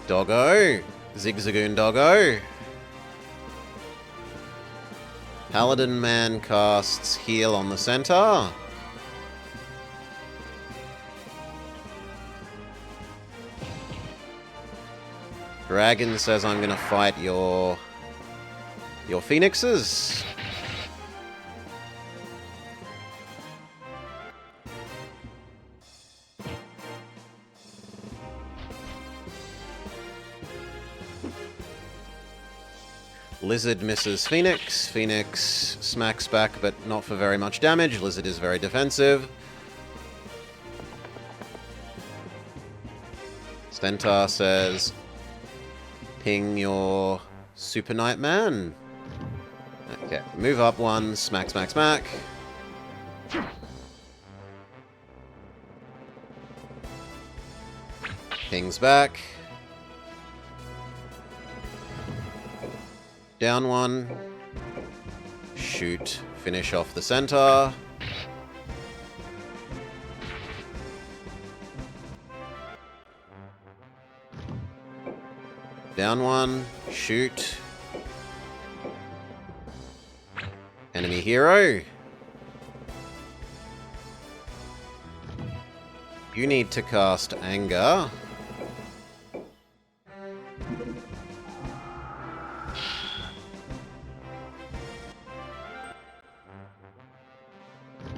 Doggo. Zigzagoon Doggo. Paladin Man casts Heal on the centaur. Dragon says, I'm gonna fight your phoenixes. Lizard misses Phoenix. Phoenix smacks back, but not for very much damage. Lizard is very defensive. Centaur says, ping your Super Knight Man. Okay, move up one, smack, smack, smack. Pings back. Down one. Shoot. Finish off the centaur. Down one. Shoot. Enemy hero. You need to cast Anger.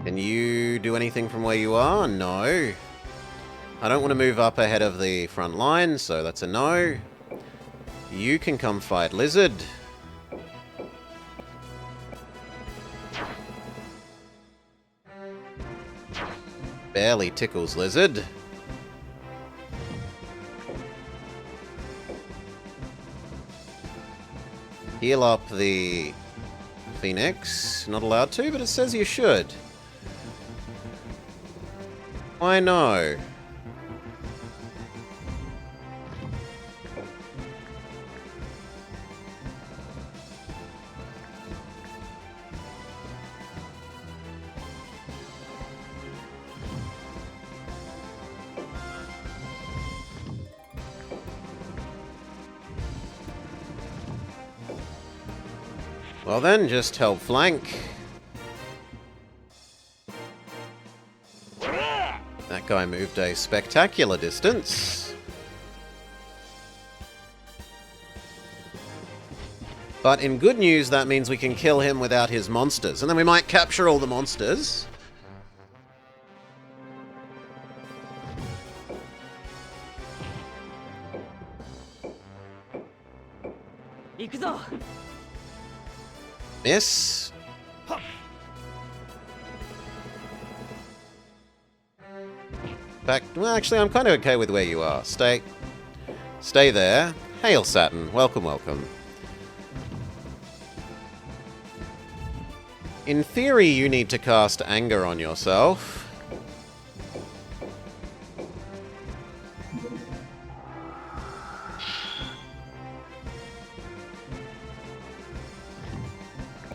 Can you do anything from where you are? No. I don't want to move up ahead of the front line, so that's a no. You can come fight Lizard. Barely tickles Lizard. Heal up the Phoenix. Not allowed to, but it says you should. I know. Well then, just help flank. That guy moved a spectacular distance. But in good news, that means we can kill him without his monsters. And then we might capture all the monsters. Miss. Back. Well, actually, I'm kind of okay with where you are. Stay there. Hail, Saturn. Welcome, welcome. In theory, you need to cast anger on yourself.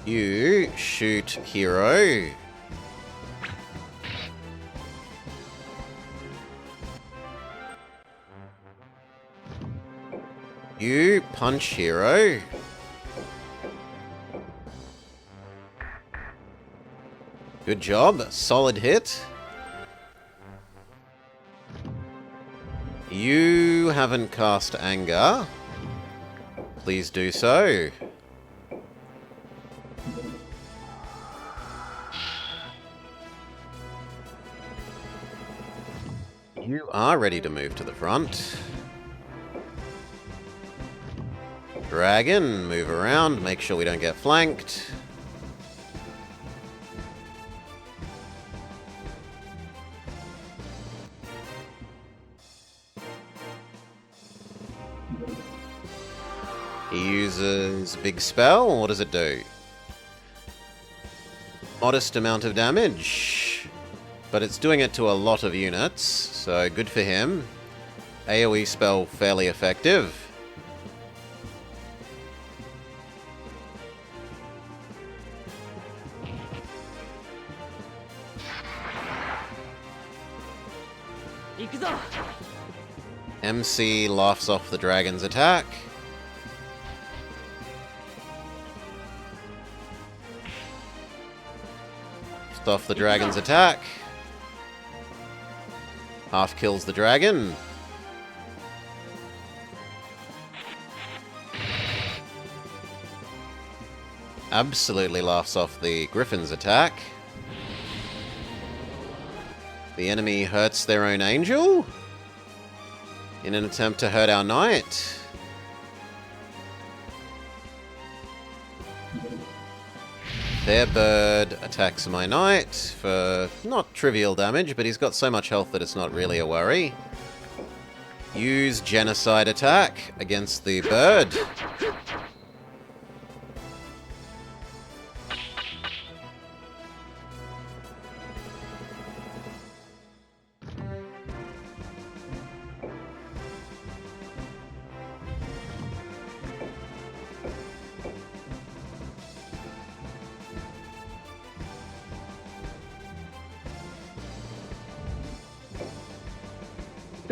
You shoot hero. You punch hero. Good job. Solid hit. You haven't cast anger. Please do so. You are ready to move to the front. Dragon, move around, make sure we don't get flanked. He uses big spell. What does it do? Modest amount of damage. But it's doing it to a lot of units, so good for him. AoE spell fairly effective. MC laughs off the dragon's attack. Off the dragon's attack. Half kills the dragon. Absolutely laughs off the griffin's attack. The enemy hurts their own angel in an attempt to hurt our knight. Their bird attacks my knight for not trivial damage, but he's got so much health that it's not really a worry. Use genocide attack against the bird.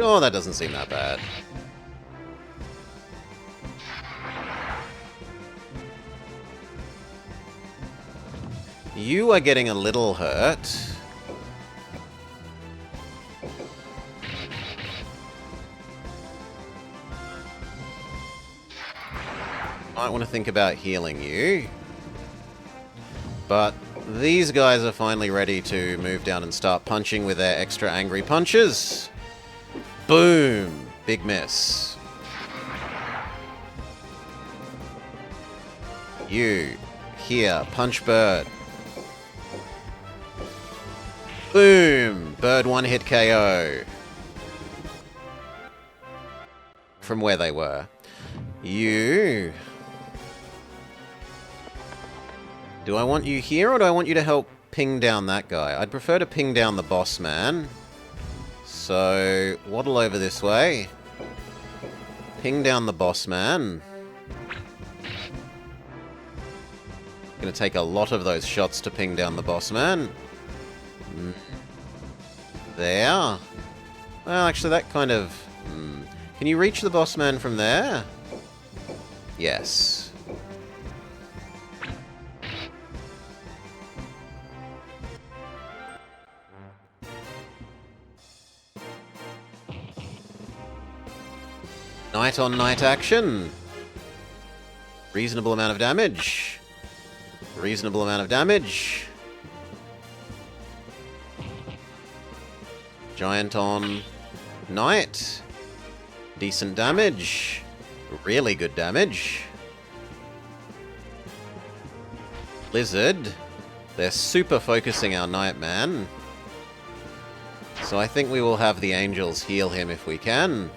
Oh, that doesn't seem that bad. You are getting a little hurt. Might want to think about healing you. But these guys are finally ready to move down and start punching with their extra angry punches. Boom! Big miss. You. Here. Punch bird. Boom! Bird one-hit KO. From where they were. You. Do I want you here, or do I want you to help ping down that guy? I'd prefer to ping down the boss man. So, waddle over this way. Ping down the boss man. Gonna take a lot of those shots to ping down the boss man. There. Well, actually, that kind of... Can you reach the boss man from there? Yes. Knight on knight action. Reasonable amount of damage. Reasonable amount of damage. Giant on knight. Decent damage. Really good damage. Lizard. They're super focusing our knight, man. So I think we will have the angels heal him if we can.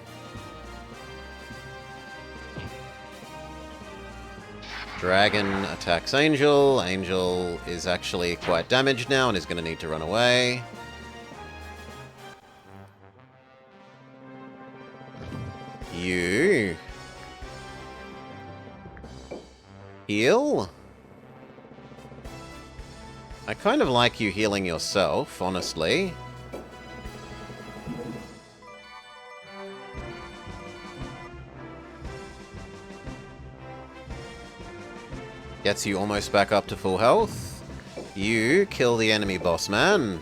Dragon attacks Angel. Angel is actually quite damaged now and is going to need to run away. You heal? I kind of like you healing yourself, honestly. Gets you almost back up to full health. You kill the enemy boss man.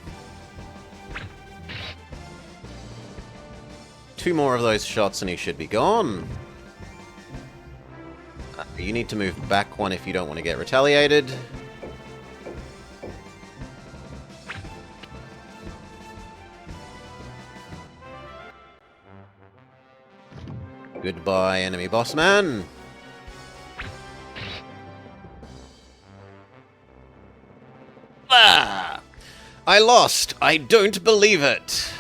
2 more of those shots and he should be gone. You need to move back 1 if you don't want to get retaliated. Goodbye, enemy boss man. Ah! I lost. I don't believe it.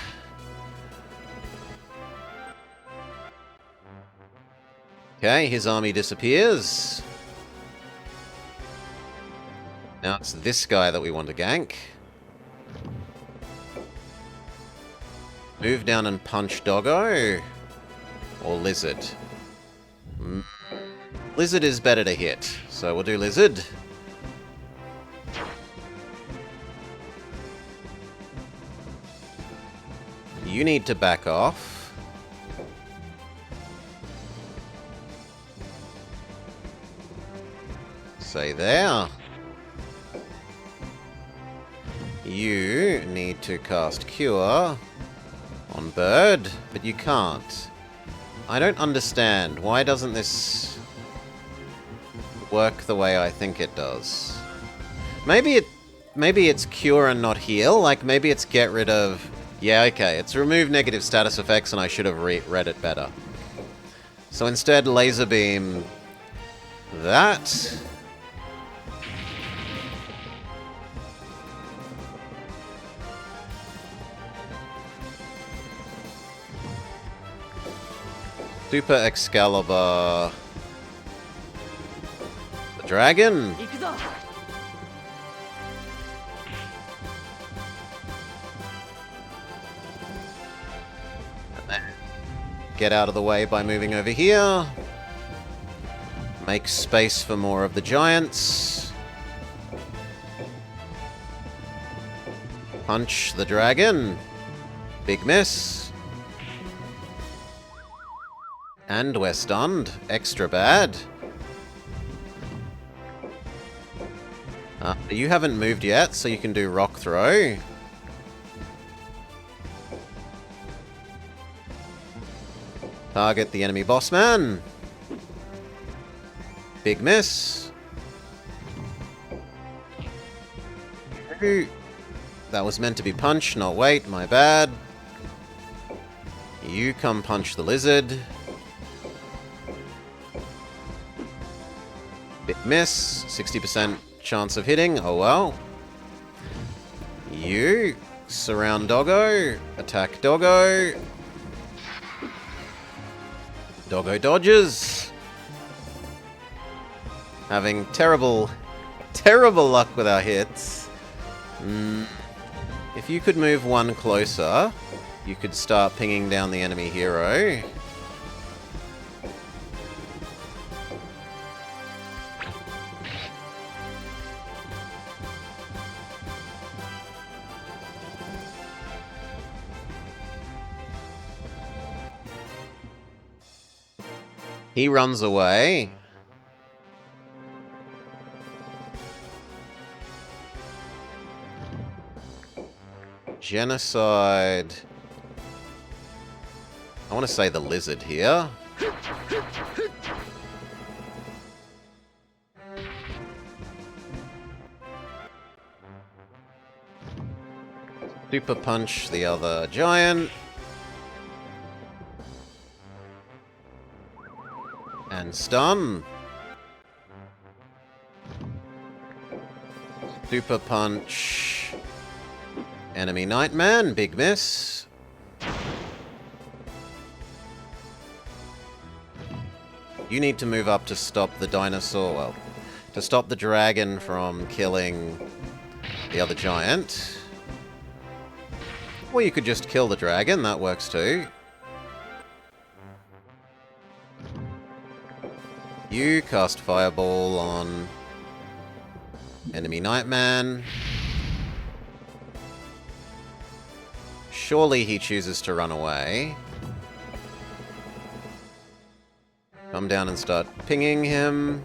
Okay, his army disappears. Now it's this guy that we want to gank. Move down and punch Doggo. Or Lizard. Lizard is better to hit, so we'll do Lizard. You need to back off. Say there. You need to cast Cure on Bird, but you can't. I don't understand. Why doesn't this work the way I think it does? Maybe it's Cure and not Heal. Like, maybe it's get rid of... Yeah, okay. It's remove negative status effects, and I should have read it better. So instead, Laser Beam... that... Super Excalibur... the dragon? Get out of the way by moving over here. Make space for more of the giants. Punch the dragon. Big miss. And we're stunned. Extra bad. You haven't moved yet, so you can do rock throw. Target the enemy boss man. Big miss. Ooh. That was meant to be punch, not wait, my bad. You come punch the lizard. Big miss. 60% chance of hitting. Oh well. You surround Doggo. Attack Doggo. Doggo dodges. Having terrible luck with our hits. If you could move 1 closer, you could start pinging down the enemy hero. He runs away. Genocide. I want to say the lizard here. Super punch the other giant. And stun. Super punch. Enemy Nightman, big miss. You need to move up to stop the dinosaur, well, to stop the dragon from killing the other giant. Or you could just kill the dragon, that works too. You cast Fireball on enemy Nightman. Surely he chooses to run away. Come down and start pinging him.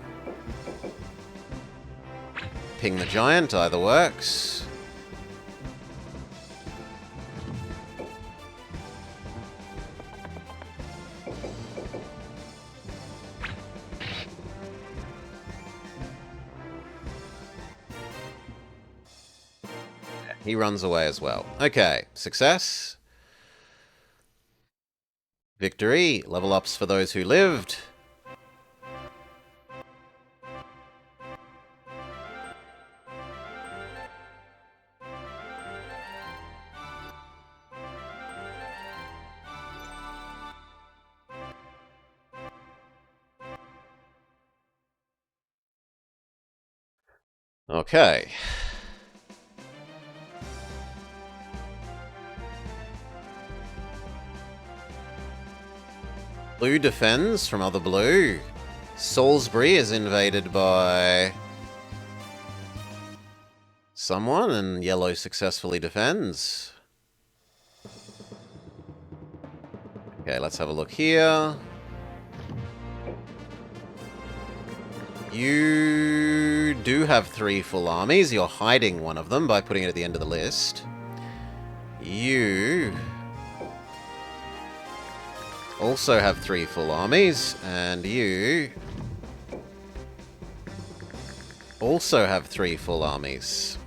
Ping the giant, either works. He runs away as well. Okay, success. Victory. Level ups for those who lived. Okay. Blue defends from other blue. Salisbury is invaded by someone, and yellow successfully defends. Okay, let's have a look here. You do have 3 full armies. You're hiding one of them by putting it at the end of the list. You also have 3 full armies, and you also have 3 full armies.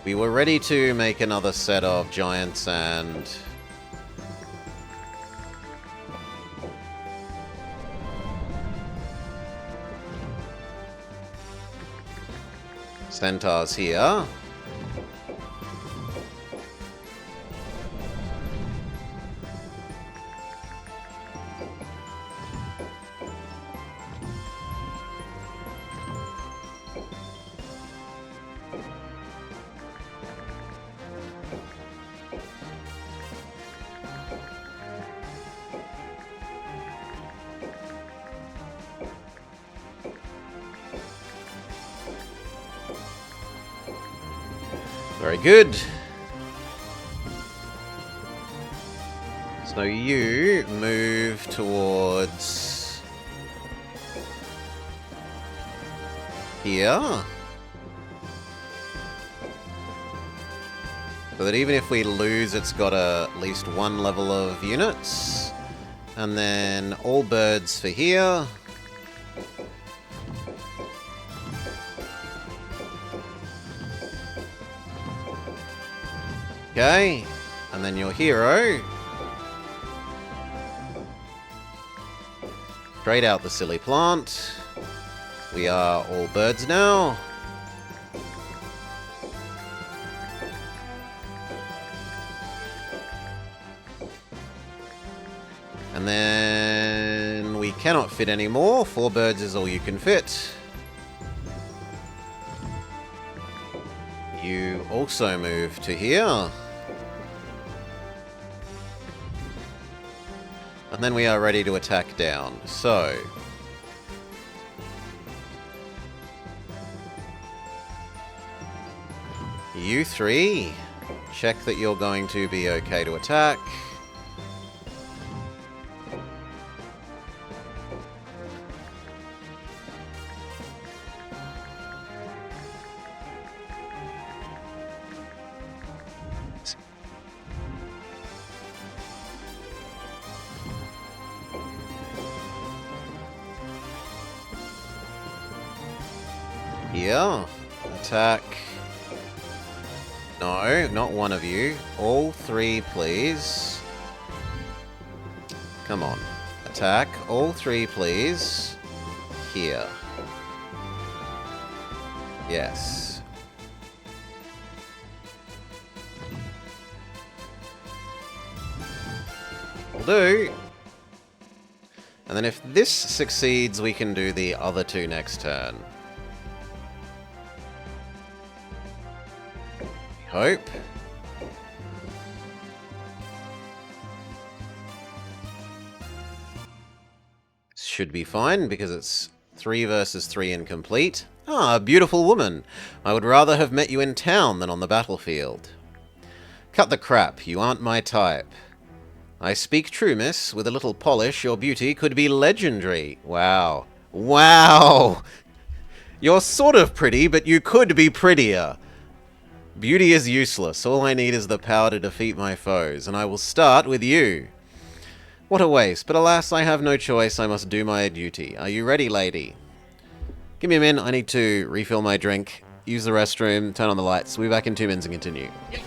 We were ready to make another set of giants and centaurs here. Very good. So you move towards here. So that even if we lose, it's got at least 1 level of units. And then all birds for here. Okay, and then your hero. Trade out the silly plant. We are all birds now. And then we cannot fit any more. 4 birds is all you can fit. You also move to here. And then we are ready to attack down. So you 3, check that you're going to be okay to attack. Here. Attack. No, not one of you. All three, please. Come on. Attack. All three, please. Here. Yes. Will do. And then if this succeeds, we can do the other two next turn. Hope. Should be fine, because it's 3 versus 3 incomplete. Ah, a beautiful woman. I would rather have met you in town than on the battlefield. Cut the crap, you aren't my type. I speak true, miss. With a little polish, your beauty could be legendary. Wow. Wow! You're sort of pretty, but you could be prettier. Beauty is useless. All I need is the power to defeat my foes, and I will start with you. What a waste, but alas, I have no choice. I must do my duty. Are you ready, lady? Give me a min. I need to refill my drink, use the restroom, turn on the lights. We'll be back in 2 minutes and continue. Yep.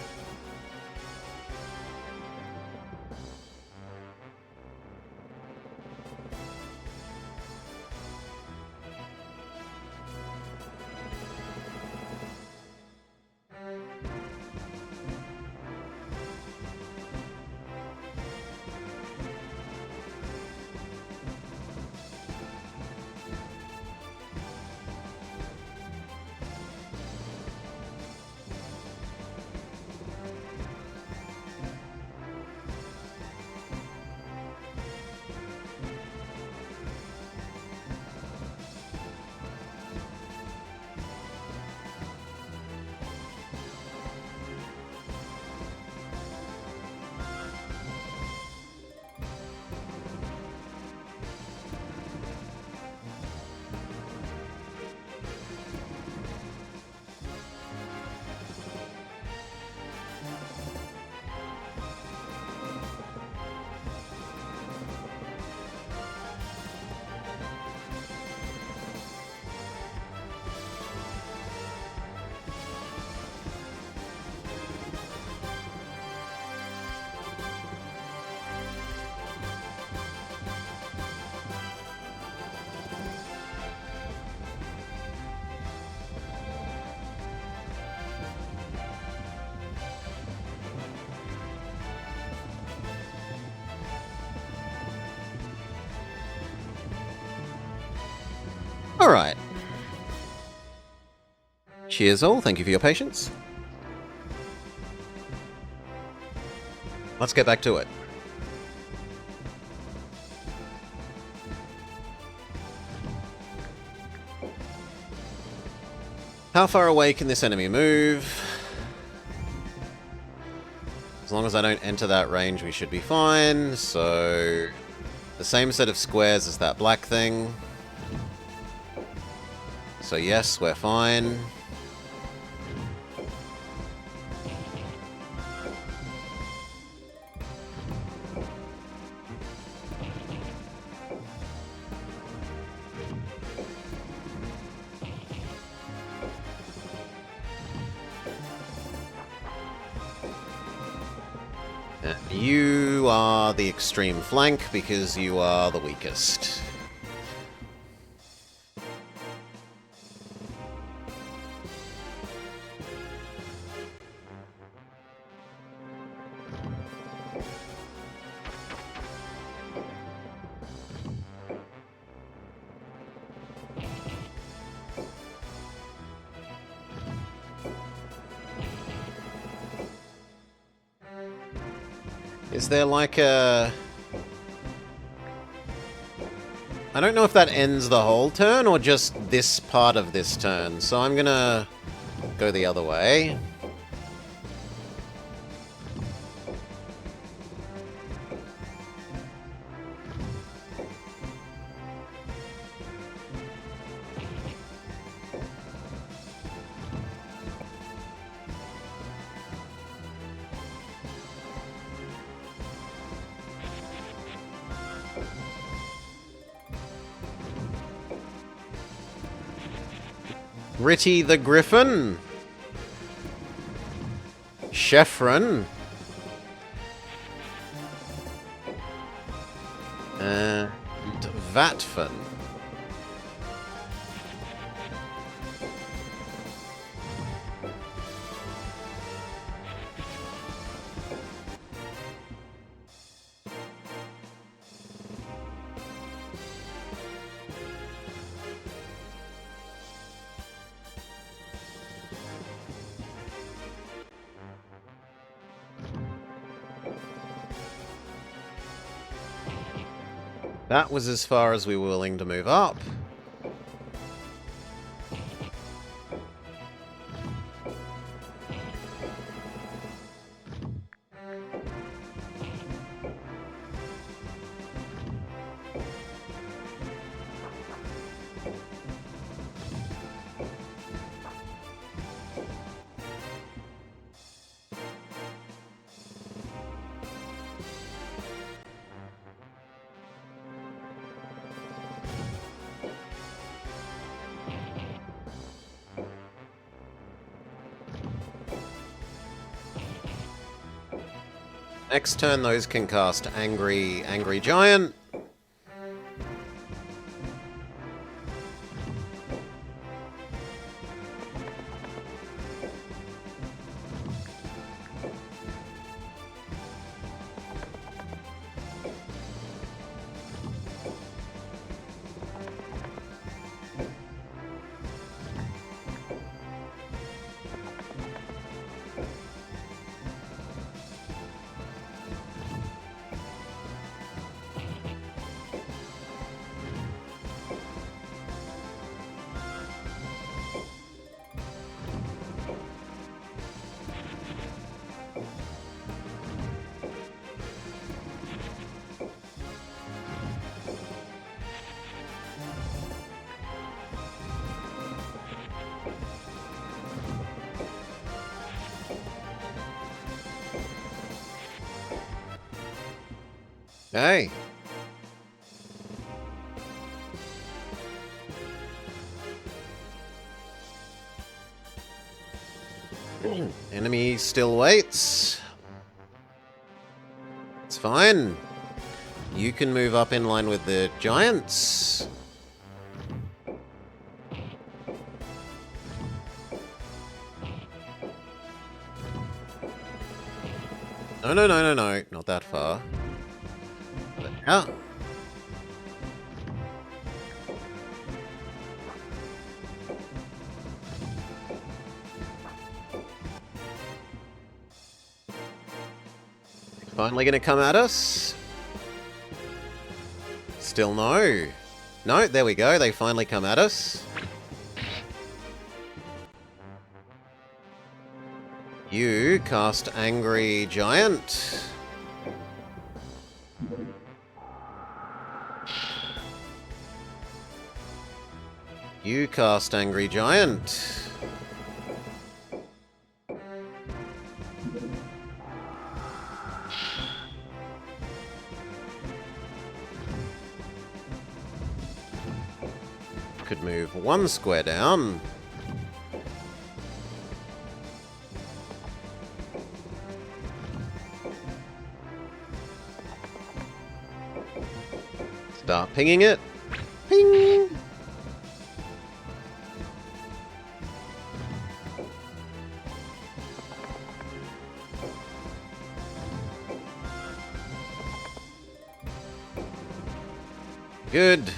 Alright. Cheers all, thank you for your patience. Let's get back to it. How far away can this enemy move? As long as I don't enter that range, we should be fine. So, the same set of squares as that black thing. So yes, we're fine. And you are the extreme flank because you are the weakest. Is there like a... I don't know if that ends the whole turn or just this part of this turn, so I'm gonna go the other way. Gritty the Griffin. Chefron. And Vatfin. That was as far as we were willing to move up. Next turn, those can cast Angry Giant. Hey. Enemy still waits. It's fine. You can move up in line with the giants. No. Not that far. Yeah. Finally gonna come at us? Still no. No, there we go. They finally come at us. You cast Angry Giant. You cast Angry Giant. Could move one square down. Start pinging it. Ping! Good.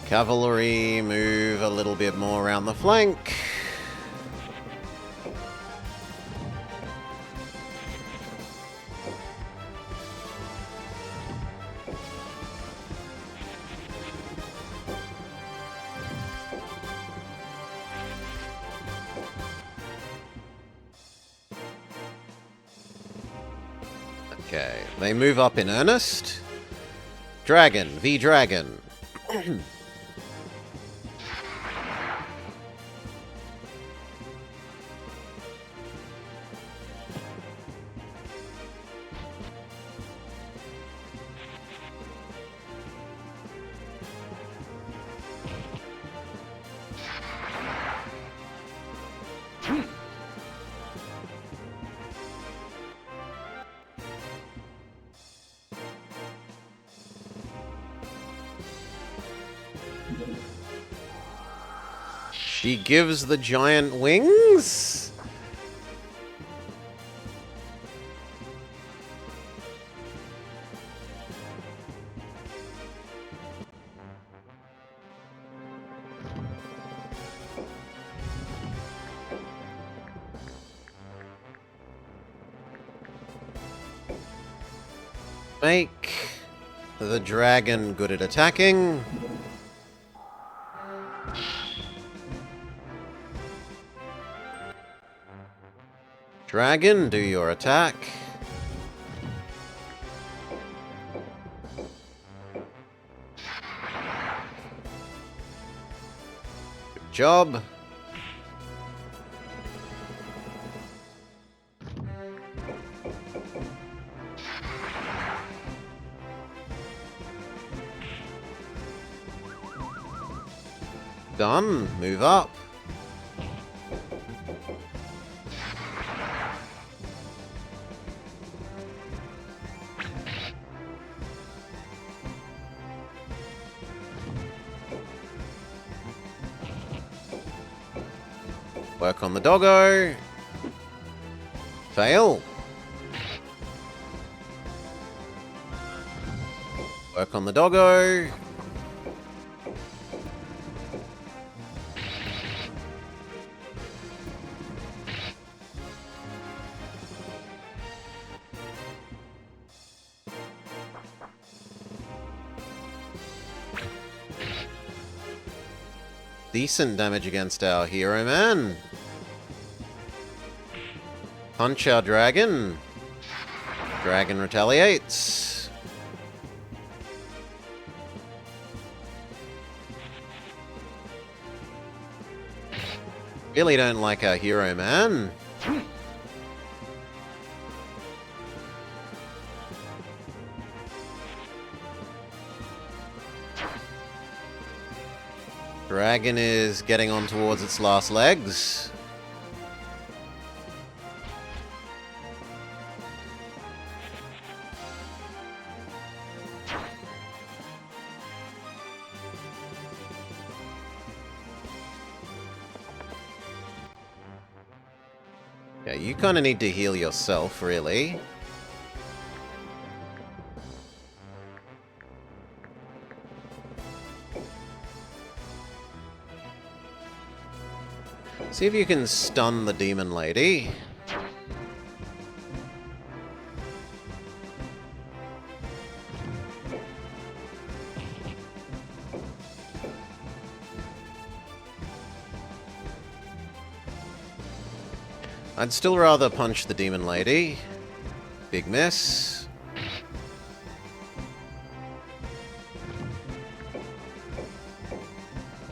Cavalry, move a little bit more around the flank. Okay, they move up in earnest. Dragon, V-Dragon. She gives the giant wings? Make the dragon good at attacking. Dragon, do your attack. Good job. Done. Move up. Work on the doggo. Fail. Work on the doggo. Decent damage against our hero man. Punch our dragon. Dragon retaliates. Really don't like our hero man. Dragon is getting on towards its last legs. Yeah, you kind of need to heal yourself, really. See if you can stun the demon lady. I'd still rather punch the demon lady. Big miss.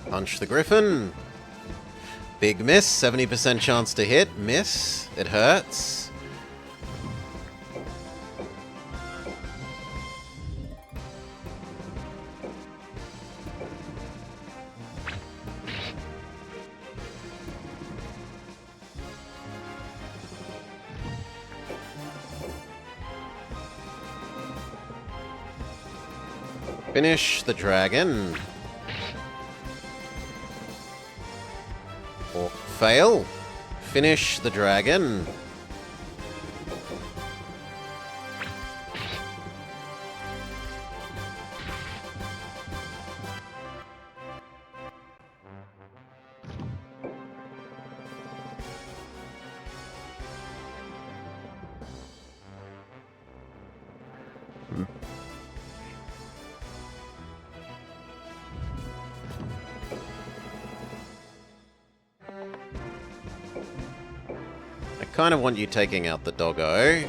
Punch the griffin. Big miss, 70% chance to hit. Miss. It hurts. Finish the dragon. Or fail. Finish the dragon. I kind of want you taking out the doggo.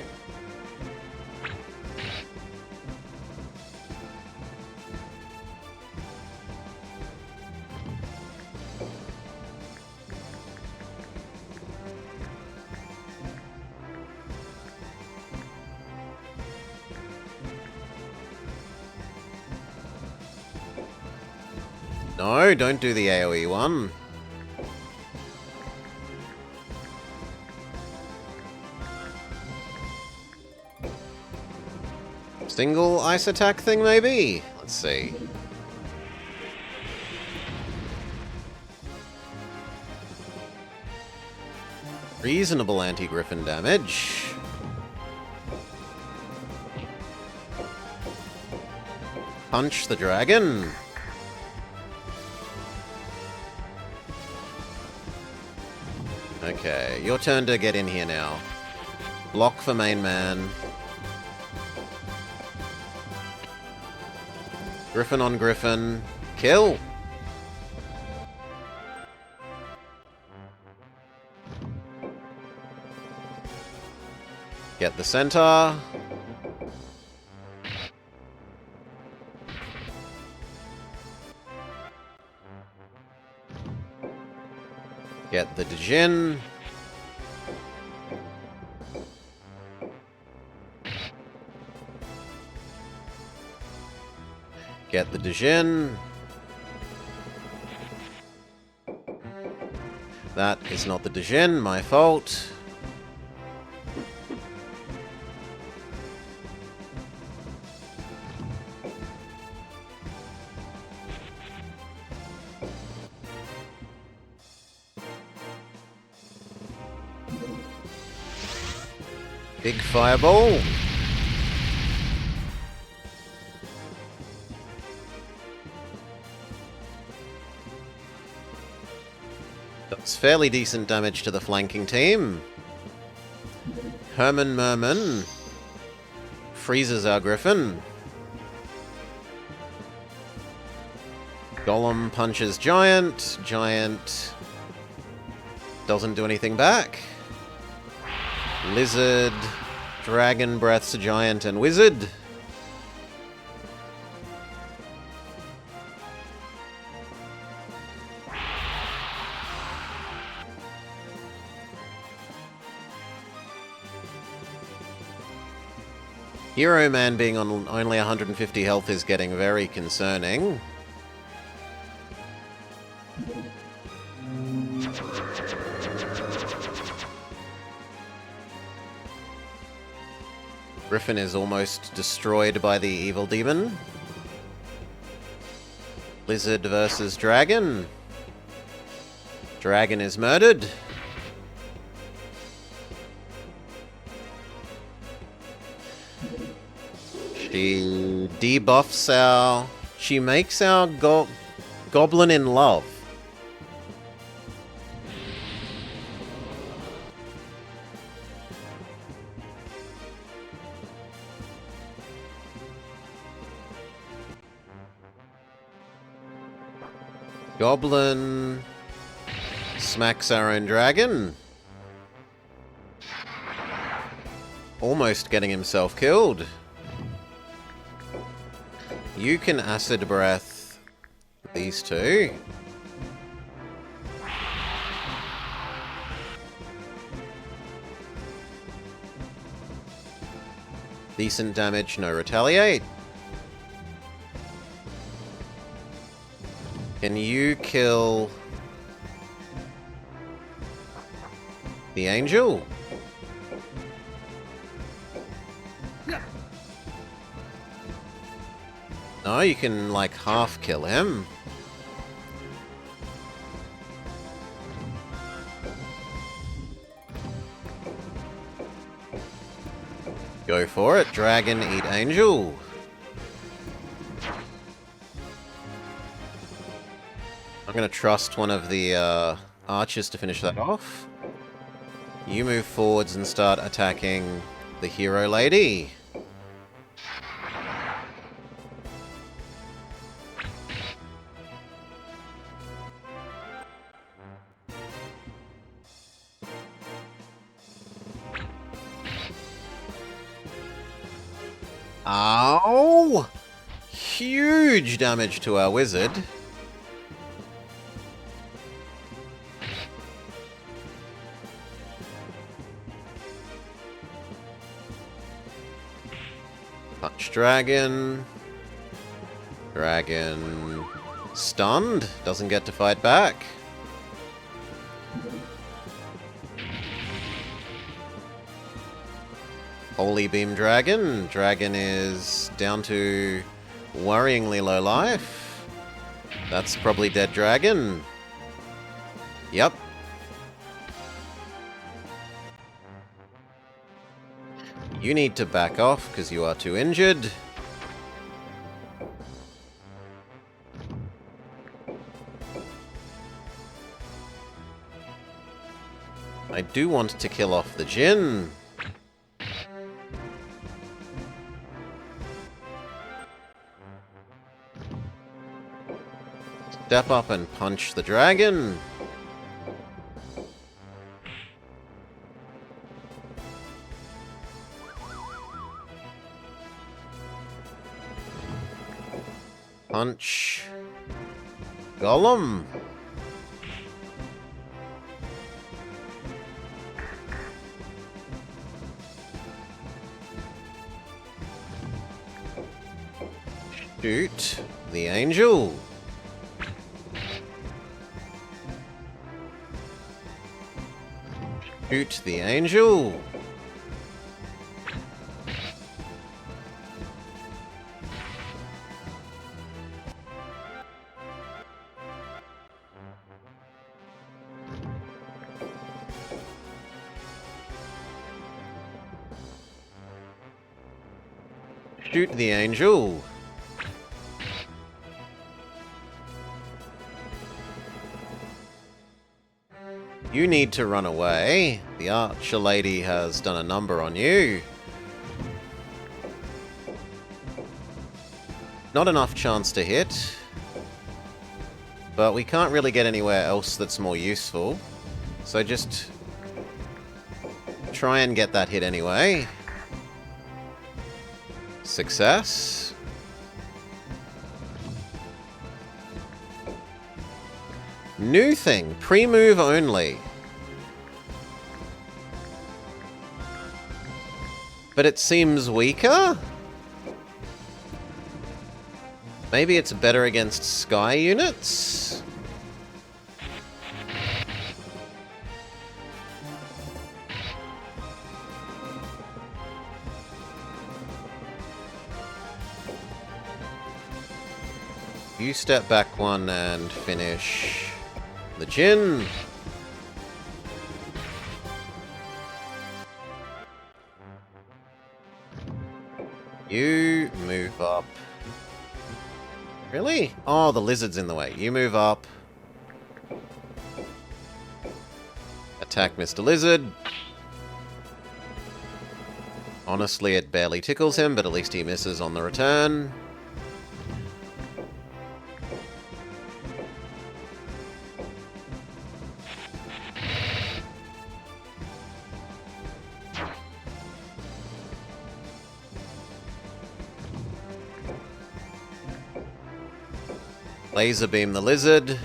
No, don't do the AoE one. Single ice attack thing, maybe? Let's see. Reasonable anti-griffin damage. Punch the dragon. Okay, your turn to get in here now. Block for main man. Griffin on griffin. Kill! Get the centaur. Get the Djinn. Get the Djinn. That is not the Djinn, my fault. Big fireball. That's fairly decent damage to the flanking team. Herman Merman freezes our griffin. Golem punches Giant. Giant doesn't do anything back. Lizard, Dragon breaths Giant and Wizard. Hero Man being on only 150 health is getting very concerning. Griffin is almost destroyed by the evil demon. Lizard versus Dragon. Dragon is murdered. She debuffs our... She makes our goblin in love. Goblin smacks our own dragon. Almost getting himself killed. You can acid breath these two. Decent damage, no retaliate. Can you kill the angel? No, you can, like, half kill him. Go for it. Dragon, eat angel. I'm going to trust one of the archers to finish that off. You move forwards and start attacking the hero lady. Ow! Huge damage to our wizard. Punch dragon. Dragon stunned. Doesn't get to fight back. Holy Beam Dragon. Dragon is down to worryingly low life. That's probably dead dragon. Yep. You need to back off because you are too injured. I do want to kill off the Jinn. Step up and punch the dragon. Punch. Golem. Shoot the angel. Shoot the angel. Shoot the angel. You need to run away. The archer lady has done a number on you. Not enough chance to hit. But we can't really get anywhere else that's more useful. So just try and get that hit anyway. Success. New thing, pre-move only. But it seems weaker? Maybe it's better against sky units? You step back one and finish the Jinn. You move up. Really? Oh, the lizard's in the way. You move up. Attack Mr. Lizard. Honestly, it barely tickles him, but at least he misses on the return. Laser beam the lizard.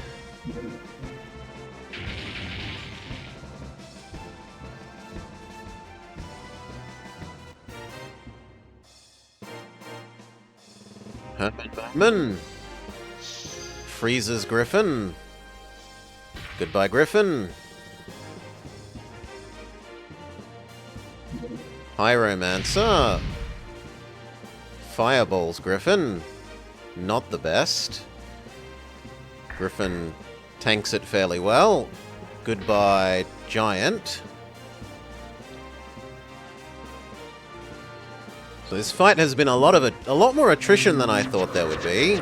Herman freezes Griffin. Goodbye, Griffin. Pyromancer. Fireballs Griffin. Not the best. Griffin tanks it fairly well. Goodbye, Giant. So this fight has been a lot more attrition than I thought there would be.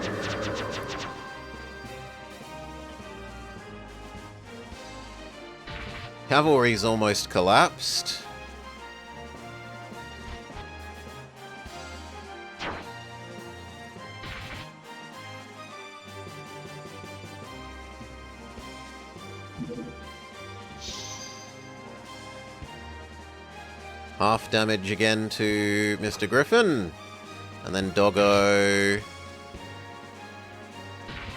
Cavalry's almost collapsed. Half damage again to Mr. Griffin. And then Doggo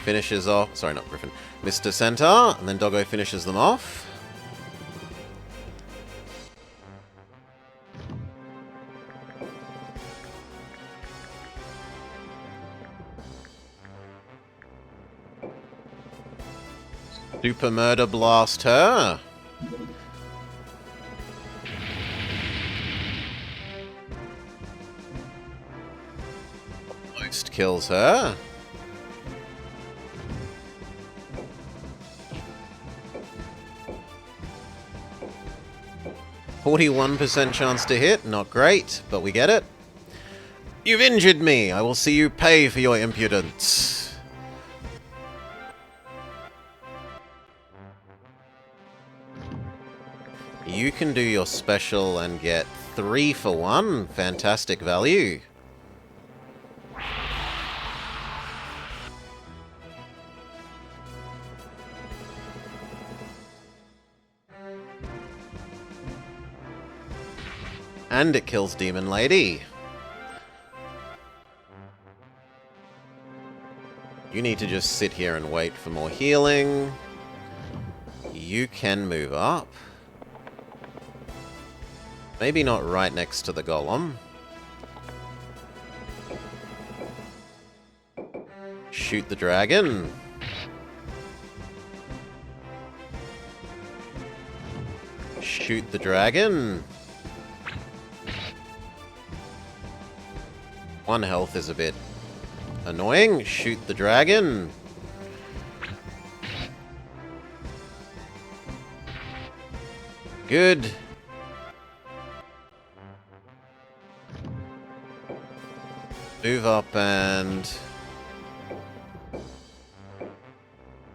finishes off... Sorry, not Griffin. Mr. Centaur. And then Doggo finishes them off. Super Murder Blast her. Almost kills her. 41% chance to hit, not great, but we get it. You've injured me! I will see you pay for your impudence. You can do your special and get 3 for 1. Fantastic value. And it kills Demon Lady. You need to just sit here and wait for more healing. You can move up. Maybe not right next to the golem. Shoot the dragon. Shoot the dragon. 1 health is a bit annoying. Shoot the dragon. Good. Move up and...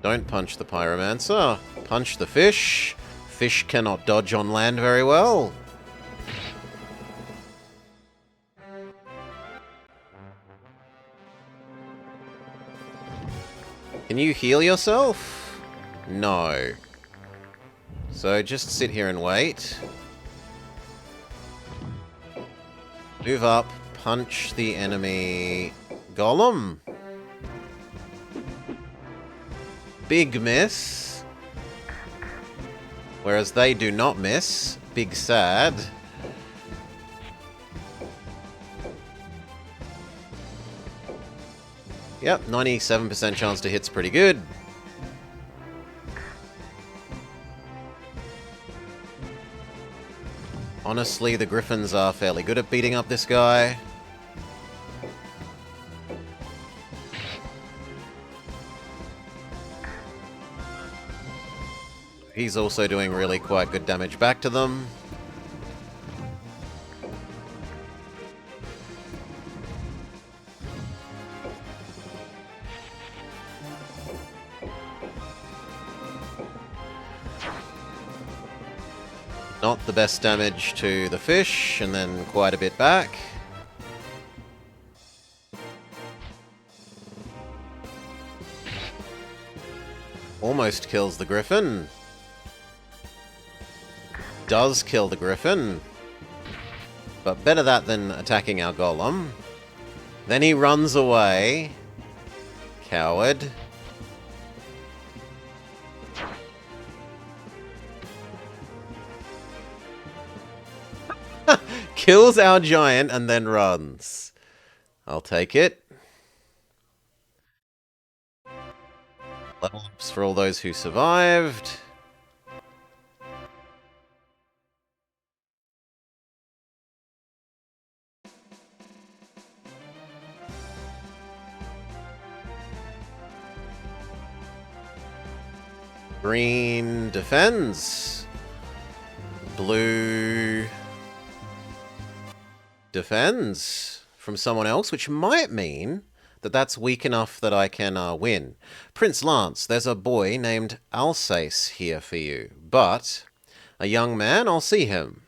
Don't punch the pyromancer. Punch the fish. Fish cannot dodge on land very well. Can you heal yourself? No. So just sit here and wait. Move up, punch the enemy golem. Big miss. Whereas they do not miss. Big sad. Yep, 97% chance to hit's pretty good. Honestly, the Griffins are fairly good at beating up this guy. He's also doing really quite good damage back to them. Not the best damage to the fish, and then quite a bit back. Almost kills the griffin. Does kill the griffin. But better that than attacking our golem. Then he runs away. Coward. Kills our giant and then runs. I'll take it. Level ups for all those who survived. Green defends. Blue defends from someone else, which might mean that that's weak enough that I can win. Prince Lance, there's a boy named Alsace here for you, but a young man, I'll see him.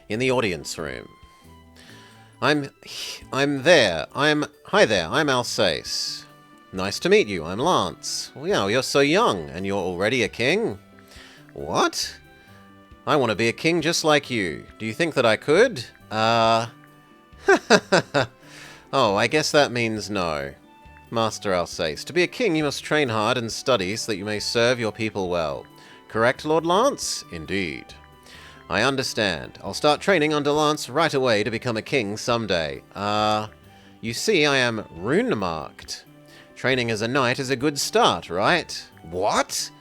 In the audience room. I'm there. Hi there, I'm Alsace. Nice to meet you, I'm Lance. Well, yeah, you're so young, and you're already a king? What? I want to be a king just like you. Do you think that I could? Oh, I guess that means no. Master Alsace, to be a king you must train hard and study so that you may serve your people well. Correct, Lord Lance? Indeed. I understand. I'll start training under Lance right away to become a king someday. You see, I am rune-marked. Training as a knight is a good start, right? What?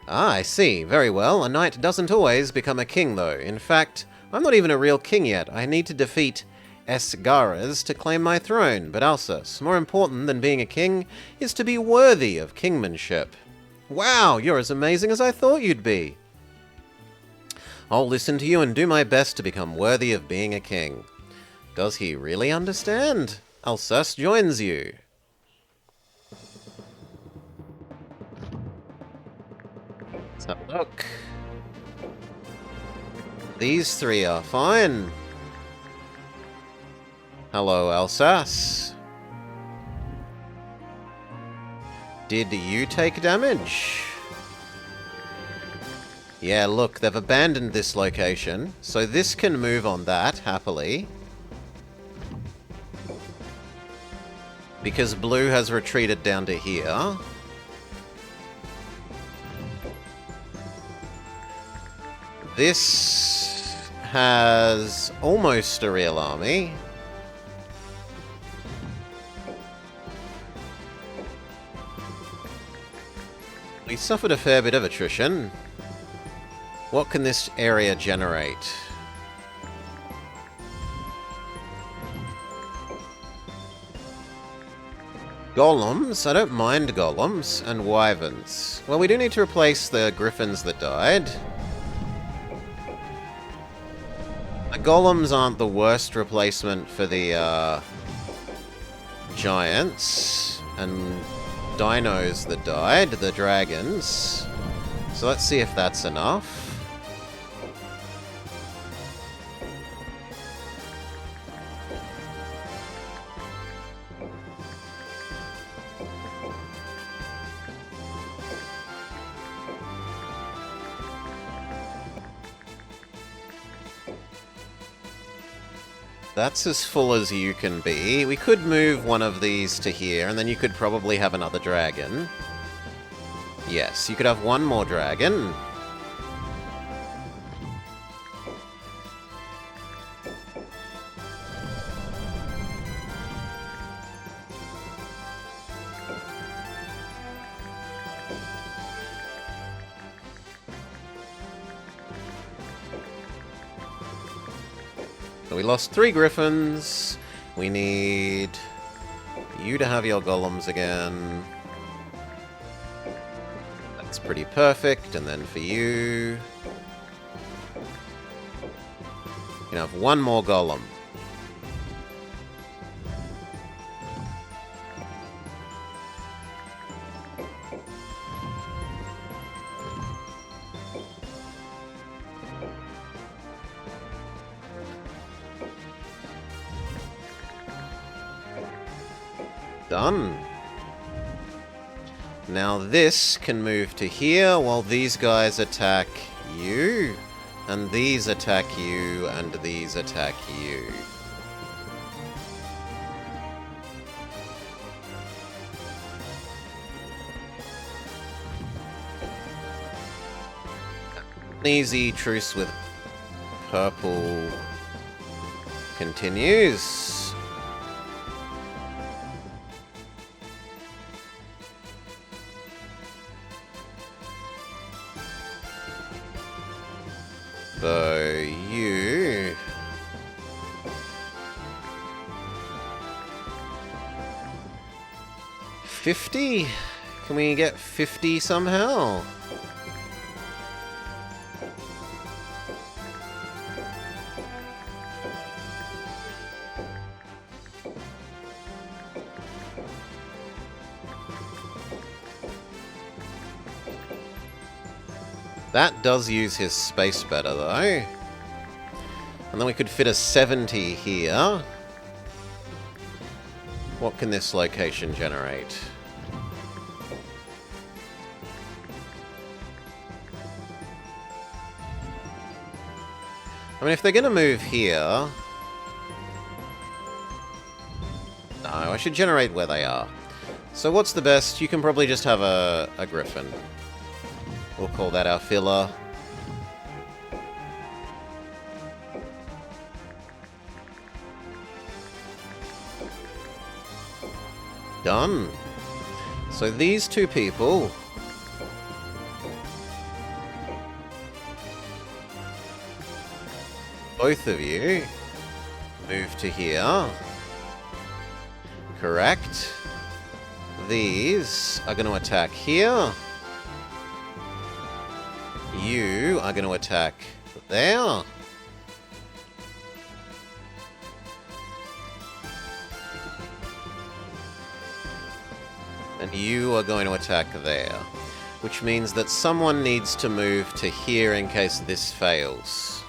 Ah, I see. Very well. A knight doesn't always become a king, though. In fact, I'm not even a real king yet. I need to defeat Esgaras to claim my throne. But Alsace, more important than being a king is to be worthy of kingmanship. Wow, you're as amazing as I thought you'd be. I'll listen to you and do my best to become worthy of being a king. Does he really understand? Alsace joins you. Let's have a look. These three are fine. Hello, Alsace. Did you take damage? Yeah, look, they've abandoned this location, so this can move on that, happily. Because blue has retreated down to here. This has almost a real army. We suffered a fair bit of attrition. What can this area generate? Golems? I don't mind golems. And wyverns. Well, we do need to replace the griffins that died. The golems aren't the worst replacement for the giants and dinos that died, the dragons. So let's see if that's enough. That's as full as you can be. We could move one of these to here, and then you could probably have another dragon. Yes, you could have one more dragon. So we lost 3 griffins. We need you to have your golems again. That's pretty perfect. And then for you, you can have one more golem. Done. Now this can move to here while these guys attack you, and these attack you, and these attack you. An easy truce with purple continues. So, you... $50? Can we get $50 somehow? That does use his space better, though. And then we could fit a 70 here. What can this location generate? I mean, if they're going to move here... No, I should generate where they are. So what's the best? You can probably just have a griffin. We'll call that our filler. Done. So these 2 people... both of you move to here. Correct. These are going to attack here. You are going to attack there. And you are going to attack there. Which means that someone needs to move to here in case this fails.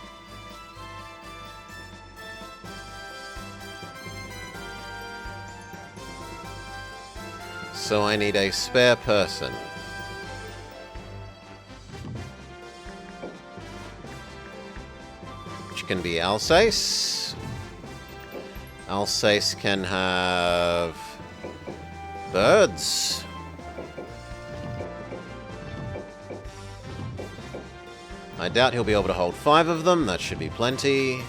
So I need a spare person. Which can be Alsace. Alsace can have birds. I doubt he'll be able to hold 5 of them. That should be plenty.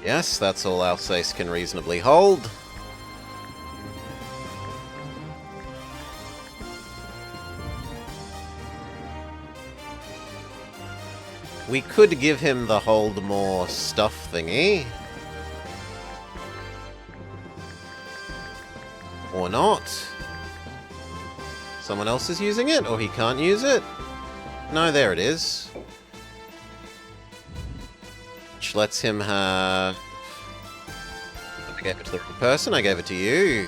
Yes, that's all Alsace can reasonably hold. We could give him the hold more stuff thingy. Or not. Someone else is using it, or he can't use it? No, there it is. Which lets him have... I gave it to the wrong person, I gave it to you.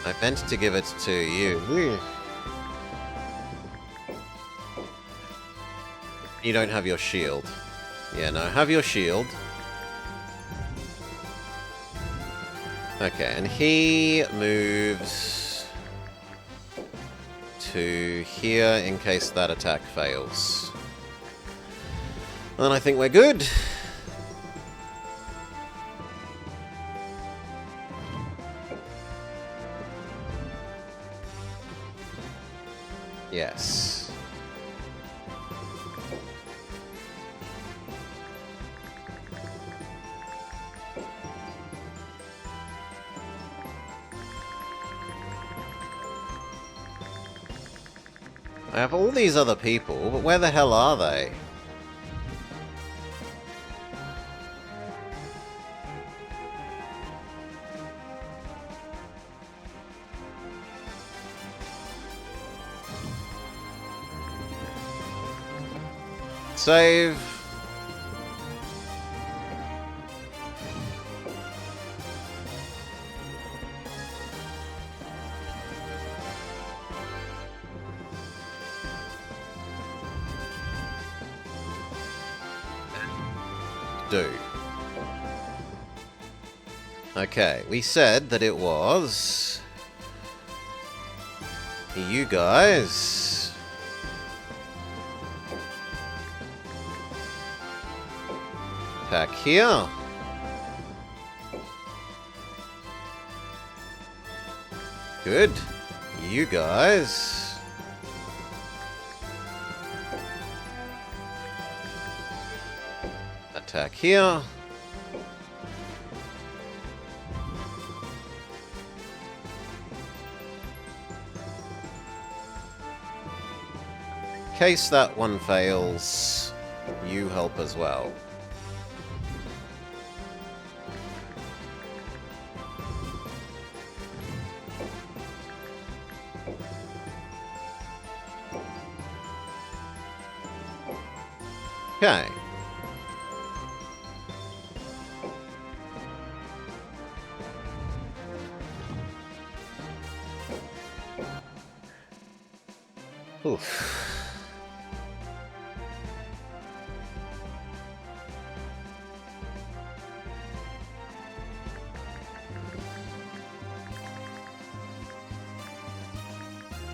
I meant to give it to you. You don't have your shield. Yeah, no, have your shield. Okay, and he moves to here in case that attack fails. Then I think we're good. Yes. I have all these other people, but where the hell are they? Save. Do. Okay, we said that it was you guys. Attack here. Good. You guys. Attack here. In case that one fails, you help as well. Okay. Oof.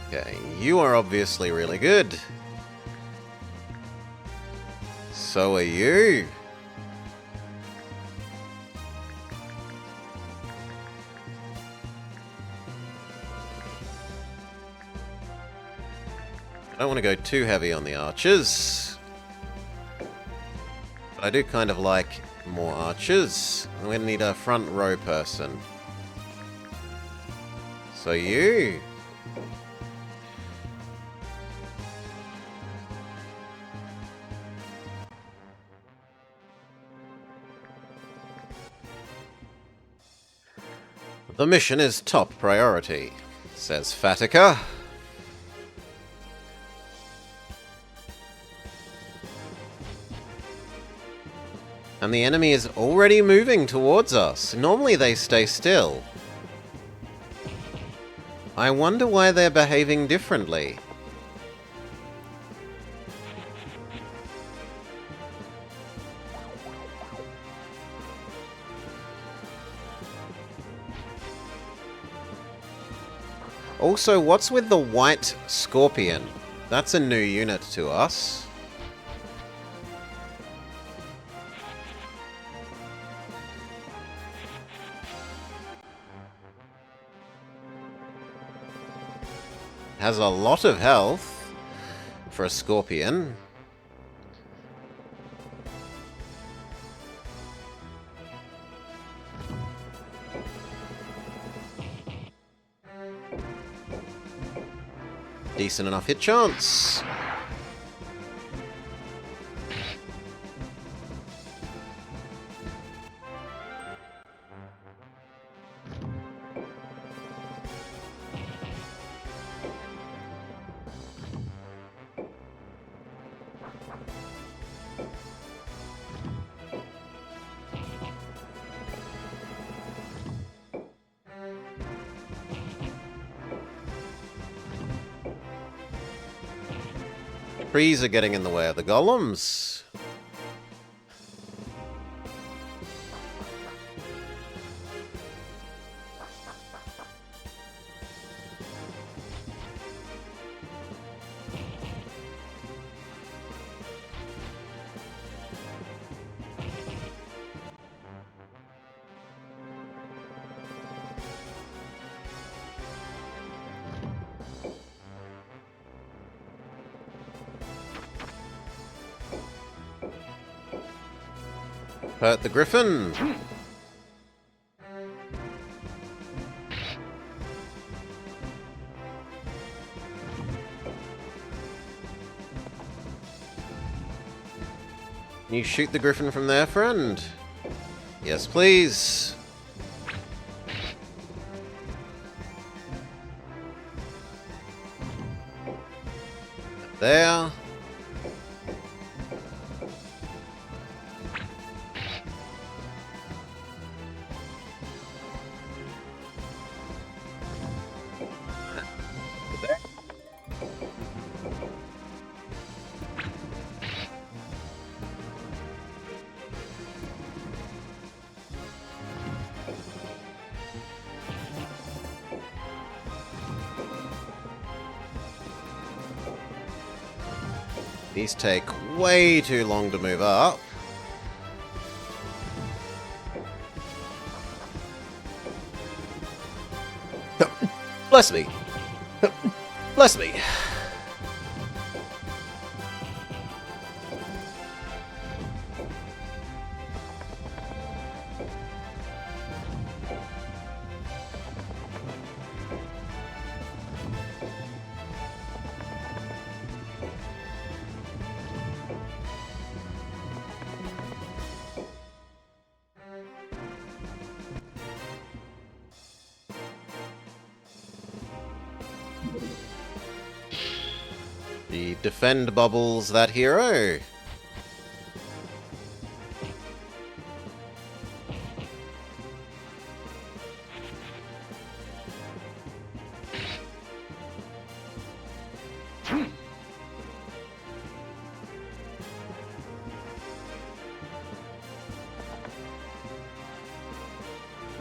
Okay, you are obviously really good. So are you. I don't want to go too heavy on the archers. But I do kind of like More archers. We're gonna need a front row person. So you. The mission is top priority, says Fatica. And the enemy is already moving towards us. Normally they stay still. I wonder why they're behaving differently. Also, what's with the white scorpion? That's a new unit to us. Has a lot of health for a scorpion. Decent enough hit chance. Trees are getting in the way of the golems. Hurt the griffin. Can you shoot the griffin from there, friend? Yes, please. There. These take way too long to move up. Bless me. Bless me. The defend bubbles that hero.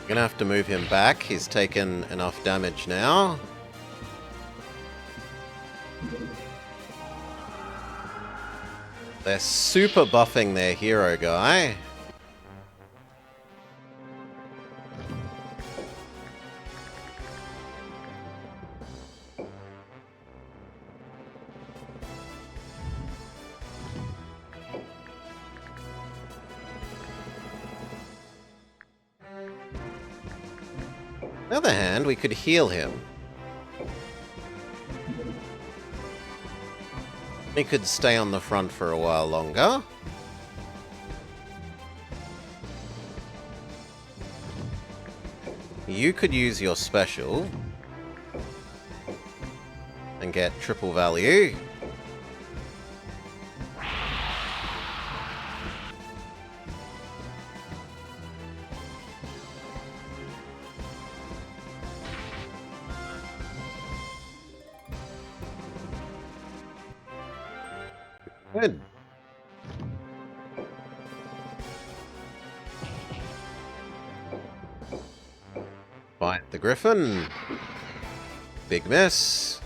Gonna have to move him back. He's taken enough damage now. They're super buffing their hero guy. the other hand, we could heal him. He could stay on the front for a while longer. You could use your special and get triple value. Good. Fight the Griffin. Big miss.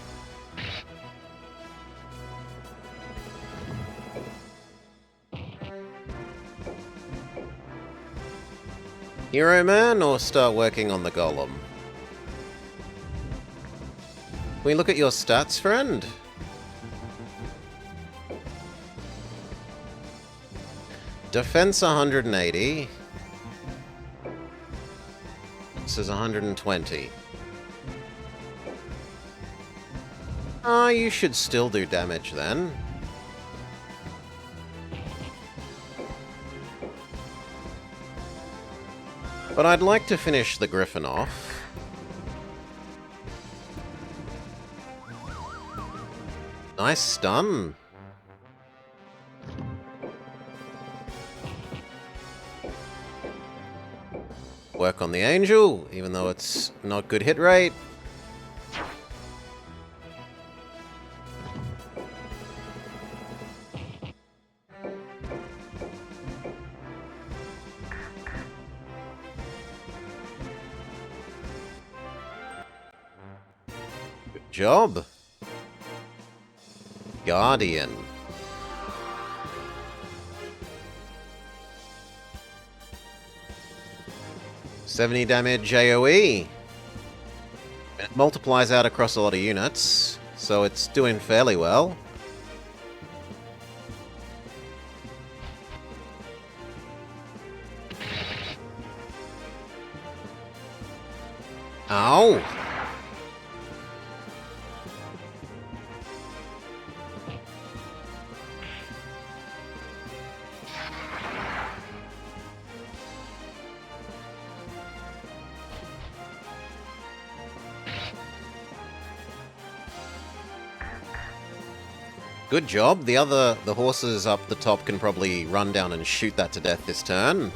Hero Man, or start working on the Golem? Can we look at your stats, friend? Defense 180. This is 120. You should still do damage then. But I'd like to finish the Griffin off. Nice stun. Work on the Angel, even though it's not good hit rate. Good job. Guardian. $70 damage AoE. It multiplies out across a lot of units, so it's doing fairly well. Ow! Good job. The horses up the top can probably run down and shoot that to death this turn.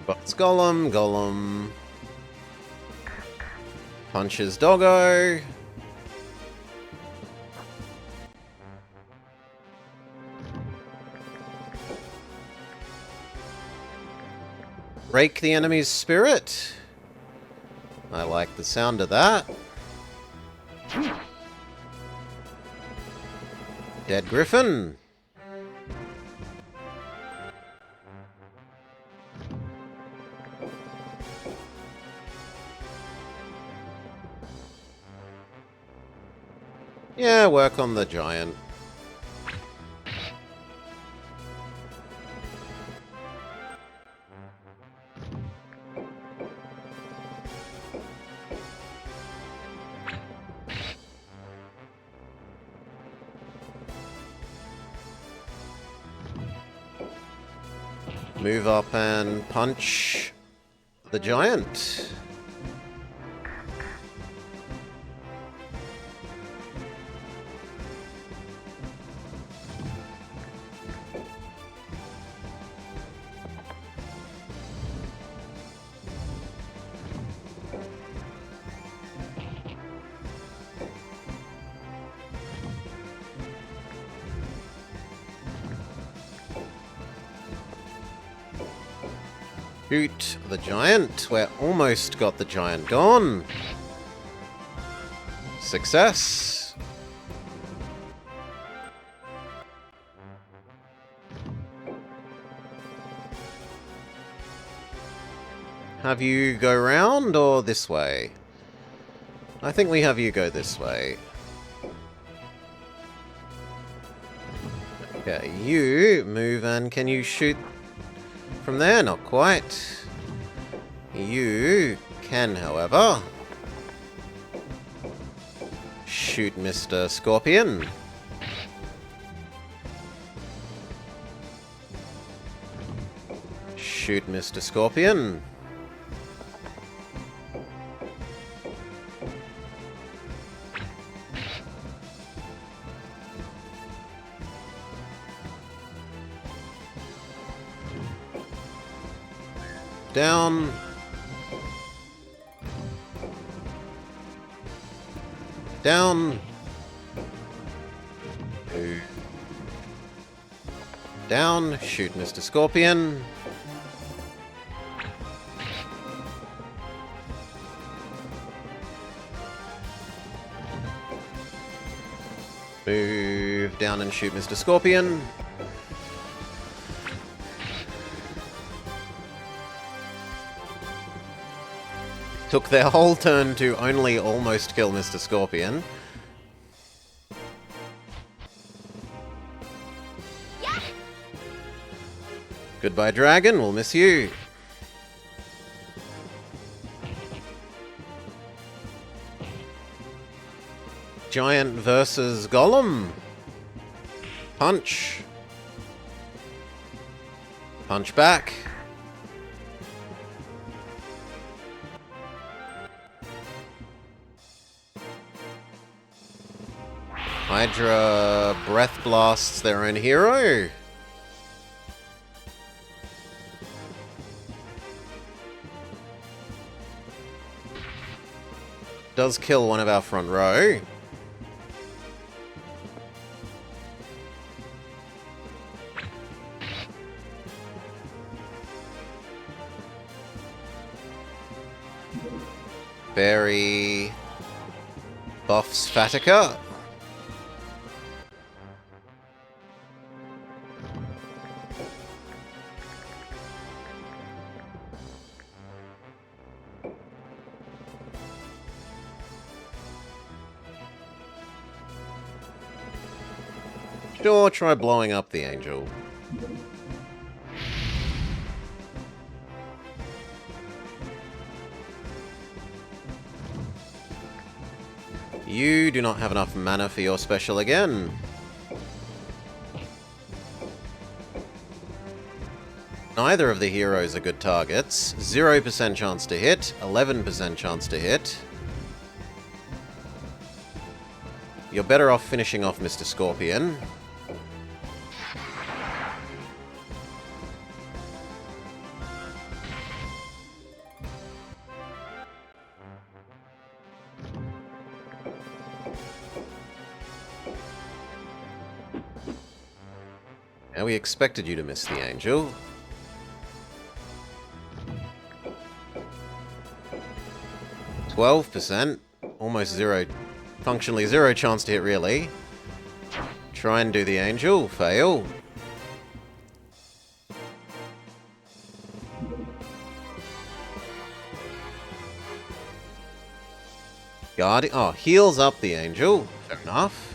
Bots Golem, Golem. Punches Doggo. Break the enemy's spirit. I like the sound of that. Dead Griffin. Yeah, work on the giant. Move up and punch the giant. Shoot the giant. We're almost got the giant gone. Success. Have you go round or this way? I think we have you go this way. Okay, you move and can you shoot from there? Not quite. You can, however, shoot Mr. Scorpion. Shoot Mr. Scorpion. Down. Down. Down. Shoot Mr. Scorpion. Move down and shoot Mr. Scorpion. Took their whole turn to only almost kill Mr. Scorpion. Yeah. Goodbye, dragon. We'll miss you. Giant versus Golem. Punch. Punch back. Hydra breath blasts their own hero. Does kill one of our front row. Barry buffs Fatica. Sure, try blowing up the angel. You do not have enough mana for your special again. Neither of the heroes are good targets. 0% chance to hit, 11% chance to hit. You're better off finishing off Mr. Scorpion. Now we expected you to miss the angel. %, almost zero, functionally zero chance to hit really. Try and do the angel, fail. Guard, oh, heals up the angel, fair enough.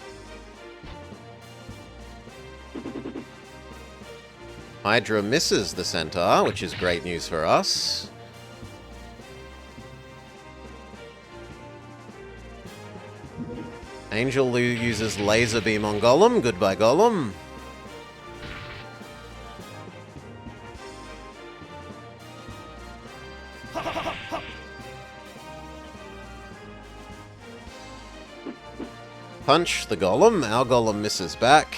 Hydra misses the centaur, which is great news for us. Angel uses laser beam on Golem. Goodbye, Golem. Punch the Golem. Our Golem misses back.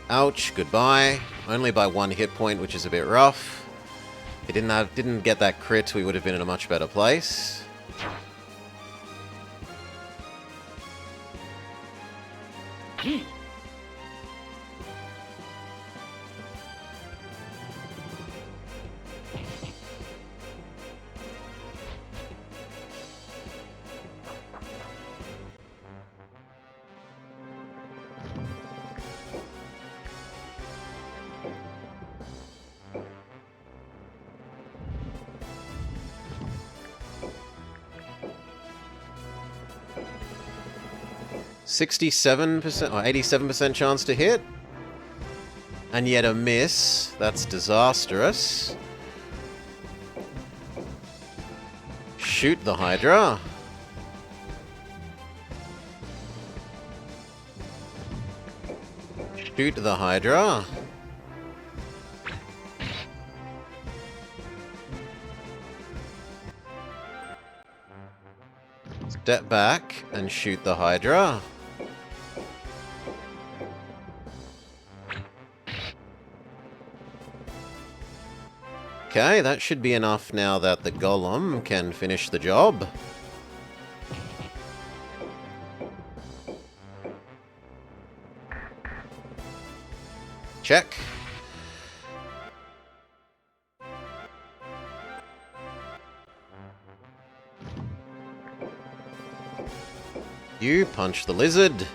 Ouch, goodbye. Only by 1 hit point, which is a bit rough. If he didn't get that crit, we would have been in a much better place. %67% or 87% chance to hit. And yet a miss. That's disastrous. Shoot the Hydra. Shoot the Hydra. Step back and shoot the Hydra. Okay, that should be enough now that the Golem can finish the job. Check. You punch the lizard.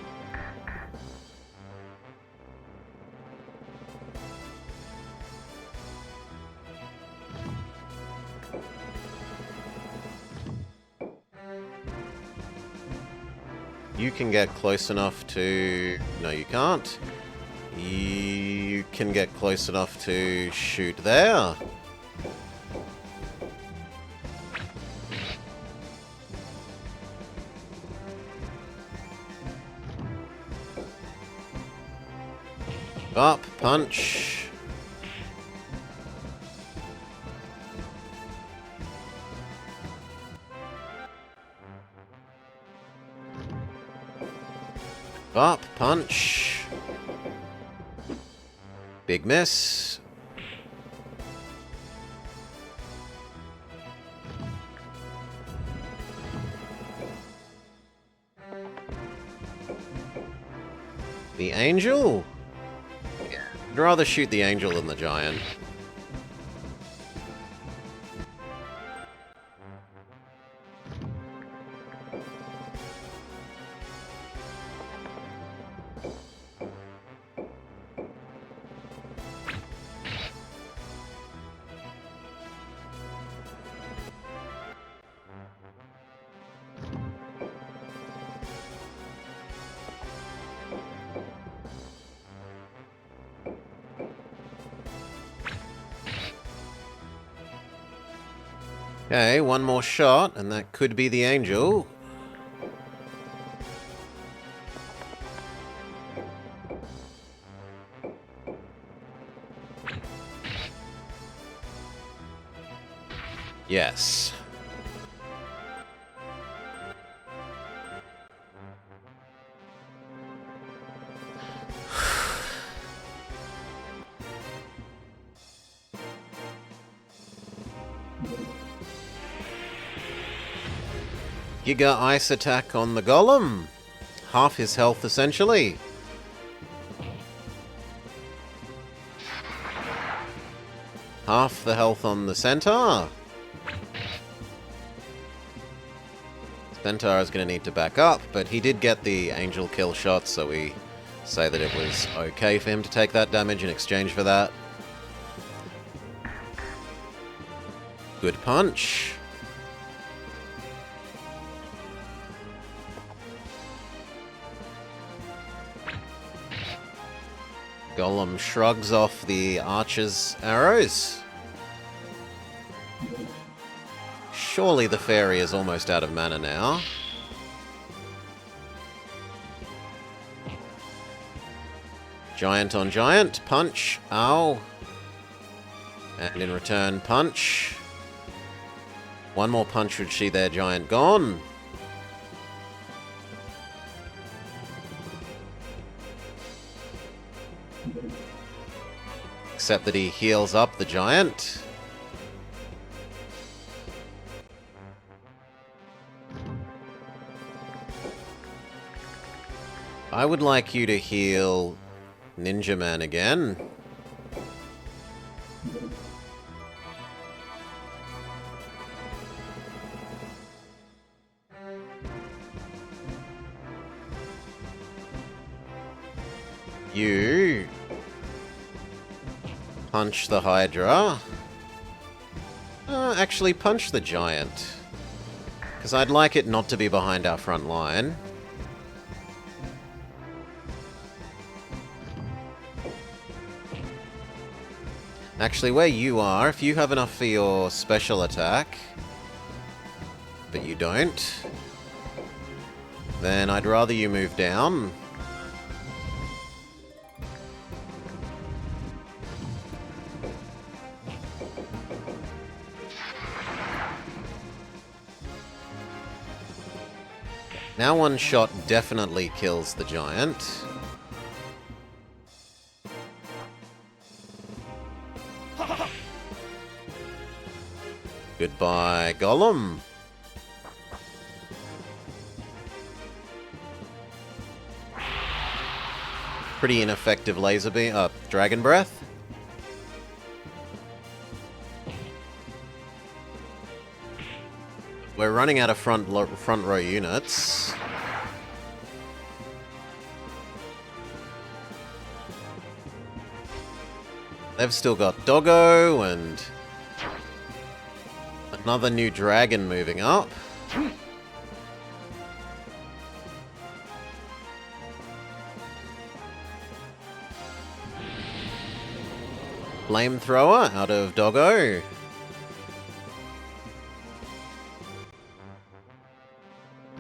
You can get close enough to... No, you can't. You can get close enough to shoot there. Up, punch. Up, punch. Big miss. The angel? I'd rather shoot the angel than the giant. Okay, one more shot, and that could be the angel. Yes. Giga Ice attack on the Golem. Half his health, essentially. Half the health on the Centaur. Centaur is going to need to back up, but he did get the angel kill shot, so we say that it was okay for him to take that damage in exchange for that. Good punch. Golem shrugs off the archer's arrows. Surely the fairy is almost out of mana now. Giant on giant. Punch. Ow. And in return, punch. One more punch would see their giant gone. Except that he heals up the giant. I would like you to heal Ninja Man again. You punch the Hydra. Actually, punch the Giant. Because I'd like it not to be behind our front line. Actually, where you are, if you have enough for your special attack, but you don't, then I'd rather you move down. Now one shot definitely kills the Giant. Goodbye, Golem. Pretty ineffective laser beam. Dragon Breath. We're running out of front row units. They've still got Doggo and another new dragon moving up. Flamethrower out of Doggo.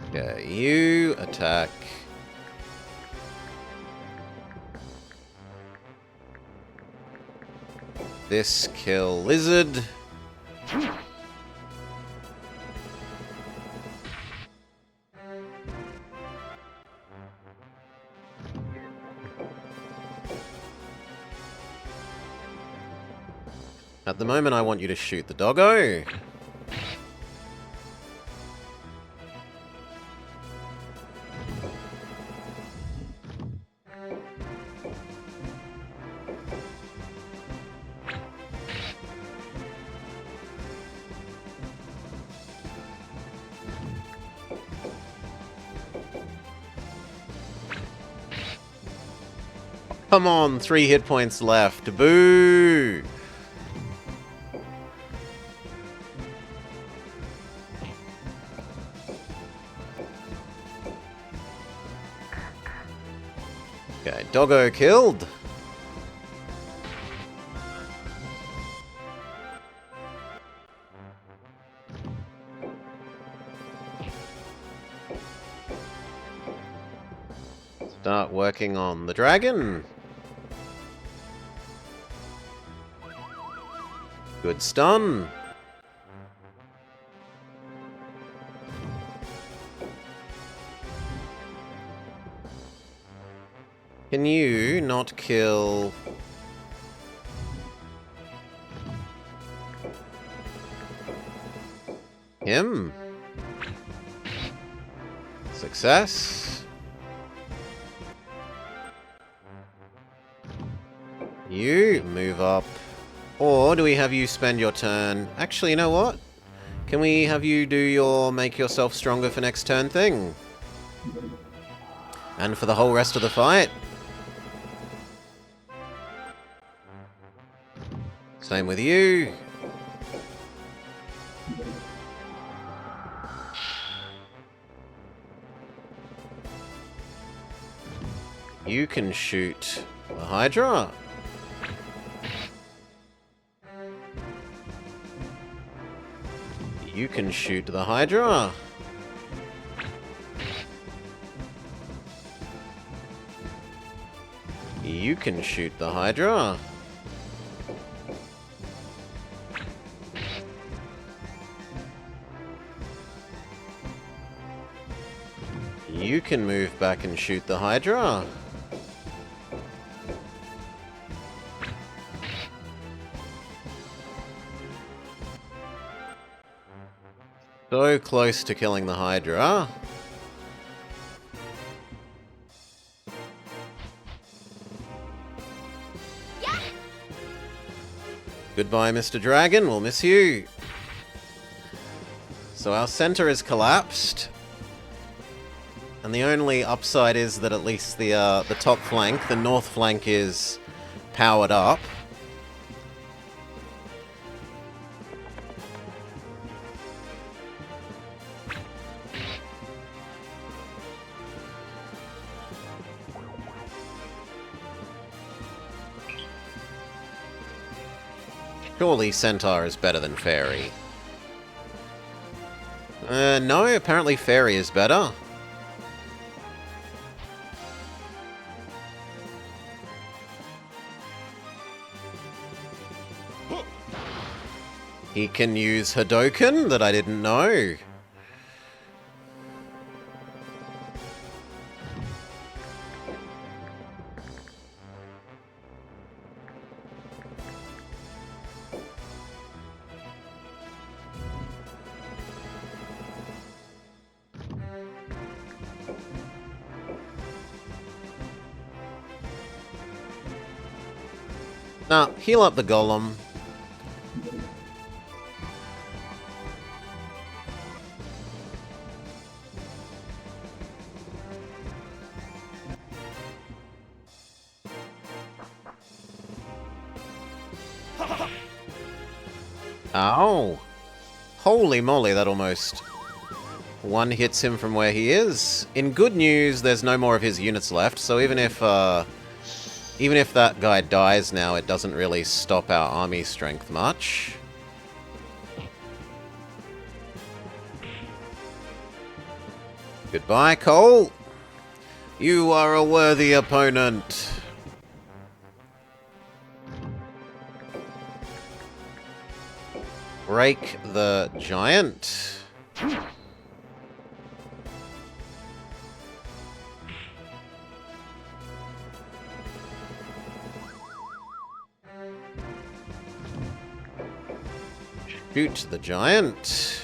Okay, you attack. This kill Lizard. At the moment, I want you to shoot the Doggo. Come on, 3 hit points left. Boo! Okay, Doggo killed. Start working on the dragon. Good stun. Can you not kill... him? Success. You move up. Or do we have you spend your turn? Actually, you know what? Can we have you do your make yourself stronger for next turn thing? And for the whole rest of the fight? Same with you. You can shoot the Hydra. You can shoot the Hydra. You can shoot the Hydra. You can move back and shoot the Hydra. So close to killing the Hydra. Goodbye, Mr. Dragon. We'll miss you. So our center is collapsed. And the only upside is that at least the top flank, the north flank, is powered up. Surely Centaur is better than Fairy. No, apparently Fairy is better. He can use Hadoken that I didn't know. Nah, heal up the golem. Ow! Holy moly, that almost one hits him from where he is. In good news, there's no more of his units left, so even if that guy dies now, it doesn't really stop our army strength much. Goodbye, Cole. You are a worthy opponent. Break the giant. Shoot the giant.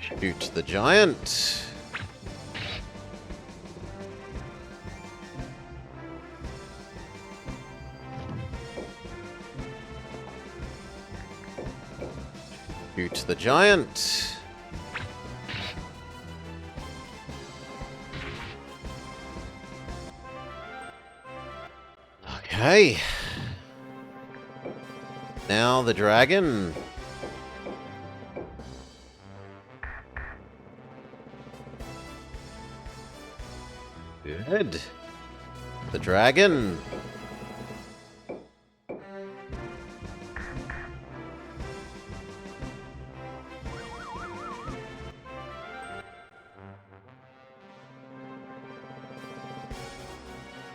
Shoot the giant. Shoot the giant. Okay. Now the dragon. Good. The dragon.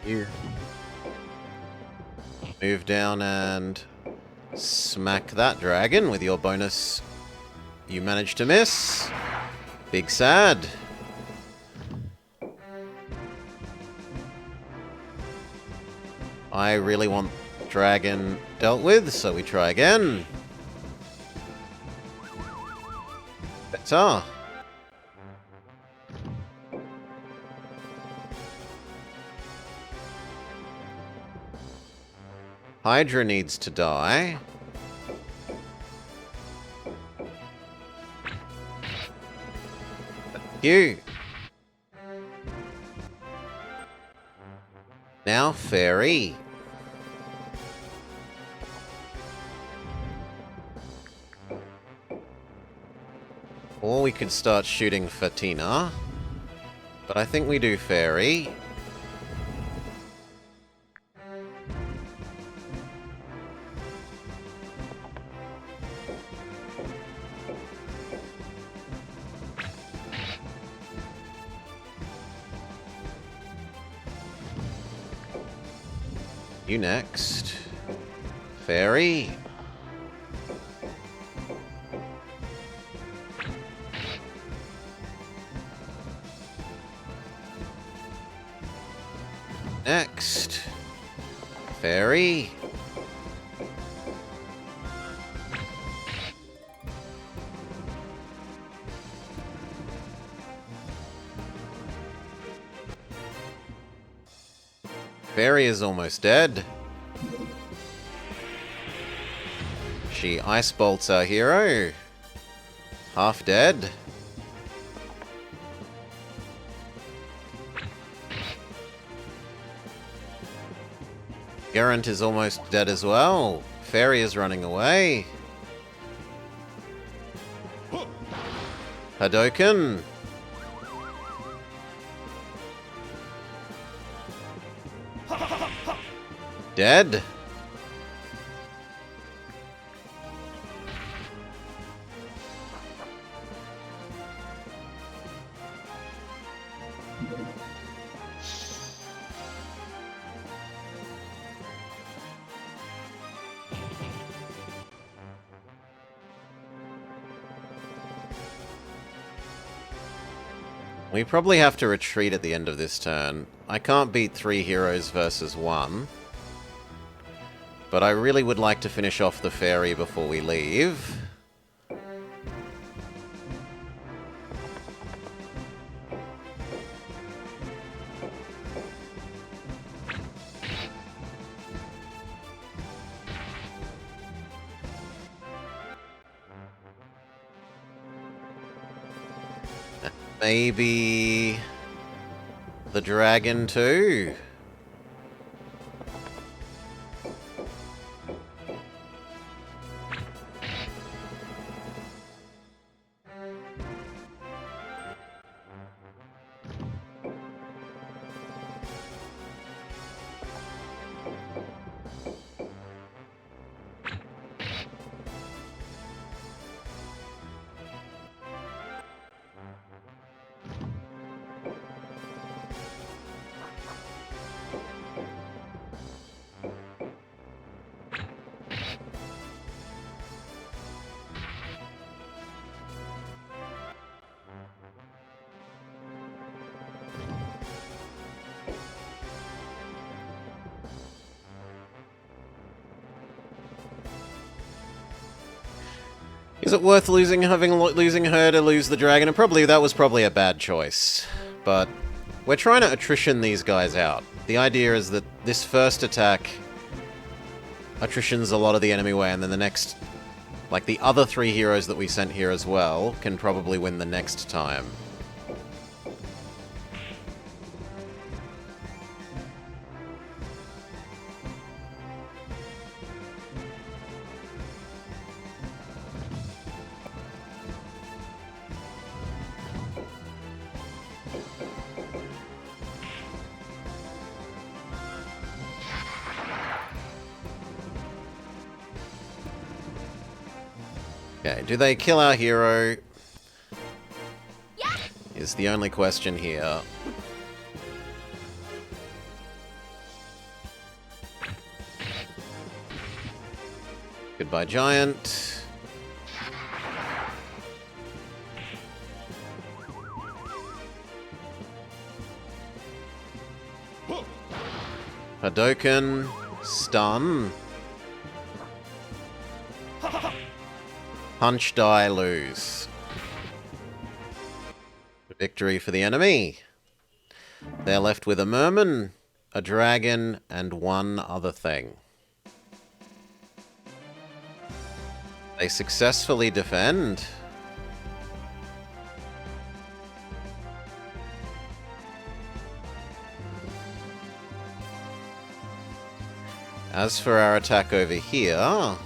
Here. Move down and smack that dragon with your bonus. You managed to miss. Big sad. I really want dragon dealt with, so we try again. Better. Hydra needs to die. You. Now Fairy. Or we could start shooting Fatina. But I think we do Fairy. You next. Fairy. Next. Fairy. Fairy is almost dead. She ice bolts our hero. Half dead. Geralt is almost dead as well. Fairy is running away. Hadouken. Dead. We probably have to retreat at the end of this turn. I can't beat 3 heroes versus 1. But I really would like to finish off the fairy before we leave. Maybe the dragon too? Is it worth losing her to lose the dragon? And that was probably a bad choice. But we're trying to attrition these guys out. The idea is that this first attack attritions a lot of the enemy away, and then the next, like the other 3 heroes that we sent here as well, can probably win the next time. Okay, do they kill our hero? Is the only question here. Goodbye, giant. Hadouken. Stun. Punch, die, lose. Victory for the enemy. They're left with a merman, a dragon, and one other thing. They successfully defend. As for our attack over here...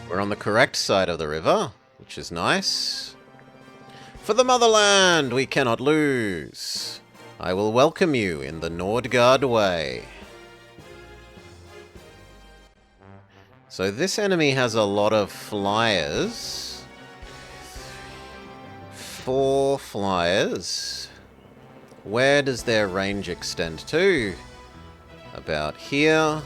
we're on the correct side of the river, which is nice. For the motherland, we cannot lose. I will welcome you in the Nordgard way. So this enemy has a lot of flyers. 4 flyers. Where does their range extend to? About here.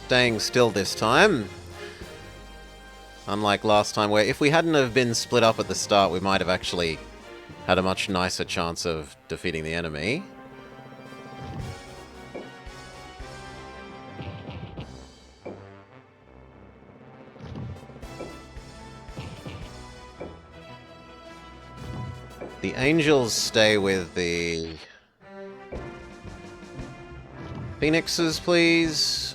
staying still this time. Unlike last time, where if we hadn't have been split up at the start, we might have actually had a much nicer chance of defeating the enemy. The angels stay with the phoenixes, please.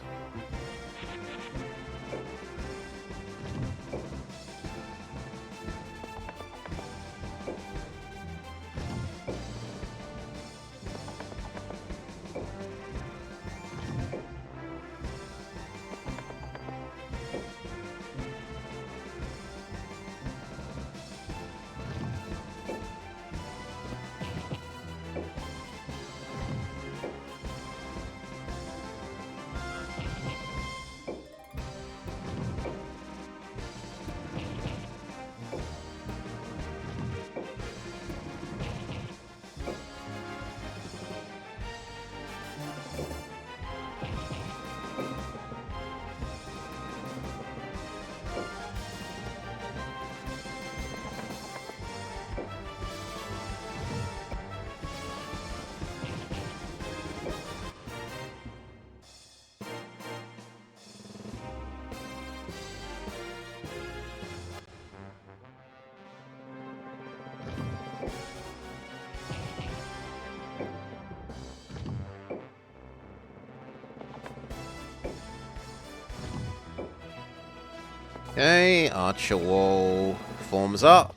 Okay, archer wall forms up.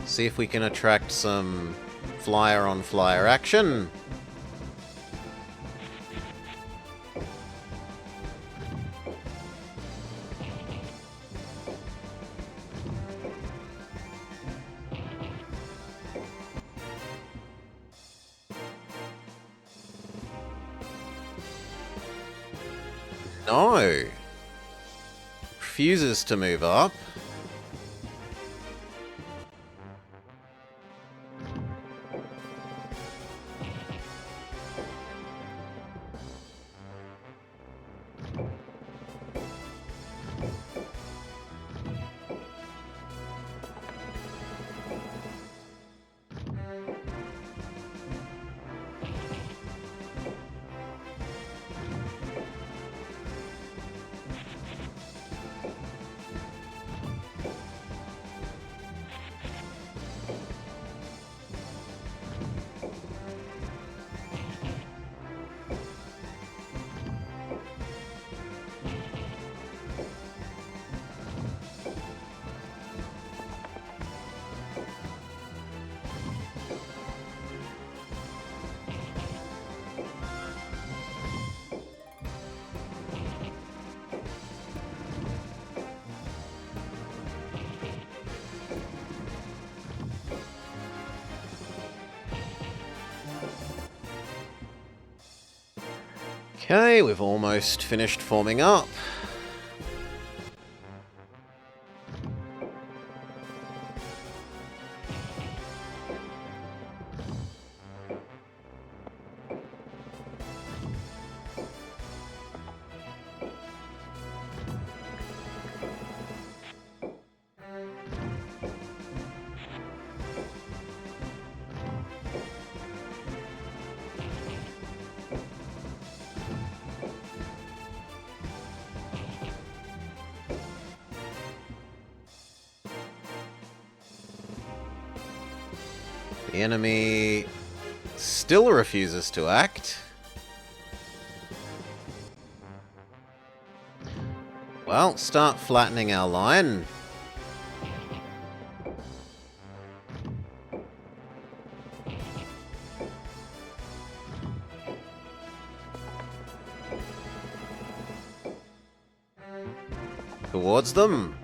See if we can attract some flyer-on-flyer action. No. Refuses to move up. Okay, we've almost finished forming up. The enemy still refuses to act. Well, start flattening our line. Towards them.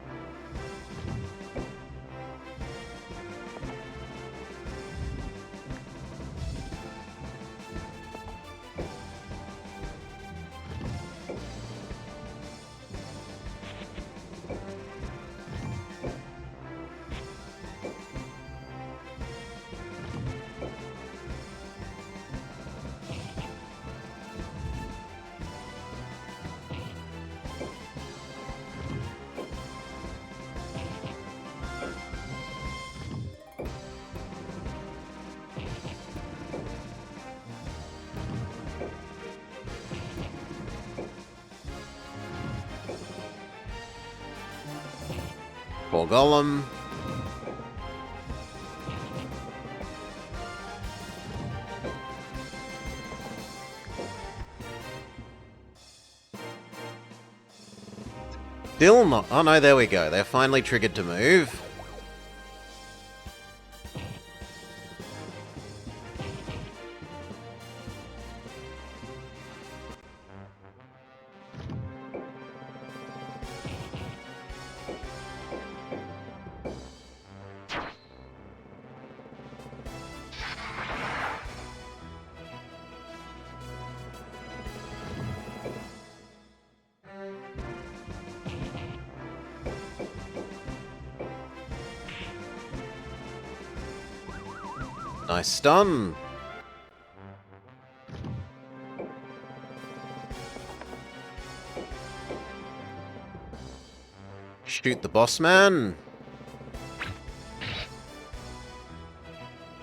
Poor golem. Still not. Oh no, there we go. They're finally triggered to move. Nice stun. Shoot the boss man.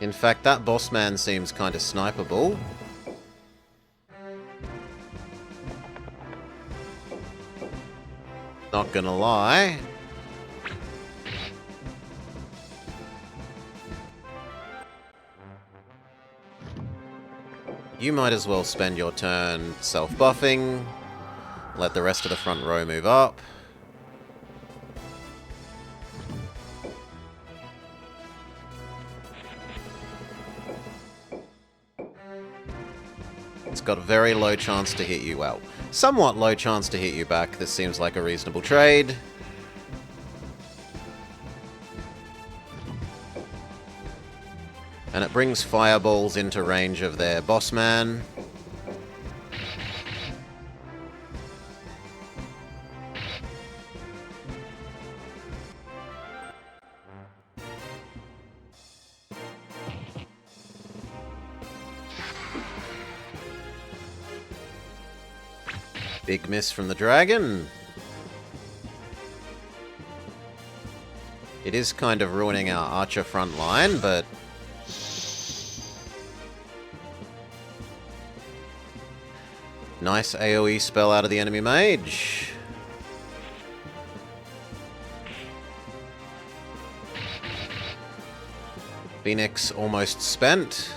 In fact, that boss man seems kind of snipeable. Not gonna lie. You might as well spend your turn self-buffing. Let the rest of the front row move up. It's got a very low chance to hit you. Well, somewhat low chance to hit you back. This seems like a reasonable trade. And it brings fireballs into range of their boss man. Big miss from the dragon. It is kind of ruining our archer front line, but nice AoE spell out of the enemy mage. Phoenix almost spent.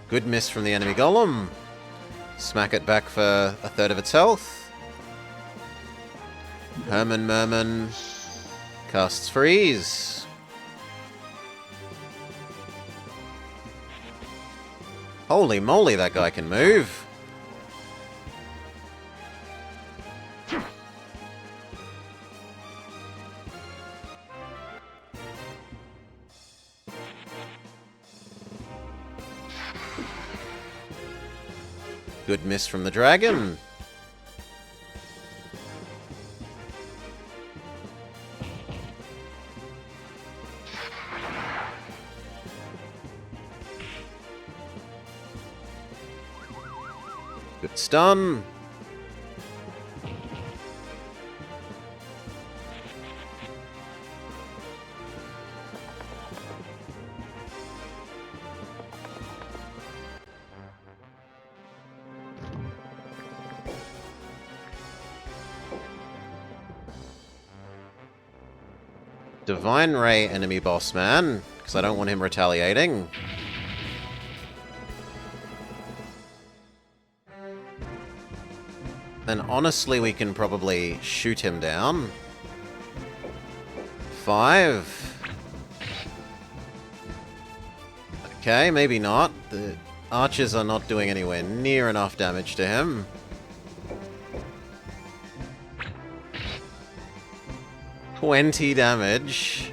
Good miss from the enemy golem. Smack it back for a third of its health. Herman Merman casts freeze. Holy moly, that guy can move. Good miss from the dragon. Good stun. Divine Ray enemy boss man, because I don't want him retaliating. And honestly, we can probably shoot him down. 5. Okay, maybe not. The archers are not doing anywhere near enough damage to him. $20 damage.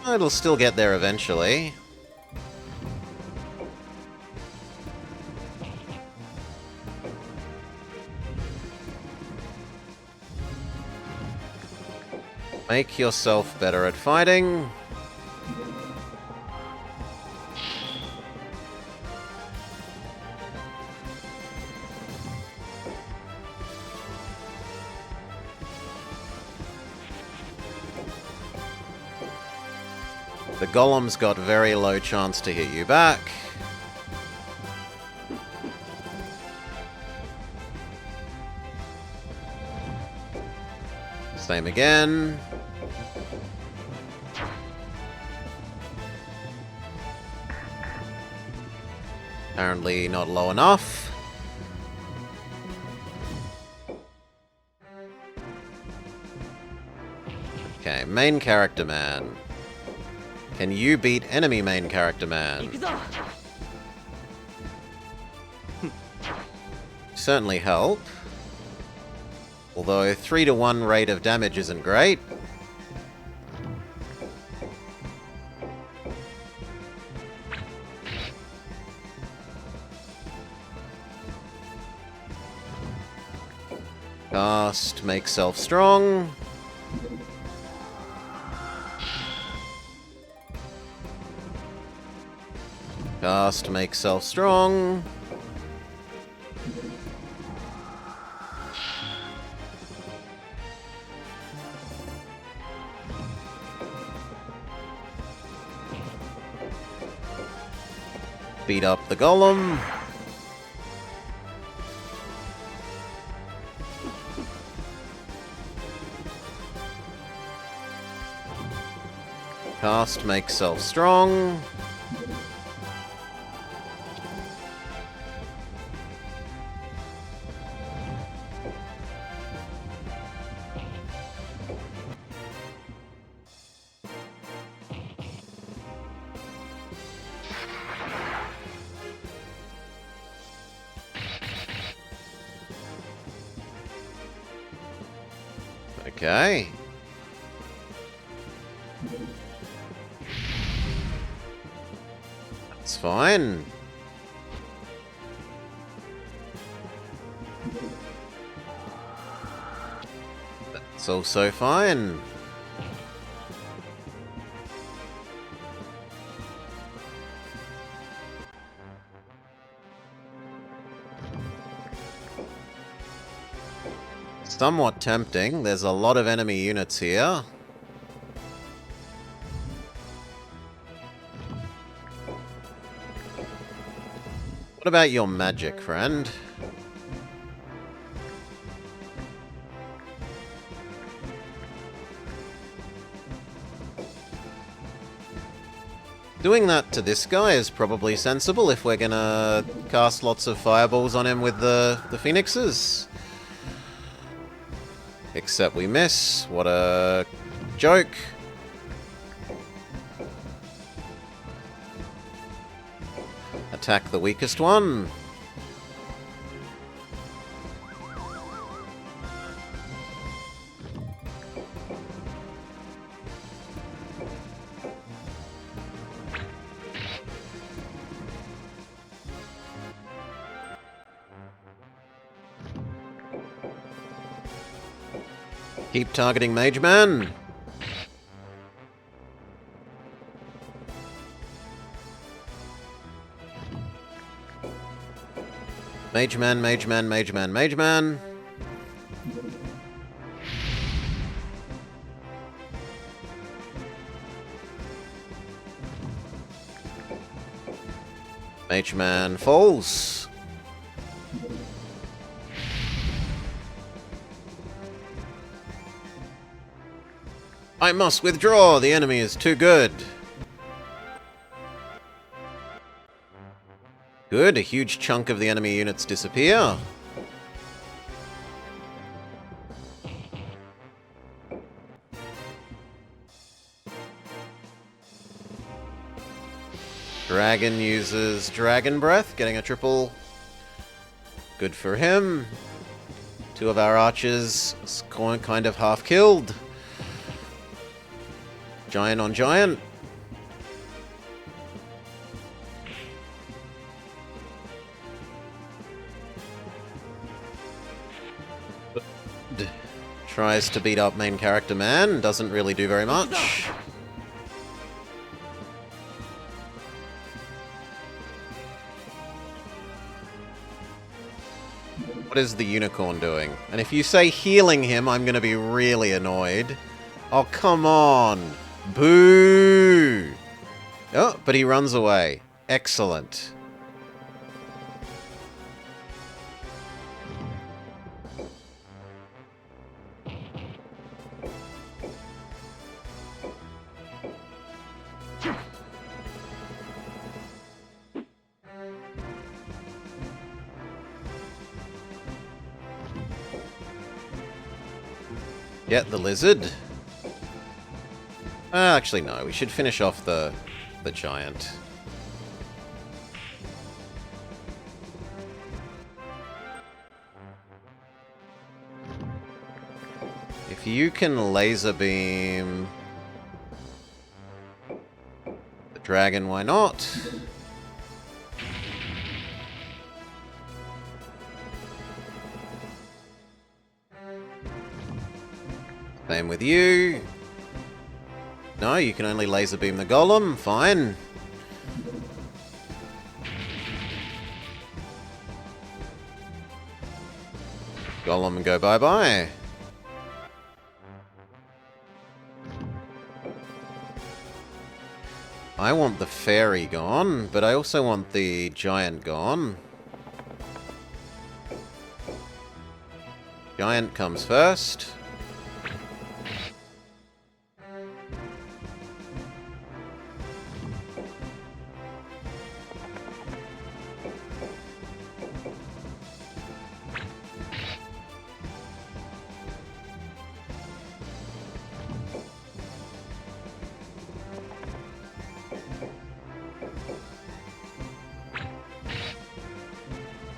It'll still get there eventually. Make yourself better at fighting. The golem's got very low chance to hit you back. Same again. Apparently not low enough. Okay, main character man. Can you beat enemy main character man? Certainly help. Although 3-to-1 rate of damage isn't great. Cast, make self strong. Cast, make self strong. Beat up the golem. Cast, make self strong. Okay. That's fine. That's also fine. Somewhat tempting. There's a lot of enemy units here. What about your magic, friend? Doing that to this guy is probably sensible if we're gonna cast lots of fireballs on him with the phoenixes. Except we miss. What a joke. Attack the weakest one. Keep targeting Mage Man. Mage Man, Mage Man, Mage Man, Mage Man. Mage Man falls. I must withdraw! The enemy is too good. Good, a huge chunk of the enemy units disappear. Dragon uses Dragon Breath, getting a triple. Good for him. Two of our archers kind of half killed. Giant on giant. Tries to beat up main character man, doesn't really do very much. What is the unicorn doing? And if you say healing him, I'm going to be really annoyed. Oh, come on. Boo! Oh, but he runs away. Excellent. Get the lizard. Actually, no. We should finish off the giant. If you can laser beam the dragon, why not? Same with you. No, you can only laser beam the golem. Fine. Golem and go bye-bye. I want the fairy gone, but I also want the giant gone. Giant comes first.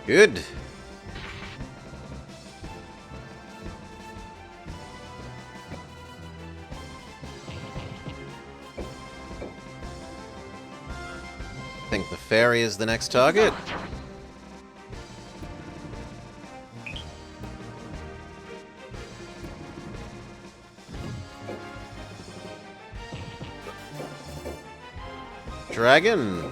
Good. I think the fairy is the next target. Dragon.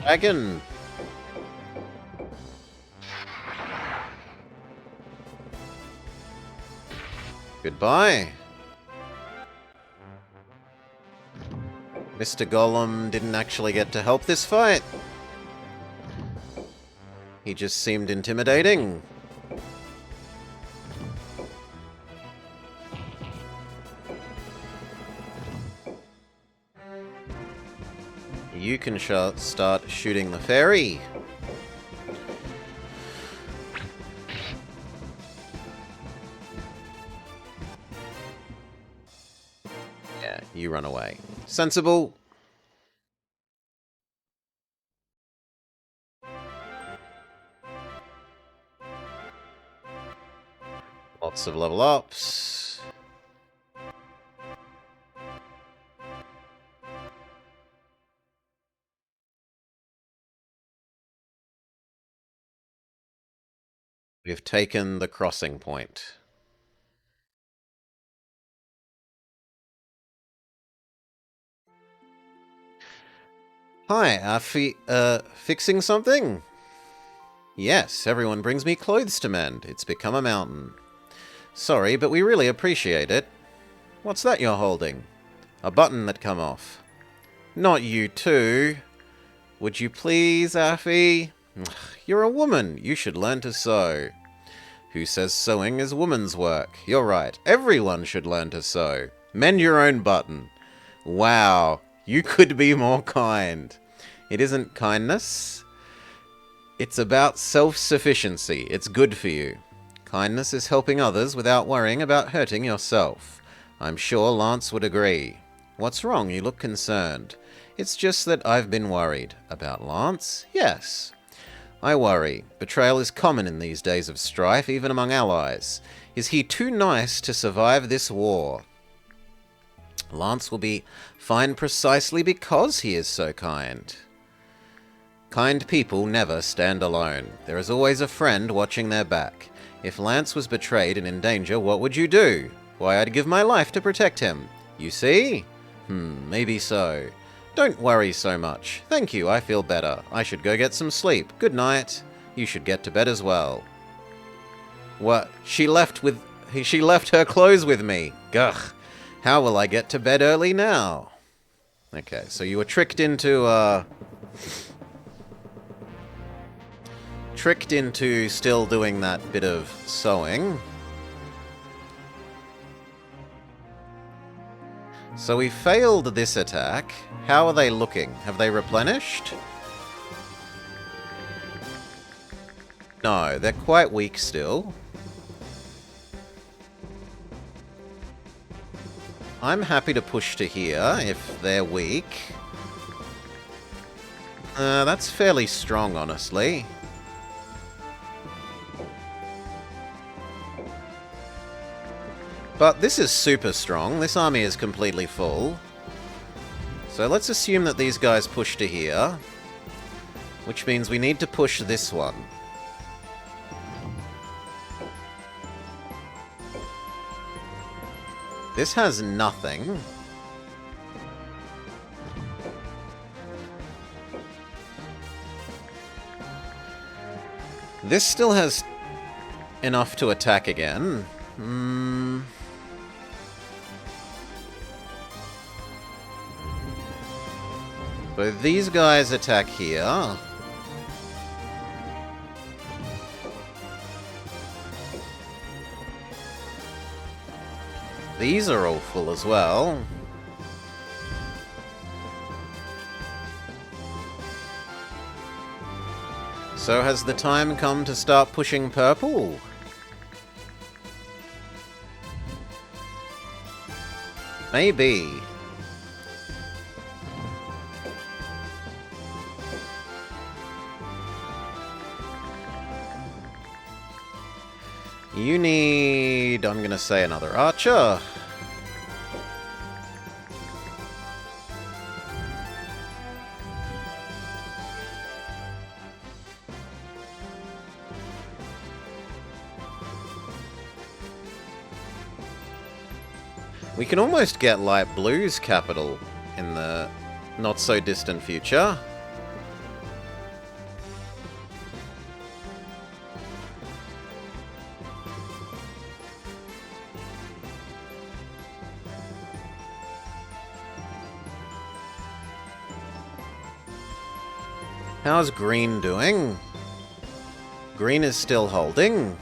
Dragon. Goodbye. Mr. Golem didn't actually get to help this fight. He just seemed intimidating. You can start shooting the fairy. Yeah, you run away. Sensible. Lots of level ups. We've taken the crossing point. Hi, fixing something? Yes, everyone brings me clothes to mend. It's become a mountain. Sorry, but we really appreciate it. What's that you're holding? A button that come off. Not you too. Would you please, Affy? You're a woman. You should learn to sew. Who says sewing is woman's work? You're right. Everyone should learn to sew. Mend your own button. Wow. You could be more kind. It isn't kindness. It's about self-sufficiency. It's good for you. Kindness is helping others without worrying about hurting yourself. I'm sure Lance would agree. What's wrong? You look concerned. It's just that I've been worried. About Lance? Yes. I worry. Betrayal is common in these days of strife, even among allies. Is he too nice to survive this war? Lance will be fine precisely because he is so kind. Kind people never stand alone. There is always a friend watching their back. If Lance was betrayed and in danger, what would you do? Why, I'd give my life to protect him. You see? Maybe so. Don't worry so much. Thank you, I feel better. I should go get some sleep. Good night. You should get to bed as well. What? She left her clothes with me. Gugh. How will I get to bed early now? Okay, so you were tricked into, still doing that bit of sewing. So we failed this attack. How are they looking? Have they replenished? No, they're quite weak still. I'm happy to push to here if they're weak. That's fairly strong, honestly. But this is super strong. This army is completely full. So let's assume that these guys push to here. Which means we need to push this one. This has nothing. This still has enough to attack again. So these guys attack here. These are all full as well. So has the time come to start pushing purple? Maybe. You need, I'm gonna say, another archer. We can almost get light blue's capital in the not-so-distant future. How's green doing? Green is still holding.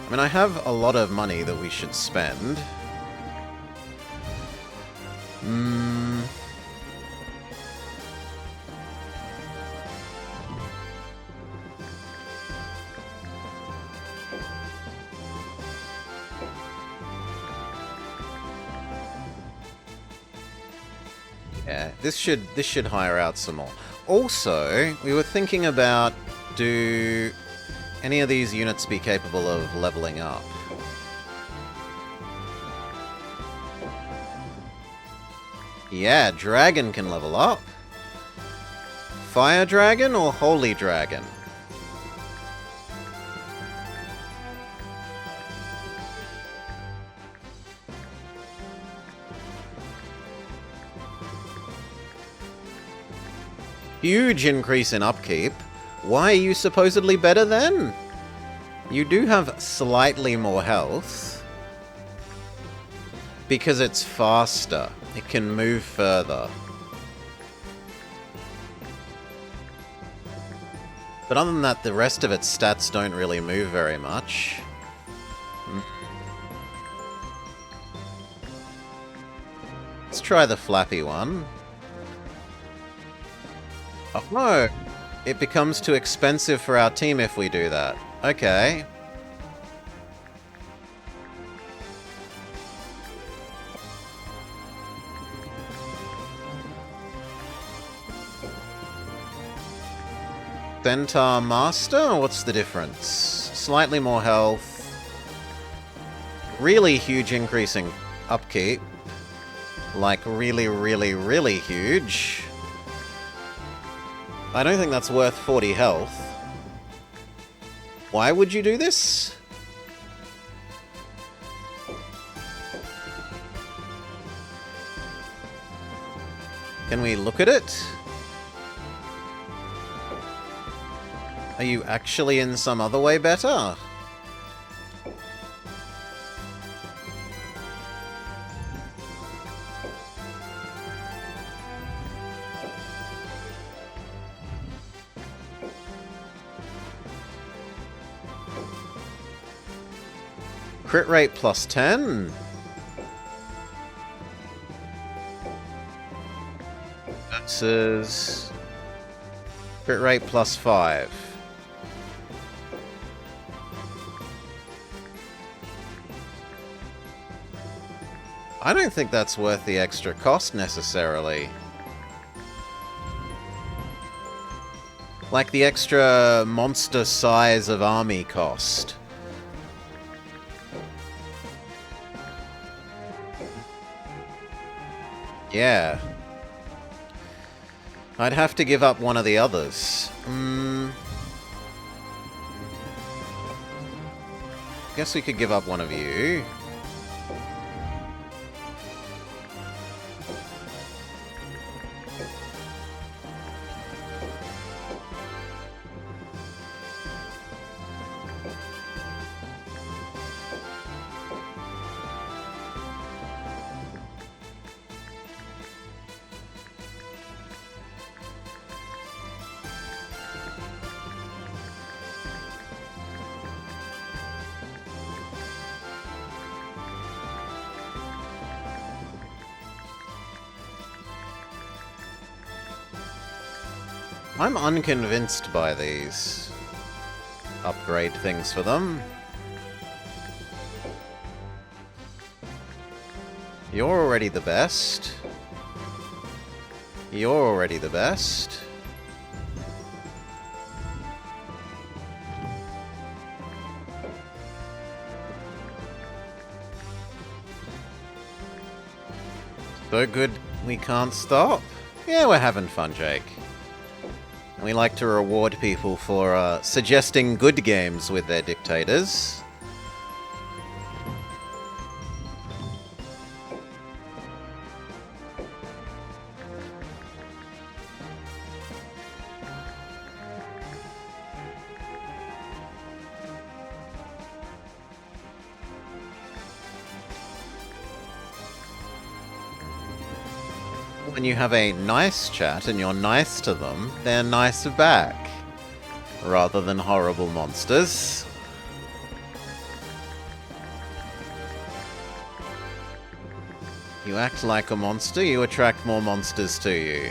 I mean, I have a lot of money that we should spend. Yeah, this should hire out some more. Also, we were thinking about, do any of these units be capable of leveling up? Yeah, Dragon can level up. Fire Dragon or Holy Dragon? Huge increase in upkeep. Why are you supposedly better then? You do have slightly more health. Because it's faster. It can move further. But other than that, the rest of its stats don't really move very much. Let's try the flappy one. Oh no! It becomes too expensive for our team if we do that. Okay. Centaur Master? What's the difference? Slightly more health. Really huge increase in upkeep. Like really, really, really huge. I don't think that's worth 40 health. Why would you do this? Can we look at it? Are you actually in some other way better? Crit rate plus 10? Versus crit rate plus 5. I don't think that's worth the extra cost necessarily. Like the extra monster size of army cost. Yeah. I'd have to give up one of the others. Guess we could give up one of you. I'm unconvinced by these upgrade things for them. You're already the best. You're already the best. So good we can't stop? Yeah, we're having fun, Jake. We like to reward people for suggesting good games with their dictators. When you have a nice chat and you're nice to them, they're nice back. Rather than horrible monsters. You act like a monster, you attract more monsters to you.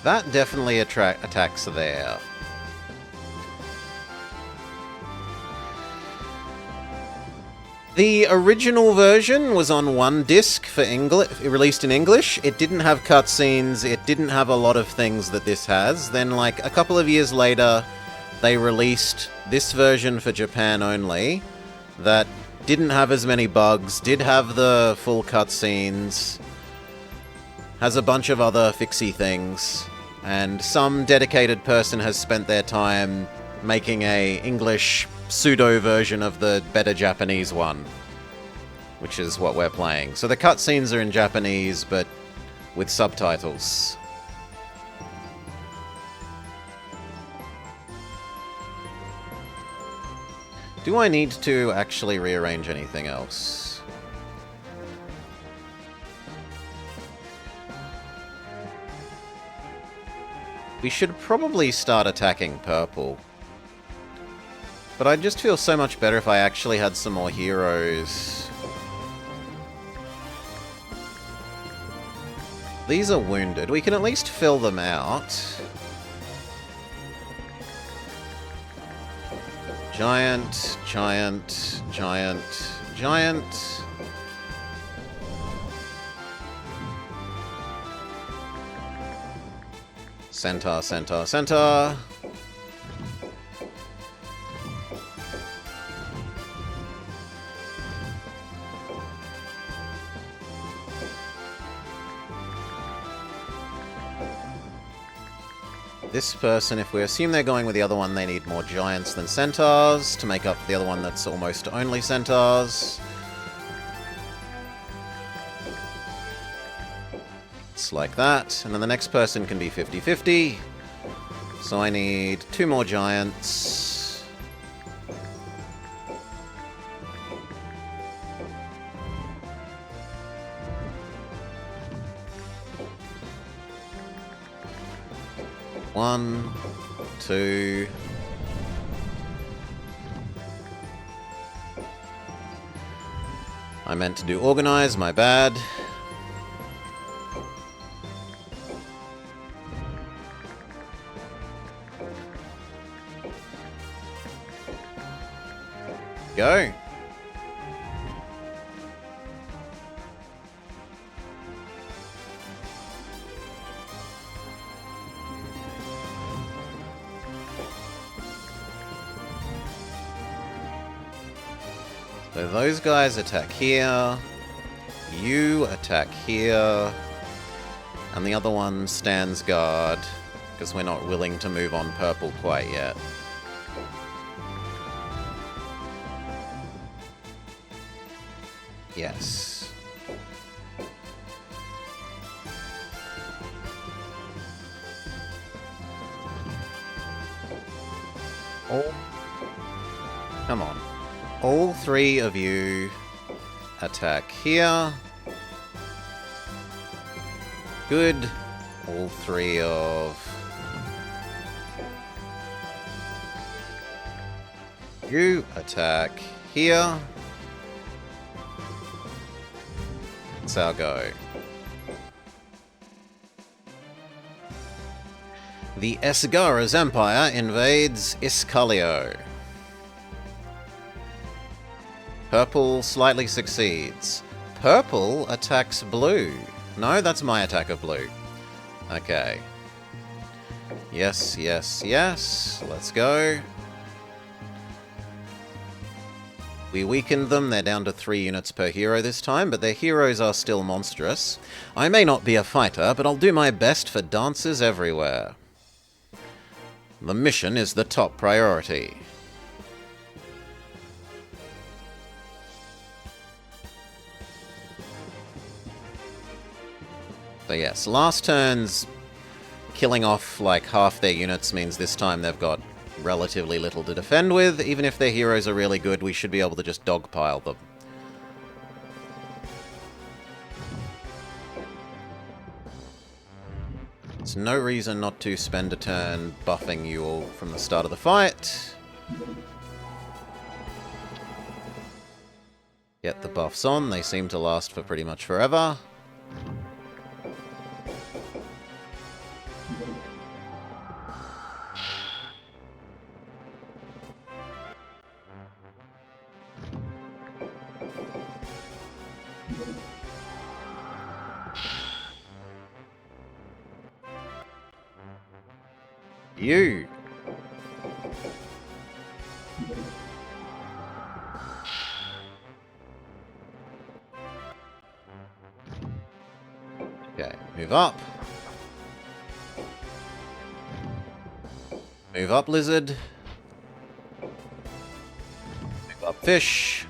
That definitely attacks there. The original version was on one disc for released in English. It didn't have cutscenes, it didn't have a lot of things that this has. Then, like, a couple of years later, they released this version for Japan only, that didn't have as many bugs, did have the full cutscenes, has a bunch of other fixie things. And some dedicated person has spent their time making a English pseudo version of the better Japanese one, which is what we're playing. So the cutscenes are in Japanese, but with subtitles. Do I need to actually rearrange anything else? We should probably start attacking purple. But I'd just feel so much better if I actually had some more heroes. These are wounded. We can at least fill them out. Giant, giant, giant, giant. Centaur, centaur, centaur. This person, if we assume they're going with the other one, they need more giants than centaurs to make up for the other one that's almost only centaurs. It's like that. And then the next person can be 50-50. So I need 2 more giants. One, 2. I meant to do organize, my bad. Go. So those guys attack here, you attack here, and the other one stands guard, because we're not willing to move on purple quite yet. Yes. Come on. All 3 of you attack here. Good. All 3 of you attack here. That's our go. The Esgara's Empire invades Iscalio. Purple slightly succeeds. Purple attacks blue. No, that's my attack of blue. Okay. Yes, yes, yes. Let's go. We weakened them. They're down to 3 units per hero this time, but their heroes are still monstrous. I may not be a fighter, but I'll do my best for dancers everywhere. The mission is the top priority. So yes, last turn's killing off like half their units means this time they've got relatively little to defend with. Even if their heroes are really good, we should be able to just dogpile them. There's no reason not to spend a turn buffing you all from the start of the fight. Get the buffs on, they seem to last for pretty much forever. You. Okay, move up. Move up, lizard. Move up, fish.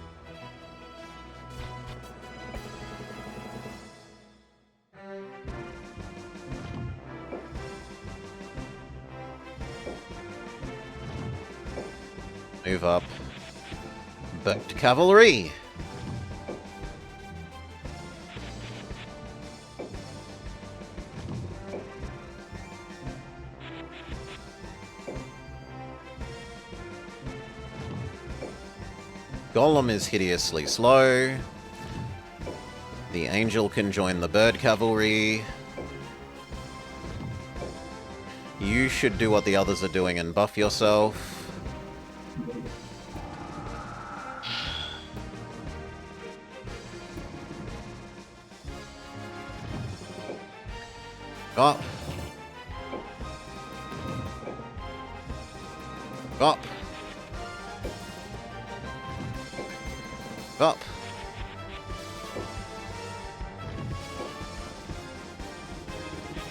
Move up. Back to cavalry. Golem is hideously slow. The angel can join the bird cavalry. You should do what the others are doing and buff yourself. Up. Up. Up.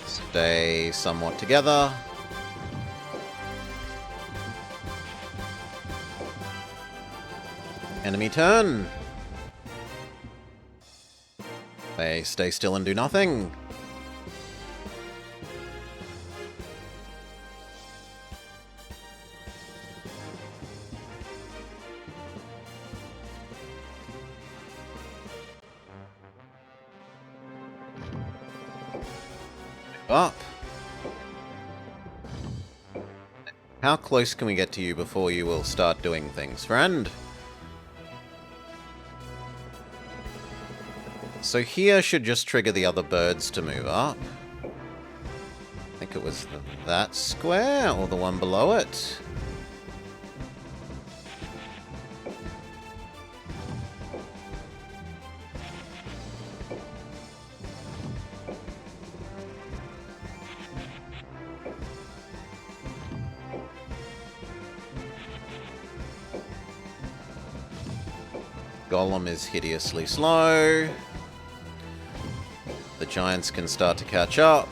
Stay somewhat together. Enemy turn. They stay still and do nothing. Up. How close can we get to you before you will start doing things, friend? So here should just trigger the other birds to move up. I think it was that square, or the one below it. Golem is hideously slow. The giants can start to catch up.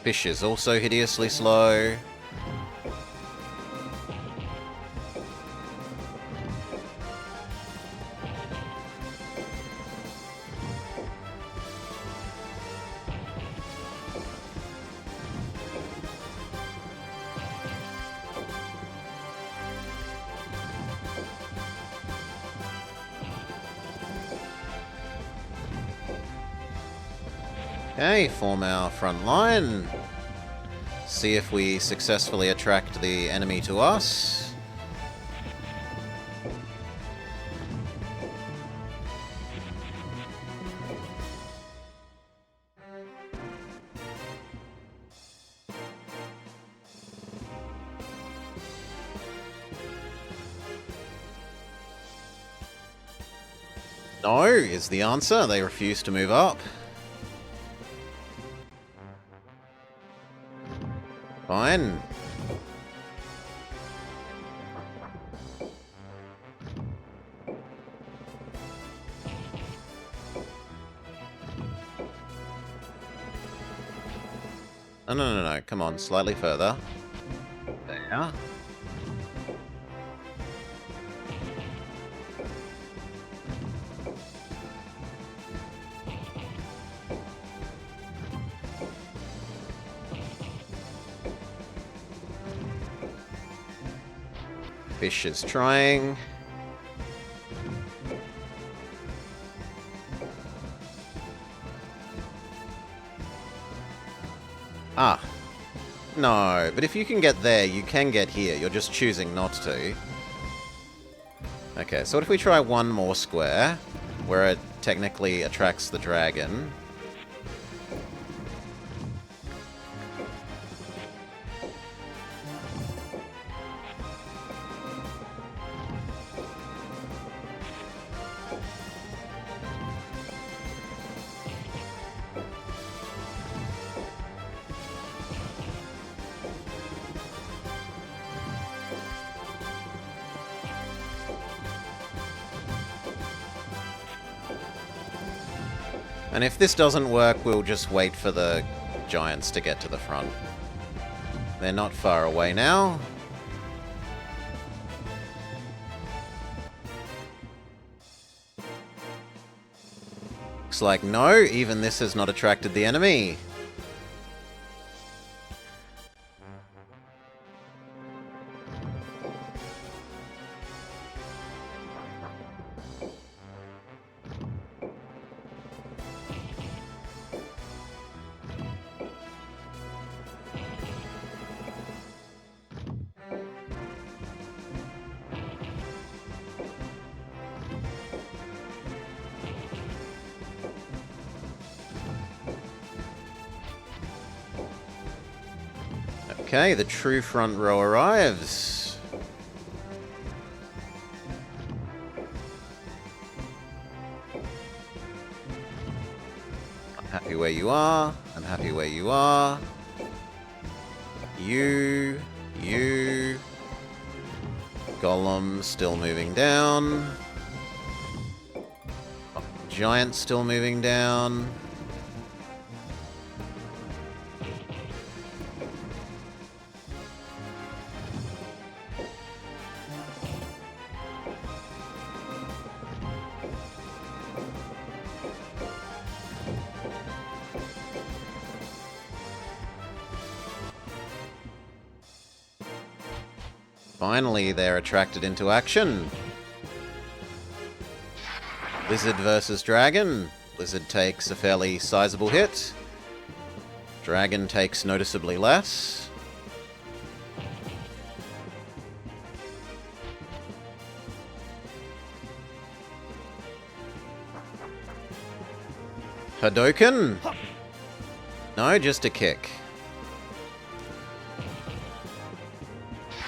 Fish is also hideously slow. Okay, form our front line. See if we successfully attract the enemy to us. No, is the answer. They refuse to move up. Fine. No. Come on, slightly further. There. Fish is trying. Ah. No, but if you can get there, you can get here. You're just choosing not to. Okay, so what if we try one more square, where it technically attracts the dragon? And if this doesn't work, we'll just wait for the giants to get to the front. They're not far away now. Looks like no, even this has not attracted the enemy. Okay, the true front row arrives. I'm happy where you are. I'm happy where you are. You. Golem still moving down. Giant still moving down. Finally, they're attracted into action. Lizard versus Dragon. Lizard takes a fairly sizable hit. Dragon takes noticeably less. Hadouken? No, just a kick.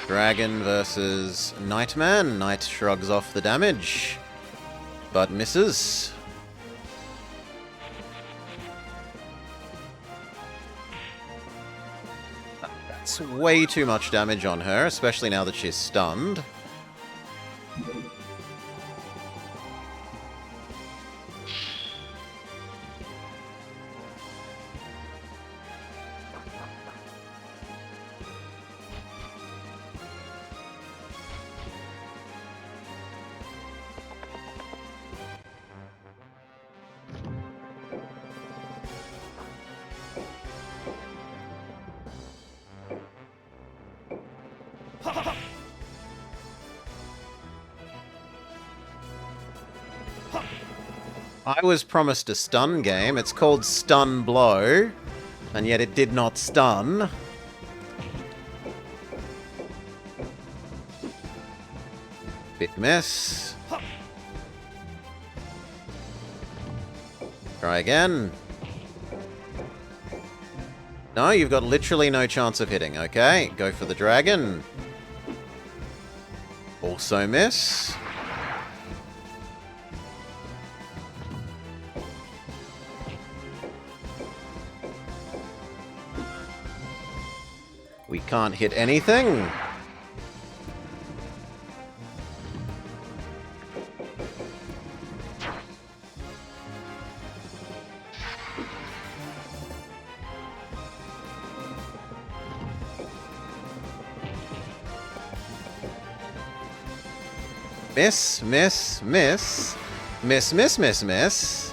Dragon versus Nightman. Knight shrugs off the damage, but misses. That's way too much damage on her, especially now that she's stunned. I was promised a stun game. It's called Stun Blow, and yet it did not stun. Big miss. Try again. No, you've got literally no chance of hitting. Okay, go for the dragon. Also miss. We can't hit anything. Miss, miss, miss. Miss, miss, miss, miss.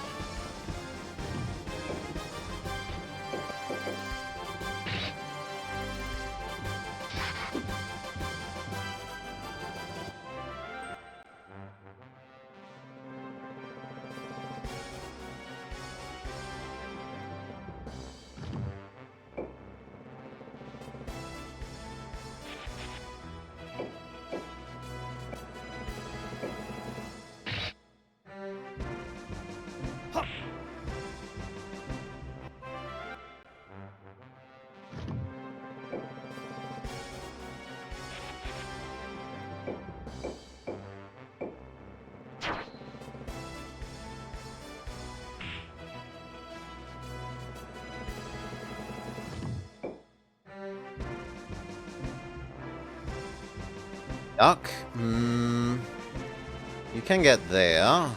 Duck? You can get there.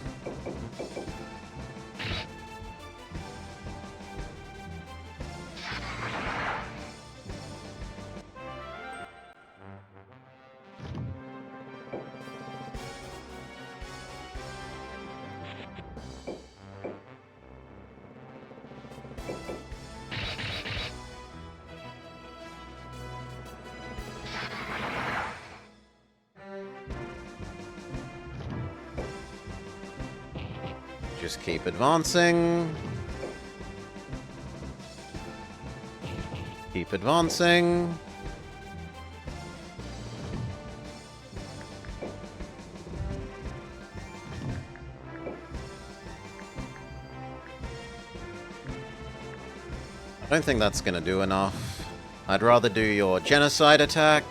Just keep advancing. Keep advancing. I don't think that's going to do enough. I'd rather do your genocide attack.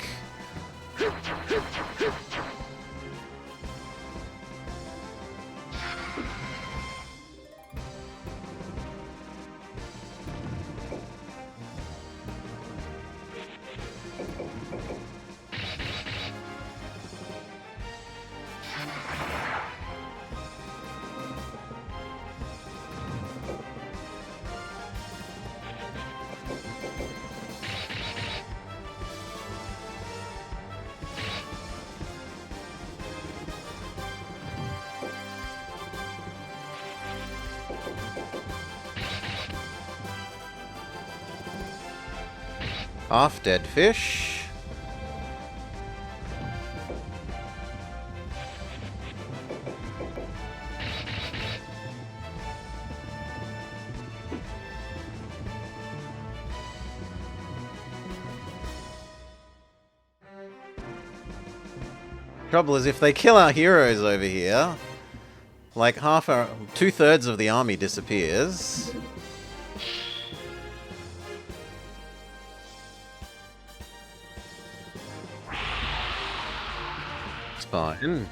Half dead fish. Trouble is, if they kill our heroes over here, like two-thirds of the army disappears. It's fine.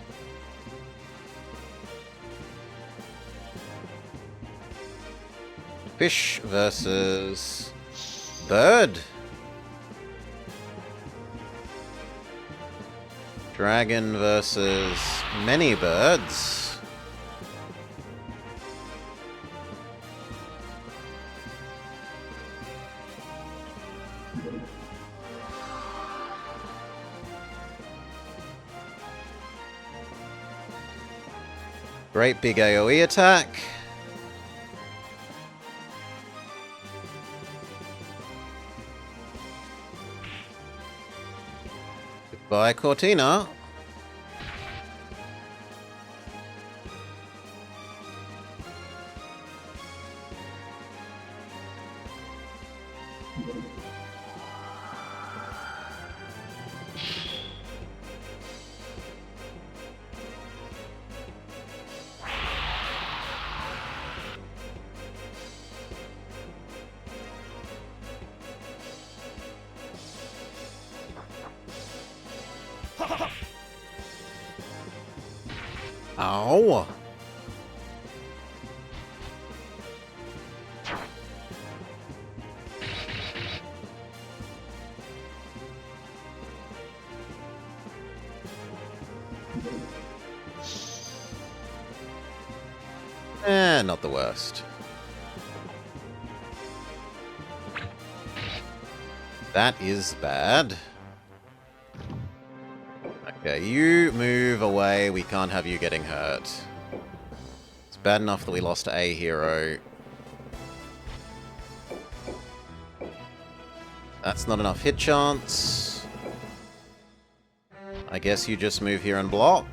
Fish versus bird. Dragon versus many birds. Great big AoE attack. Goodbye, Cortina. Ow. Not the worst. That is bad. Okay, you move away. We can't have you getting hurt. It's bad enough that we lost a hero. That's not enough hit chance. I guess you just move here and block.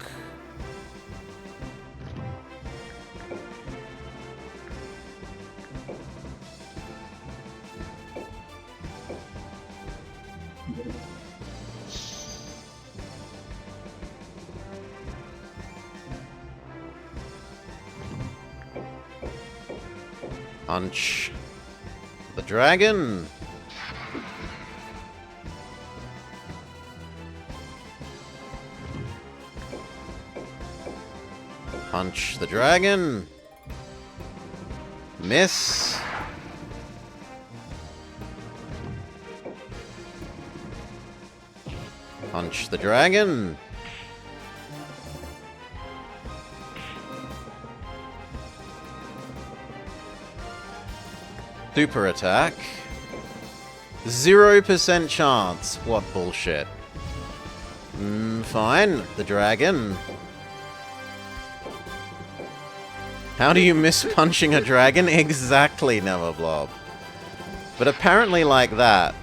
Punch the dragon. Punch the dragon. Miss. Punch the dragon. Super attack. 0% chance. What bullshit. Fine. The dragon. How do you miss punching a dragon? Exactly, Neverblob. But apparently like that.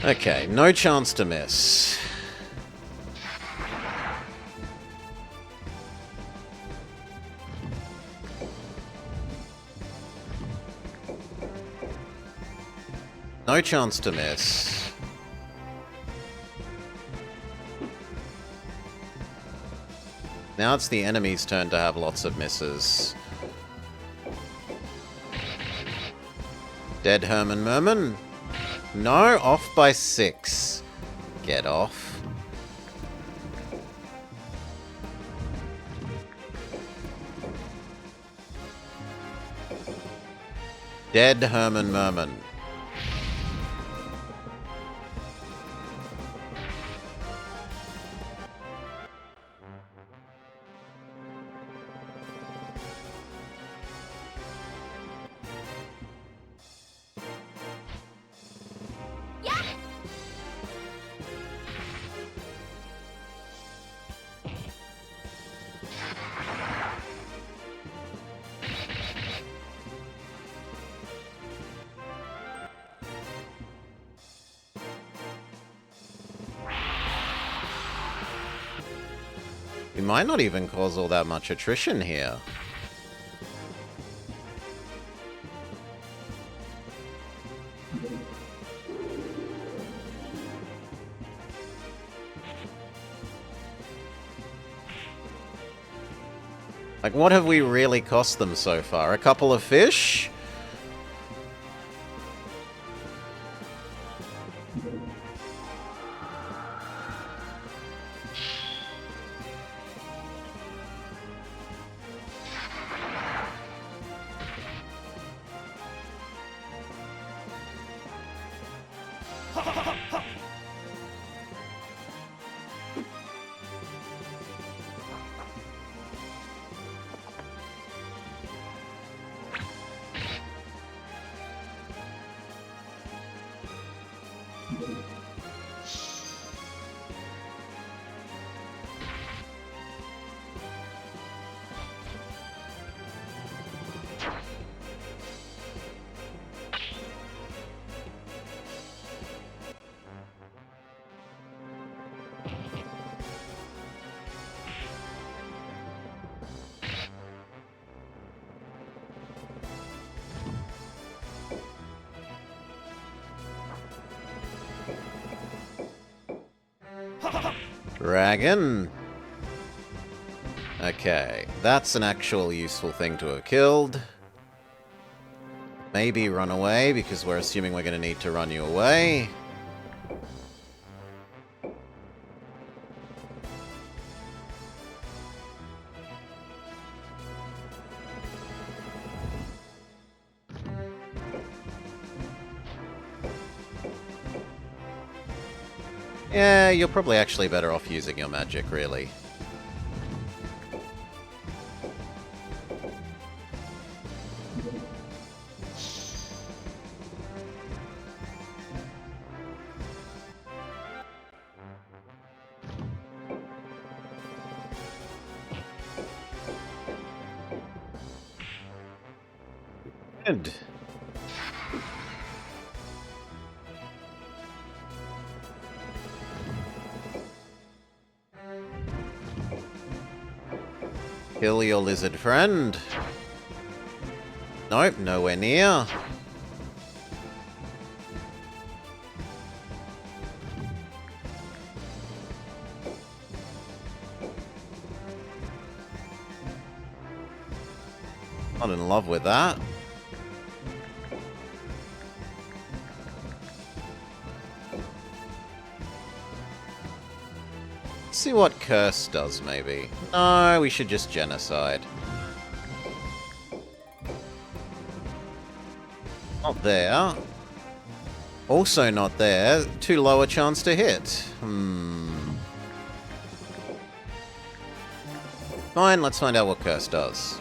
Okay, no chance to miss. No chance to miss. Now it's the enemy's turn to have lots of misses. Dead Herman Merman? No, off by 6. Get off. Dead Herman Merman. We might not even cause all that much attrition here. Like, what have we really cost them so far? A couple of fish? Dragon. Okay, that's an actual useful thing to have killed. Maybe run away, because we're assuming we're going to need to run you away. Yeah, you're probably actually better off using your magic, really. Good. Kill your lizard friend. Nope, nowhere near. Not in love with that. See what Curse does, maybe. No, we should just genocide. Not there. Also not there. Too low a chance to hit. Fine, let's find out what Curse does.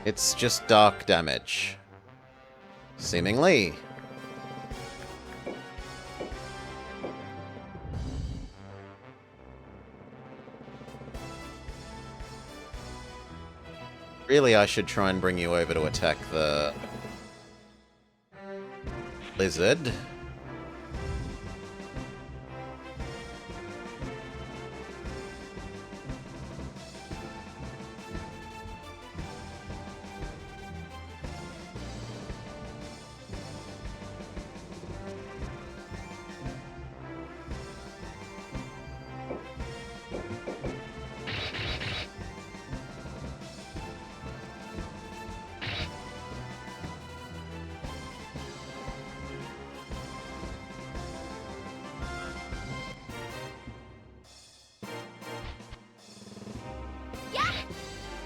It's just dark damage. Seemingly. Really, I should try and bring you over to attack the lizard.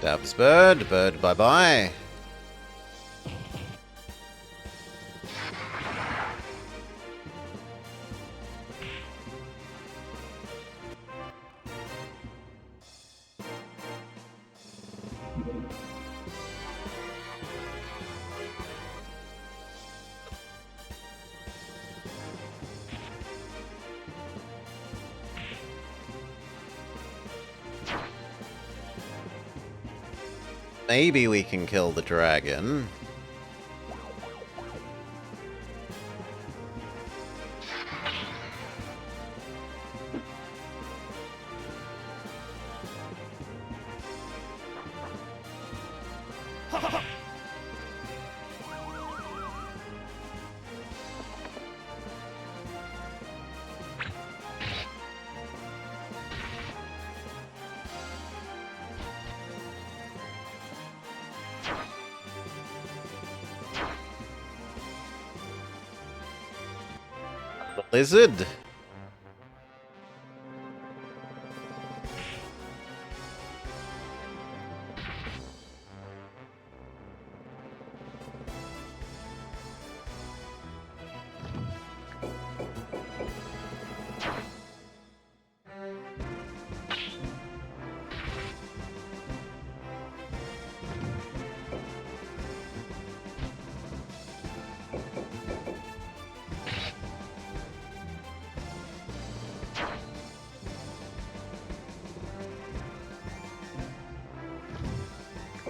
Dabs bird, bird bye-bye. Maybe we can kill the dragon. Lizard.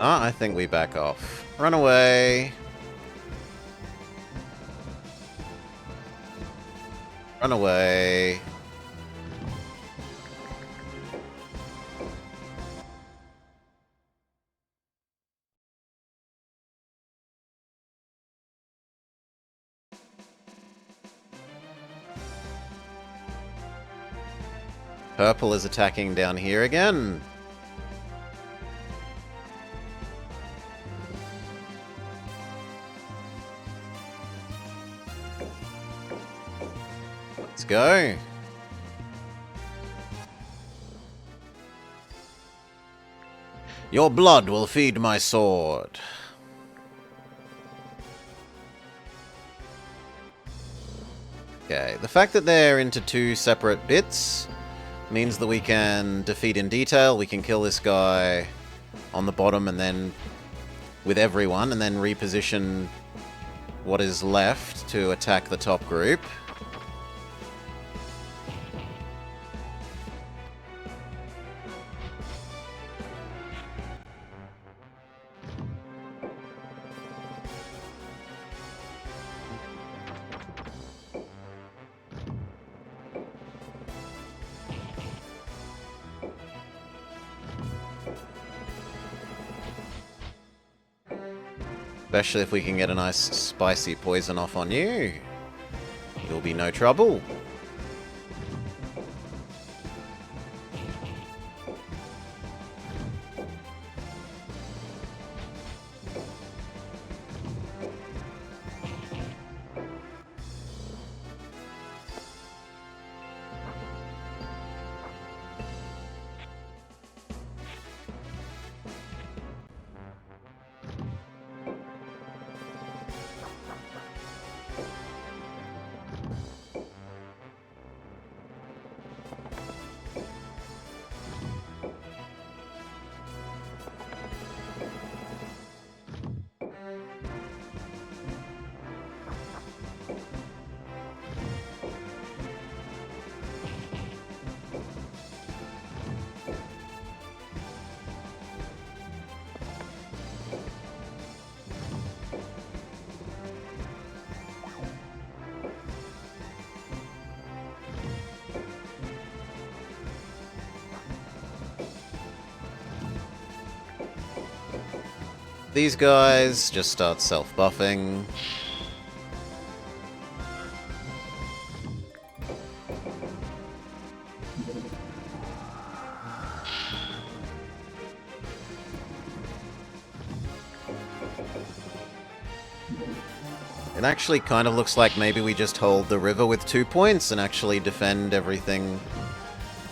I think we back off. Run away. Run away. Purple is attacking down here again. Let's go. Your blood will feed my sword. Okay, the fact that they're into two separate bits means that we can defeat in detail. We can kill this guy on the bottom and then with everyone, and then reposition what is left to attack the top group. Especially if we can get a nice spicy poison off on you. You'll be no trouble. These guys just start self-buffing. It actually kind of looks like maybe we just hold the river with 2 points and actually defend everything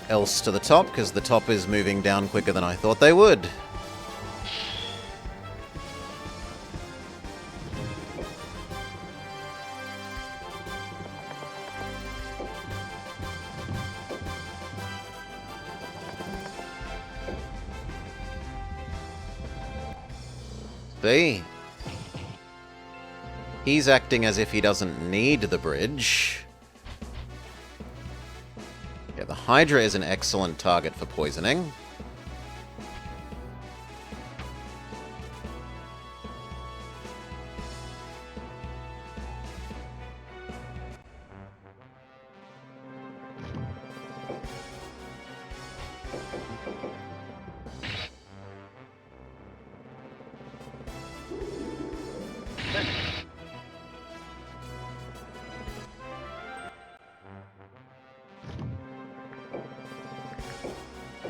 else to the top, because the top is moving down quicker than I thought they would. See? He's acting as if he doesn't need the bridge. Yeah, the Hydra is an excellent target for poisoning.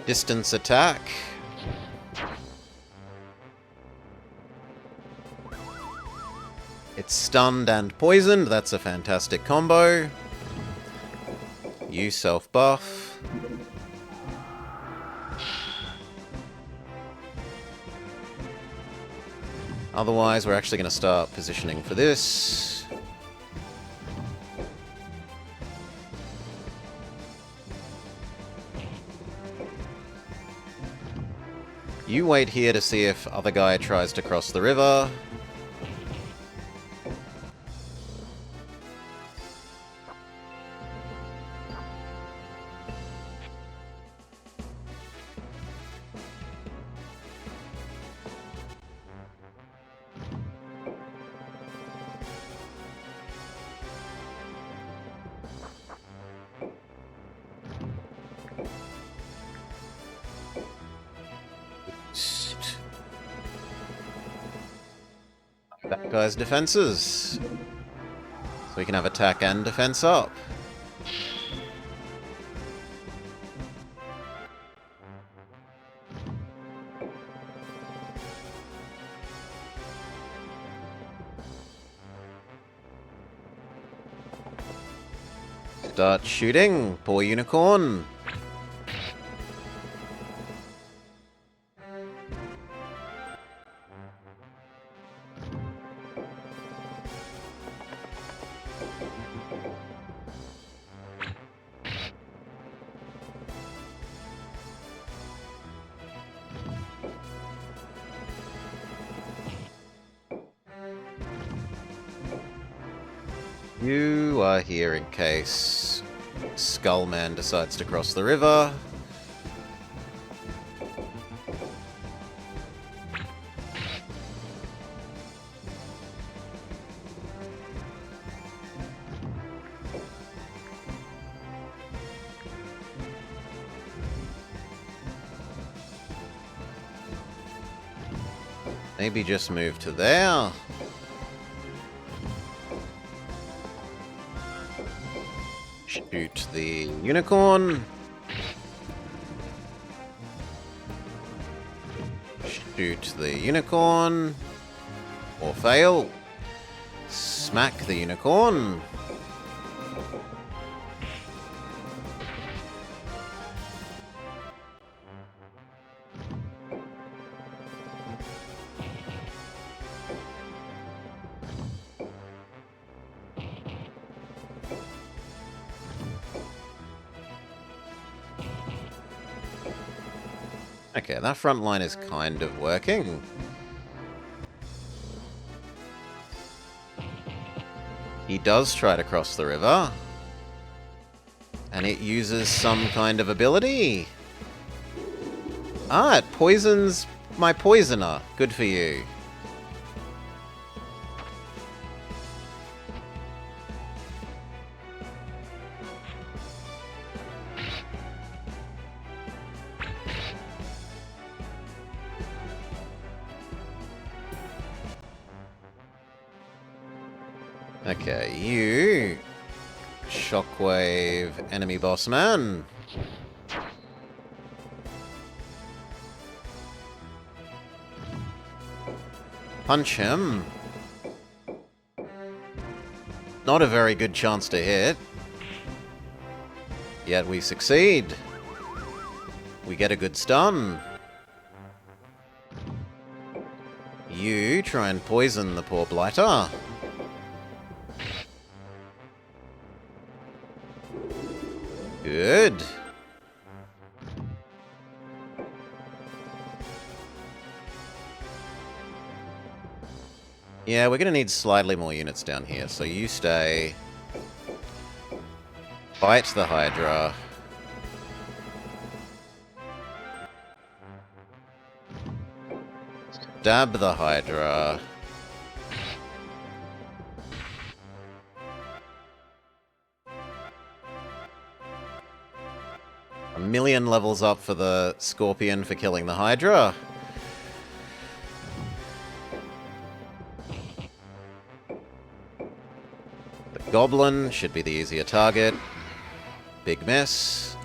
Distance attack. It's stunned and poisoned. That's a fantastic combo. You self-buff. Otherwise, we're actually going to start positioning for this. You wait here to see if other guy tries to cross the river. That guy's defenses. So we can have attack and defense up. Start shooting, poor unicorn. You are here in case Skullman decides to cross the river. Maybe just move to there. Shoot the unicorn. Shoot the unicorn. Or fail. Smack the unicorn. Okay, that front line is kind of working. He does try to cross the river. And it uses some kind of ability. Ah, it poisons my poisoner. Good for you. Okay, you... Shockwave enemy boss man. Punch him. Not a very good chance to hit. Yet we succeed. We get a good stun. You try and poison the poor blighter. Good. Yeah, we're going to need slightly more units down here, so you stay. Fight the Hydra. Stab the Hydra. A million levels up for the Scorpion for killing the Hydra. Goblin should be the easier target. Big miss.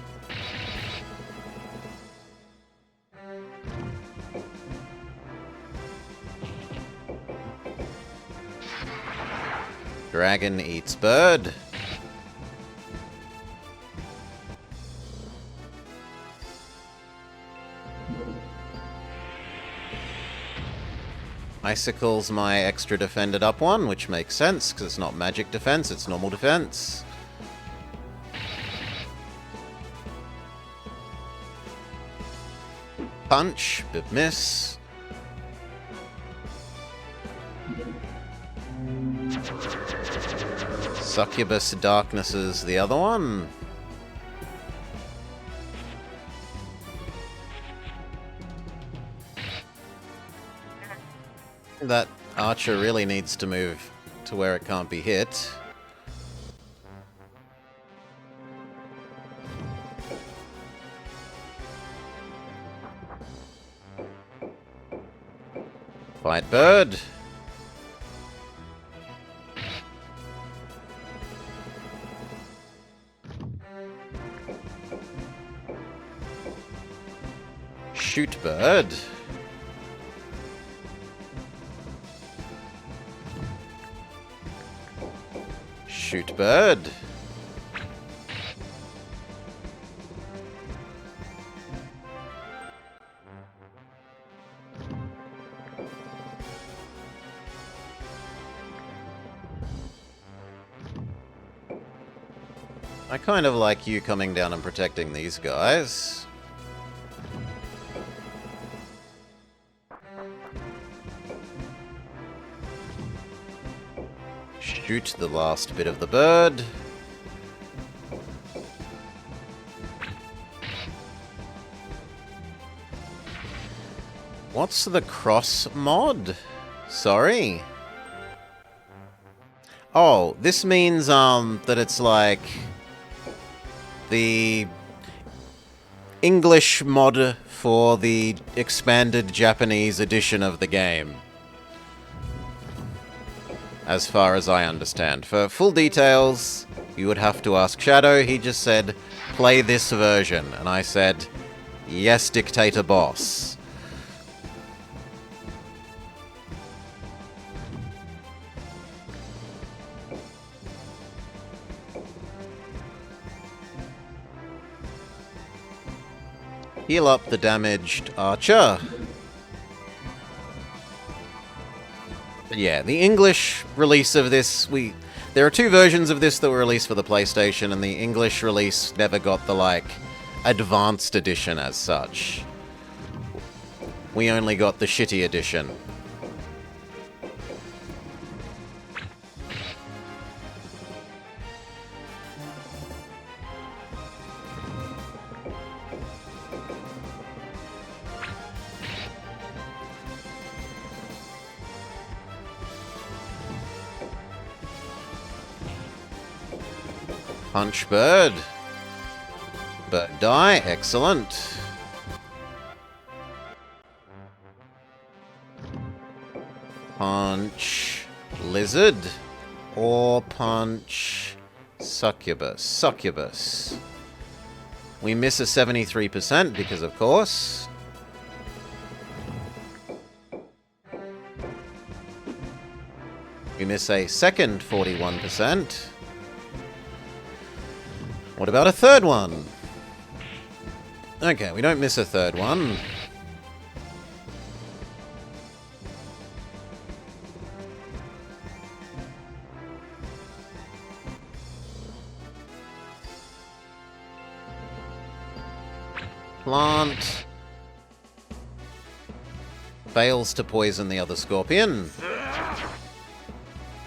Dragon eats bird. Icicle's my extra defended up one, which makes sense, because it's not magic defense, it's normal defense. Punch, but miss. Succubus Darkness is the other one. That archer really needs to move to where it can't be hit. Fight bird. Shoot bird. Shoot bird. I kind of like you coming down and protecting these guys. Shoot the last bit of the bird. What's the cross mod? Sorry. Oh, this means that it's like the English mod for the expanded Japanese edition of the game. As far as I understand. For full details, you would have to ask Shadow. He just said, play this version. And I said, yes, Dictator boss. Heal up the damaged archer. But yeah, the English release of this, there are two versions of this that were released for the PlayStation, and the English release never got the, like, advanced edition as such. We only got the shitty edition. Punch bird. Bird die. Excellent. Punch lizard. Or punch succubus. Succubus. We miss a 73% because, of course. We miss a second 41%. What about a third one? Okay, we don't miss a third one. Plant. Fails to poison the other scorpion.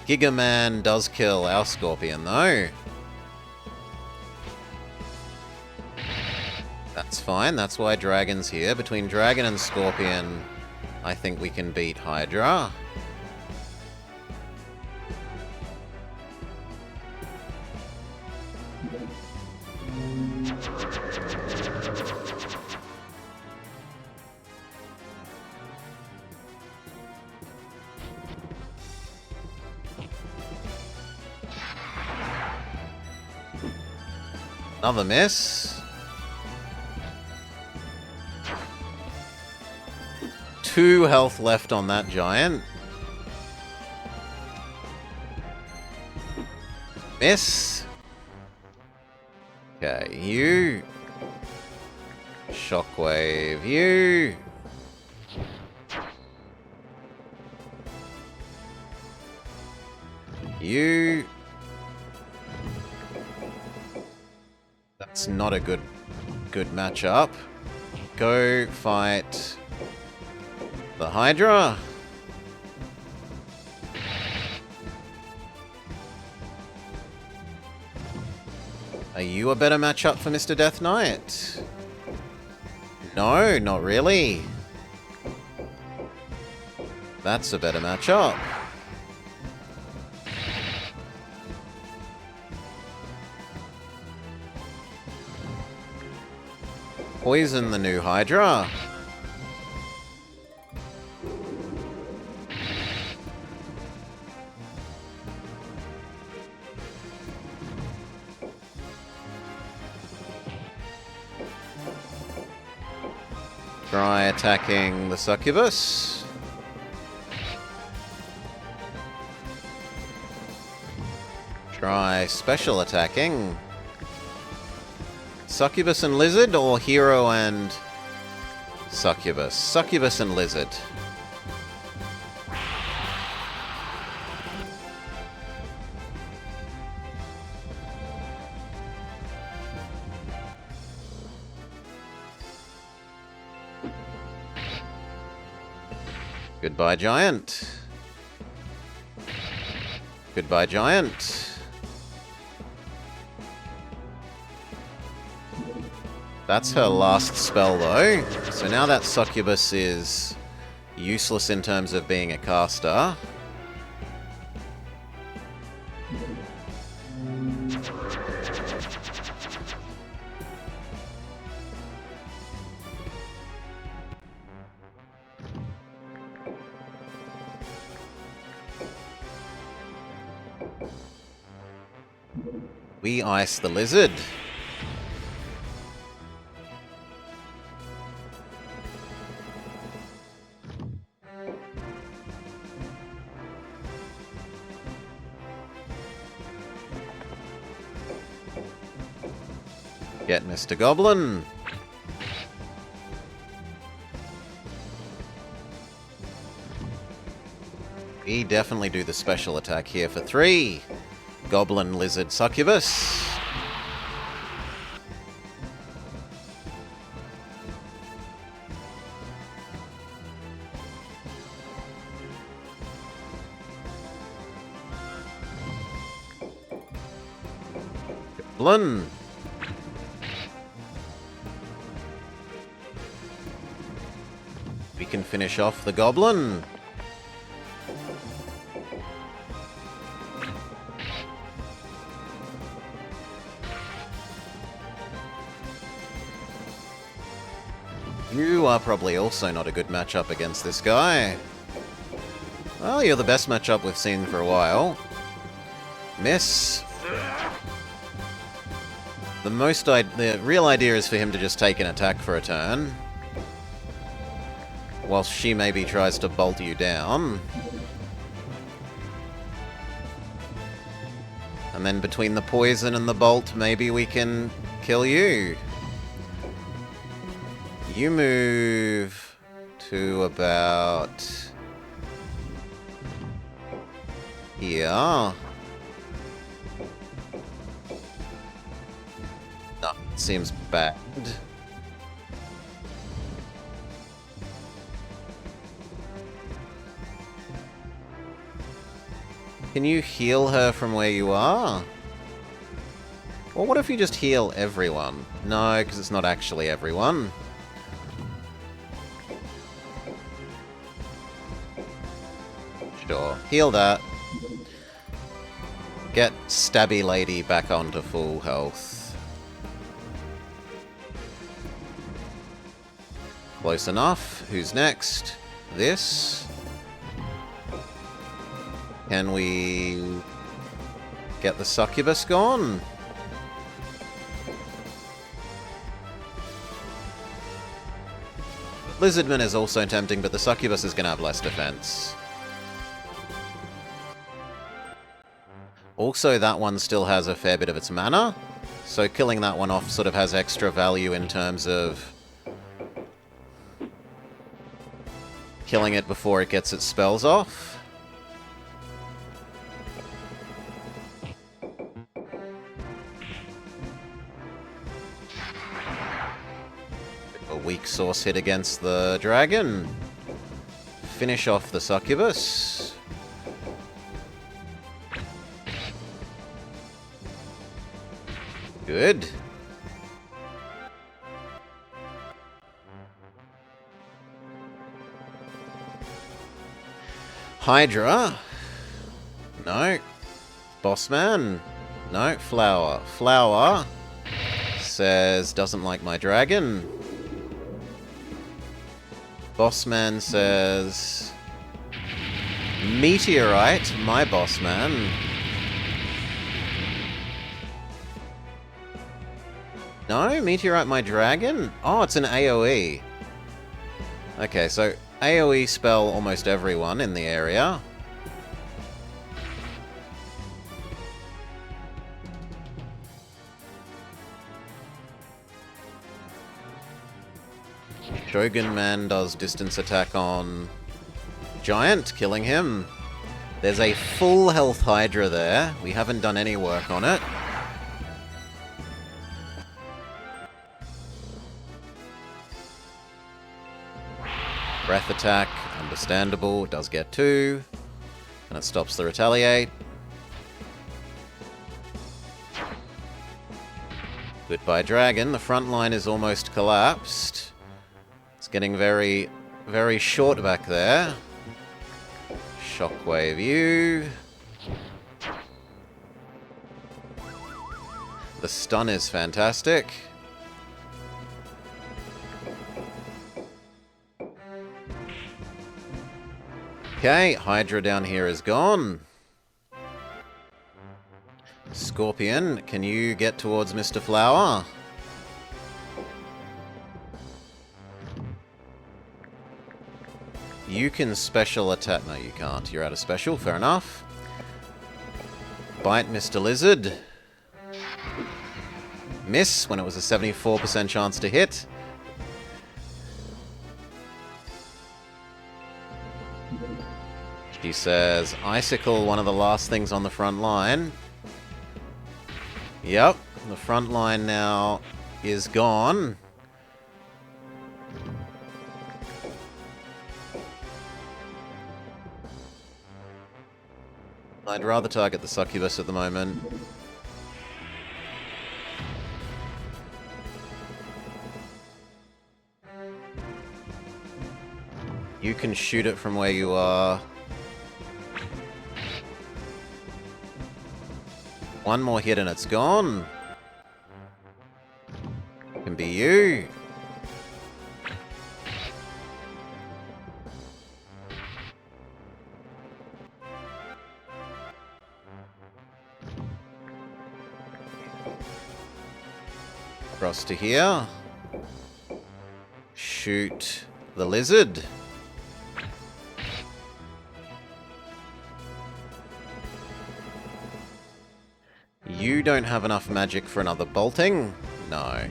Giga Man does kill our scorpion, though. That's fine, that's why Dragon's here. Between Dragon and Scorpion, I think we can beat Hydra. Another miss. 2 health left on that giant. Miss. Okay, you. Shockwave, you. You. That's not a good matchup. Go fight the Hydra. Are you a better matchup for Mr. Death Knight? No, not really. That's a better matchup. Poison the new Hydra. Try attacking the succubus. Try special attacking. Succubus and lizard, or hero and succubus? Succubus and lizard. Goodbye, giant. Goodbye, giant. That's her last spell, though. So now that succubus is useless in terms of being a caster. We ice the lizard. Get Mr. Goblin. We definitely do the special attack here for 3. Goblin, lizard, succubus. Goblin. We can finish off the goblin. You are probably also not a good matchup against this guy. Well, you're the best matchup we've seen for a while. Miss. The real idea is for him to just take an attack for a turn, whilst she maybe tries to bolt you down. And then between the poison and the bolt, maybe we can kill you. You move to about here. No, seems bad. Can you heal her from where you are? Or what if you just heal everyone? No, because it's not actually everyone. Sure, heal that. Get Stabby Lady back onto full health. Close enough. Who's next? This. Can we get the succubus gone? Lizardman is also tempting, but the Succubus is going to have less defense. Also, that one still has a fair bit of its mana, so killing that one off sort of has extra value in terms of killing it before it gets its spells off. A weak source hit against the dragon. Finish off the Succubus. Good. Hydra. No. Bossman. No. Flower. Flower says doesn't like my dragon. Bossman says Meteorite, my Bossman. No? Meteorite my dragon? Oh, it's an AoE. Okay, so AoE spell almost everyone in the area. Shogun Man does distance attack on Giant, killing him. There's a full health Hydra there. We haven't done any work on it. Breath attack, understandable, does get 2. And it stops the retaliate. Goodbye dragon, the front line is almost collapsed. It's getting very, very short back there. Shockwave you. The stun is fantastic. Okay, Hydra down here is gone. Scorpion, can you get towards Mr. Flower? You can special attack. No, you can't. You're out of special. Fair enough. Bite Mr. Lizard. Miss when it was a 74% chance to hit. She says, Icicle, one of the last things on the front line. Yep, the front line now is gone. I'd rather target the Succubus at the moment. You can shoot it from where you are. One more hit and it's gone. Can be you. Cross to here. Shoot the lizard. You don't have enough magic for another bolting? No.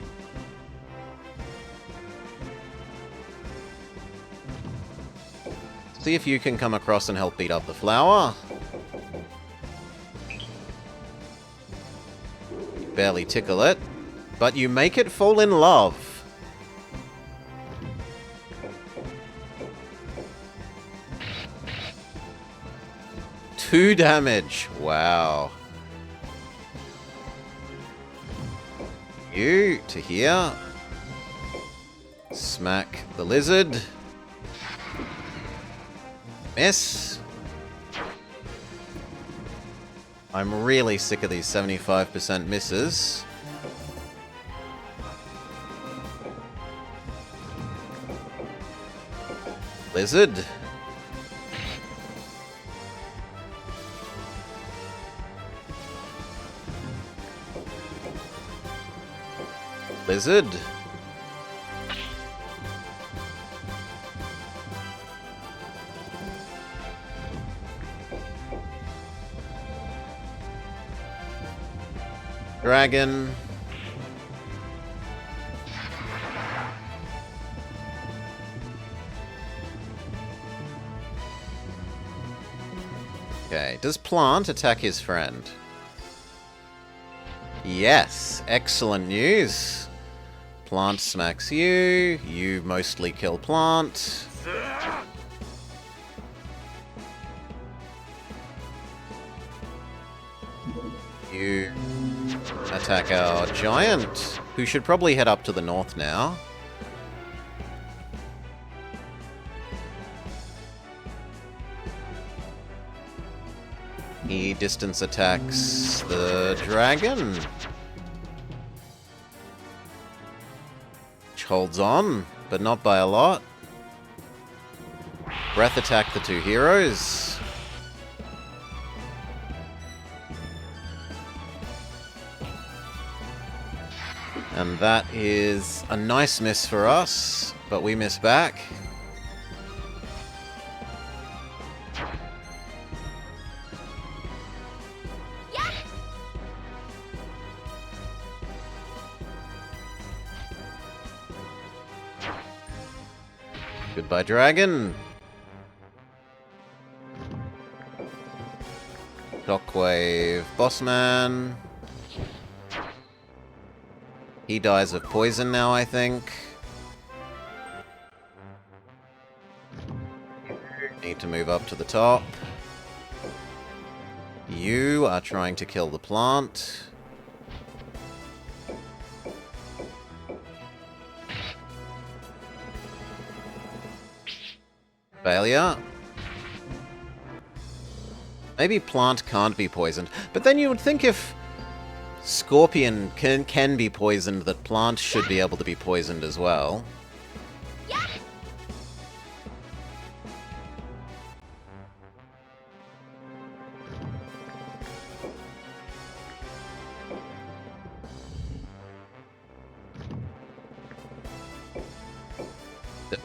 See if you can come across and help beat up the flower. You barely tickle it, but you make it fall in love. Two damage. Wow. You to here. Smack the lizard. Miss. I'm really sick of these 75% misses. Lizard. Lizard. Dragon. Okay, does Plant attack his friend? Yes, excellent news. Plant smacks you. You mostly kill Plant. You attack our giant, who should probably head up to the north now. He distance attacks the dragon. Which holds on, but not by a lot. Breath attack the two heroes. And that is a nice miss for us, but we miss back. Goodbye, dragon. Shockwave, Bossman. He dies of poison now, I think. Need to move up to the top. You are trying to kill the plant. Failure. Maybe plant can't be poisoned. But then you would think if Scorpion can be poisoned, that plant should be able to be poisoned as well.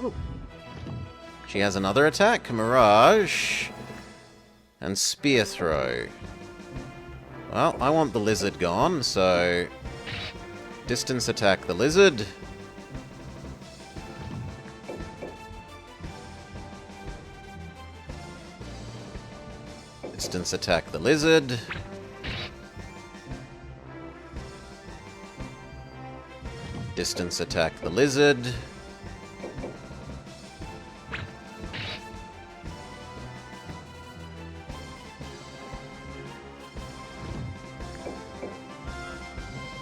Ooh. She has another attack, Mirage, and Spear Throw. Well, I want the lizard gone, so distance attack the lizard. Distance attack the lizard. Distance attack the lizard.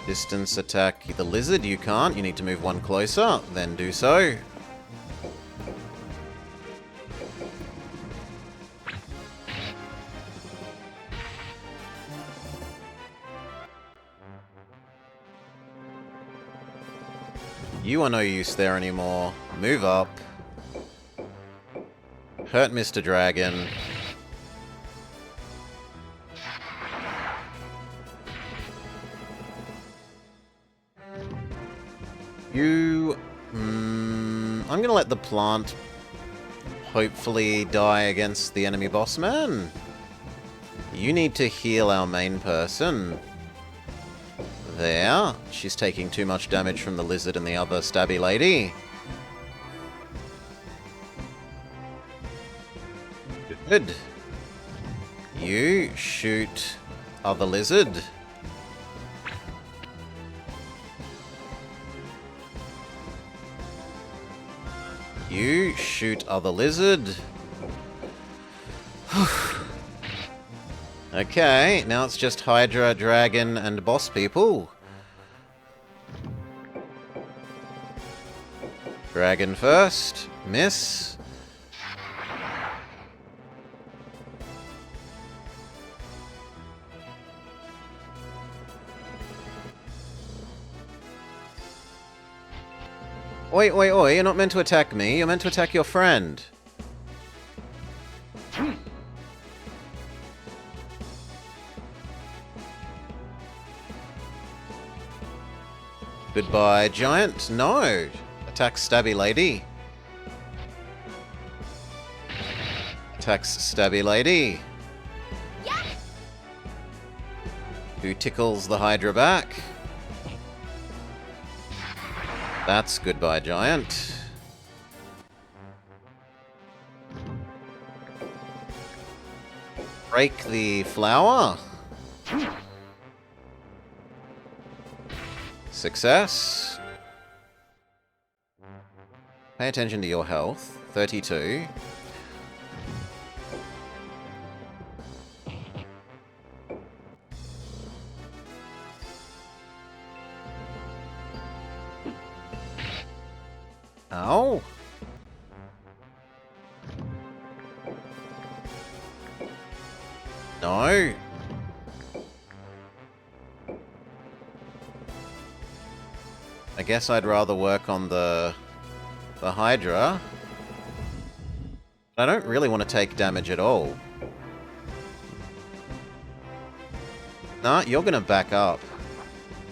Distance attack the lizard, you can't. You need to move one closer, then do so. You are no use there anymore. Move up. Hurt Mr. Dragon. You... I'm gonna let the plant hopefully die against the enemy boss man. You need to heal our main person. There. She's taking too much damage from the lizard and the other stabby lady. Good. You shoot other lizard. You shoot other lizard. Okay, now it's just Hydra, Dragon, and boss people. Dragon first. Miss. Oi, oi, oi, you're not meant to attack me, you're meant to attack your friend. Goodbye, giant. No. Attacks stabby lady. Attacks stabby lady. Who tickles the Hydra back? That's goodbye, giant. Break the flower. Success. Pay attention to your health. 32. Ow. No. I guess I'd rather work on the Hydra. I don't really want to take damage at all. Nah, you're gonna back up.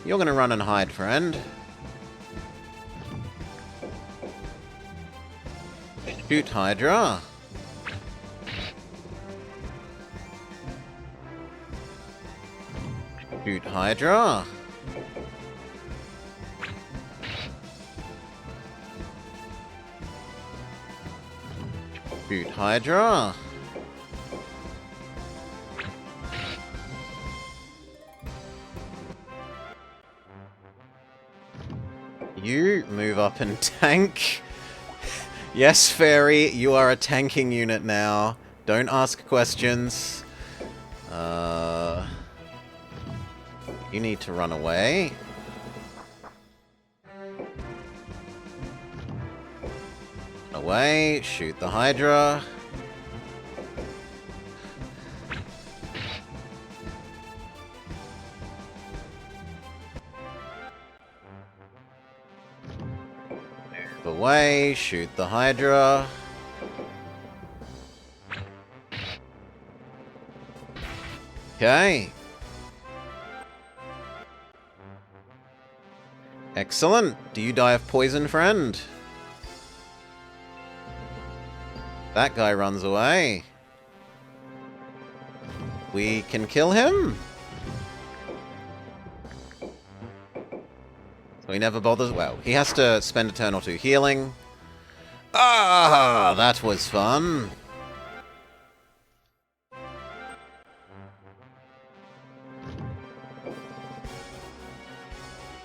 You're gonna run and hide, friend. Shoot, Hydra. Shoot, Hydra. Shoot, Hydra. You move up and tank. Yes, Fairy, you are a tanking unit now. Don't ask questions. You need to run away. Away, shoot the Hydra. Move away, shoot the Hydra. Okay. Excellent. Do you die of poison, friend? That guy runs away. We can kill him. So he never bothers. Well, he has to spend a turn or two healing. Ah, that was fun.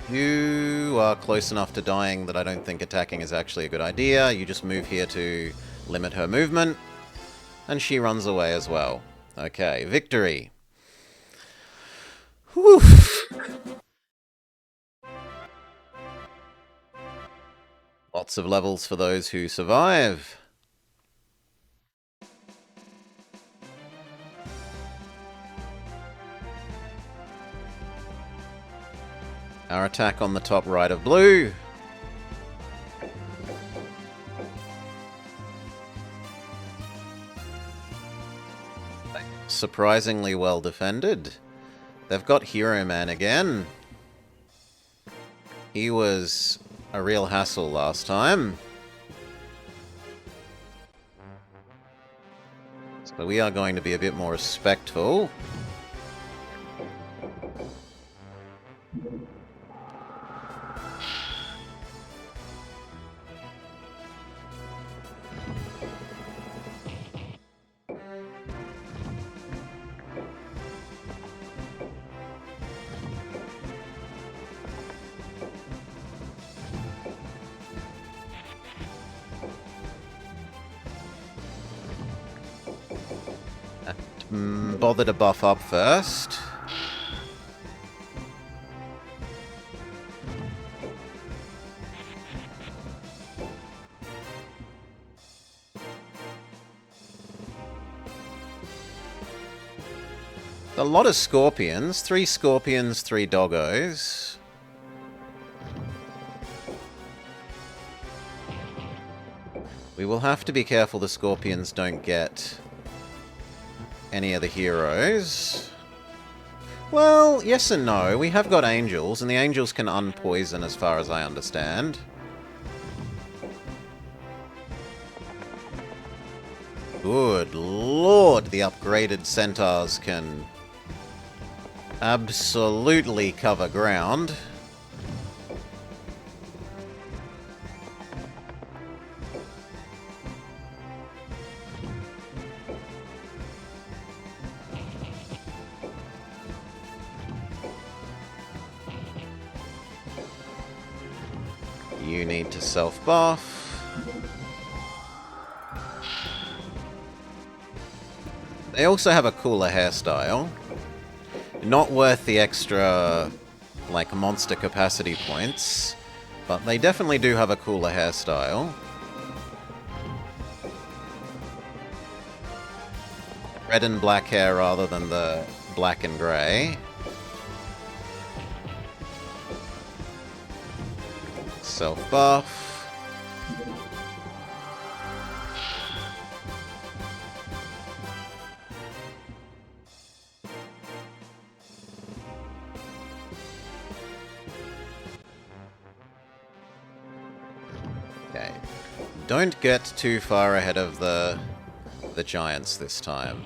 You are close enough to dying that I don't think attacking is actually a good idea. You just move here to limit her movement. And she runs away as well. Okay, victory. Whew. Lots of levels for those who survive. Our attack on the top right of blue. Surprisingly well defended. They've got Hero Man again. He was a real hassle last time. So we are going to be a bit more respectful. Bother to buff up first. A lot of scorpions. 3 scorpions, 3 doggos. We will have to be careful the scorpions don't get any of the heroes. Well, yes and no. We have got angels, and the angels can unpoison as far as I understand. Good lord, the upgraded centaurs can absolutely cover ground. You need to self-buff. They also have a cooler hairstyle. Not worth the extra, like, monster capacity points, but they definitely do have a cooler hairstyle. Red and black hair rather than the black and grey. Self-buff. Okay. Don't get too far ahead of the giants this time.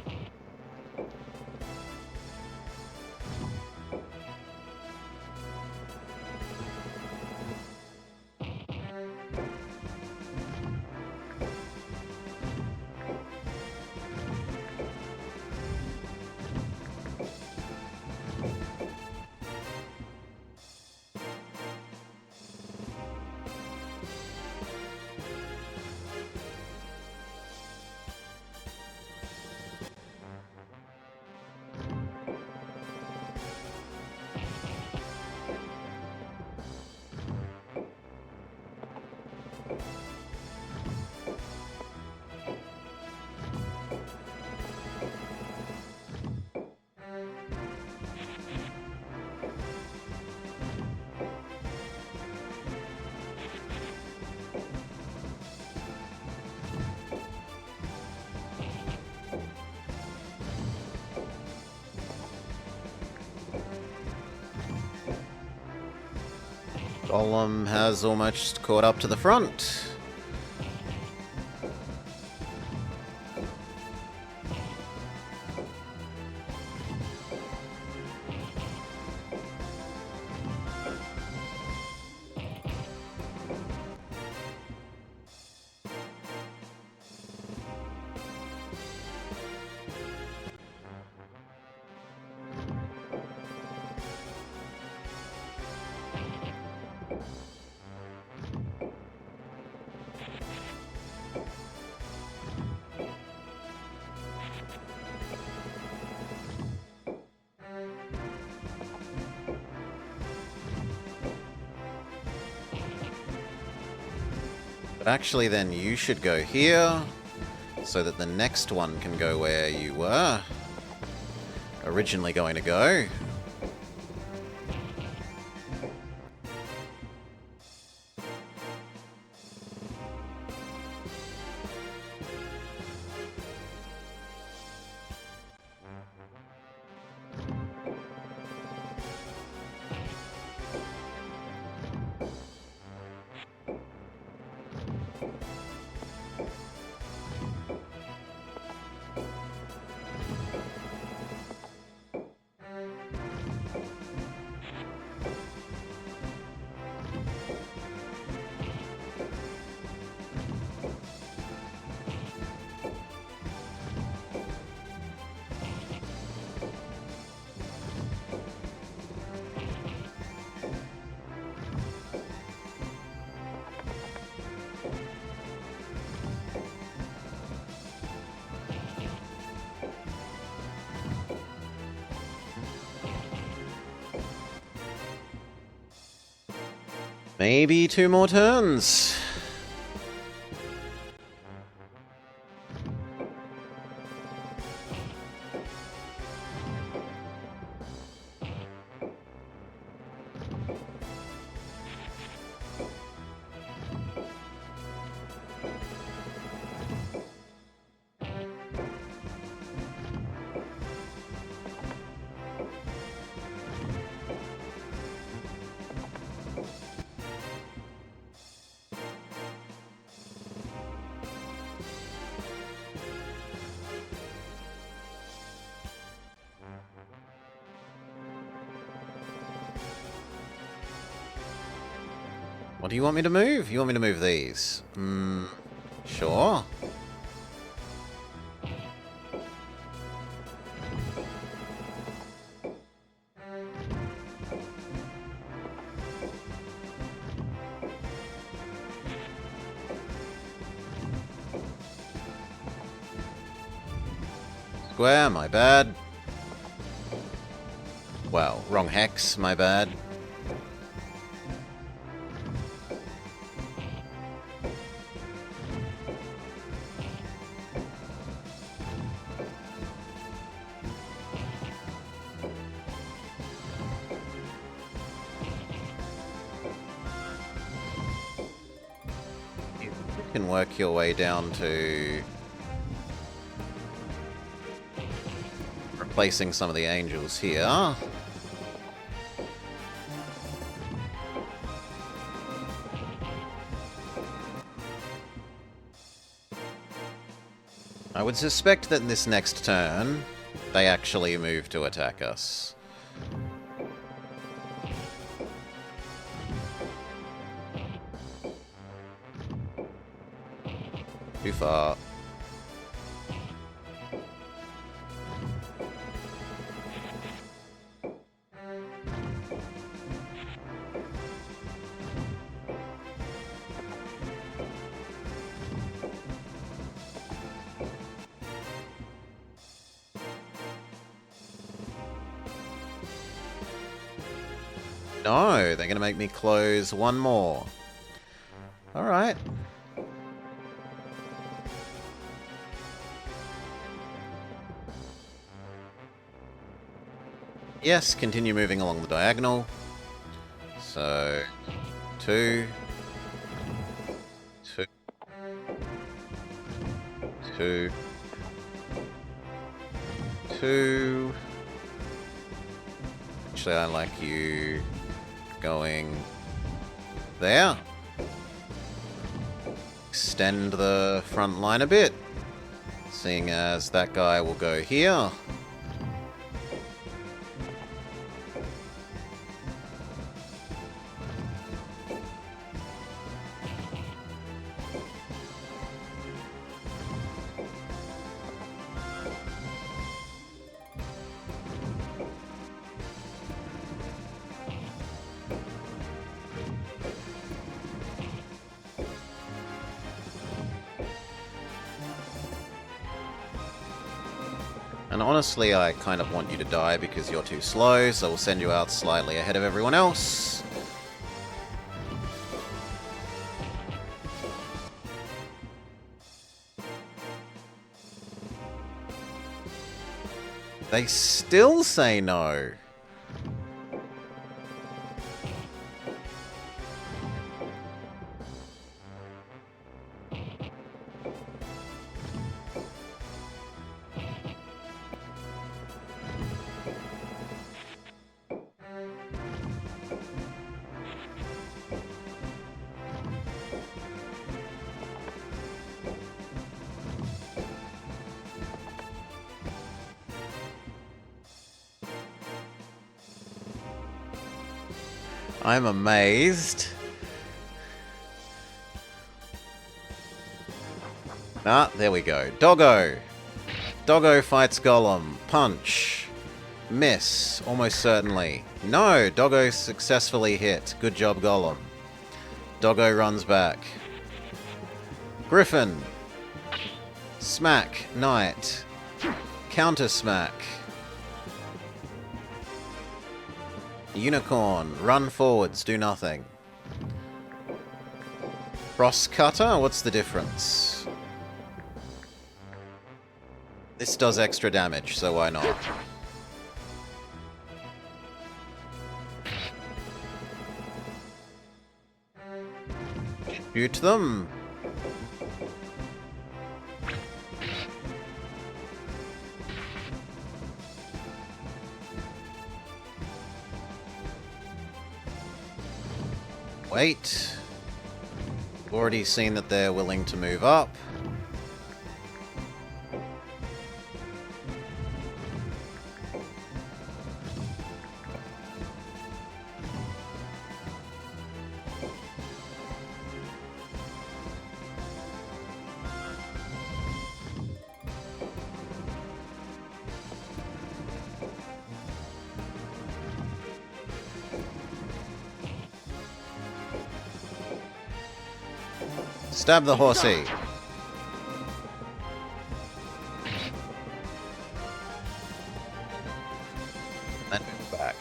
Golem has almost caught up to the front. But actually then you should go here, so that the next one can go where you were originally going to go. Maybe 2 more turns. What do you want me to move? You want me to move these? Sure. Square, my bad. Well, wrong hex, my bad. You can work your way down to replacing some of the angels here. I would suspect that in this next turn, they actually move to attack us. Too far. No, they're going to make me close one more. Alright. Yes, continue moving along the diagonal. So, 2, 2, 2, 2. Actually, I like you going there. Extend the front line a bit, seeing as that guy will go here. And honestly, I kind of want you to die because you're too slow, so we'll send you out slightly ahead of everyone else. They still say no. I'm amazed. Ah, there we go. Doggo. Doggo fights Golem. Punch. Miss. Almost certainly. No, Doggo successfully hit. Good job, Golem. Doggo runs back. Griffin. Smack. Knight. Counter smack. Unicorn, run forwards, do nothing. Frost Cutter, what's the difference? This does extra damage, so why not? Shoot them! Wait. Already seen that they're willing to move up. Stab the horsey. Then move back.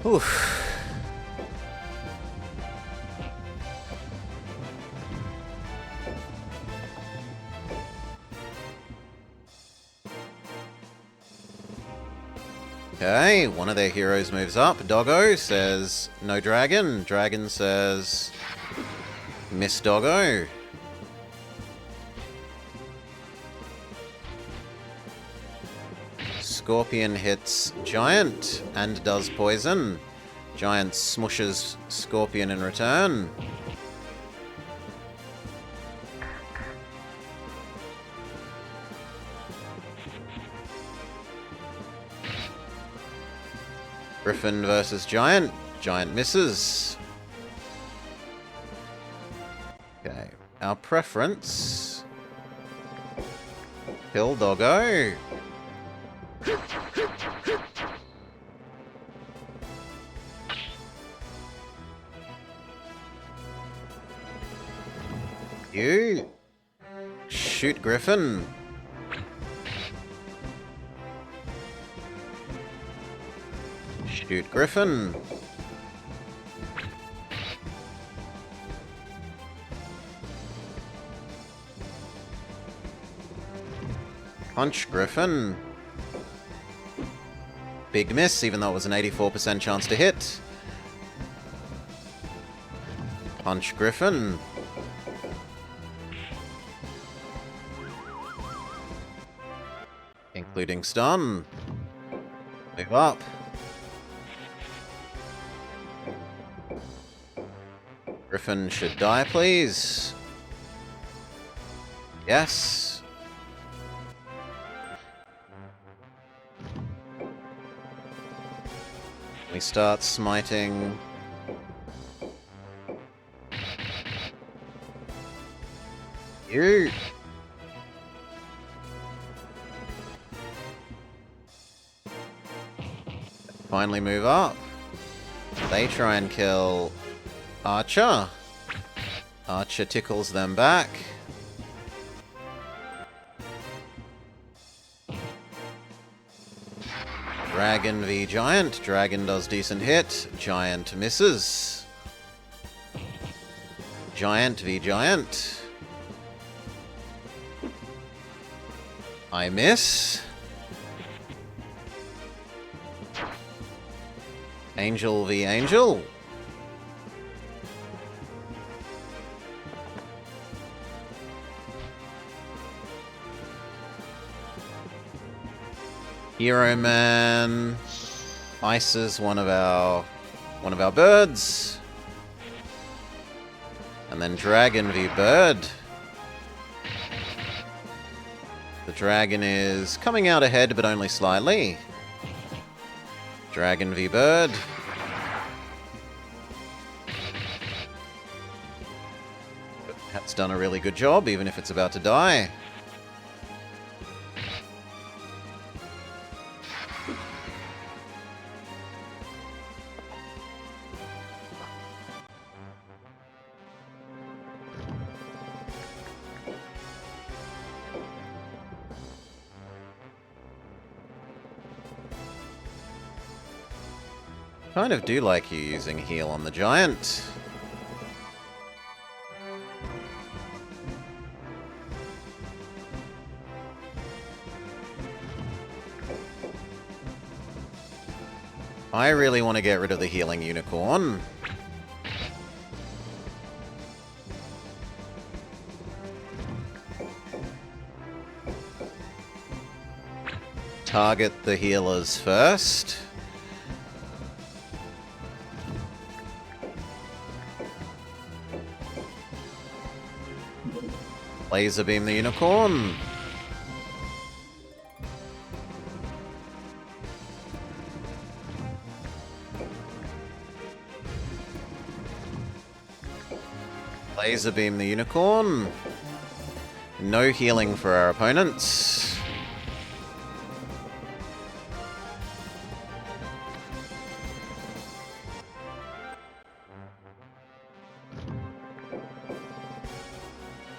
Oof. Okay, one of their heroes moves up. Doggo says, no dragon. Dragon says, miss Doggo. Scorpion hits Giant and does poison. Giant smushes Scorpion in return. Griffin versus Giant. Giant misses. Okay, our preference. Kill Doggo. You shoot Griffin. Shoot Griffin. Punch Griffin. Big miss, even though it was an 84% chance to hit. Punch Griffin. Including stun. Move up. Griffin should die, please. Yes. We start smiting. You. Finally move up. They try and kill Archer. Archer tickles them back. Dragon v Giant. Dragon does decent hit. Giant misses. Giant v Giant. I miss. Angel v Angel. Hero Man ices one of our birds. And then Dragon v Bird. The dragon is coming out ahead, but only slightly. Dragon v Bird. That's done a really good job, even if it's about to die. Kind of do like you using heal on the giant. I really want to get rid of the healing unicorn. Target the healers first. Laser beam the unicorn. Laser beam the unicorn. No healing for our opponents.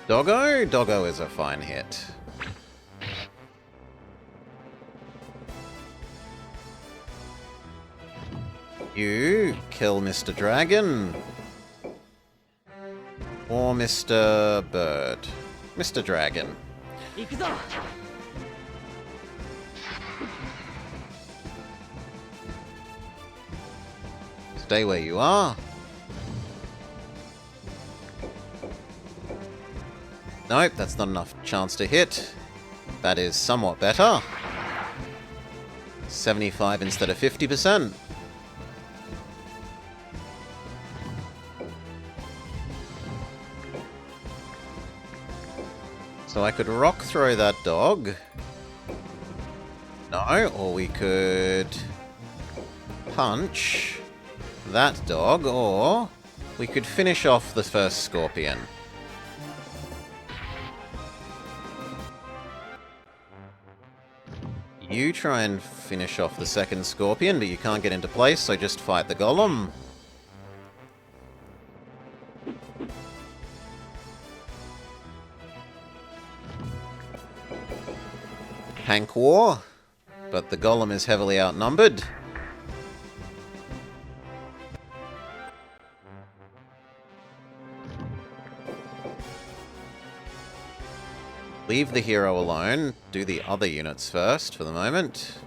Doggo? Doggo is a fine hit. You kill Mr. Dragon. Or Mr. Bird. Mr. Dragon. 行くぞ Stay where you are. Nope, that's not enough chance to hit. That is somewhat better. 75 instead of 50%. So I could rock throw that dog. No, or we could punch that dog, or we could finish off the first scorpion. You try and finish off the second scorpion, but you can't get into place, so just fight the golem. Hank War, but the golem is heavily outnumbered. Leave the hero alone. Do the other units first for the moment.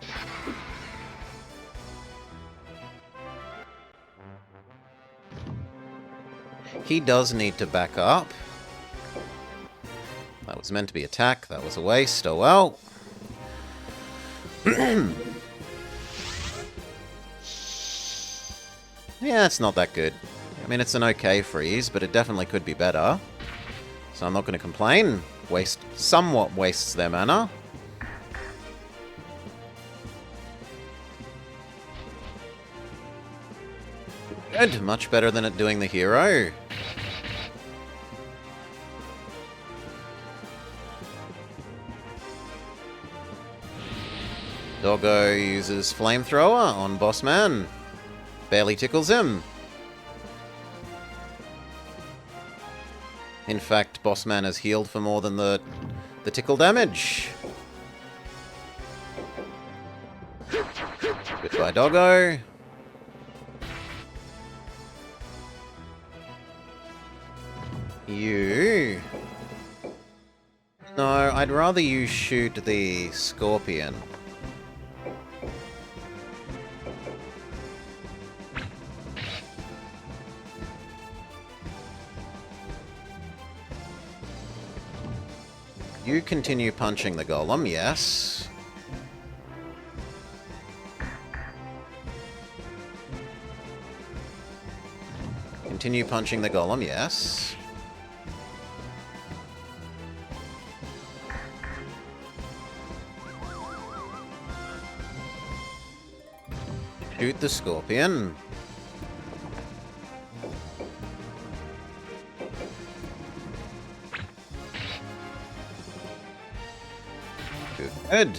He does need to back up. That was meant to be attack. That was a waste. Oh well. Yeah, it's not that good. I mean, it's an okay freeze, but it definitely could be better. So I'm not going to complain. Somewhat wastes their mana. Good, much better than at doing the hero. Doggo uses flamethrower on Bossman. Barely tickles him. In fact, Bossman has healed for more than the tickle damage. Goodbye, Doggo. You... No, I'd rather you shoot the scorpion. You continue punching the golem, yes. Continue punching the golem, yes. Shoot the scorpion. Good.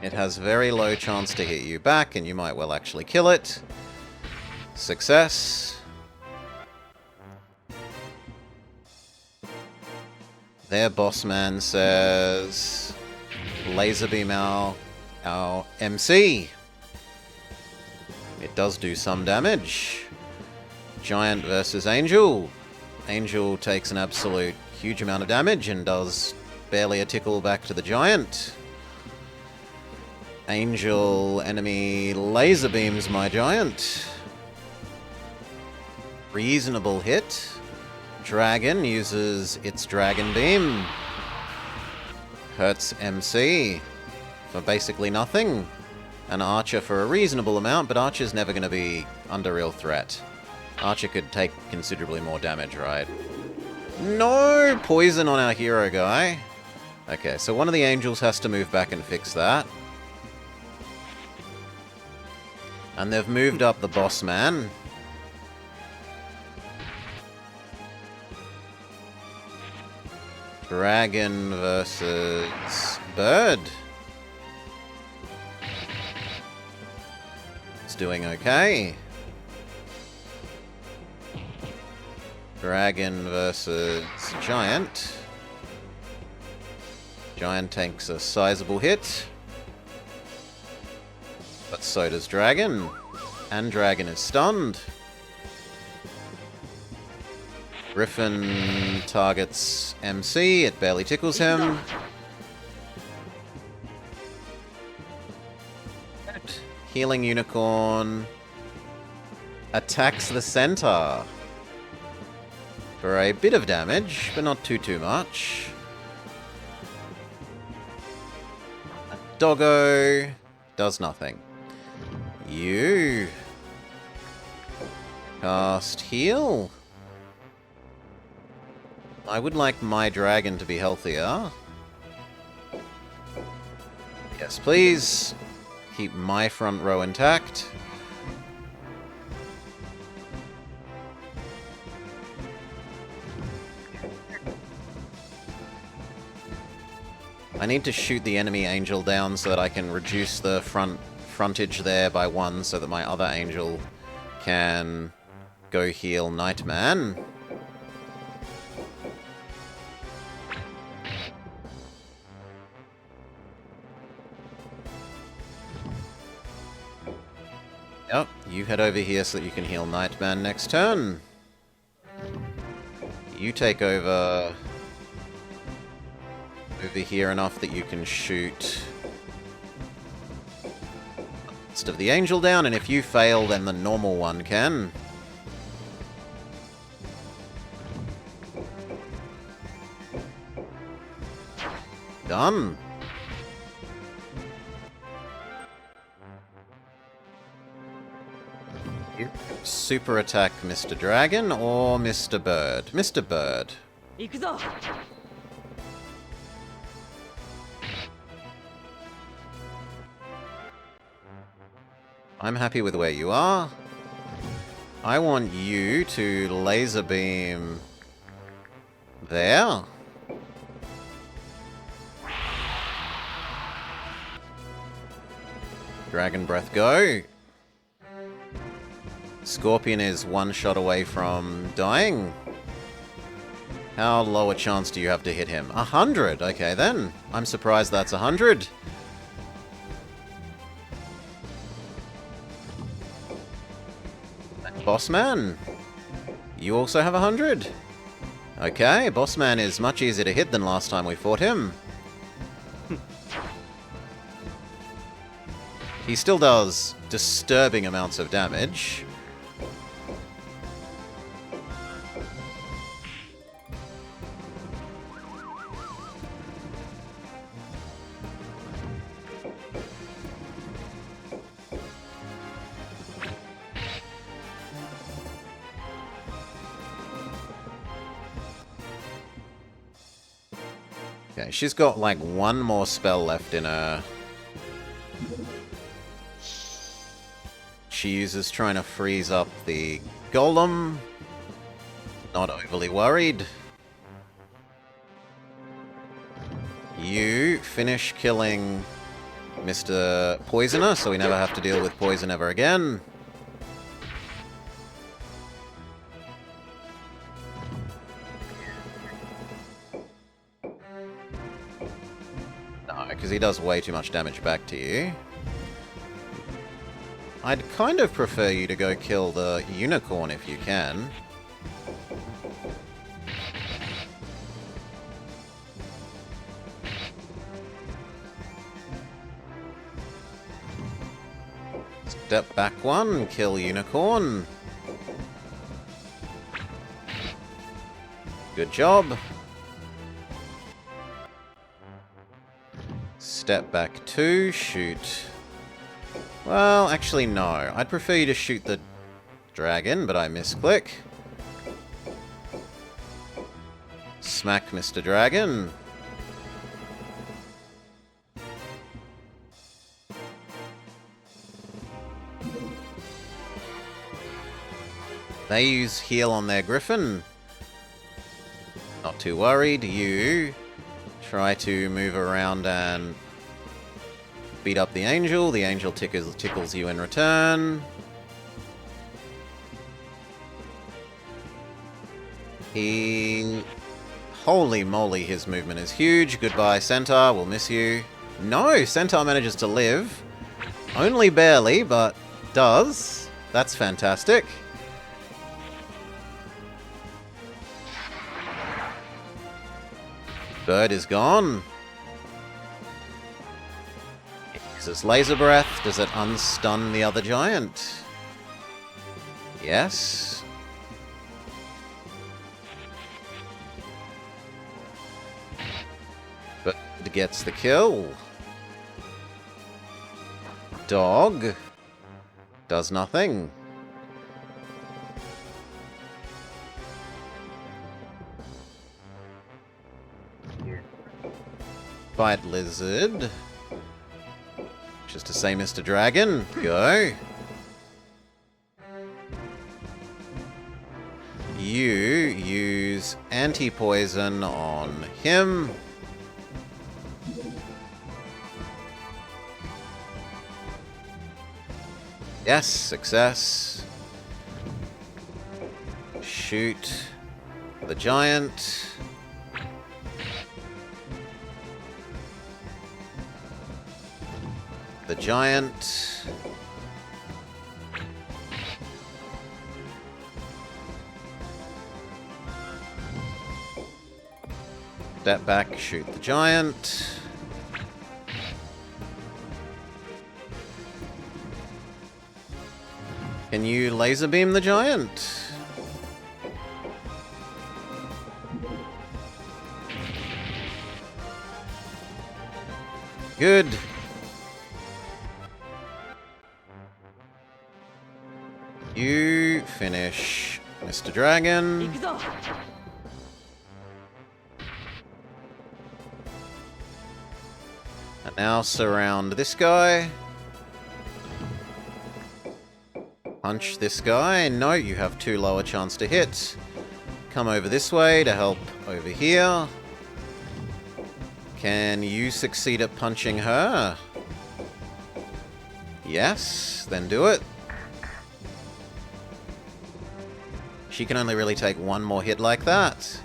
It has very low chance to hit you back, and you might well actually kill it. Success. Their boss man says, laser beam our MC. It does do some damage. Giant versus Angel. Angel takes an absolute huge amount of damage and does barely a tickle back to the Giant. Angel enemy laser beams my Giant. Reasonable hit. Dragon uses its Dragon Beam. Hurts MC for basically nothing. And Archer for a reasonable amount, but Archer's never going to be under real threat. Archer could take considerably more damage, right? No poison on our hero guy. Okay, so one of the angels has to move back and fix that. And they've moved up the boss man. Dragon versus bird. It's doing okay. Dragon versus giant. Giant takes a sizable hit. But so does Dragon. And Dragon is stunned. Griffin targets MC, it barely tickles him. Healing Unicorn attacks the center for a bit of damage, but not too much. Doggo does nothing. You cast heal. I would like my dragon to be healthier. Yes, please. Keep my front row intact. I need to shoot the enemy angel down so that I can reduce the frontage there by 1 so that my other angel can go heal Nightman. Yep, you head over here so that you can heal Nightman next turn. You take over here enough that you can shoot most of the angel down, and if you fail, then the normal one can. Done. Super attack Mr. Dragon or Mr. Bird? Mr. Bird. 行くぞ I'm happy with where you are. I want you to laser beam there. Dragon Breath, go. Scorpion is 1 shot away from dying. How low a chance do you have to hit him? 100! Okay then. I'm surprised that's 100. Bossman, you also have 100. Okay, Bossman is much easier to hit than last time we fought him. He still does disturbing amounts of damage. Okay, she's got like 1 more spell left in her. She uses trying to freeze up the golem. Not overly worried. You finish killing Mr. Poisoner, so we never have to deal with poison ever again. Because he does way too much damage back to you. I'd kind of prefer you to go kill the unicorn if you can. Step back 1, kill unicorn. Good job. Step back 2, shoot. Well, actually no. I'd prefer you to shoot the dragon, but I misclick. Smack Mr. Dragon. They use heal on their griffin. Not too worried. You try to move around and beat up the angel. The angel tickles you in return. Holy moly, his movement is huge. Goodbye, Centaur. We'll miss you. No, Centaur manages to live. Only barely, but does. That's fantastic. Bird is gone. Uses laser breath. Does it unstun the other giant? Yes. Bird gets the kill. Dog does nothing. Fight Lizard. Just to say, Mr. Dragon, go. You use anti-poison on him. Yes, success. Shoot the giant. The giant. Step back, shoot the giant. Can you laser beam the giant? Good. You finish Mr. Dragon. 行くぞ And now surround this guy. Punch this guy. No, you have too low a chance to hit. Come over this way to help over here. Can you succeed at punching her? Yes, then do it. She can only really take one more hit like that.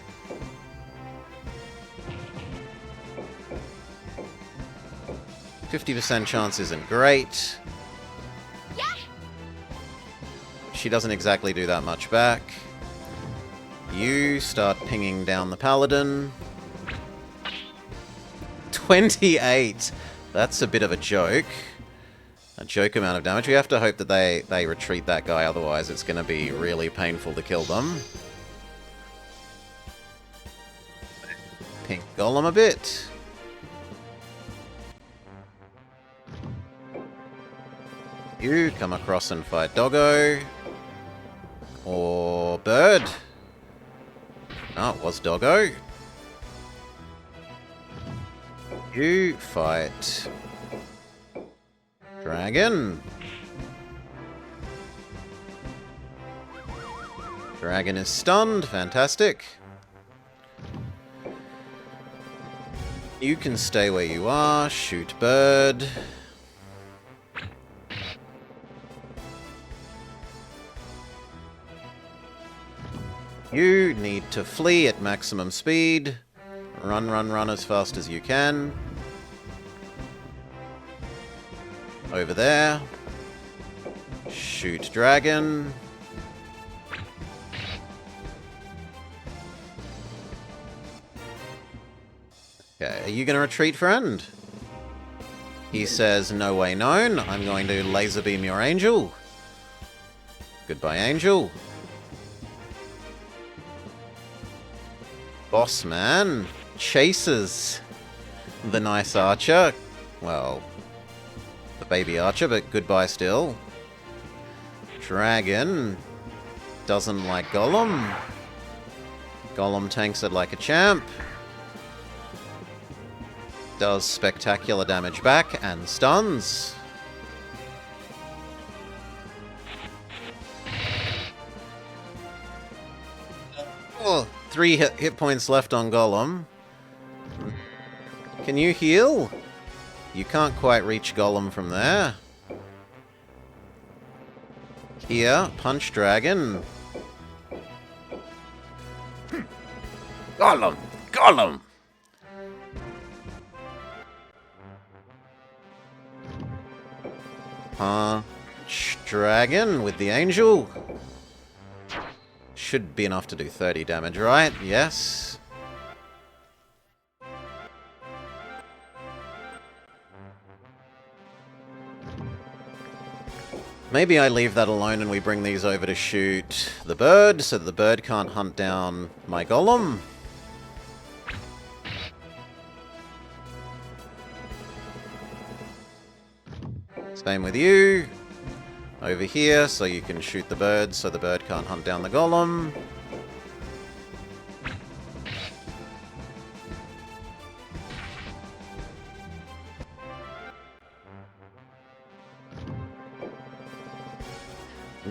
%50 chance isn't great. She doesn't exactly do that much back. You start pinging down the paladin. 28! That's a bit of a joke. A joke amount of damage. We have to hope that they retreat that guy, otherwise it's going to be really painful to kill them. Pink Golem a bit. You come across and fight Doggo. Or Bird. No, it was Doggo. You fight Dragon. Dragon is stunned. Fantastic. You can stay where you are. Shoot Bird. You need to flee at maximum speed. Run, run, run as fast as you can. Over there. Shoot Dragon. Okay, are you going to retreat, friend? He says, no way known. I'm going to laser beam your angel. Goodbye, angel. Boss man chases the nice archer. Well, the baby archer, but goodbye still. Dragon doesn't like Golem. Golem tanks it like a champ. Does spectacular damage back and stuns. 3 hit points left on Golem. Can you heal? You can't quite reach Golem from there. Here, punch dragon. Golem! Golem! Punch dragon with the angel. Should be enough to do 30 damage, right? Yes. Maybe I leave that alone and we bring these over to shoot the bird, so that the bird can't hunt down my golem. Same with you. Over here, so you can shoot the bird, so the bird can't hunt down the golem.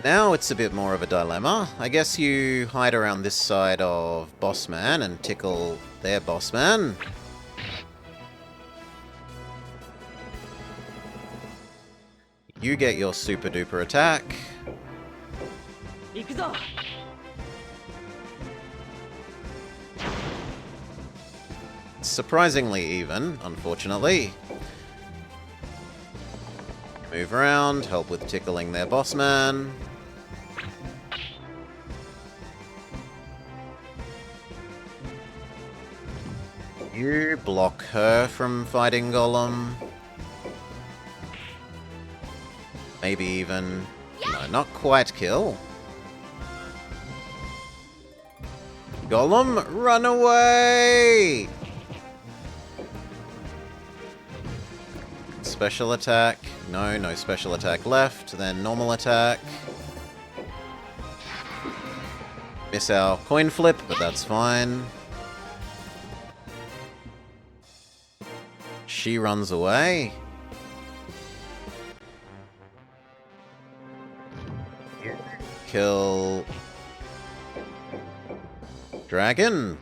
Now it's a bit more of a dilemma. I guess you hide around this side of Bossman and tickle their Bossman. You get your super duper attack. Surprisingly even, unfortunately. Move around, help with tickling their Bossman. You block her from fighting Golem. Maybe even... no, not quite kill. Golem, run away! Special attack. No, no special attack left. Then normal attack. Miss our coin flip, but that's fine. She runs away. Kill... dragon.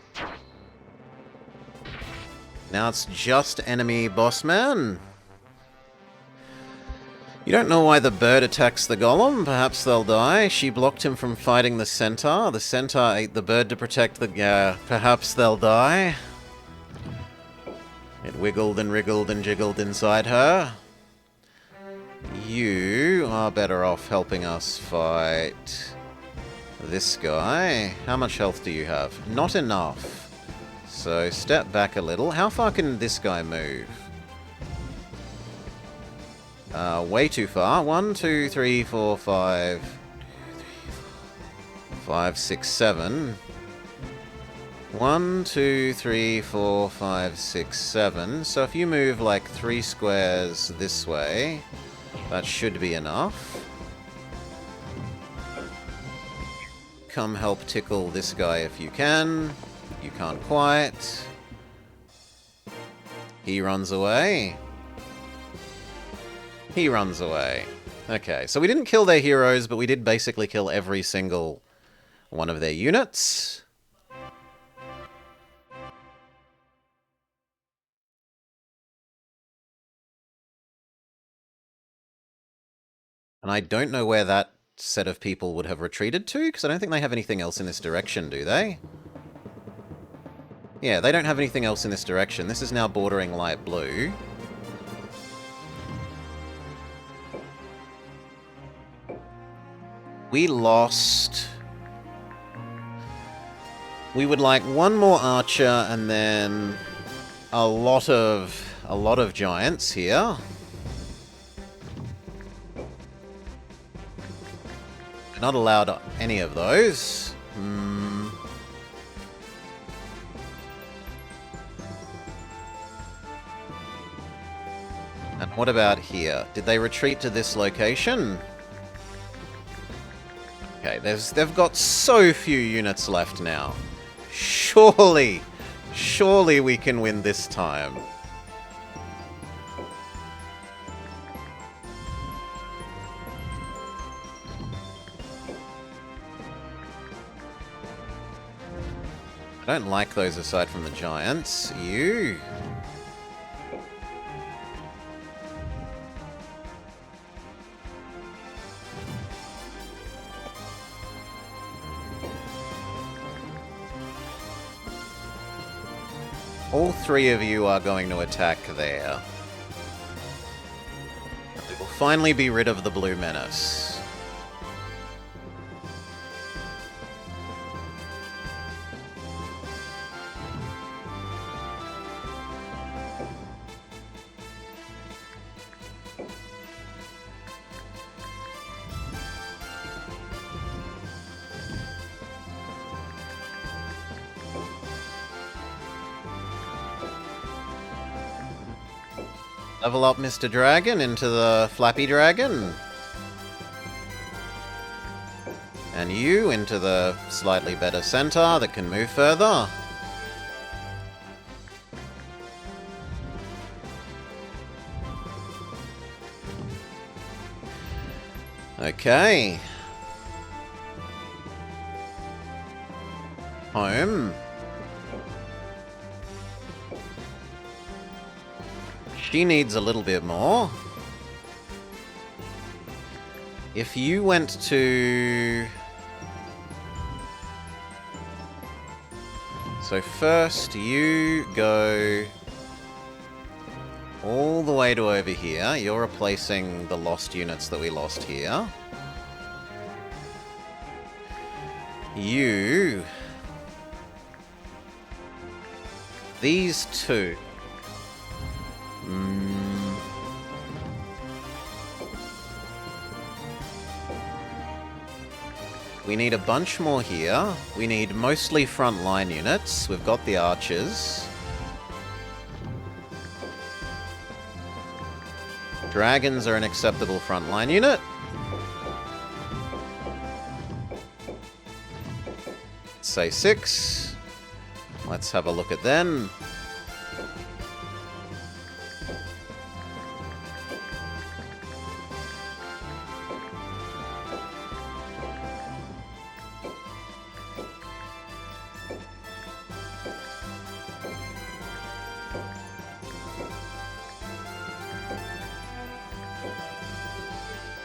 Now it's just enemy Bossman. You don't know why the bird attacks the golem. Perhaps they'll die. She blocked him from fighting the centaur. The centaur ate the bird to protect the... perhaps they'll die. It wiggled and wriggled and jiggled inside her. You are better off helping us fight this guy. How much health do you have? Not enough. So step back a little. How far can this guy move? Way too far. 1, 2, 3, 4, 5... 5, 6, 7... 1, 2, 3, 4, 5, 6, 7. So if you move like 3 squares this way, that should be enough. Come help tickle this guy if you can. You can't quite. He runs away. He runs away. Okay, so we didn't kill their heroes, but we did basically kill every single one of their units. And I don't know where that set of people would have retreated to, because I don't think they have anything else in this direction, do they? Yeah, they don't have anything else in this direction. This is now bordering light blue. We lost... we would like one more archer and then a lot of giants here. Not allowed any of those. And what about here? Did they retreat to this location? Okay, they've got so few units left now. Surely we can win this time. I don't like those aside from the giants. You. All three of you are going to attack there. We will finally be rid of the blue menace. Level up Mr. Dragon into the Flappy Dragon. And you into the slightly better centaur that can move further. Okay. Home. She needs a little bit more. If you went to... So first you go all the way to over here. You're replacing the lost units that we lost here. You... These two... We need a bunch more here. We need mostly frontline units. We've got the archers. Dragons are an acceptable frontline unit. Say 6. Let's have a look at them.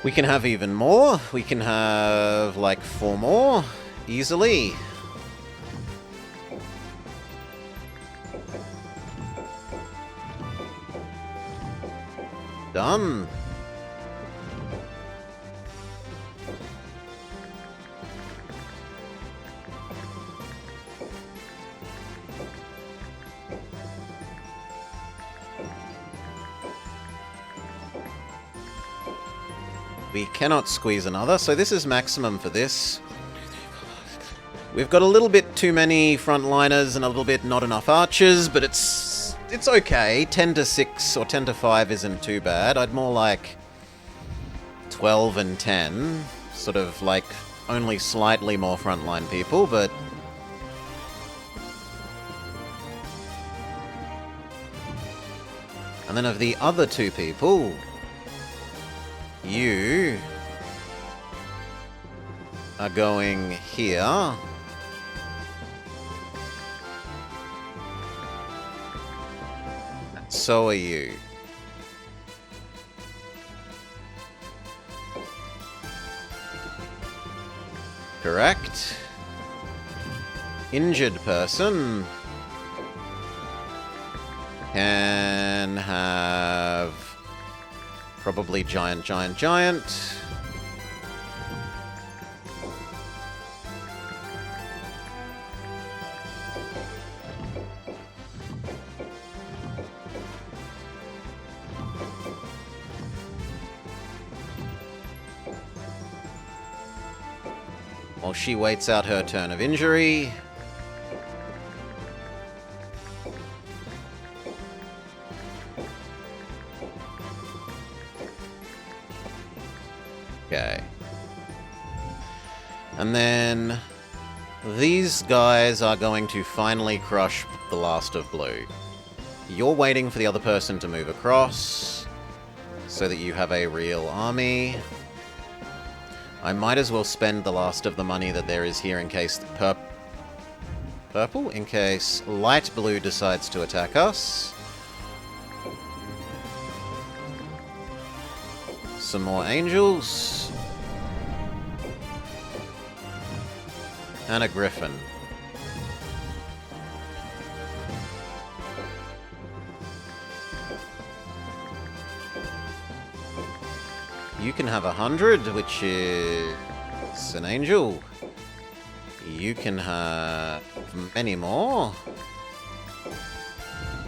We can have even more. We can have, like, 4 more. Easily. Done. We cannot squeeze another, so this is maximum for this. We've got a little bit too many frontliners and a little bit not enough archers, but it's okay. 10 to 6 or 10 to 5 isn't too bad. I'd more like 12 and 10. Sort of like only slightly more frontline people, but... And then of the other 2 people... You are going here. And so are you. Correct. Injured person can have... Probably giant, giant, giant. While she waits out her turn of injury. Okay. And then these guys are going to finally crush the last of blue. You're waiting for the other person to move across so that you have a real army. I might as well spend the last of the money that there is here in case purple in case light blue decides to attack us. Some more angels. And a griffin. You can have 100, which is an angel. You can have many more.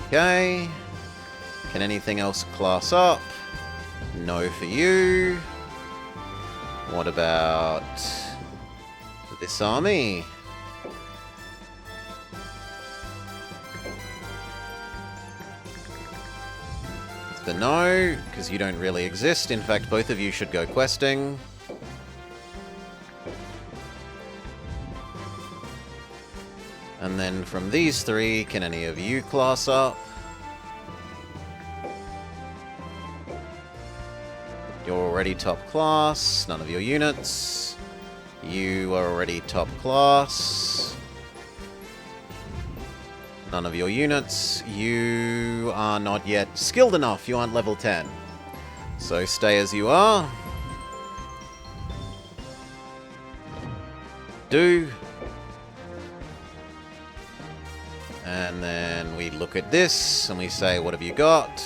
Okay. Can anything else class up? No for you. What about this army? The no, because you don't really exist. In fact, both of you should go questing. And then from these three, can any of you class up? You're already top class. None of your units. You are already top class. None of your units. You are not yet skilled enough. You aren't level 10. So stay as you are. Do. And then we look at this and we say, what have you got?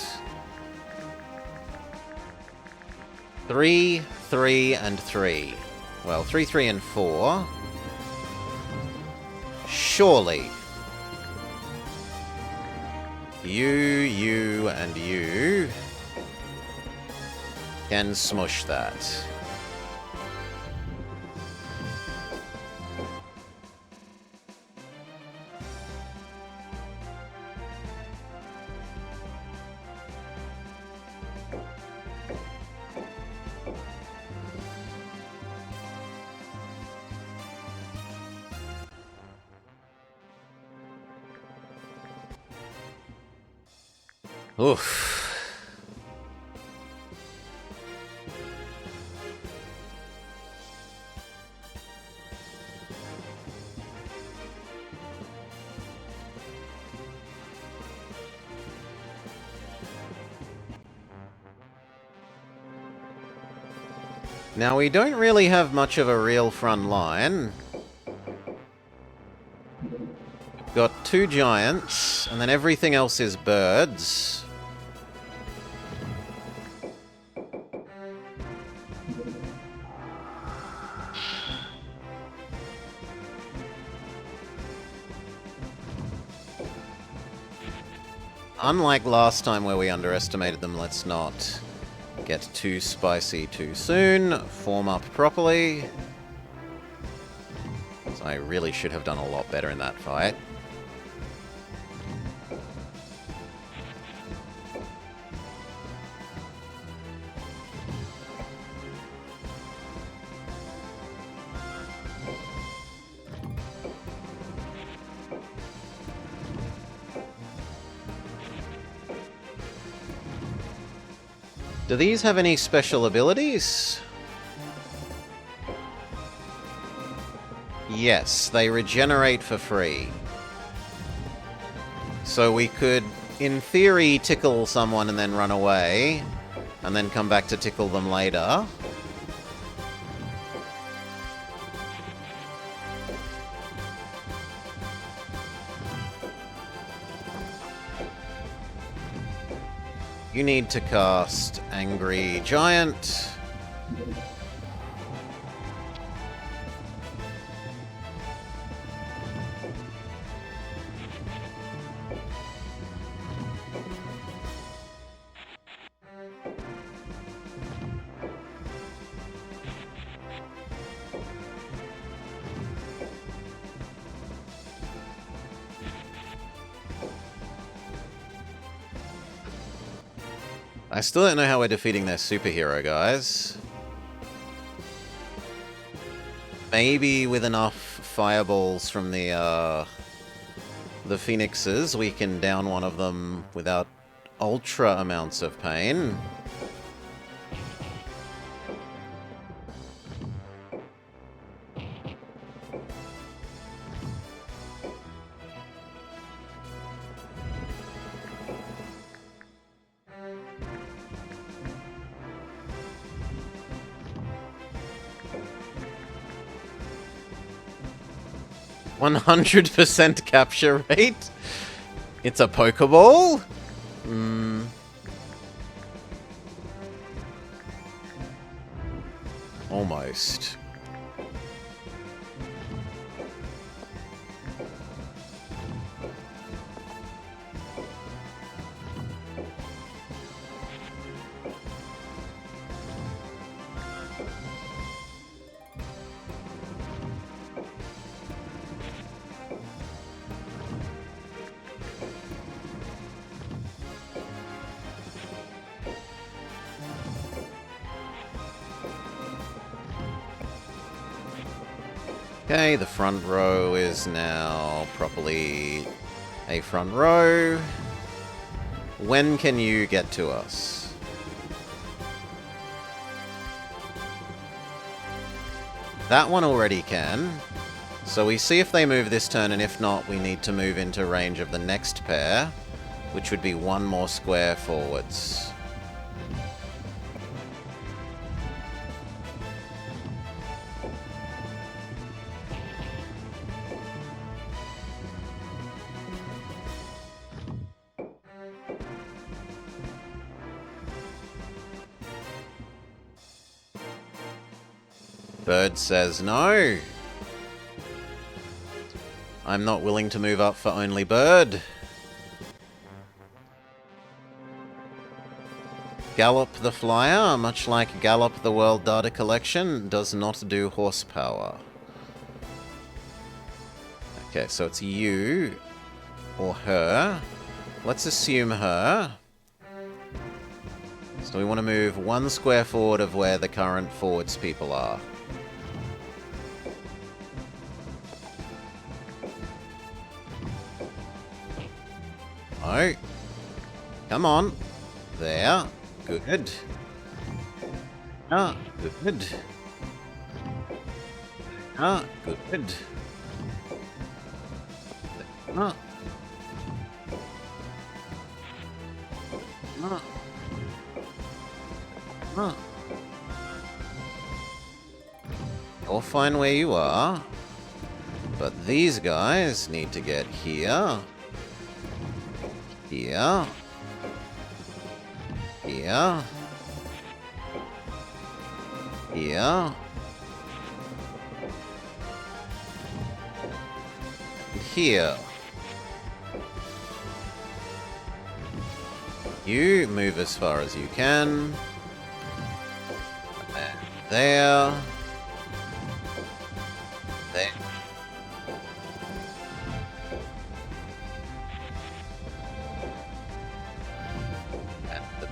3, 3, and 3. Well, 3, 3, and 4. Surely. You, and you can smush that. Oof. Now, we don't really have much of a real front line. Got 2 giants, and then everything else is birds. Unlike last time where we underestimated them, let's not get too spicy too soon. Form up properly. So I really should have done a lot better in that fight. Do these have any special abilities? Yes, they regenerate for free. So we could, in theory, tickle someone and then run away, and then come back to tickle them later. You need to cast Angry Giant. I still don't know how we're defeating their superhero, guys. Maybe with enough fireballs from the phoenixes, we can down one of them without ultra amounts of pain. 100% capture rate? It's a Pokeball? Almost. Okay, the front row is now properly a front row. When can you get to us? That one already can. So we see if they move this turn, and if not, we need to move into range of the next pair, which would be one more square forwards. Bird says no. I'm not willing to move up for only Bird. Gallop the Flyer, much like Gallop the World Data Collection, does not do horsepower. Okay, so it's you or her. Let's assume her. So we want to move one square forward of where the current forwards people are. Oh. Come on. There. Good. Ah, good. Ah, good. Ah. Ah. Ah. You're fine where you are. But these guys need to get here. Here. Here. Here. And here. You move as far as you can. And there. There.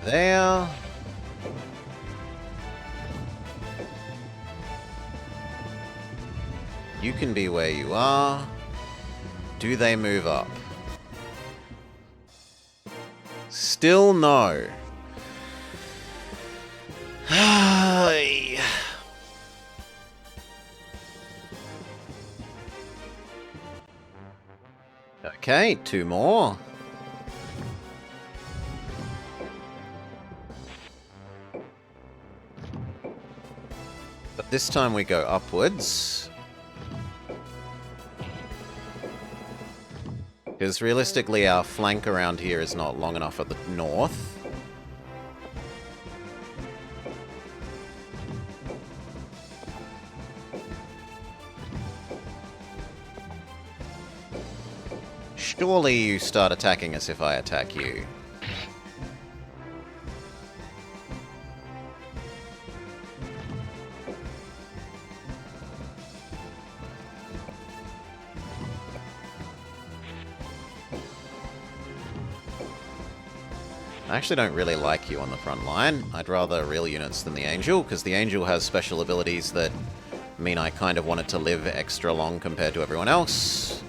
There. You can be where you are. Do they move up? Still no. Okay, two more. But this time we go upwards. Because realistically our flank around here is not long enough at the north. Surely you start attacking us if I attack you. I actually don't really like you on the front line. I'd rather real units than the Angel, because the Angel has special abilities that mean I kind of want it to live extra long compared to everyone else.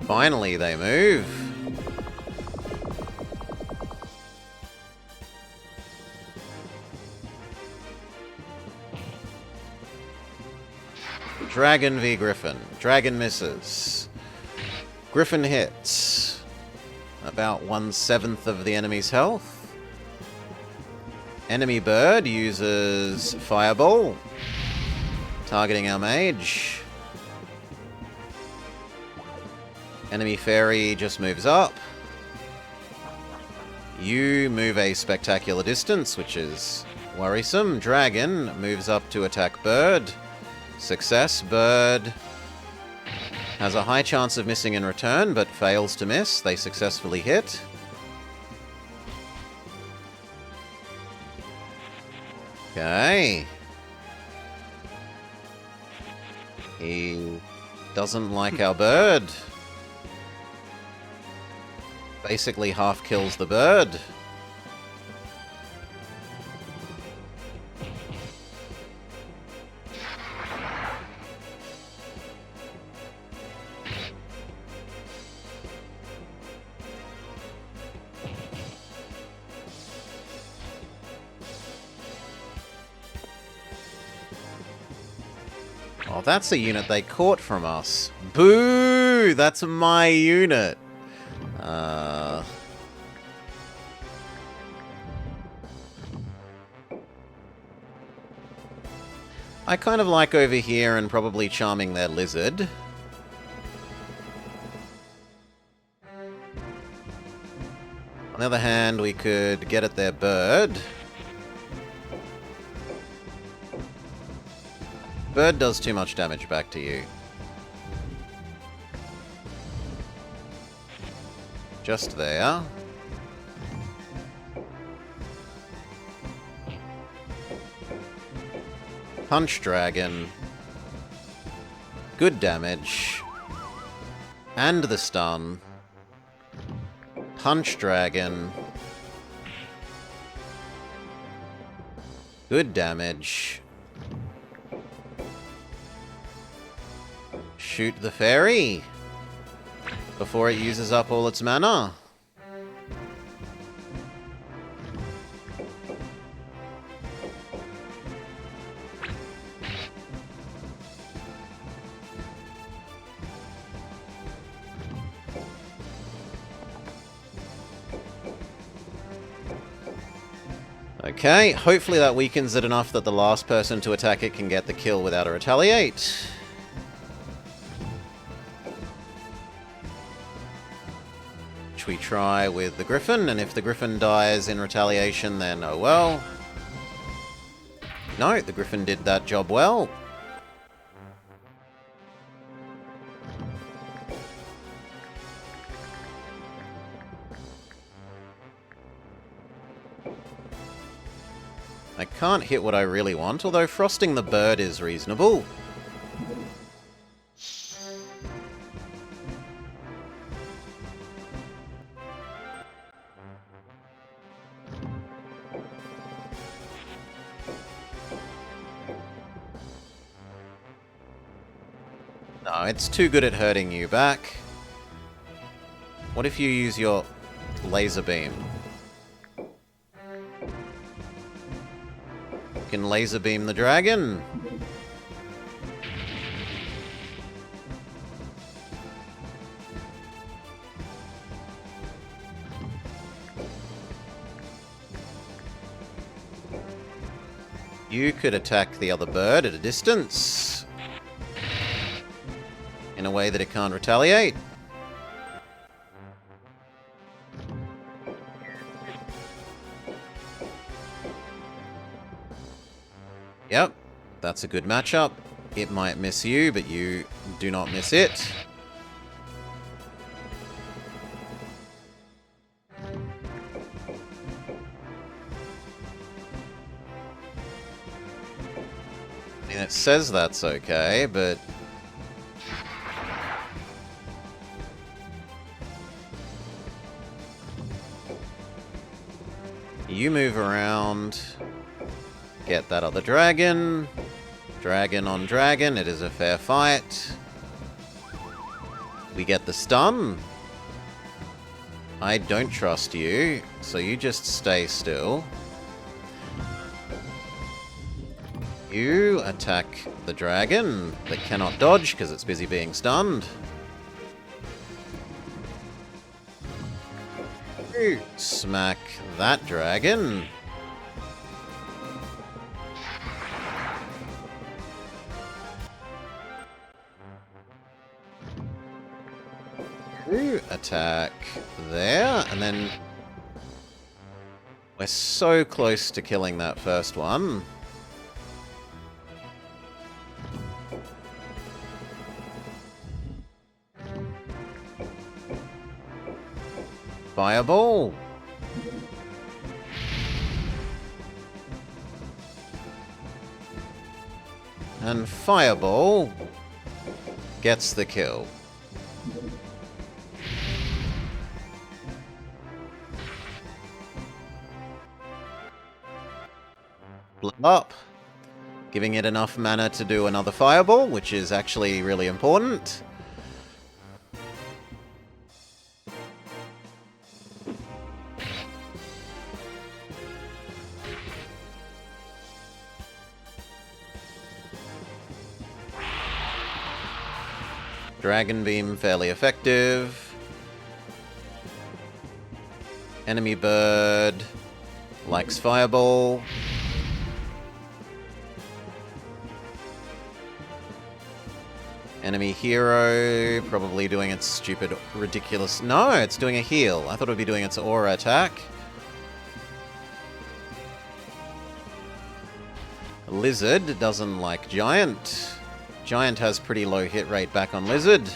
Finally, they move. Dragon v Griffin. Dragon misses. Griffin hits. About 1/7 of the enemy's health. Enemy bird uses Fireball, targeting our mage. Enemy fairy just moves up. You move a spectacular distance, which is worrisome. Dragon moves up to attack bird. Success. Bird has a high chance of missing in return, but fails to miss. They successfully hit. Okay. He doesn't like our bird. Basically half kills the bird. Oh, that's a unit they caught from us. Boo! That's my unit. I kind of like over here and probably charming their lizard. On the other hand, we could get at their bird. Bird does too much damage back to you. Just there. Punch Dragon. Good damage. And the stun. Punch Dragon. Good damage. Shoot the fairy before it uses up all its mana. Okay, hopefully that weakens it enough that the last person to attack it can get the kill without a retaliate. Which we try with the Griffin, and if the Griffin dies in retaliation, then oh well. No, the Griffin did that job well. I can't hit what I really want, although frosting the bird is reasonable. No, it's too good at hurting you back. What if you use your laser beam? You can laser beam the dragon. You could attack the other bird at a distance in a way that it can't retaliate. Yep, that's a good matchup. It might miss you, but you do not miss it. I mean, it says that's okay, but you move around, get that other dragon. Dragon on dragon, it is a fair fight. We get the stun. I don't trust you, so you just stay still. You attack the dragon that cannot dodge because it's busy being stunned. You smack that dragon. You attack there, and then we're so close to killing that first one. Fireball. And Fireball gets the kill. Blow up. Giving it enough mana to do another Fireball, which is actually really important. Dragon Beam, fairly effective. Enemy bird likes Fireball. Enemy hero, probably doing its stupid, ridiculous... No, it's doing a heal. I thought it would be doing its aura attack. Lizard doesn't like Giant. Giant has pretty low hit rate back on Lizard.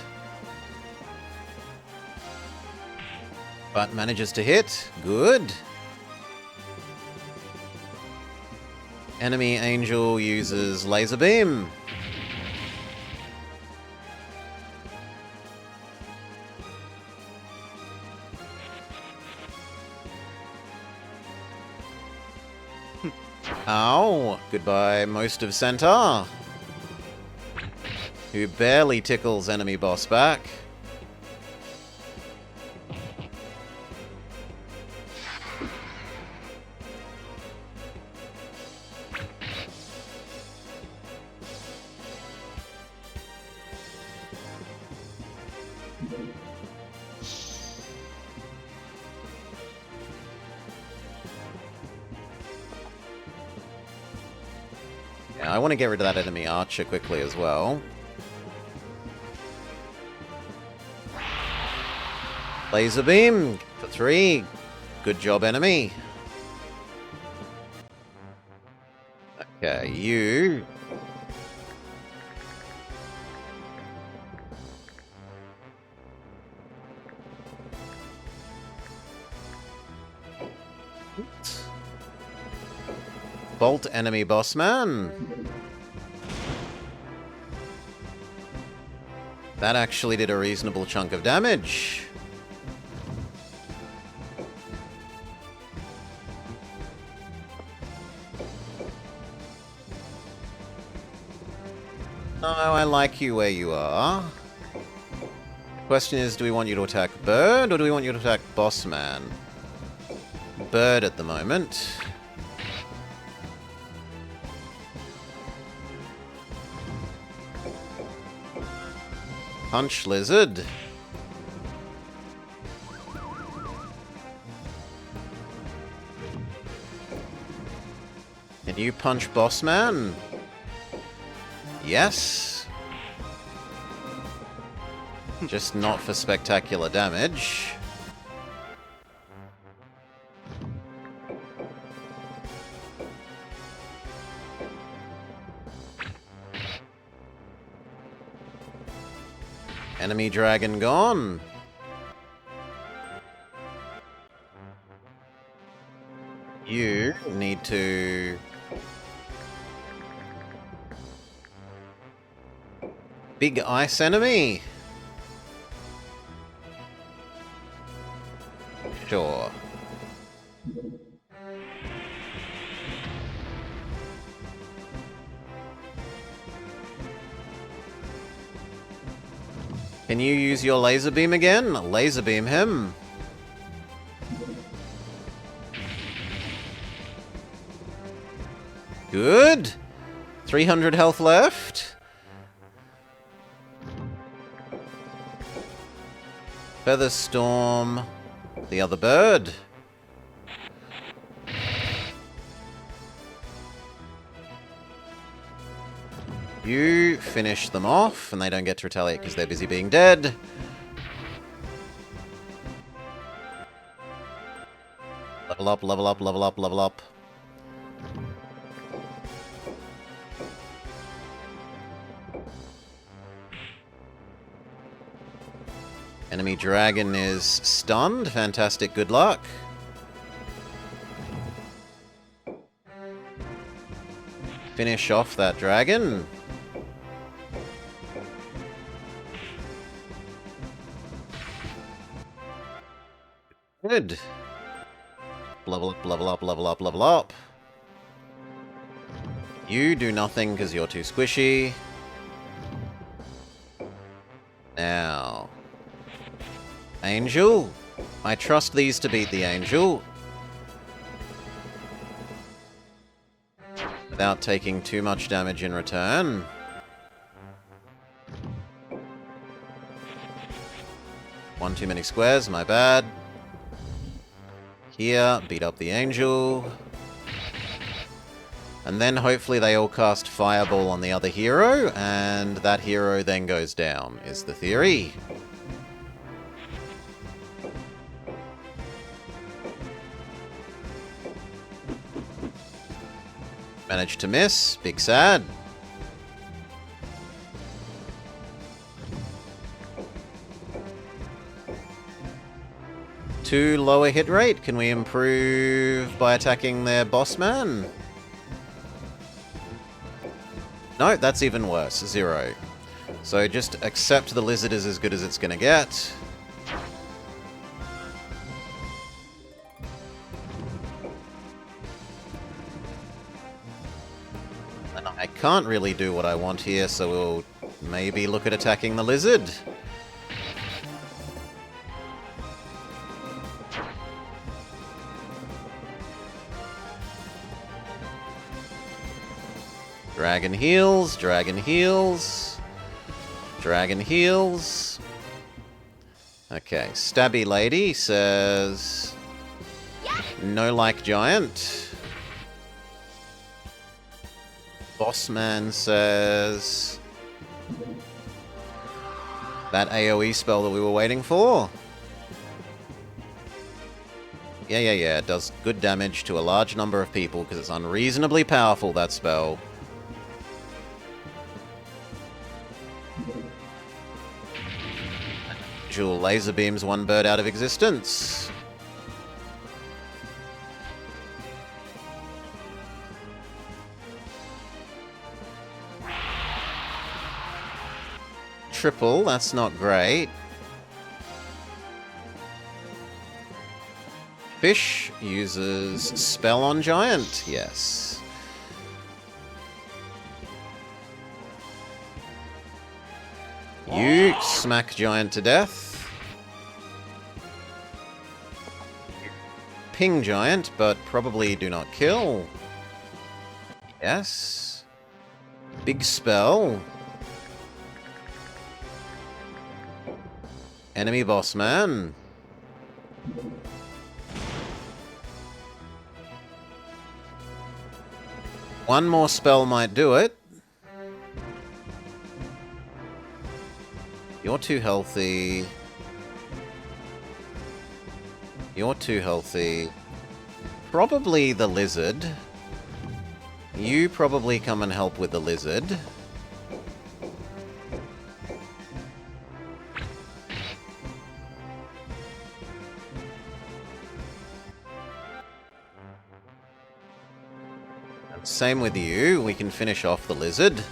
But manages to hit. Good. Enemy Angel uses Laser Beam. Ow. Goodbye, most of Centaur, who barely tickles enemy boss back. Yeah, I want to get rid of that enemy archer quickly as well. Laser beam for 3. Good job, enemy. Okay, you. Bolt enemy boss man. That actually did a reasonable chunk of damage. No, I like you where you are. Question is, do we want you to attack Bird, or do we want you to attack Boss Man? Bird at the moment. Punch Lizard. Can you punch Boss Man? Yes. Just not for spectacular damage. Enemy dragon gone. You need to... Big ice enemy. Sure. Can you use your laser beam again? Laser beam him. Good. 300 health left. Feather Storm. The other bird. You finish them off, and they don't get to retaliate because they're busy being dead. Level up, level up, level up, level up. Enemy dragon is stunned. Fantastic, good luck. Finish off that dragon. Good. Level up, level up, level up, level up. You do nothing because you're too squishy. Now. Angel. I trust these to beat the angel. Without taking too much damage in return. One too many squares, my bad. Here, beat up the angel. And then hopefully they all cast Fireball on the other hero, and that hero then goes down, is the theory. Managed to miss. Big sad. Too lower hit rate. Can we improve by attacking their boss man? No, that's even worse. 0. So just accept the lizard is as good as it's gonna get. And I can't really do what I want here, so we'll maybe look at attacking the lizard. Dragon heals, dragon heals, dragon heals. Okay, Stabby Lady says no like giant. Bossman says that AoE spell that we were waiting for. Yeah, it does good damage to a large number of people because it's unreasonably powerful, that spell. Jewel laser beams one bird out of existence. Triple, that's not great. Fish uses spell on giant, yes. You smack giant to death. Ping giant, but probably do not kill. Yes. Big spell. Enemy boss man. One more spell might do it. You're too healthy. You're too healthy. Probably the lizard. You probably come and help with the lizard. And same with you. We can finish off the lizard.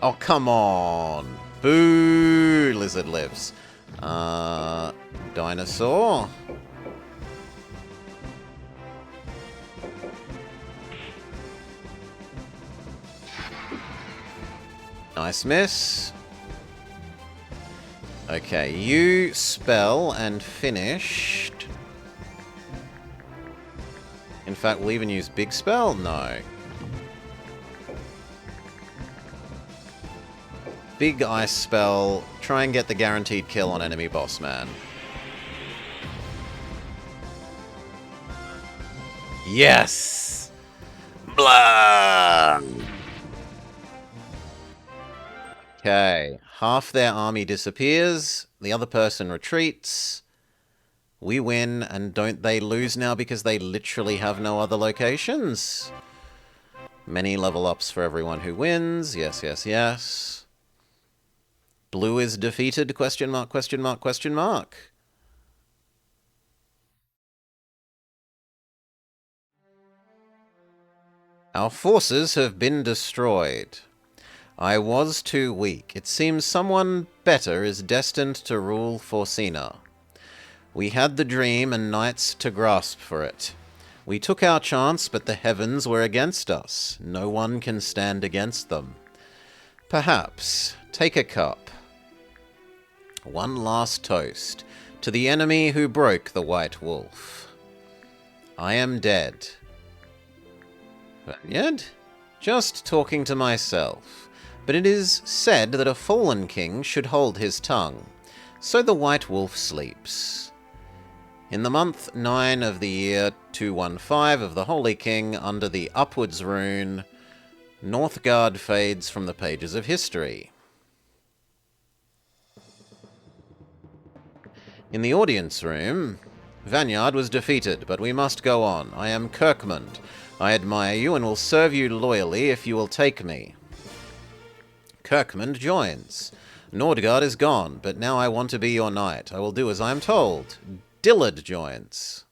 Oh, come on. Boo! Lizard lives. Dinosaur. Nice miss. Okay, you spell and finished. In fact, we'll even use big spell? No. Big ice spell. Try and get the guaranteed kill on enemy boss man. Yes! Blah! Okay, half their army disappears, the other person retreats, we win, and don't they lose now because they literally have no other locations? Many level ups for everyone who wins, yes, yes, yes. Blue is defeated, question mark, question mark, question mark. Our forces have been destroyed. I was too weak. It seems someone better is destined to rule Forcina. We had the dream and nights to grasp for it. We took our chance, but the heavens were against us. No one can stand against them. Perhaps take a cup. One last toast to the enemy who broke the White Wolf. I am dead. But yet, just talking to myself. But it is said that a fallen king should hold his tongue. So the White Wolf sleeps. In the month 9 of the year 215 of the Holy King, under the Upwards rune, Northgard fades from the pages of history. In the audience room, Vanyard was defeated, but we must go on. I am Kirkmund. I admire you and will serve you loyally if you will take me. Kirkmund joins. Nordgard is gone, but now I want to be your knight. I will do as I am told. Dillard joins.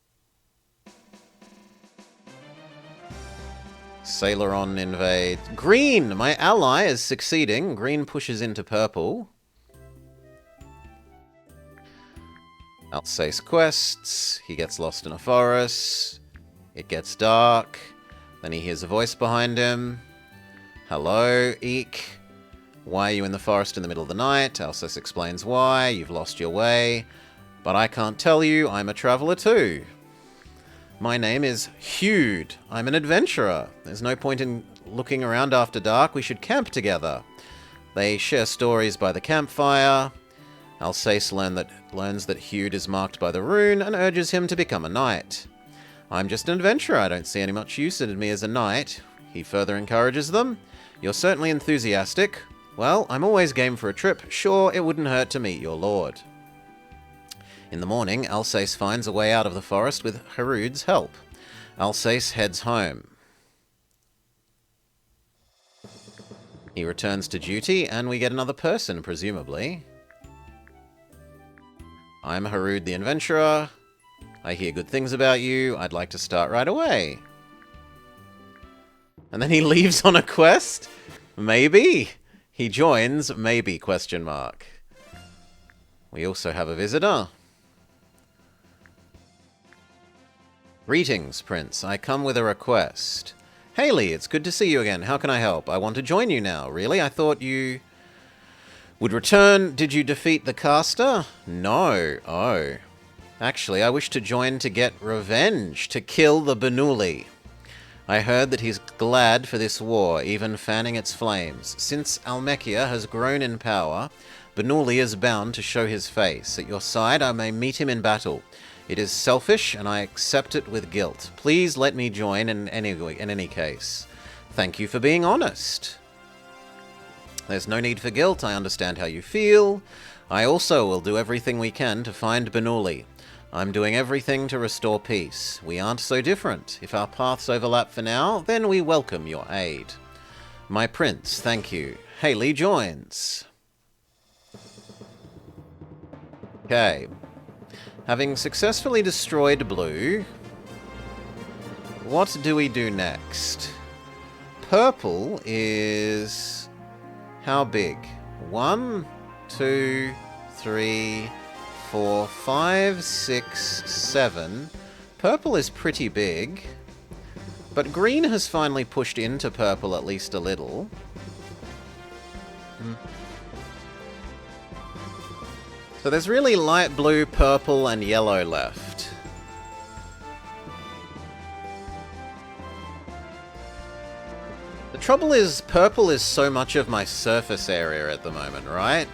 Sailoron invades. Green! My ally is succeeding. Green pushes into purple. Alsace quests. He gets lost in a forest. It gets dark. Then he hears a voice behind him. Hello, Eek. Why are you in the forest in the middle of the night? Alsace explains why. You've lost your way. But I can't tell you. I'm a traveller too. My name is Hude. I'm an adventurer. There's no point in looking around after dark. We should camp together. They share stories by the campfire. Alsace learns that Hude is marked by the rune and urges him to become a knight. I'm just an adventurer. I don't see any much use in me as a knight. He further encourages them. You're certainly enthusiastic. Well, I'm always game for a trip. Sure, it wouldn't hurt to meet your lord. In the morning, Alsace finds a way out of the forest with Harud's help. Alsace heads home. He returns to duty, and we get another person, presumably. I'm Harud the Adventurer. I hear good things about you. I'd like to start right away. And then he leaves on a quest? Maybe. He joins, maybe, question mark. We also have a visitor. Greetings, Prince. I come with a request. Haley, it's good to see you again. How can I help? I want to join you now. Really? I thought you would return. Did you defeat the caster? No. Oh. Actually, I wish to join to get revenge, to kill the Bernoulli. I heard that he's glad for this war, even fanning its flames. Since Almekia has grown in power, Bernoulli is bound to show his face. At your side, I may meet him in battle. It is selfish, and I accept it with guilt. Please let me join in any case. Thank you for being honest. There's no need for guilt. I understand how you feel. I also will do everything we can to find Bernoulli. I'm doing everything to restore peace. We aren't so different. If our paths overlap for now, then we welcome your aid. My prince, thank you. Haley joins. Okay. Having successfully destroyed blue, what do we do next? Purple is... how big? 1, 2, 3... 4, 5, 6, 7. Purple is pretty big. But green has finally pushed into purple at least a little. So there's really light blue, purple, and yellow left. The trouble is, purple is so much of my surface area at the moment, right?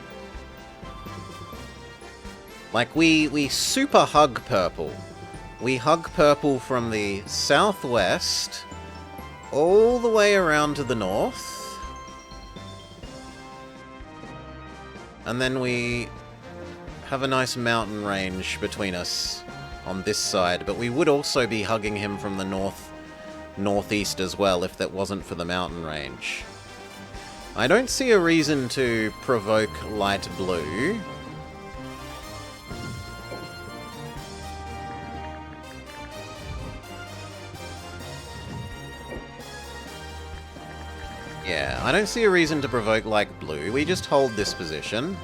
Like, we super hug purple. We hug purple from the southwest all the way around to the north. And then we have a nice mountain range between us on this side, but we would also be hugging him from the northeast as well if that wasn't for the mountain range. I don't see a reason to provoke light blue. Yeah, I don't see a reason to provoke light blue. We just hold this position.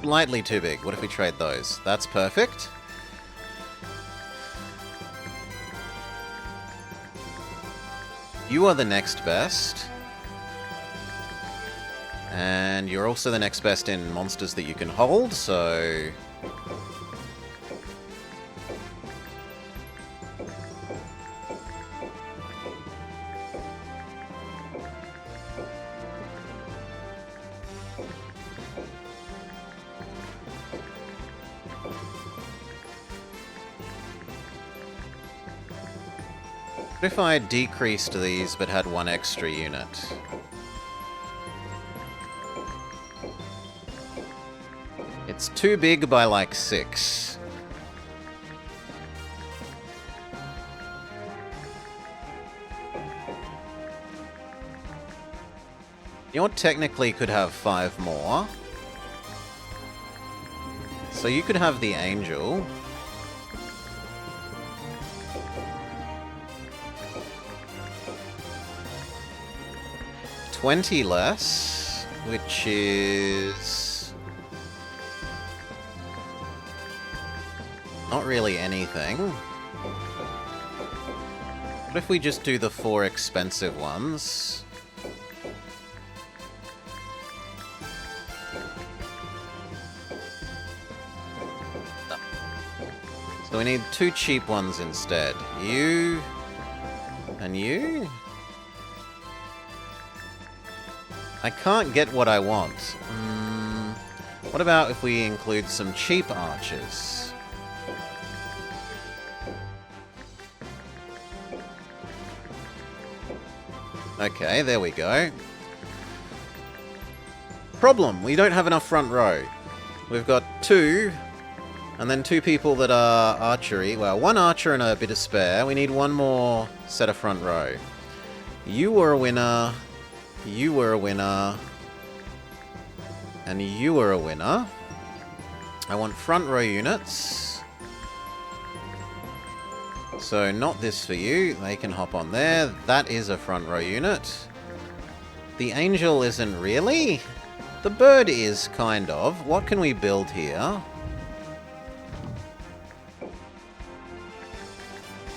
Slightly too big. What if we trade those? That's perfect. You are the next best. And you're also the next best in monsters that you can hold, so... What if I decreased these but had one extra unit? It's too big by like 6. You know what, technically could have 5 more. So you could have the angel. $20 less, which is not really anything. What if we just do the 4 expensive ones? So we need 2 cheap ones instead. You and you? I can't get what I want. What about if we include some cheap archers? Okay, there we go. Problem, we don't have enough front row. We've got 2, and then 2 people that are archery. Well, 1 archer and a bit of spare. We need 1 more set of front row. You were a winner. You were a winner. And you were a winner. I want front row units. So not this for you. They can hop on there. That is a front row unit. The angel isn't really. The bird is, kind of. What can we build here?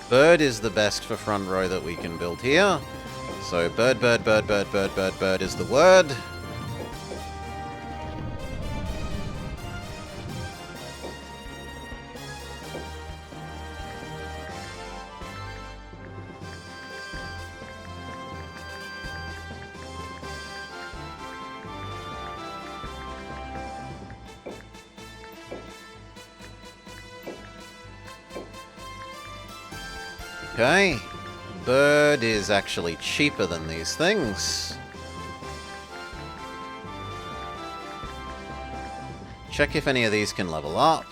Bird is the best for front row that we can build here. So bird, bird, bird, bird, bird, bird, bird is the word. Okay. Bird is actually cheaper than these things. Check if any of these can level up.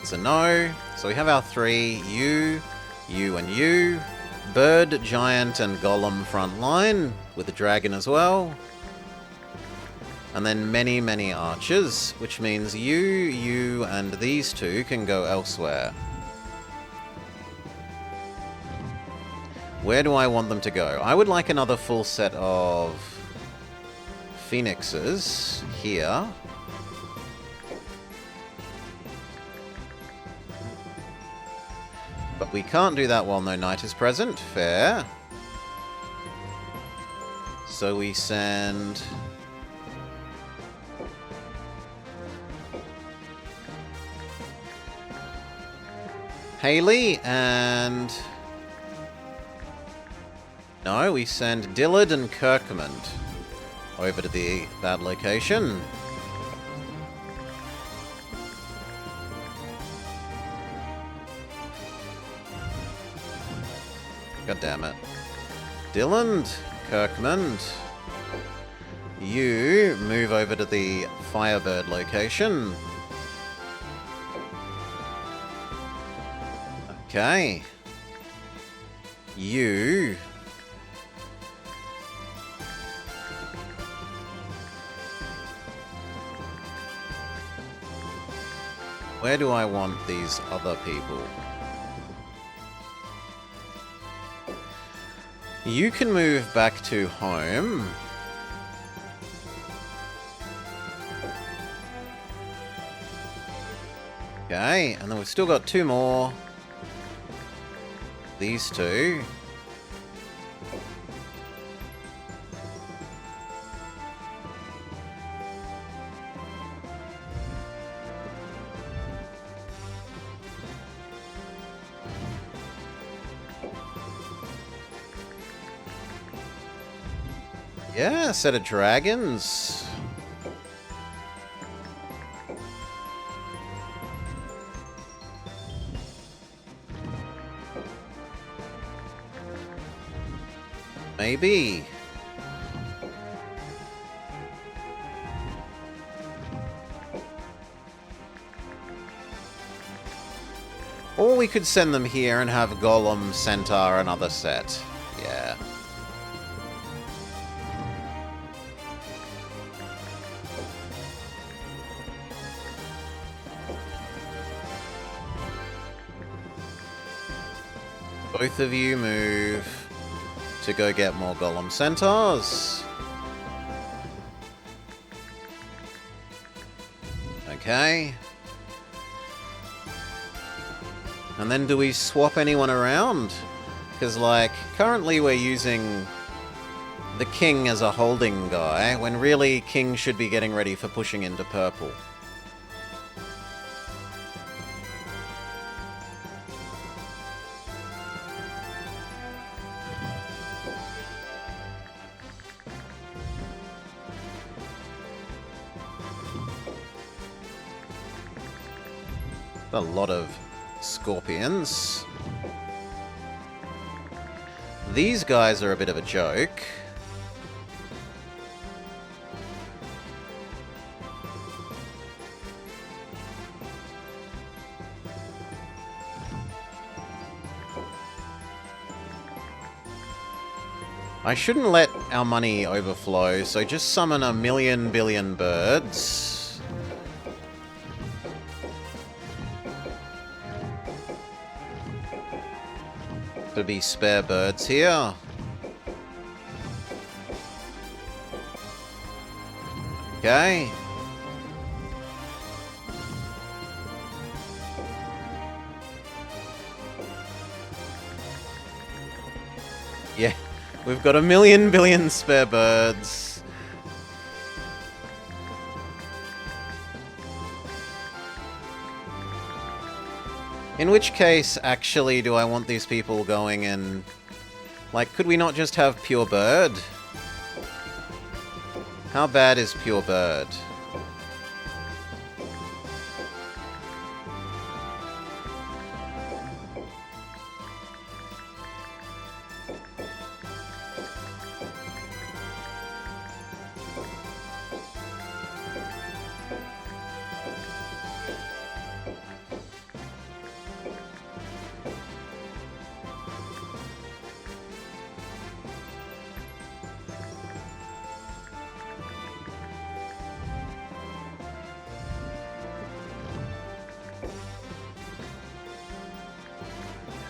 It's a no. So we have our 3. You, and you. Bird, giant, and golem front line, with a dragon as well. And then many, many archers, which means you, and these 2 can go elsewhere. Where do I want them to go? I would like another full set of phoenixes here. But we can't do that while no knight is present. Fair. So we send... Haley and... No, we send Dillard and Kirkmond over to that location. God damn it. Dylan, Kirkmond, you move over to the Firebird location. Okay. You... Where do I want these other people? You can move back to home. Okay, and then we've still got two more. These two. Yeah, a set of dragons. Maybe. Or we could send them here and have Golem, Centaur, another set. Yeah. Both of you move to go get more Golem Centaurs. Okay. And then do we swap anyone around? Because, like, currently we're using the King as a holding guy, when really King should be getting ready for pushing into purple. A lot of scorpions. These guys are a bit of a joke. I shouldn't let our money overflow, so just summon a million billion birds. To be spare birds here. Okay. Yeah, we've got a million billion spare birds. In which case, actually, do I want these people going in... Like, could we not just have pure bird? How bad is pure bird?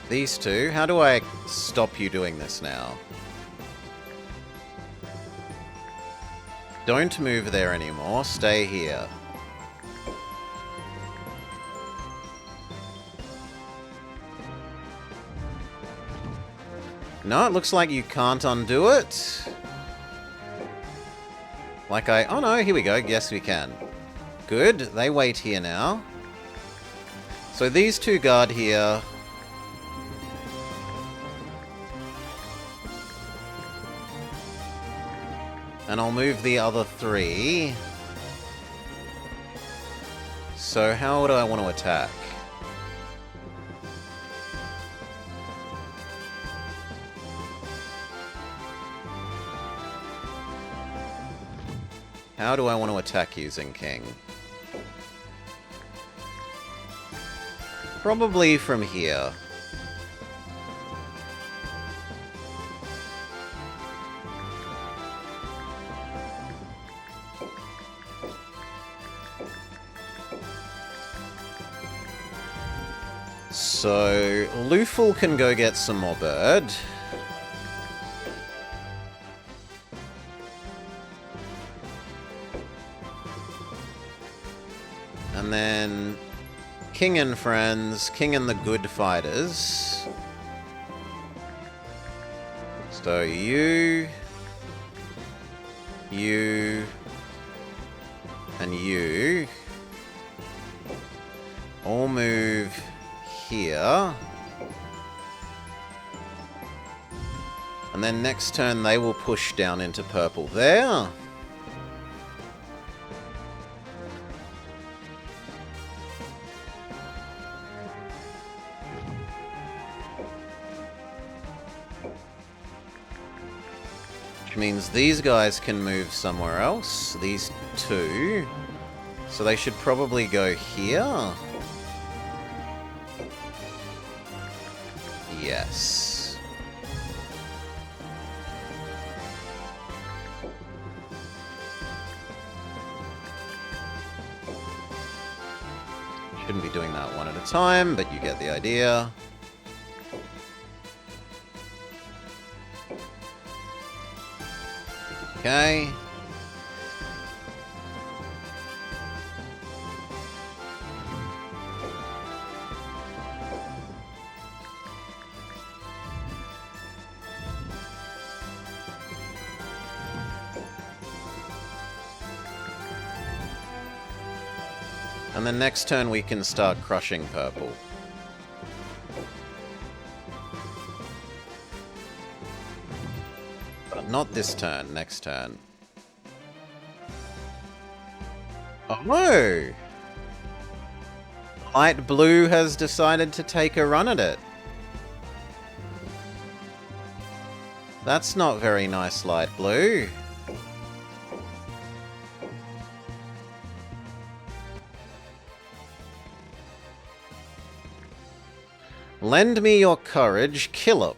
These two, how do I stop you doing this now? Don't move there anymore, stay here. No, it looks like you can't undo it. Like oh no, here we go, yes we can. Good, they wait here now. So these two guard here. And I'll move the other three. So how do I want to attack? How do I want to attack using King? Probably from here. So, Luful can go get some more bird. And then King and friends, King and the good fighters. So you, and you all move here. And then next turn they will push down into purple there. Means these guys can move somewhere else. These two. So they should probably go here. Yes. Shouldn't be doing that one at a time, but you get the idea. Okay. And then next turn we can start crushing purple. Not this turn, next turn. Oh no! Light blue has decided to take a run at it. That's not very nice, light blue. Lend me your courage, Killip.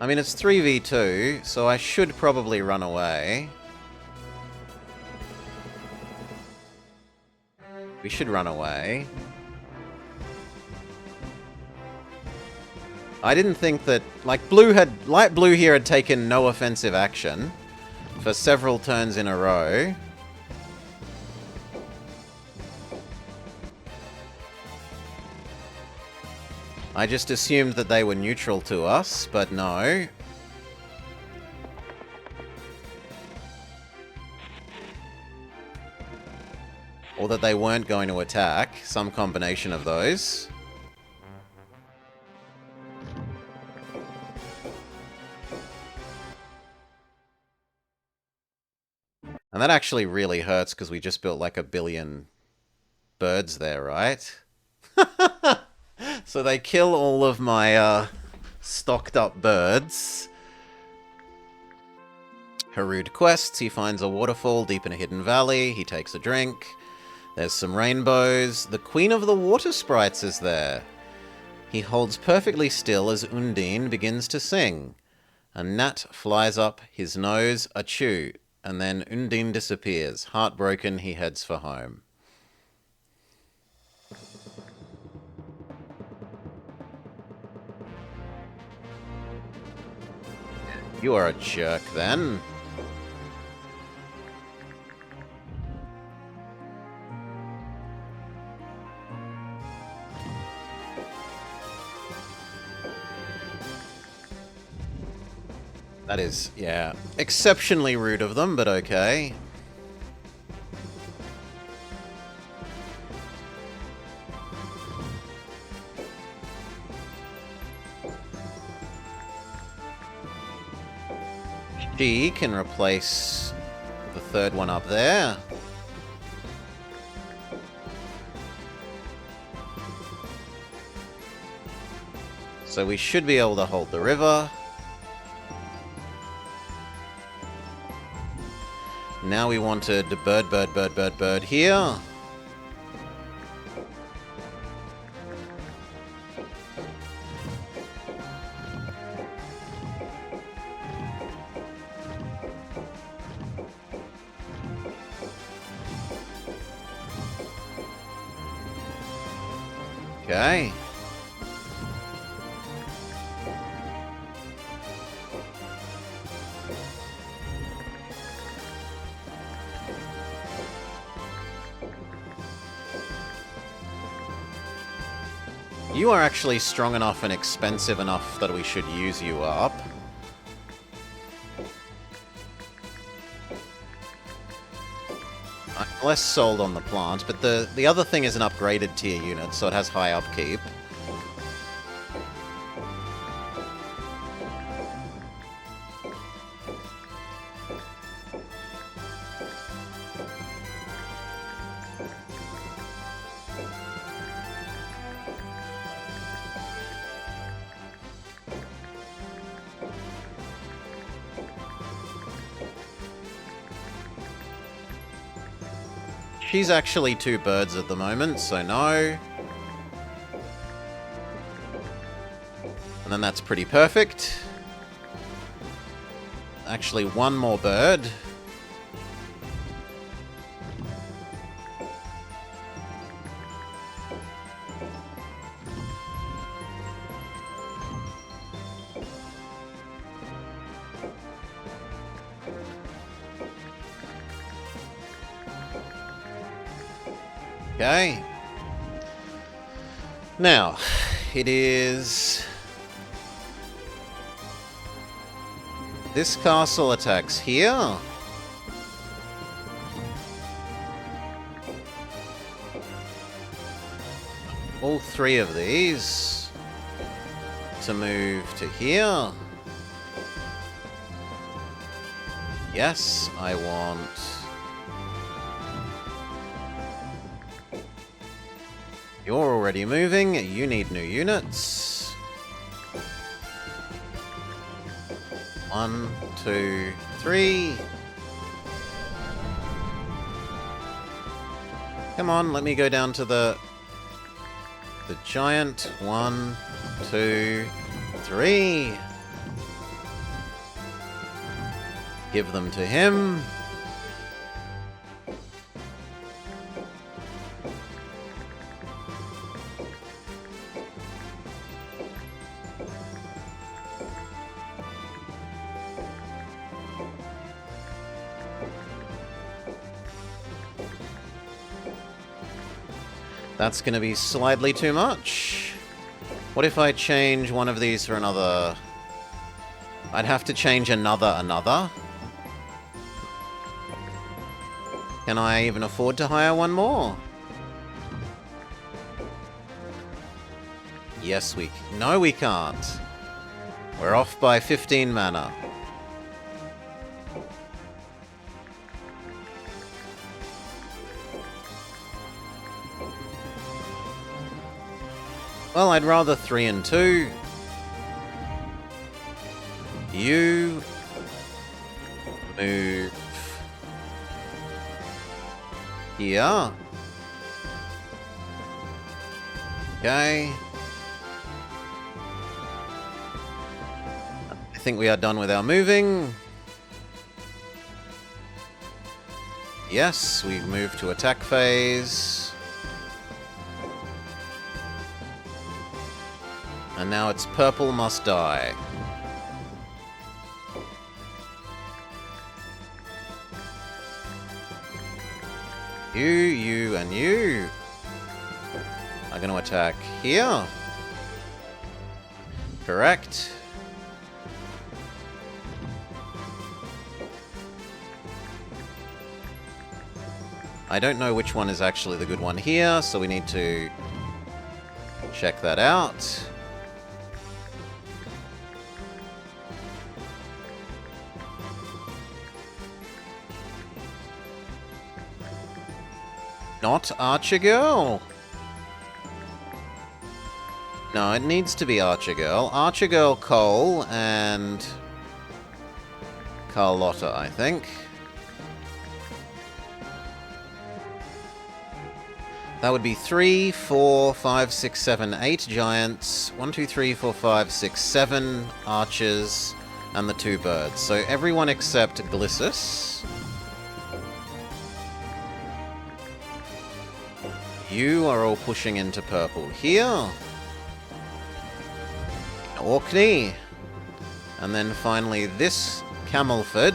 I mean, it's 3v2, so I should probably run away. We should run away. I didn't think that... Like, light blue here had taken no offensive action for several turns in a row. I just assumed that they were neutral to us, but no. Or that they weren't going to attack. Some combination of those. And that actually really hurts because we just built like 1 billion birds there, right? So they kill all of my stocked up birds. Harud quests, he finds a waterfall deep in a hidden valley, he takes a drink. There's some rainbows. The Queen of the Water Sprites is there. He holds perfectly still as Undine begins to sing. A gnat flies up his nose, achoo. And then Undine disappears. Heartbroken, he heads for home. You are a jerk, then. That is, yeah, exceptionally rude of them, but okay. She can replace the third one up there. So we should be able to hold the river. Now we wanted bird here. Okay. You are actually strong enough and expensive enough that we should use you up. I'm less sold on the plant, but the other thing is an upgraded tier unit, so it has high upkeep. She's actually 2 birds at the moment, so no. And then that's pretty perfect. Actually, 1 more bird. Okay. Now, it is... This castle attacks here. All 3 of these to move to here. Yes, I want... You're already moving. You need new units. 1, 2, 3. Come on, let me go down to the giant. 1, 2, 3. Give them to him. That's going to be slightly too much. What if I change one of these for another? I'd have to change another. Can I even afford to hire one more? Yes, we... No, we can't. We're off by 15 mana. Well, I'd rather 3 and 2. You... move... here. Okay. I think we are done with our moving. Yes, we move to attack phase. And now it's purple must die. You, and you are going to attack here. Correct. I don't know which one is actually the good one here, so we need to check that out. Not Archer Girl. No, it needs to be Archer Girl. Archer Girl, Cole, and Carlotta, I think. That would be 3, 4, 5, 6, 7, 8 giants. 1, 2, 3, 4, 5, 6, 7 archers, and the 2 birds. So everyone except Glissus. You are all pushing into purple here. Orkney. And then finally this Camelford.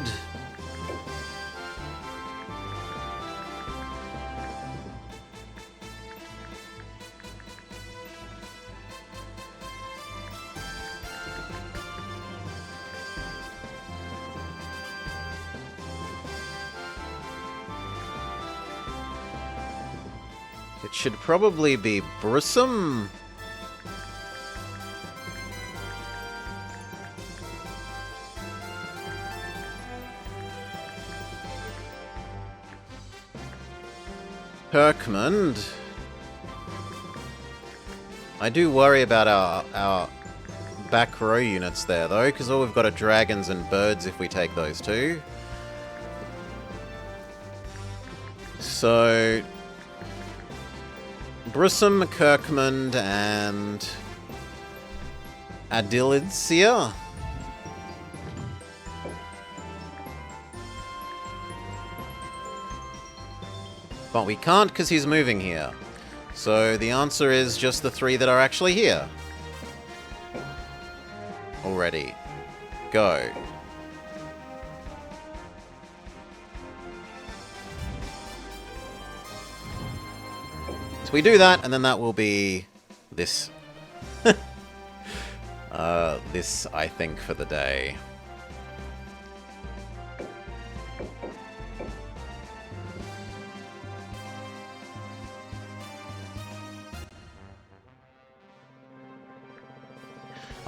It should probably be Brissom. Kirkmond. I do worry about our back row units there, though, because all we've got are dragons and birds if we take those two. So Brissom, Kirkmond, and Adilidsia. But we can't because he's moving here. So the answer is just the 3 that are actually here. Already. Go. So we do that, and then that will be this. This, I think, for the day.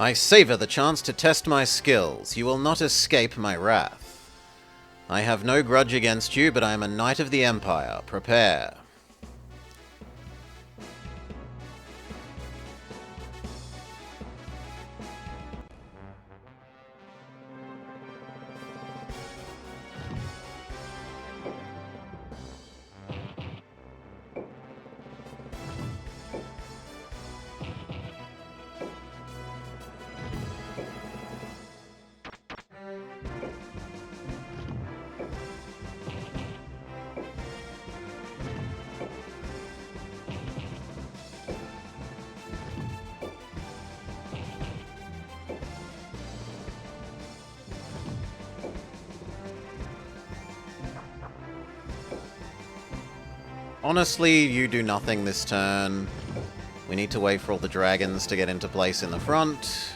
I savor the chance to test my skills. You will not escape my wrath. I have no grudge against you, but I am a knight of the Empire. Prepare. Honestly, you do nothing this turn. We need to wait for all the dragons to get into place in the front.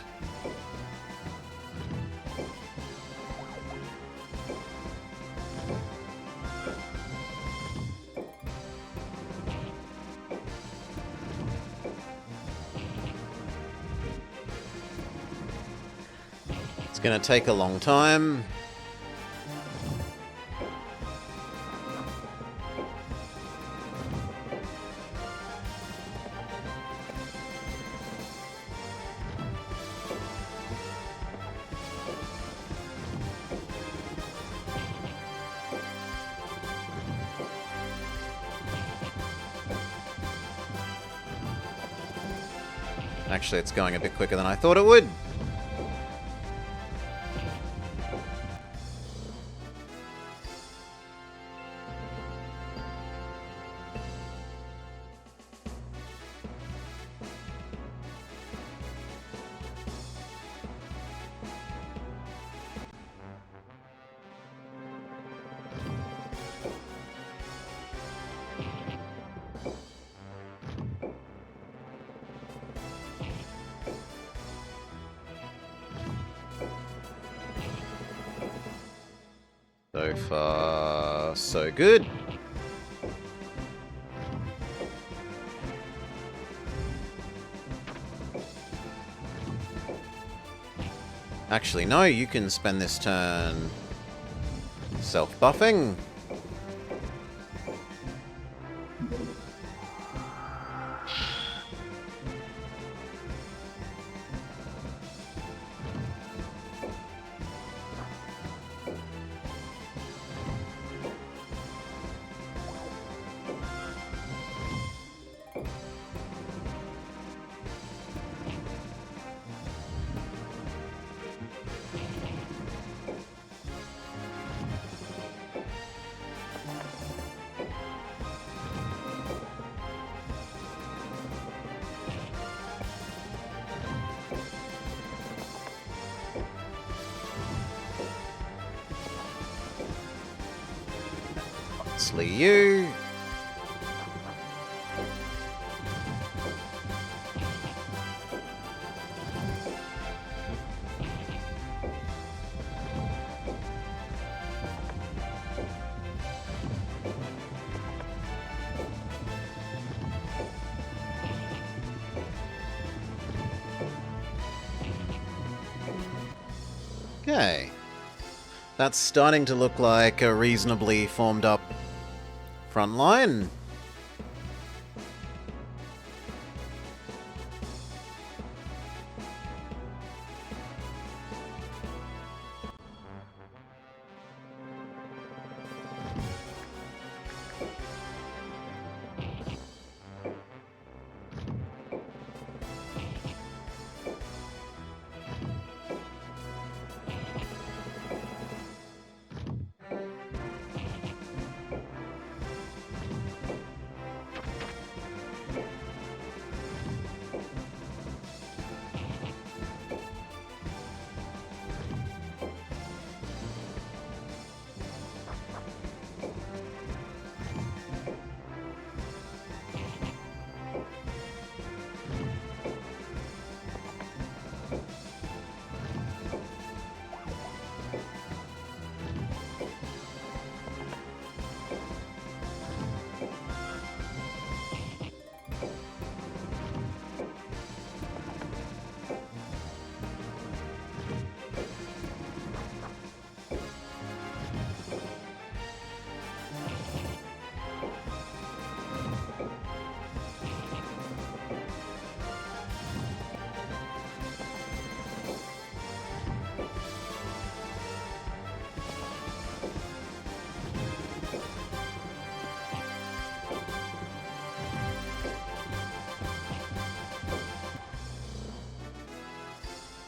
It's going to take a long time. Actually, it's going a bit quicker than I thought it would. So far, so good. Actually, no, you can spend this turn self-buffing. Obviously you. Okay. That's starting to look like a reasonably formed up front line.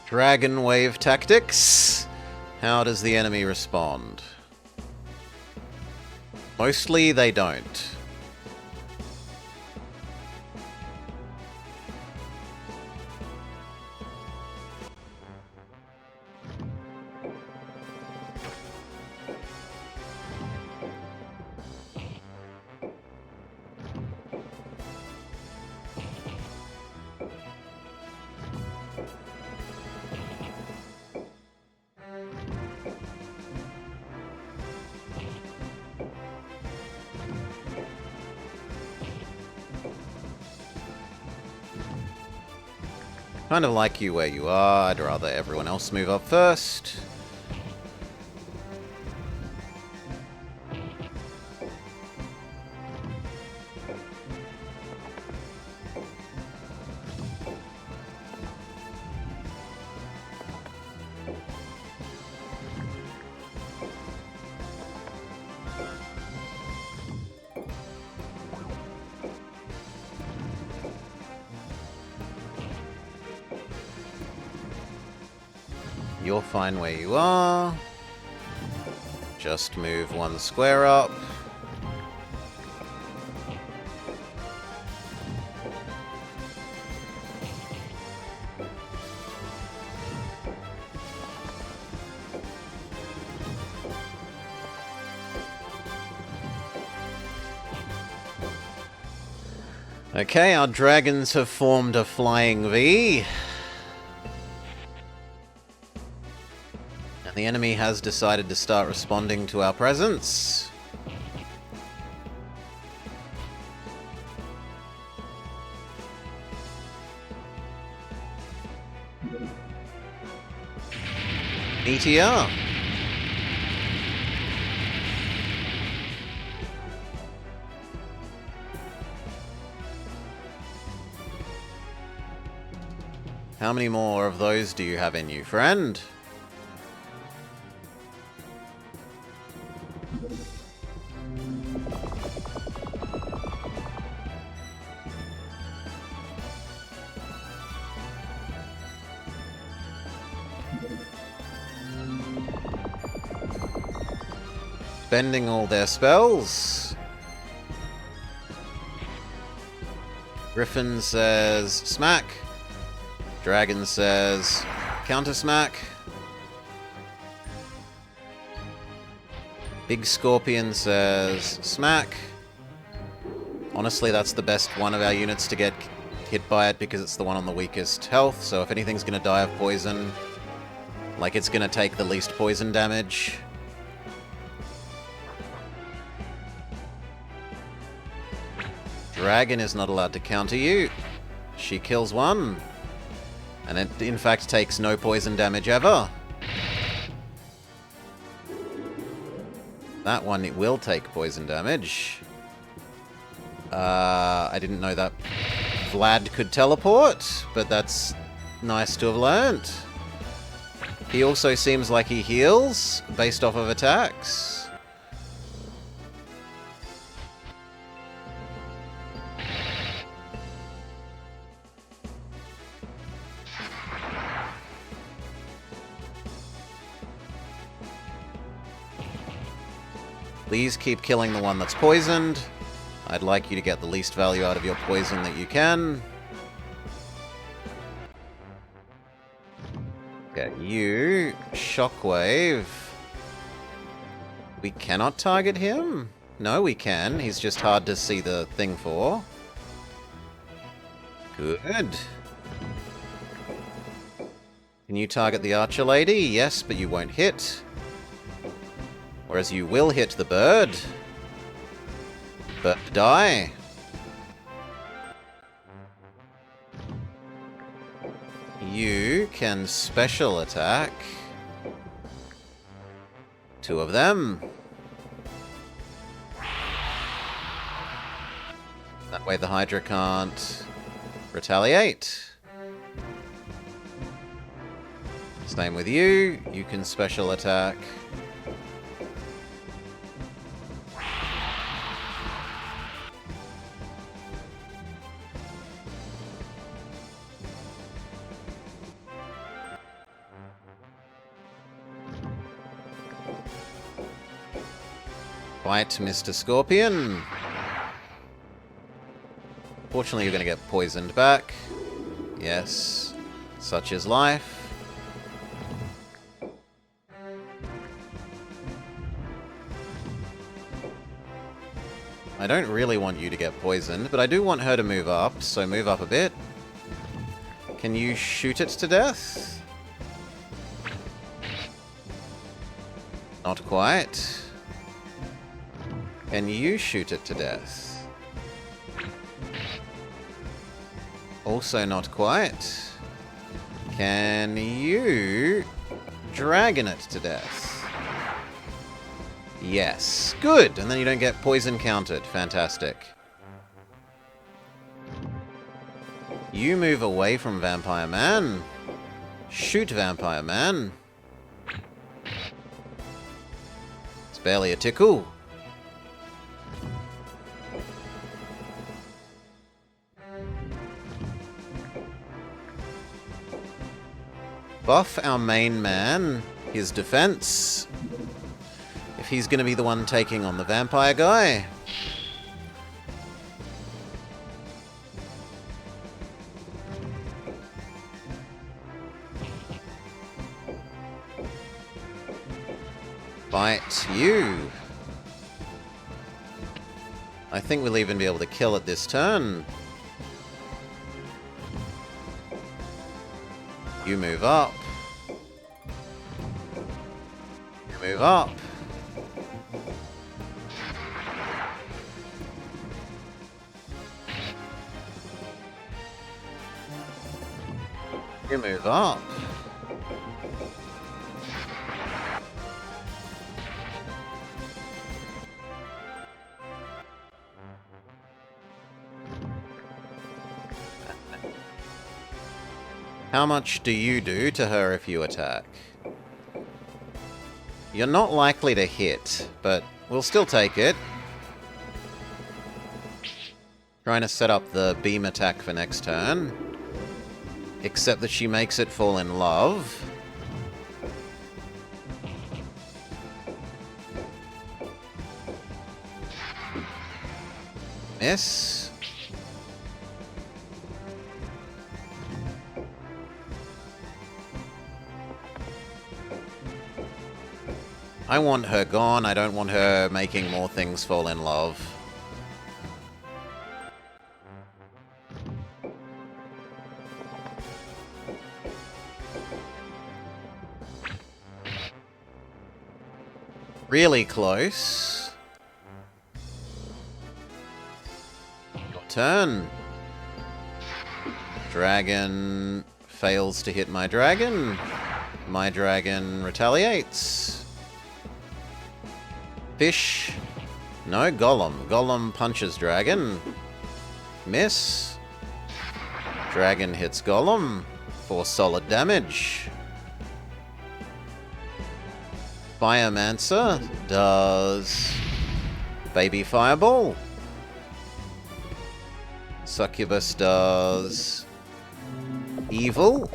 Dragon Wave Tactics. How does the enemy respond? Mostly they don't. Kind of like you where you are. I'd rather everyone else move up first. You're fine where you are. Just move one square up. Okay, our dragons have formed a flying V. The enemy has decided to start responding to our presence. Meteor. How many more of those do you have in you, friend? Spending all their spells. Griffin says smack. Dragon says counter smack. Big Scorpion says smack. Honestly, that's the best one of our units to get hit by it because it's the one on the weakest health, so if anything's going to die of poison, like, it's going to take the least poison damage. Dragon is not allowed to counter you. She kills one. And it, in fact, takes no poison damage ever. That one, it will take poison damage. I didn't know that Vlad could teleport, but that's nice to have learnt. He also seems like he heals based off of attacks. Please keep killing the one that's poisoned. I'd like you to get the least value out of your poison that you can. Okay, you, Shockwave. We cannot target him? No, we can. He's just hard to see the thing for. Good. Can you target the Archer Lady? Yes, but you won't hit. Whereas you will hit the bird. Bird die. You can special attack. Two of them. That way the Hydra can't retaliate. Same with you. You can special attack. Fight Mr. Scorpion. Fortunately, you're going to get poisoned back. Yes, such is life. I don't really want you to get poisoned, but I do want her to move up, so move up a bit. Can you shoot it to death? Not quite. Can you shoot it to death? Also not quite. Can you dragon it to death? Yes. Good! And then you don't get poison counted. Fantastic. You move away from Vampire Man. Shoot Vampire Man. It's barely a tickle. Buff our main man, his defense, if he's going to be the one taking on the vampire guy. Fight you. I think we'll even be able to kill it this turn. You move up. move up. You move up. How much do you do to her if you attack? You're not likely to hit, but we'll still take it. Trying to set up the beam attack for next turn. Except that she makes it fall in love. Miss. I want her gone. I don't want her making more things fall in love. Really close. Your turn. Dragon fails to hit my dragon. My dragon retaliates. Fish. No, Golem. Golem punches dragon. Miss. Dragon hits Golem for solid damage. Firemancer does Baby Fireball. Succubus does Evil.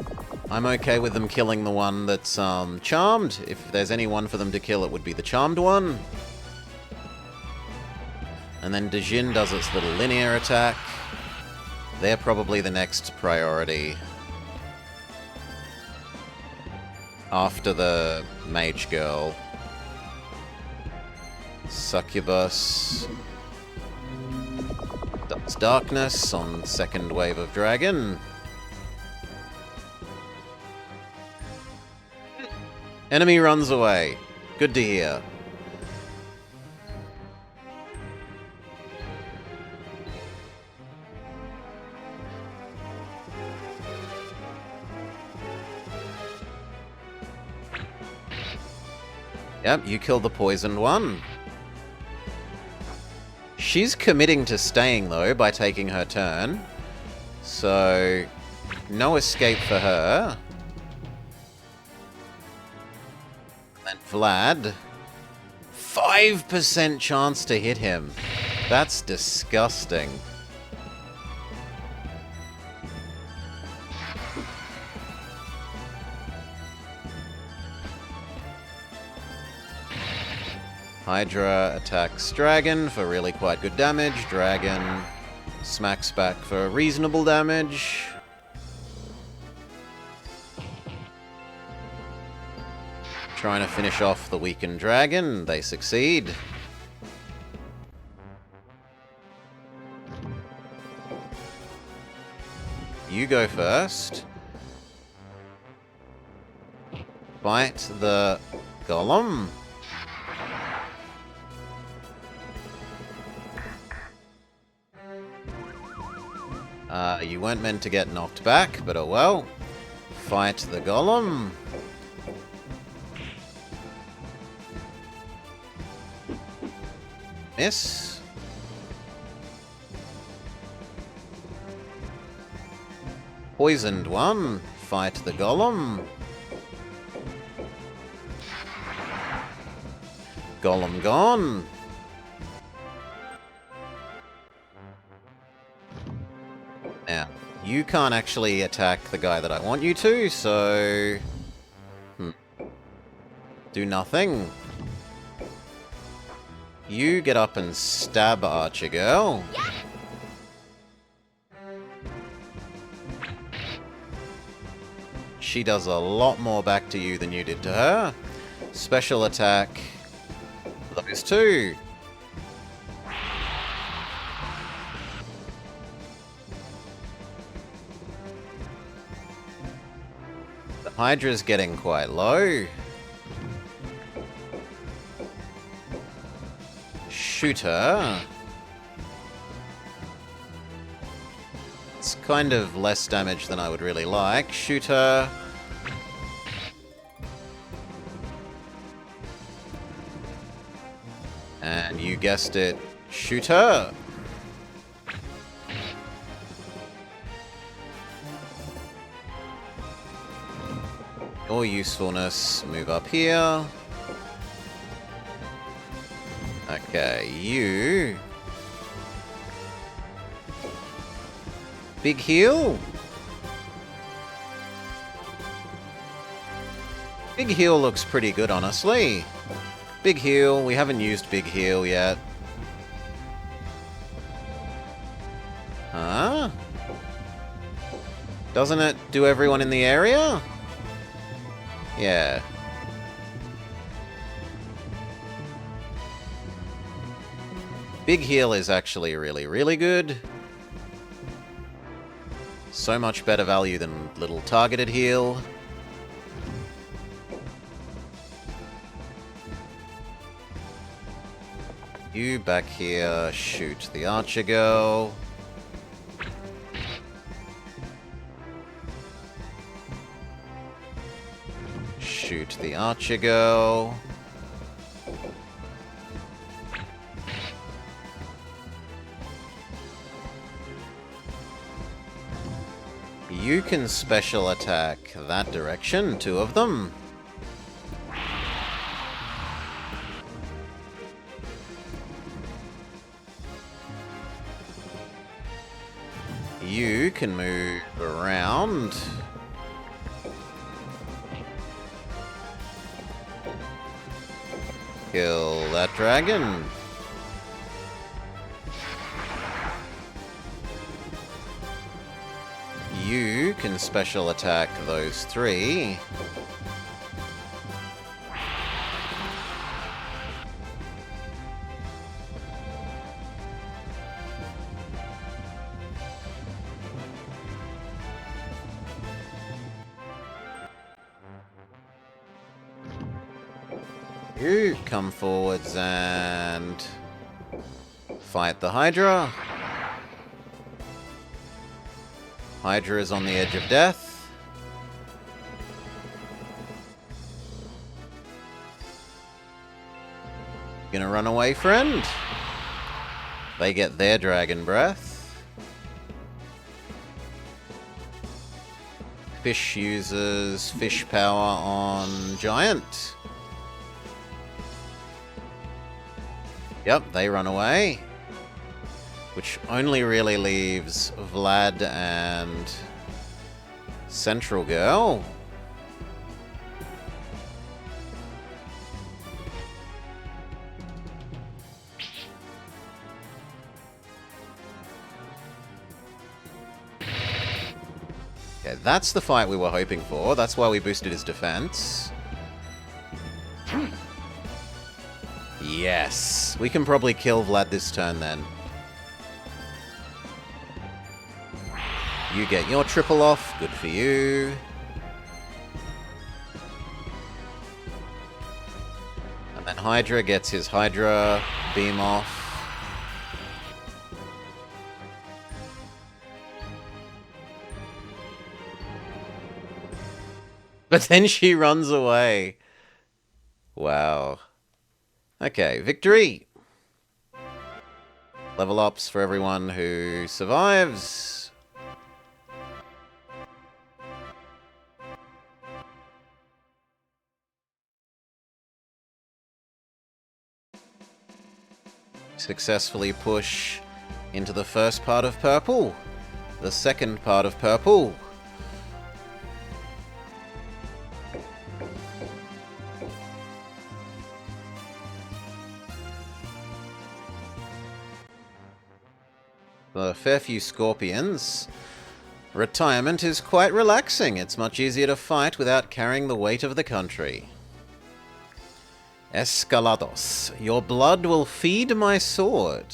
I'm okay with them killing the one that's charmed. If there's any one for them to kill, it would be the charmed one. And then Djinn does its little linear attack. They're probably the next priority. After the mage girl. Succubus does darkness on second wave of dragon. Enemy runs away. Good to hear. Yep, you killed the poisoned one. She's committing to staying, though, by taking her turn. So, no escape for her. And Vlad. 5% chance to hit him. That's disgusting. Hydra attacks Dragon for really quite good damage. Dragon smacks back for reasonable damage. Trying to finish off the weakened dragon. They succeed. You go first. Fight the golem. You weren't meant to get knocked back, but oh well. Fight the golem. Miss. Poisoned one. Fight the golem. Golem gone. Now, you can't actually attack the guy that I want you to, so... do nothing. You get up and stab Archer Girl. Yeah. She does a lot more back to you than you did to her. Special attack. Those two. The Hydra's getting quite low. Shooter. It's kind of less damage than I would really like. Shooter. And you guessed it, Shooter. Your usefulness, move up here. Okay, you. Big heal. Big heal looks pretty good, honestly. Big heal. We haven't used big heal yet. Huh? Doesn't it do everyone in the area? Yeah. Big heal is actually really, really good. So much better value than little targeted heal. You back here, shoot the archer girl. Shoot the archer girl. You can special attack that direction, 2 of them. You can move around. Kill that dragon. You can special attack those 3. You come forwards and fight the Hydra. Hydra is on the edge of death. Gonna run away, friend? They get their dragon breath. Fish uses fish power on Giant. Yep, they run away. Which only really leaves Vlad and Central Girl. Okay, that's the fight we were hoping for. That's why we boosted his defense. Yes. We can probably kill Vlad this turn then. You get your triple off. Good for you. And then Hydra gets his Hydra beam off. But then she runs away. Wow. Okay, victory! Level ups for everyone who survives. Successfully push into the first part of purple. The second part of purple. For a fair few Scorpions, retirement is quite relaxing. It's much easier to fight without carrying the weight of the country. Escalados. Your blood will feed my sword.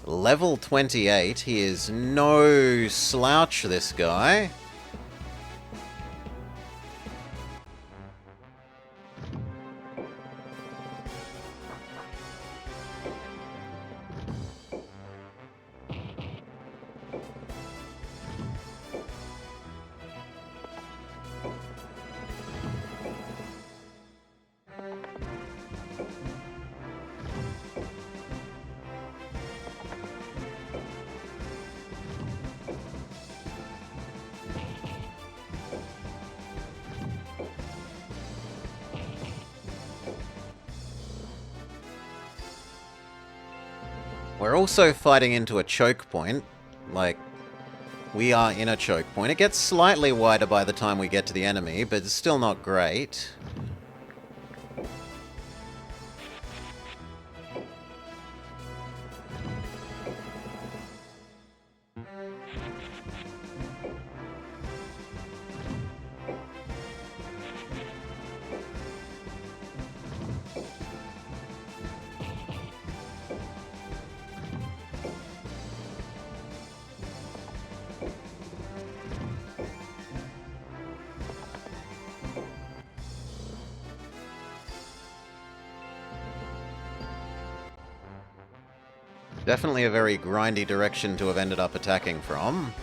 Level 28. He is no slouch, this guy. We're also fighting into a choke point. Like, we are in a choke point. It gets slightly wider by the time we get to the enemy, but it's still not great. Definitely a very grindy direction to have ended up attacking from.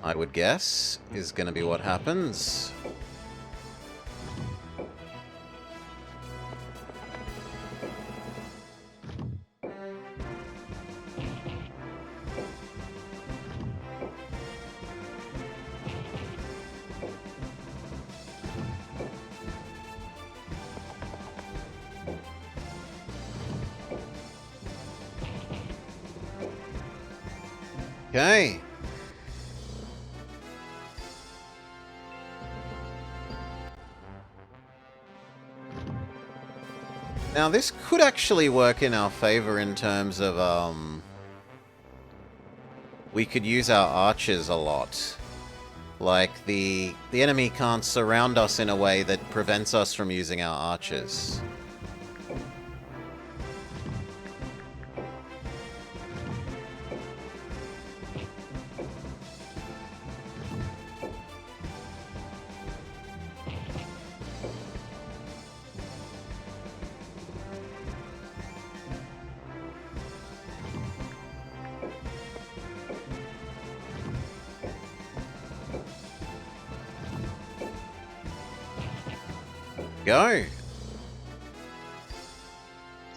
I would guess, is going to be what happens. Okay. Now this could actually work in our favor in terms of, we could use our archers a lot. Like, the enemy can't surround us in a way that prevents us from using our archers. Go. So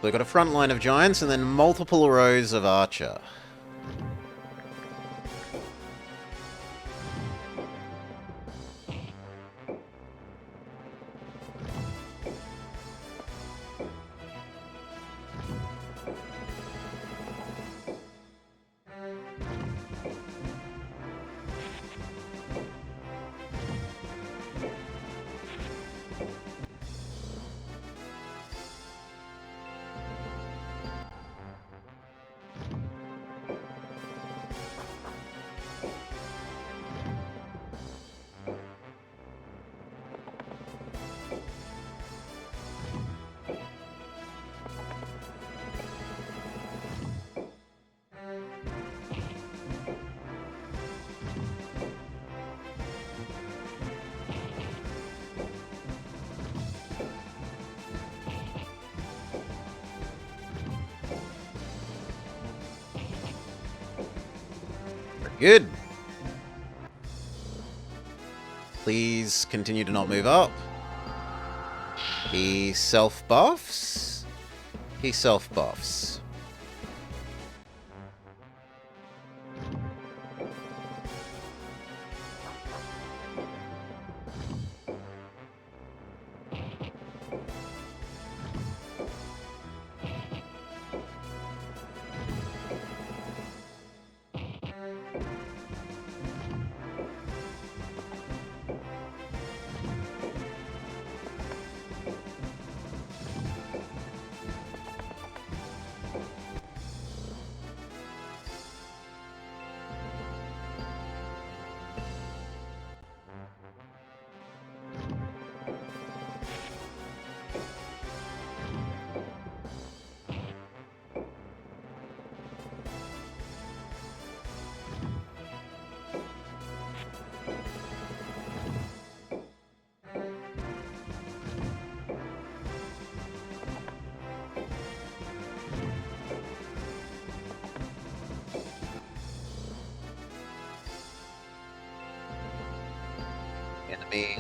we've got a front line of giants and then multiple rows of archer. Good. Please continue to not move up. He self-buffs. He self-buffs. Enemy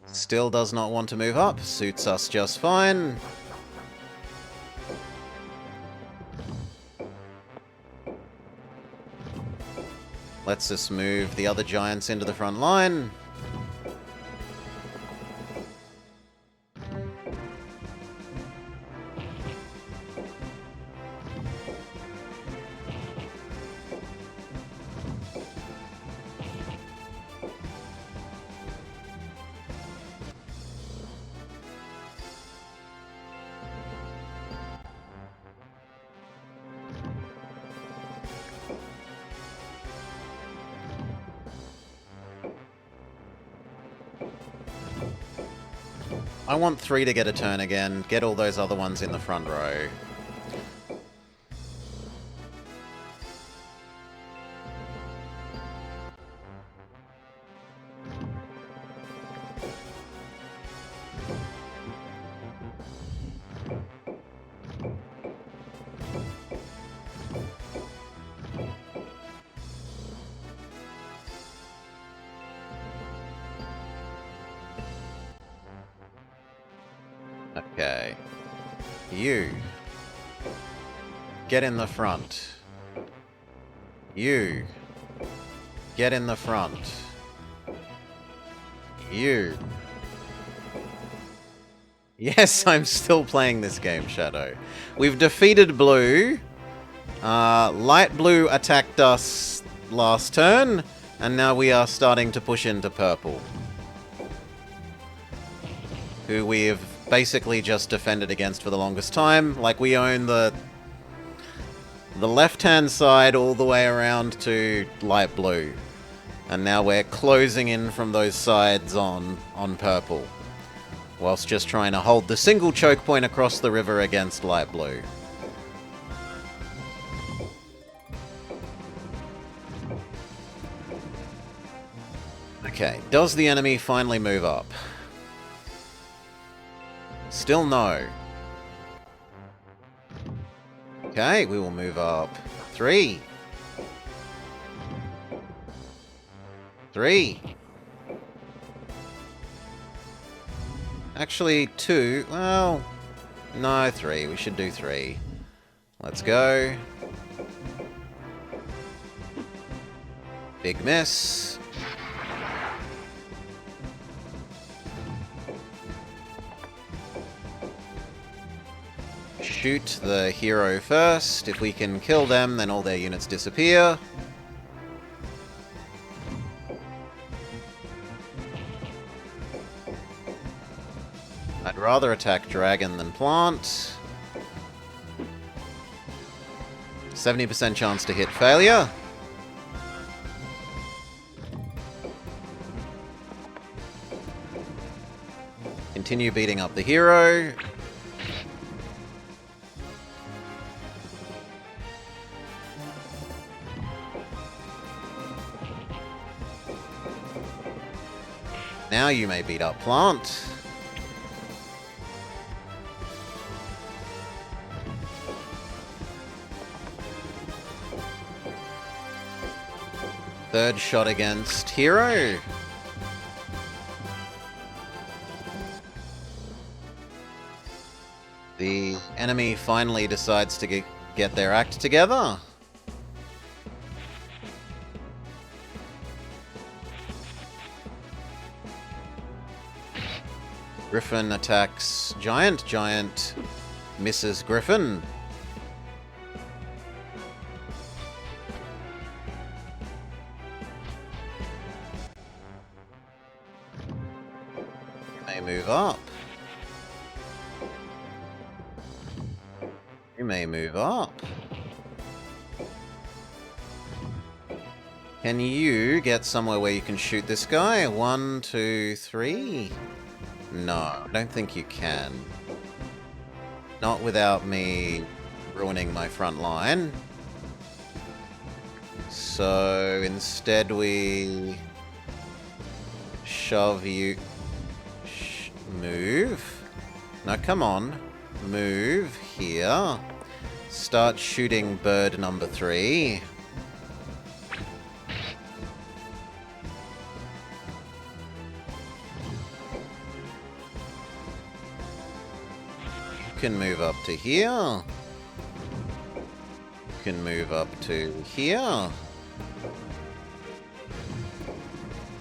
still does not want to move up. Suits us just fine. Let's just move the other giants into the front line. I want 3 to get a turn again. Get all those other ones in the front row. Okay. You. Get in the front. You. Get in the front. You. Yes, I'm still playing this game, Shadow. We've defeated blue. Light blue attacked us last turn, and now we are starting to push into purple, who we've basically just defended against for the longest time. Like, we own the left-hand side all the way around to light blue. And now we're closing in from those sides on purple, whilst just trying to hold the single choke point across the river against light blue. Okay, does the enemy finally move up? Still no. Okay, we will move up. 3. 3. Actually, 2. Well, no, 3. We should do 3. Let's go. Big miss. Shoot the hero first. If we can kill them, then all their units disappear. I'd rather attack dragon than plant. 70% chance to hit failure. Continue beating up the hero. Now you may beat up plant. Third shot against hero. The enemy finally decides to get their act together. Griffin attacks Giant. Giant misses Griffin. You may move up. You may move up. Can you get somewhere where you can shoot this guy? 1, 2, 3... No, I don't think you can. Not without me ruining my front line. So instead we shove you... move. Now come on. Move here. Start shooting bird number 3. Can move up to here. Can move up to here.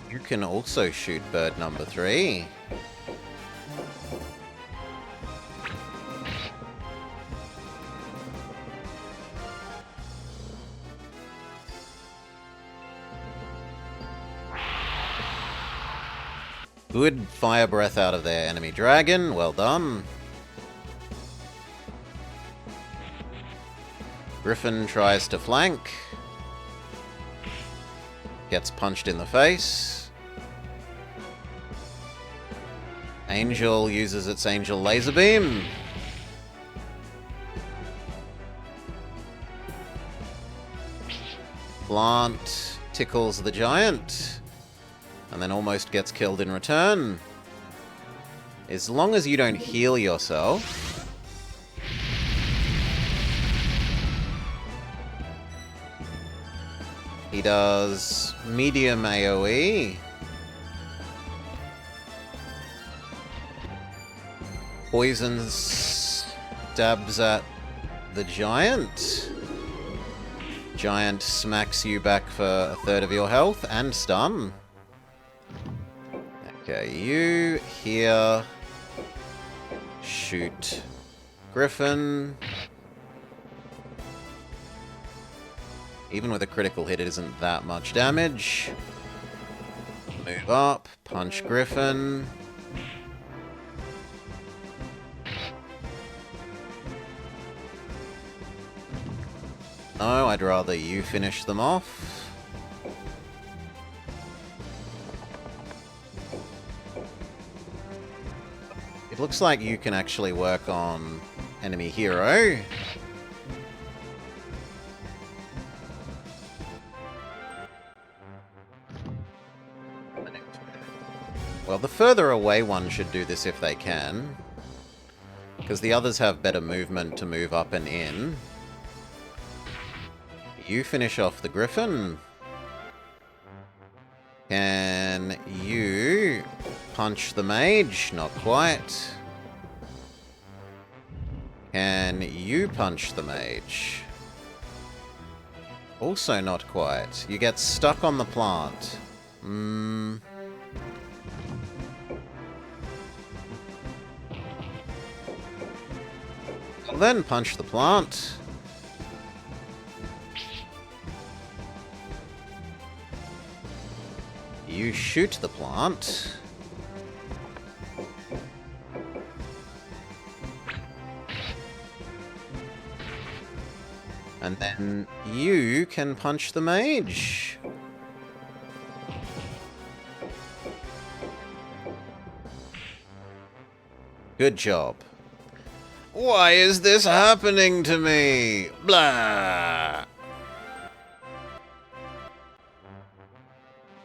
You can also shoot bird number 3. Good fire breath out of their enemy dragon. Well done. Griffin tries to flank. Gets punched in the face. Angel uses its Angel Laser Beam. Plant tickles the giant, and then almost gets killed in return. As long as you don't heal yourself. He does medium AoE. Poison stabs at the giant. Giant smacks you back for a third of your health and stun. Okay, you here. Shoot Griffin. Even with a critical hit, it isn't that much damage. Move up, punch Griffin. No, I'd rather you finish them off. It looks like you can actually work on enemy hero. Well, the further away one should do this if they can, because the others have better movement to move up and in. You finish off the Griffin. Can you punch the mage? Not quite. Can you punch the mage? Also not quite. You get stuck on the plant. Well, then punch the plant. You shoot the plant. And then you can punch the mage. Good job. Why is this happening to me? Blah!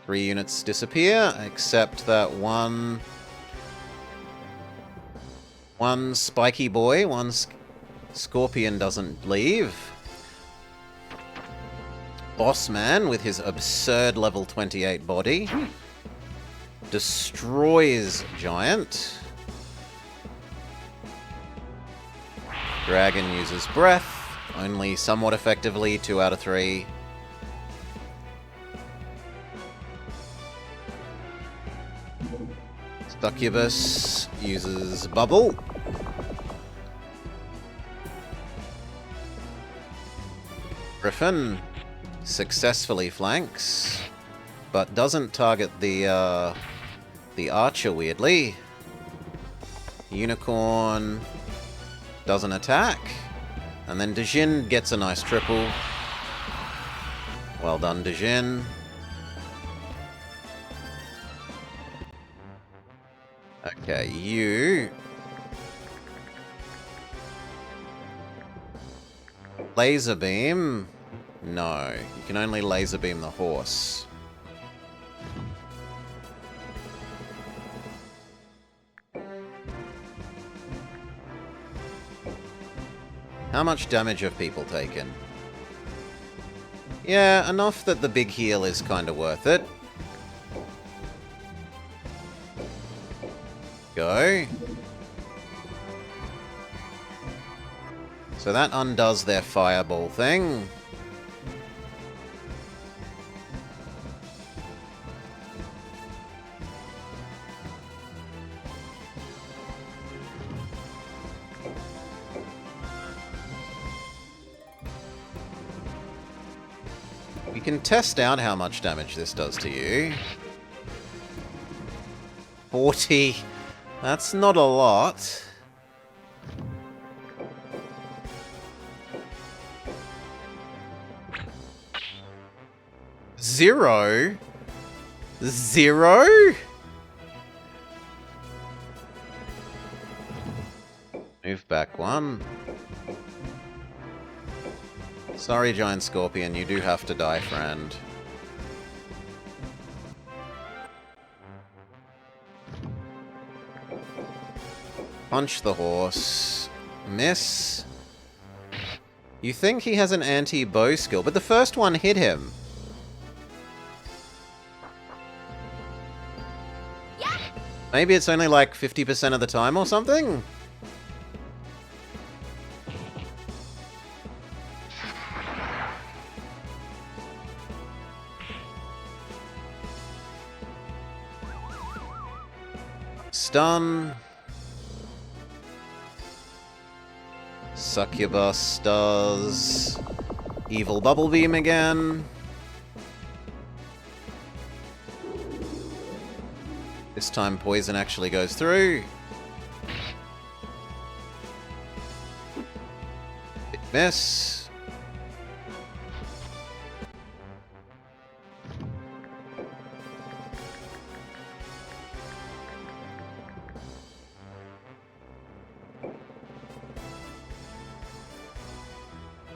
3 units disappear, except that one spiky boy, one scorpion doesn't leave. Boss man with his absurd level 28 body destroys giant. Dragon uses breath, only somewhat effectively, 2 out of 3. Succubus uses bubble. Griffin successfully flanks, but doesn't target the archer, weirdly. Unicorn doesn't attack. And then Dejin gets a nice triple. Well done, Dejin. Okay, you... Laser beam? No, you can only laser beam the horse. How much damage have people taken? Yeah, enough that the big heal is kinda worth it. Go. So that undoes their fireball thing. We can test out how much damage this does to you. 40. That's not a lot. Zero? Move back one. Sorry, Giant Scorpion, you do have to die, friend. Punch the horse. Miss. You think he has an anti-bow skill, but the first one hit him. Maybe it's only like 50% of the time or something? Stun. Succubus does evil bubble beam again. This time poison actually goes through. Big miss.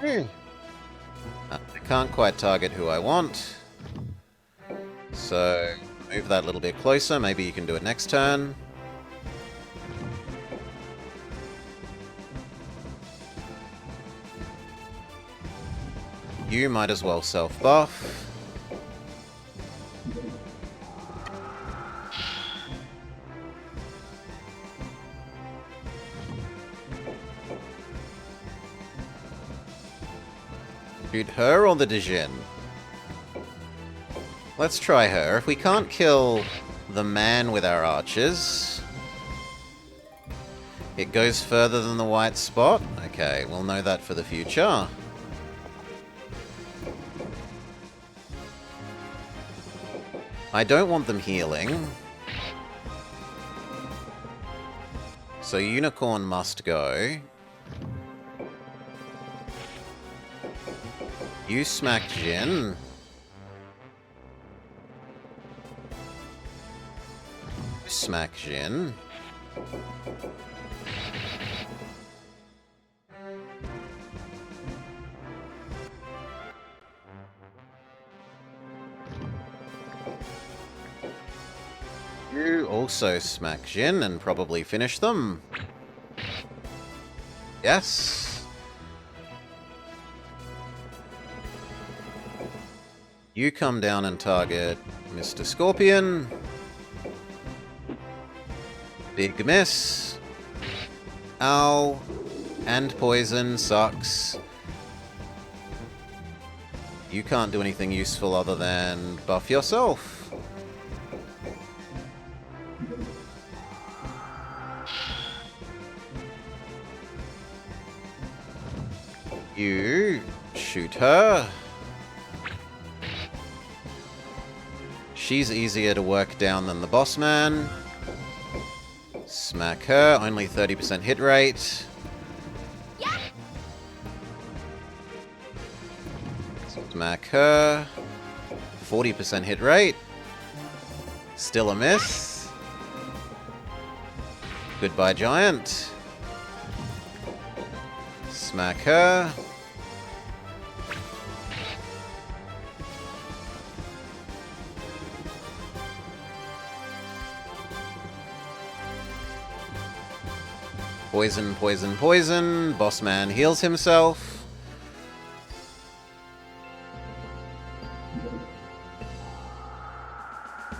I can't quite target who I want. So, move that a little bit closer. Maybe you can do it next turn. You might as well self-buff. Shoot her or the Dijin? Let's try her. If we can't kill the man with our archers, it goes further than the white spot. Okay, we'll know that for the future. I don't want them healing. So Unicorn must go. You smack Jin. Smack Jin. You also smack Jin and probably finish them. Yes. You come down and target Mr. Scorpion. Big miss. Ow. And poison sucks. You can't do anything useful other than buff yourself. You shoot her. She's easier to work down than the boss man. Smack her, only 30% hit rate. Smack her, 40% hit rate. Still a miss. Goodbye, giant. Smack her. Poison, poison, poison. Boss man heals himself.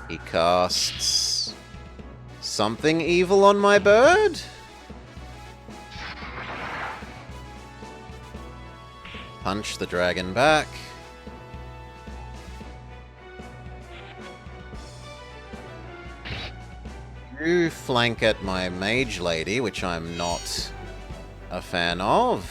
He casts something evil on my bird. Punch the dragon back. You flank at my mage lady, which I'm not a fan of.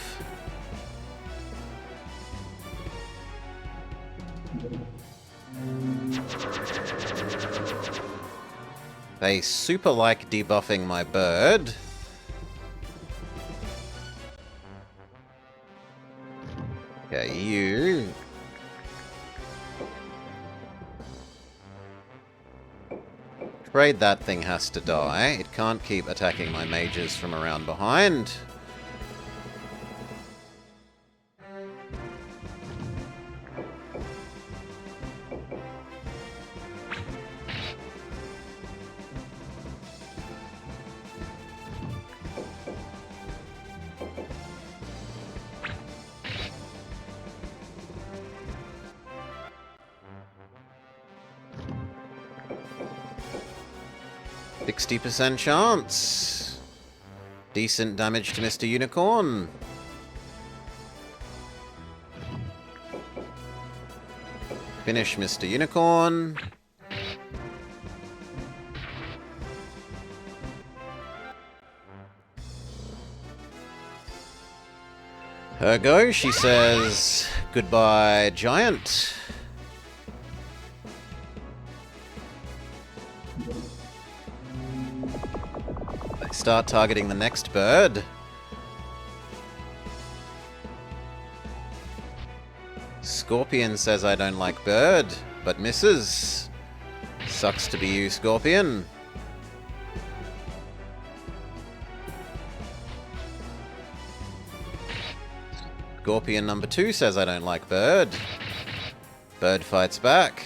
They super like debuffing my bird. Okay, you. Afraid that thing has to die. It can't keep attacking my mages from around behind. %60 chance. Decent damage to Mr. Unicorn. Finish Mr. Unicorn. Her go, she says, goodbye, giant. Start targeting the next bird. Scorpion says I don't like bird, but misses. Sucks to be you, Scorpion. Scorpion number 2 says I don't like bird. Bird fights back.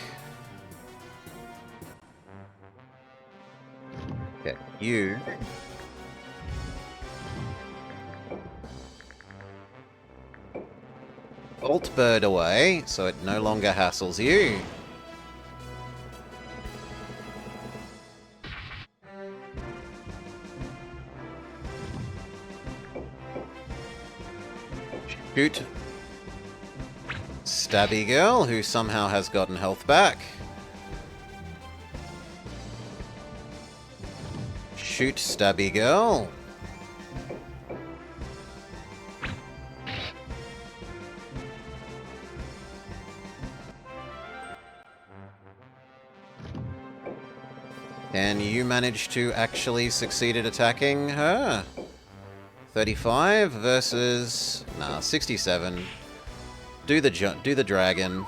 Get you. Bolt bird away, so it no longer hassles you. Shoot. Stabby girl, who somehow has gotten health back. Shoot, stabby girl. Can you manage to actually succeed at attacking her? 35 versus... Nah, 67. Do the dragon.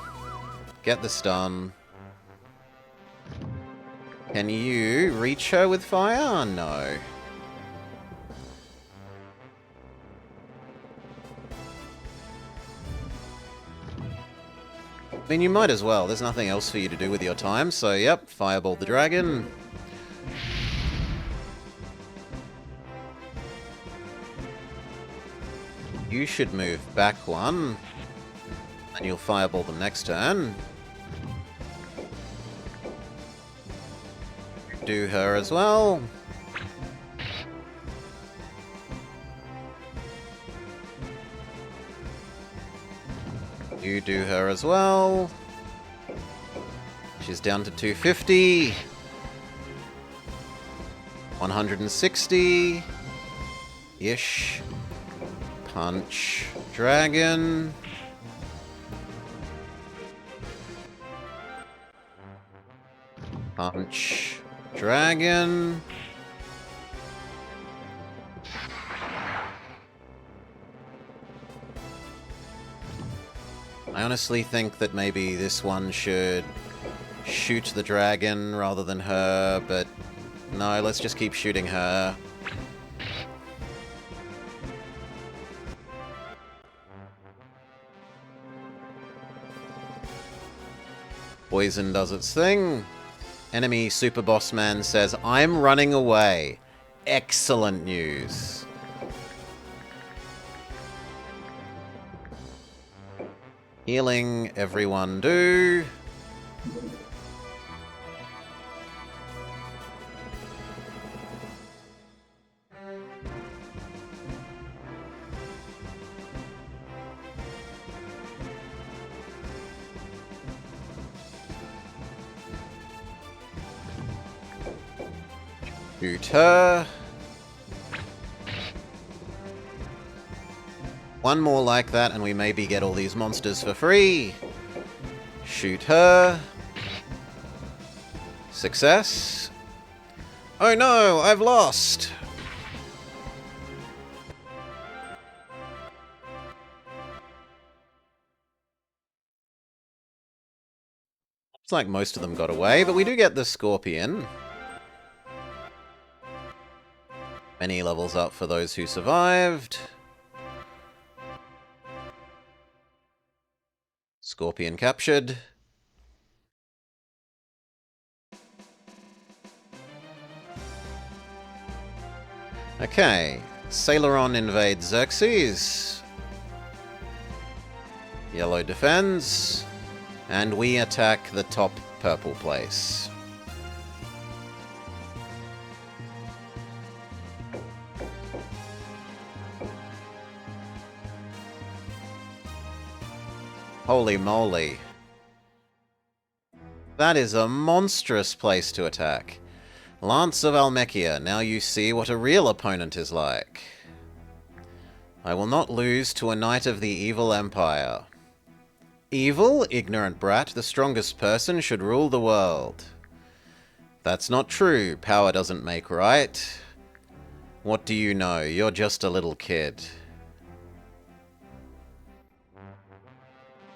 Get the stun. Can you reach her with fire? No. I mean, you might as well. There's nothing else for you to do with your time, so yep, fireball the dragon. You should move back one, and you'll fireball them next turn. Do her as well. You do her as well. She's down to 250. 160-ish. Punch. Dragon. Punch. Dragon. I honestly think that maybe this one should shoot the dragon rather than her, but no, let's just keep shooting her. Poison does its thing. Enemy Super Boss Man says, I'm running away. Excellent news. Healing, everyone do. Shoot her. One more like that and we maybe get all these monsters for free. Shoot her. Success. Oh no, I've lost. It's like most of them got away, but we do get the scorpion. Any levels up for those who survived. Scorpion captured. Okay, Sailoron invades Xerxes. Yellow defends. And we attack the top purple place. Holy moly. That is a monstrous place to attack. Lance of Almechia, now you see what a real opponent is like. I will not lose to a knight of the evil empire. Evil, ignorant brat, the strongest person should rule the world. That's not true. Power doesn't make right. What do you know? You're just a little kid.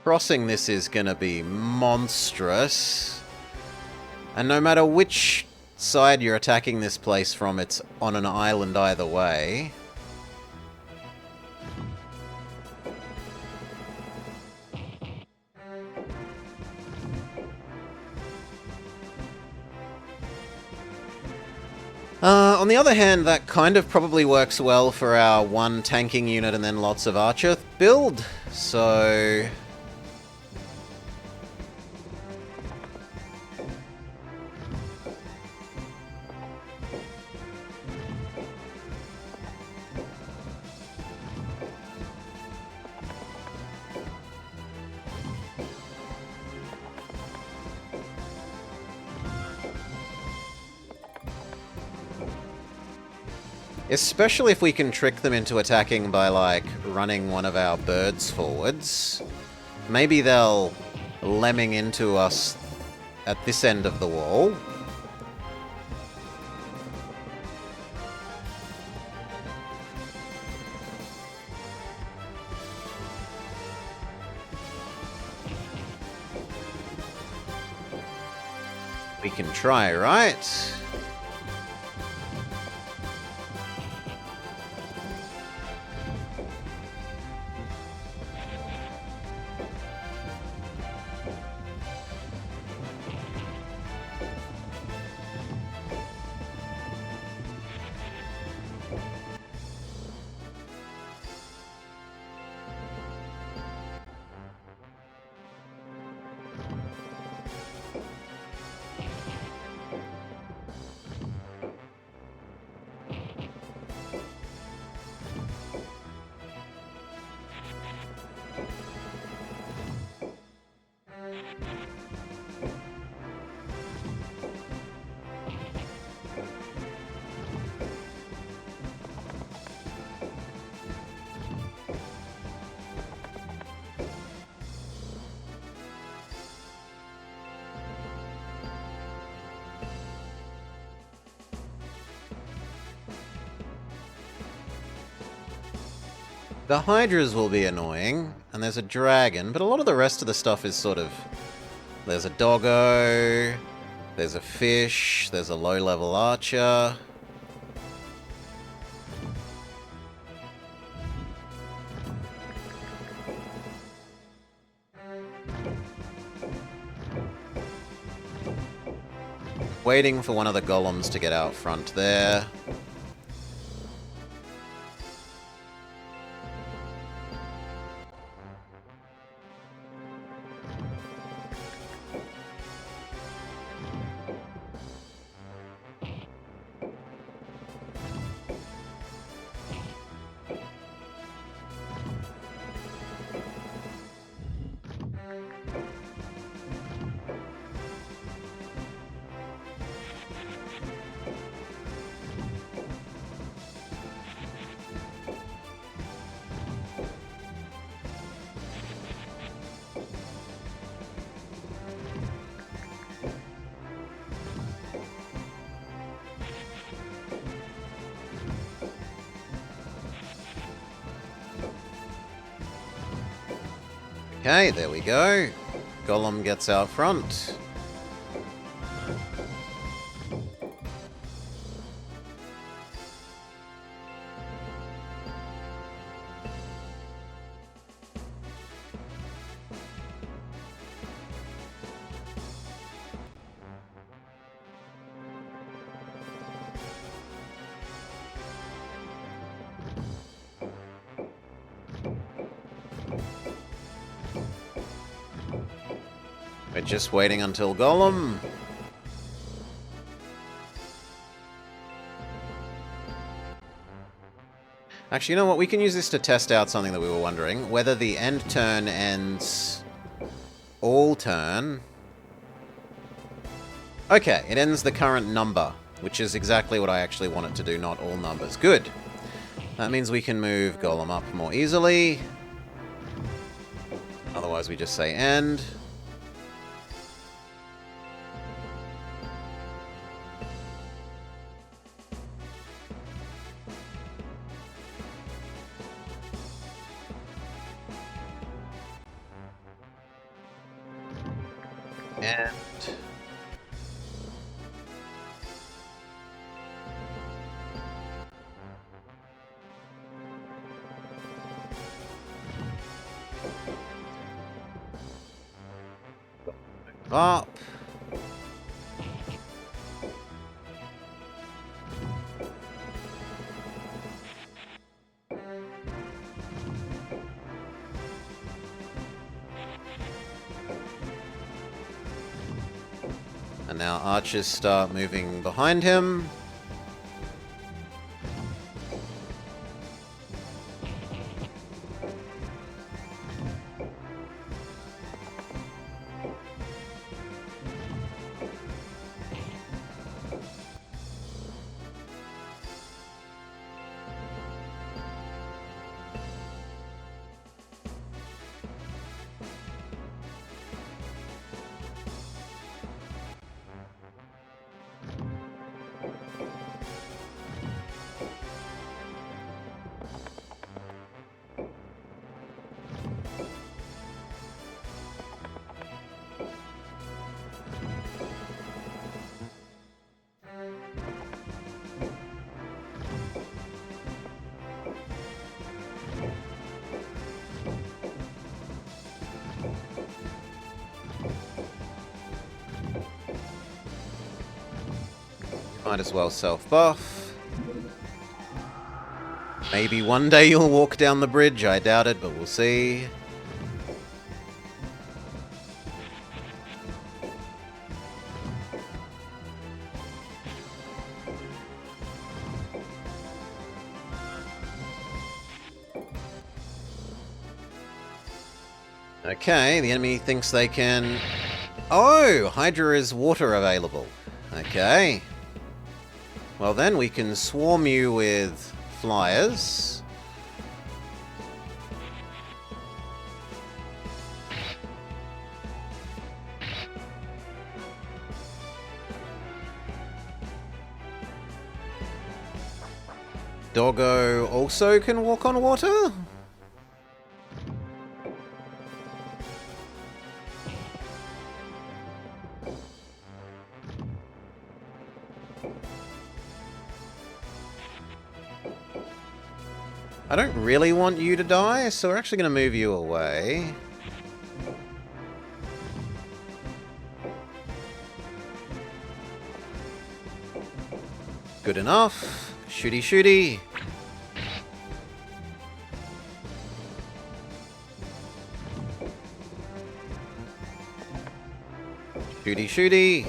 Crossing this is gonna be monstrous. And no matter which side you're attacking this place from, it's on an island either way. On the other hand, that kind of probably works well for our one tanking unit and then lots of archer build, so... Especially if we can trick them into attacking by, like, running one of our birds forwards. Maybe they'll lemming into us at this end of the wall. We can try, right? The Hydras will be annoying, and there's a dragon, but a lot of the rest of the stuff is sort of... There's a doggo, there's a fish, there's a low-level archer... Waiting for one of the golems to get out front there. Okay, there we go. Golem gets out front. We're just waiting until Golem. Actually, you know what? We can use this to test out something that we were wondering. Whether the end turn ends all turn. Okay, it ends the current number, which is exactly what I actually want it to do, not all numbers. Good. That means we can move Golem up more easily. Otherwise, we just say end. And up. And now archers start moving behind him. Might as well self-buff. Maybe one day you'll walk down the bridge. I doubt it, but we'll see. Okay, the enemy thinks they can... Oh! Hydra is water available. Okay. Well then, we can swarm you with flyers. Doggo also can walk on water? I don't really want you to die, so we're actually going to move you away. Good enough. Shooty shooty. Shooty shooty.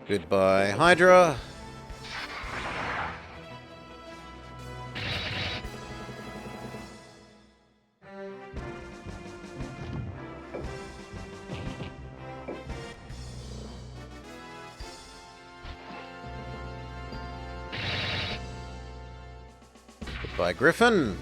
Goodbye, Hydra. Goodbye, Griffin.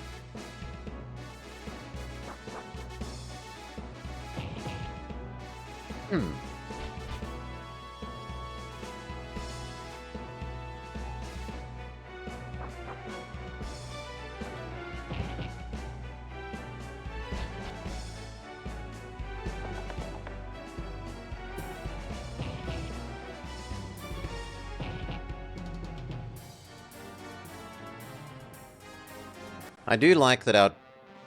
I do like that our...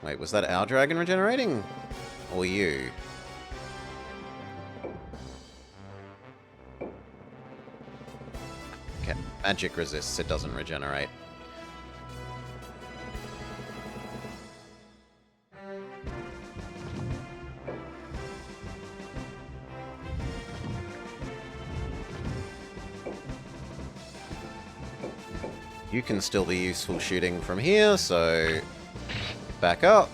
Wait, was that our dragon regenerating? Or you? Magic resists, it doesn't regenerate. You can still be useful shooting from here, so back up.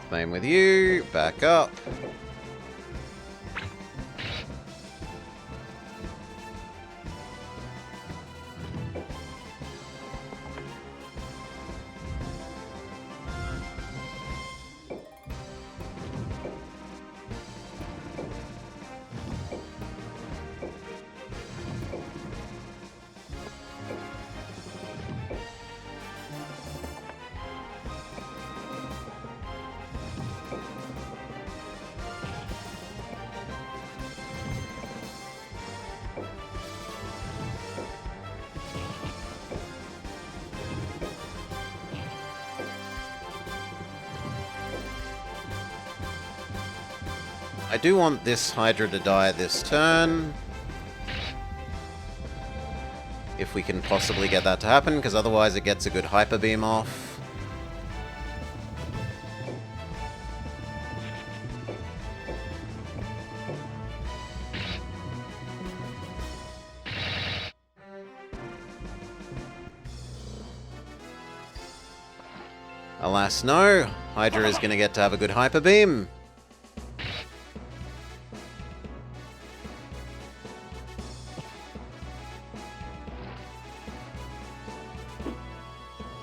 Same with you, back up. I do want this Hydra to die this turn. If we can possibly get that to happen, because otherwise it gets a good Hyper Beam off. Alas, no. Hydra is going to get to have a good Hyper Beam.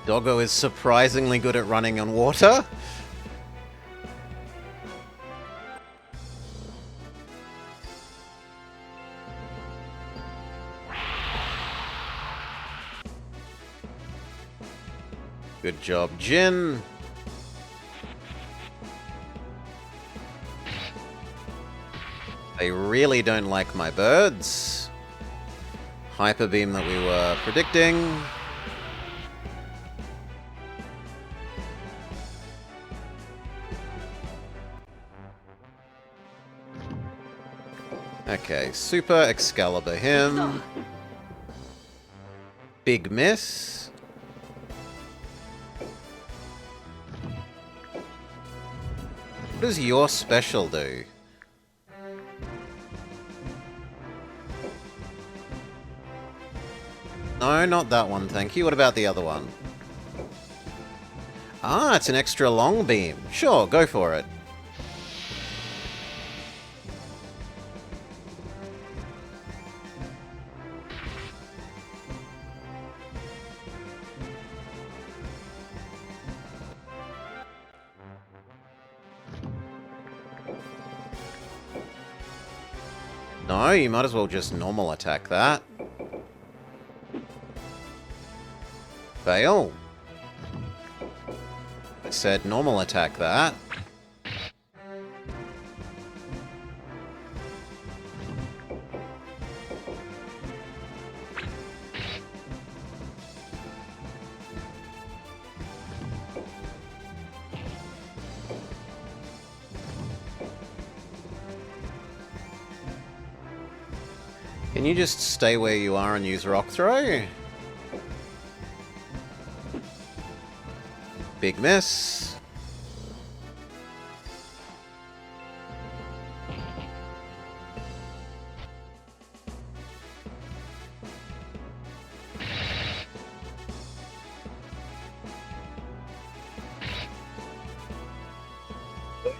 Doggo is surprisingly good at running on water. Good job, Jin. They really don't like my birds. Hyper Beam that we were predicting. Okay, Super Excalibur him. Big miss. What does your special do? No, not that one, thank you. What about the other one? Ah, it's an extra long beam. Sure, go for it. No, you might as well just normal attack that. Fail. I said normal attack that. Can you just stay where you are and use Rock Throw? Big miss.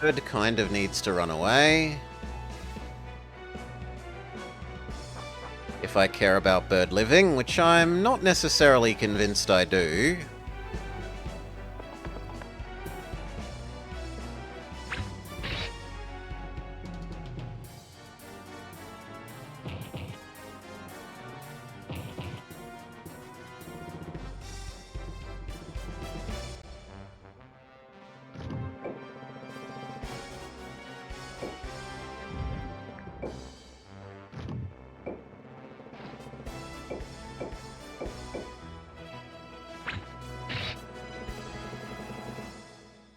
Bird kind of needs to run away. If I care about bird living, which I'm not necessarily convinced I do.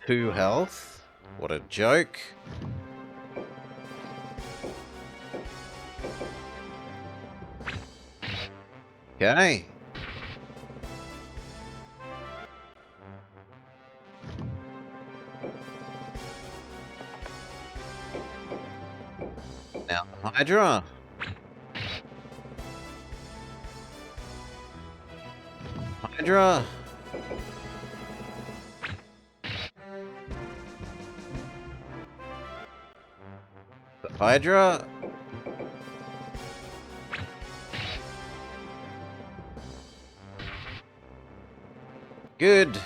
Two health. What a joke. Okay. Now the Hydra. Hydra. The Hydra. Good.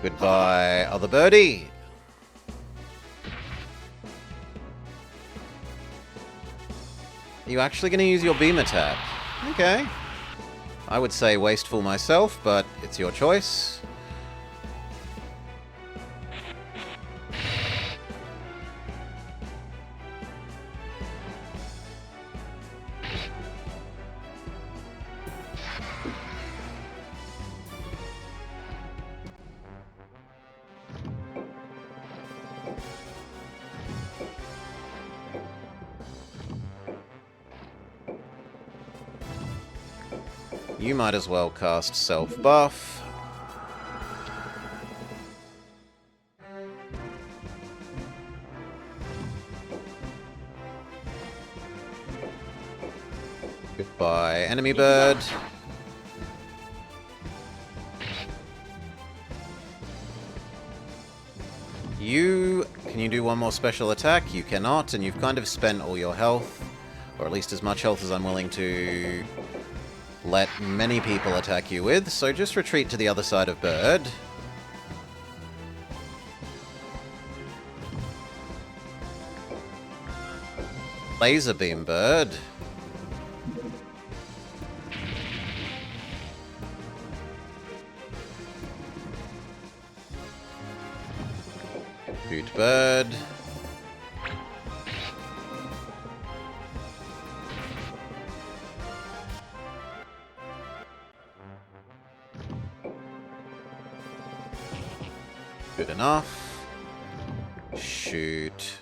Goodbye, other birdie. Are you actually going to use your beam attack? Okay. I would say wasteful myself, but it's your choice. You might as well cast self-buff. Goodbye, enemy bird. Can you do one more special attack? You cannot, and you've kind of spent all your health. Or at least as much health as I'm willing to let many people attack you with, so just retreat to the other side of bird. Laser beam bird. Shoot bird. Good enough. Shoot.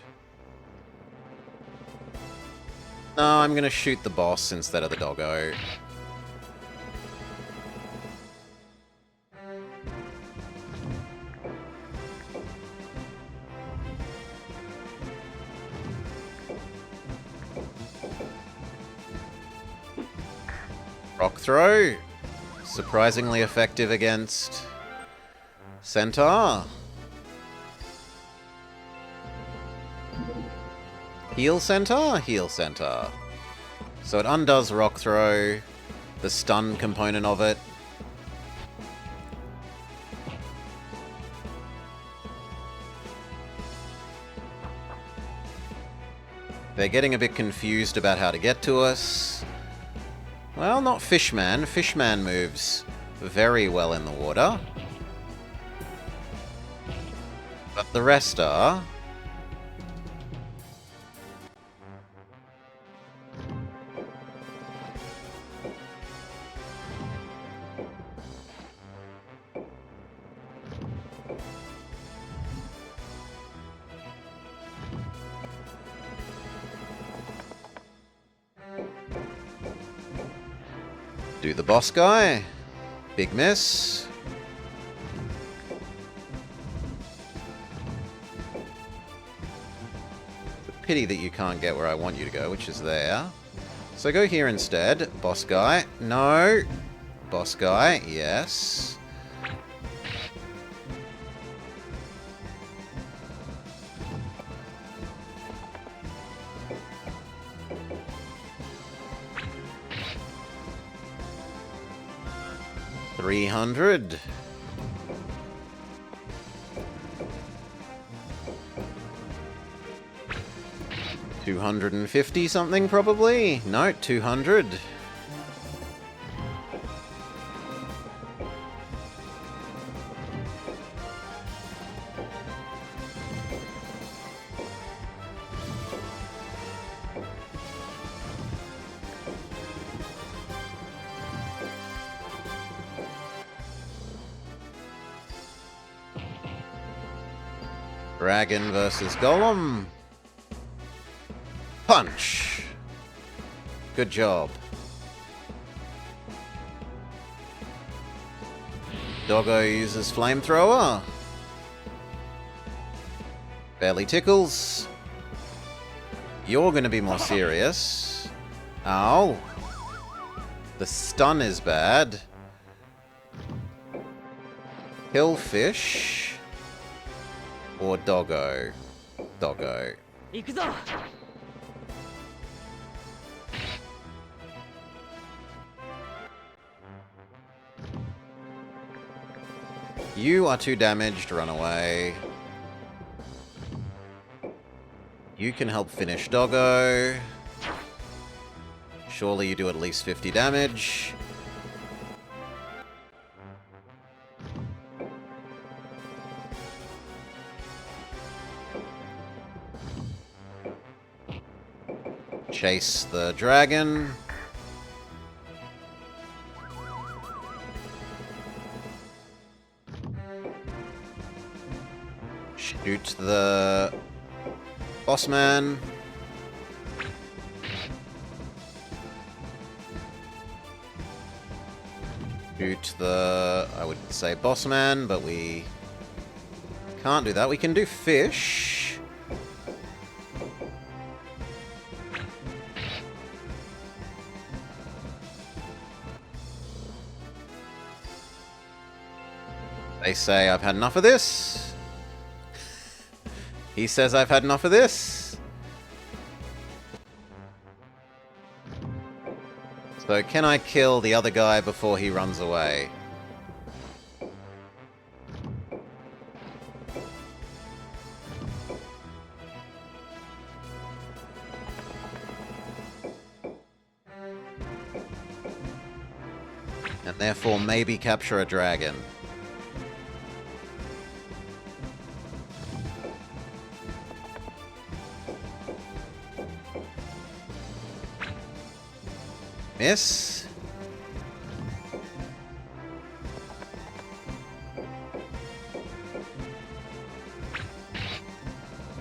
No, I'm gonna shoot the boss instead of the doggo. Rock throw. Surprisingly effective against Centaur. Heal Centaur? Heal Centaur. So it undoes Rock Throw, the stun component of it. They're getting a bit confused about how to get to us. Well, not Fishman. Fishman moves very well in the water. But the rest are. Do the boss guy. Big miss. Pity that you can't get where I want you to go, which is there. So go here instead. Boss guy. No. Boss guy. Yes. $300. $250 something probably? No, 200. Dragon versus Golem. Punch! Good job. Doggo uses Flamethrower. Barely tickles. You're going to be more serious. Ow. The stun is bad. Hillfish. Or Doggo. Doggo. 行くぞ You are too damaged, run away. You can help finish Doggo. Surely you do at least 50 damage. Chase the dragon. Shoot the boss man. Shoot the, I would say boss man, but we can't do that. We can do fish. They say I've had enough of this. He says I've had enough of this. So can I kill the other guy before he runs away? And therefore maybe capture a dragon. Miss.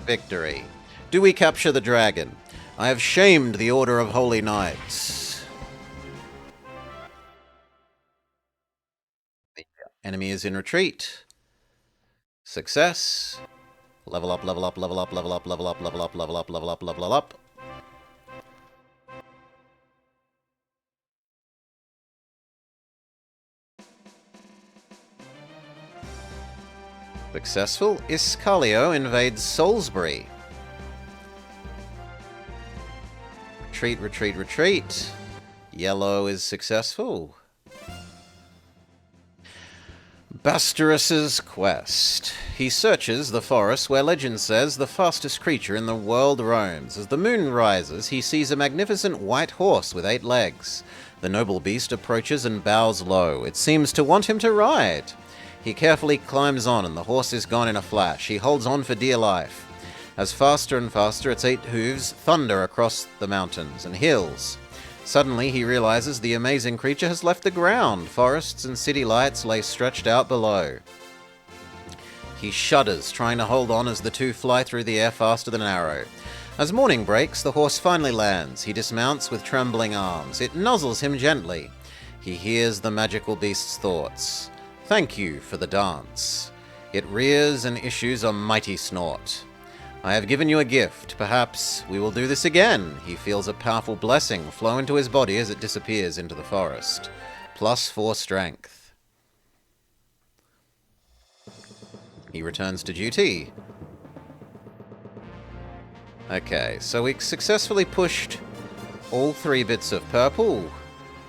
Victory. Do we capture the dragon? I have shamed the Order of Holy Knights. The enemy is in retreat. Success. Level up, level up, level up, level up, level up, level up, level up, level up, level up. Successful. Iscalio invades Salisbury. Retreat, retreat, retreat. Yellow is successful. Bastarus's quest. He searches the forest where legend says the fastest creature in the world roams. As the moon rises, he sees a magnificent white horse with 8 legs. The noble beast approaches and bows low. It seems to want him to ride. He carefully climbs on and the horse is gone in a flash. He holds on for dear life. As faster and faster its 8 hooves thunder across the mountains and hills. Suddenly he realizes the amazing creature has left the ground. Forests and city lights lay stretched out below. He shudders, trying to hold on as the two fly through the air faster than an arrow. As morning breaks, the horse finally lands. He dismounts with trembling arms. It nuzzles him gently. He hears the magical beast's thoughts. Thank you for the dance. It rears and issues a mighty snort. I have given you a gift. Perhaps we will do this again. He feels a powerful blessing flow into his body as it disappears into the forest. +4 strength. He returns to duty. Okay, so we successfully pushed all 3 bits of purple.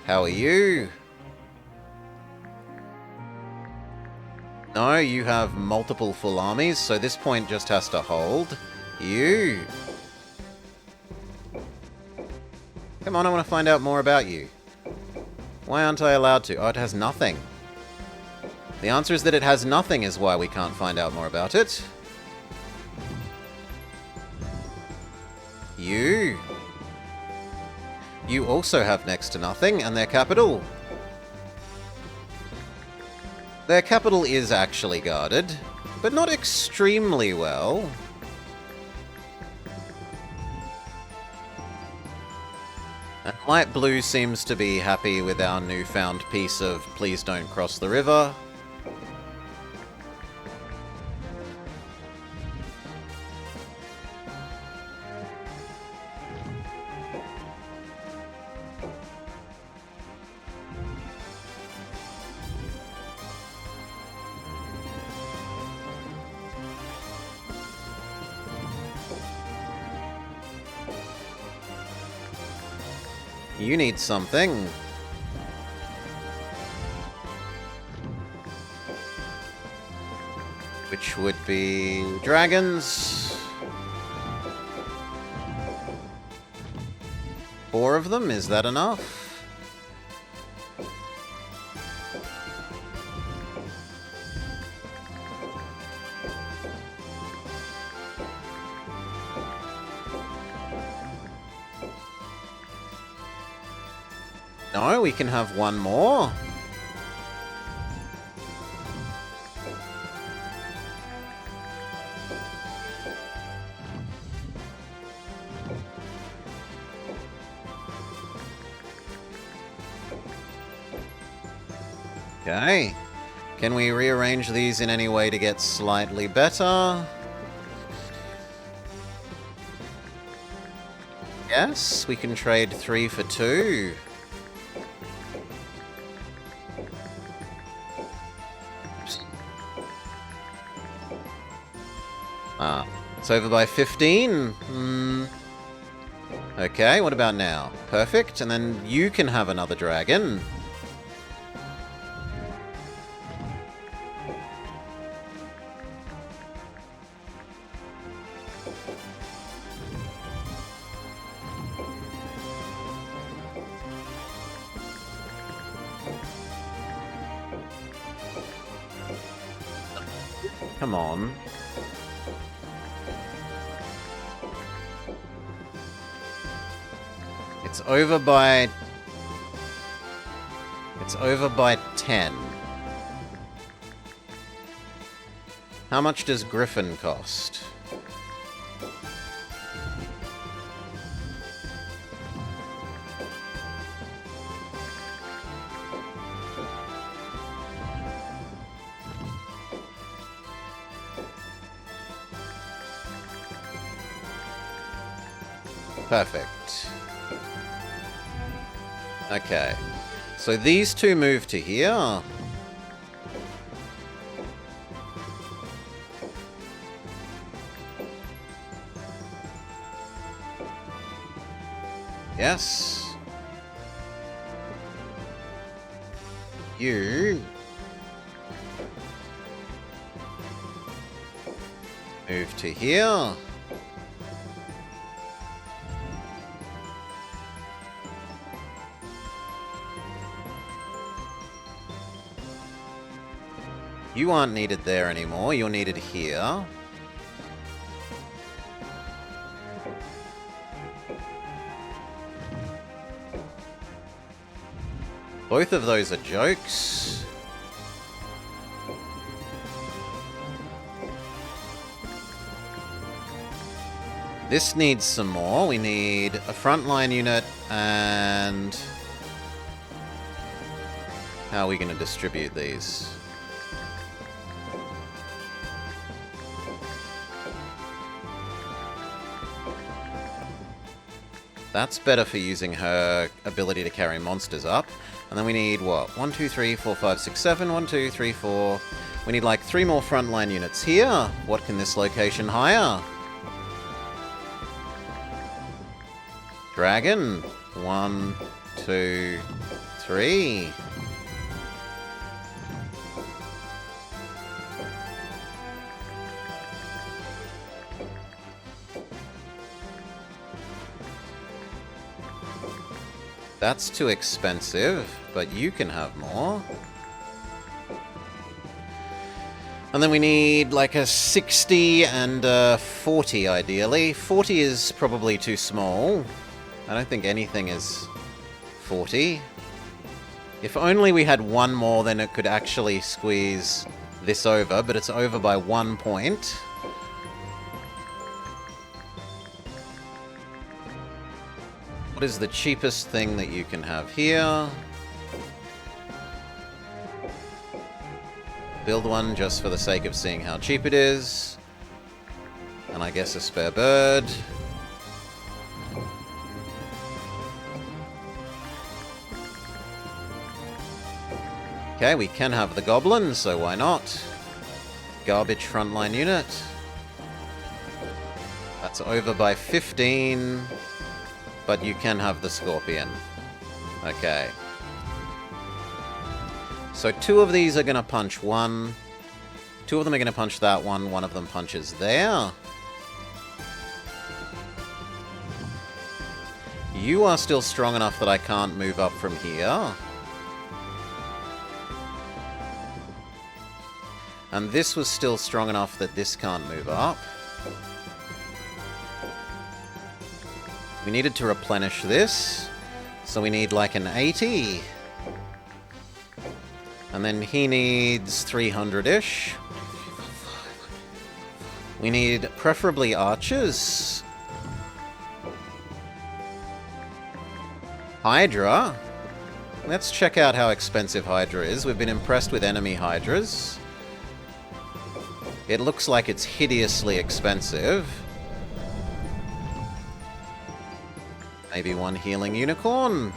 How are you? No, you have multiple full armies, so this point just has to hold. You. Come on, I want to find out more about you. Why aren't I allowed to? Oh, it has nothing. The answer is that it has nothing is why we can't find out more about it. You. You also have next to nothing, and their capital. Their capital is actually guarded, but not extremely well. And light blue seems to be happy with our newfound piece of please don't cross the river. You need something. Which would be dragons. 4 of them, is that enough? No, we can have one more. Okay. Can we rearrange these in any way to get slightly better? Yes, we can trade 3 for 2. It's over by 15. Okay, what about now? Perfect, and then you can have another dragon. Come on. It's over by 10. How much does Griffin cost? Perfect. Okay. So these two move to here. Yes. You move to here. You aren't needed there anymore, you're needed here. Both of those are jokes. This needs some more. We need a frontline unit and... how are we going to distribute these? That's better for using her ability to carry monsters up. And then we need, what? 1, 2, 3, 4, 5, 6, 7. 1, 2, 3, 4. We need like 3 more frontline units here. What can this location hire? Dragon. 1, 2, 3. That's too expensive, but you can have more. And then we need like a 60 and a 40 ideally. 40 is probably too small. I don't think anything is 40. If only we had one more, then it could actually squeeze this over, but it's over by 1 point. What is the cheapest thing that you can have here? Build one just for the sake of seeing how cheap it is. And I guess a spare bird. Okay, we can have the goblin, so why not? Garbage frontline unit. That's over by 15. But you can have the scorpion. Okay. So 2 of these are going to punch 1. 2 of them are going to punch that one. 1 of them punches there. You are still strong enough that I can't move up from here. And this was still strong enough that this can't move up. We needed to replenish this, so we need like an 80. And then he needs 300-ish. We need preferably archers. Hydra. Let's check out how expensive Hydra is. We've been impressed with enemy Hydras. It looks like it's hideously expensive. Maybe 1 healing unicorn.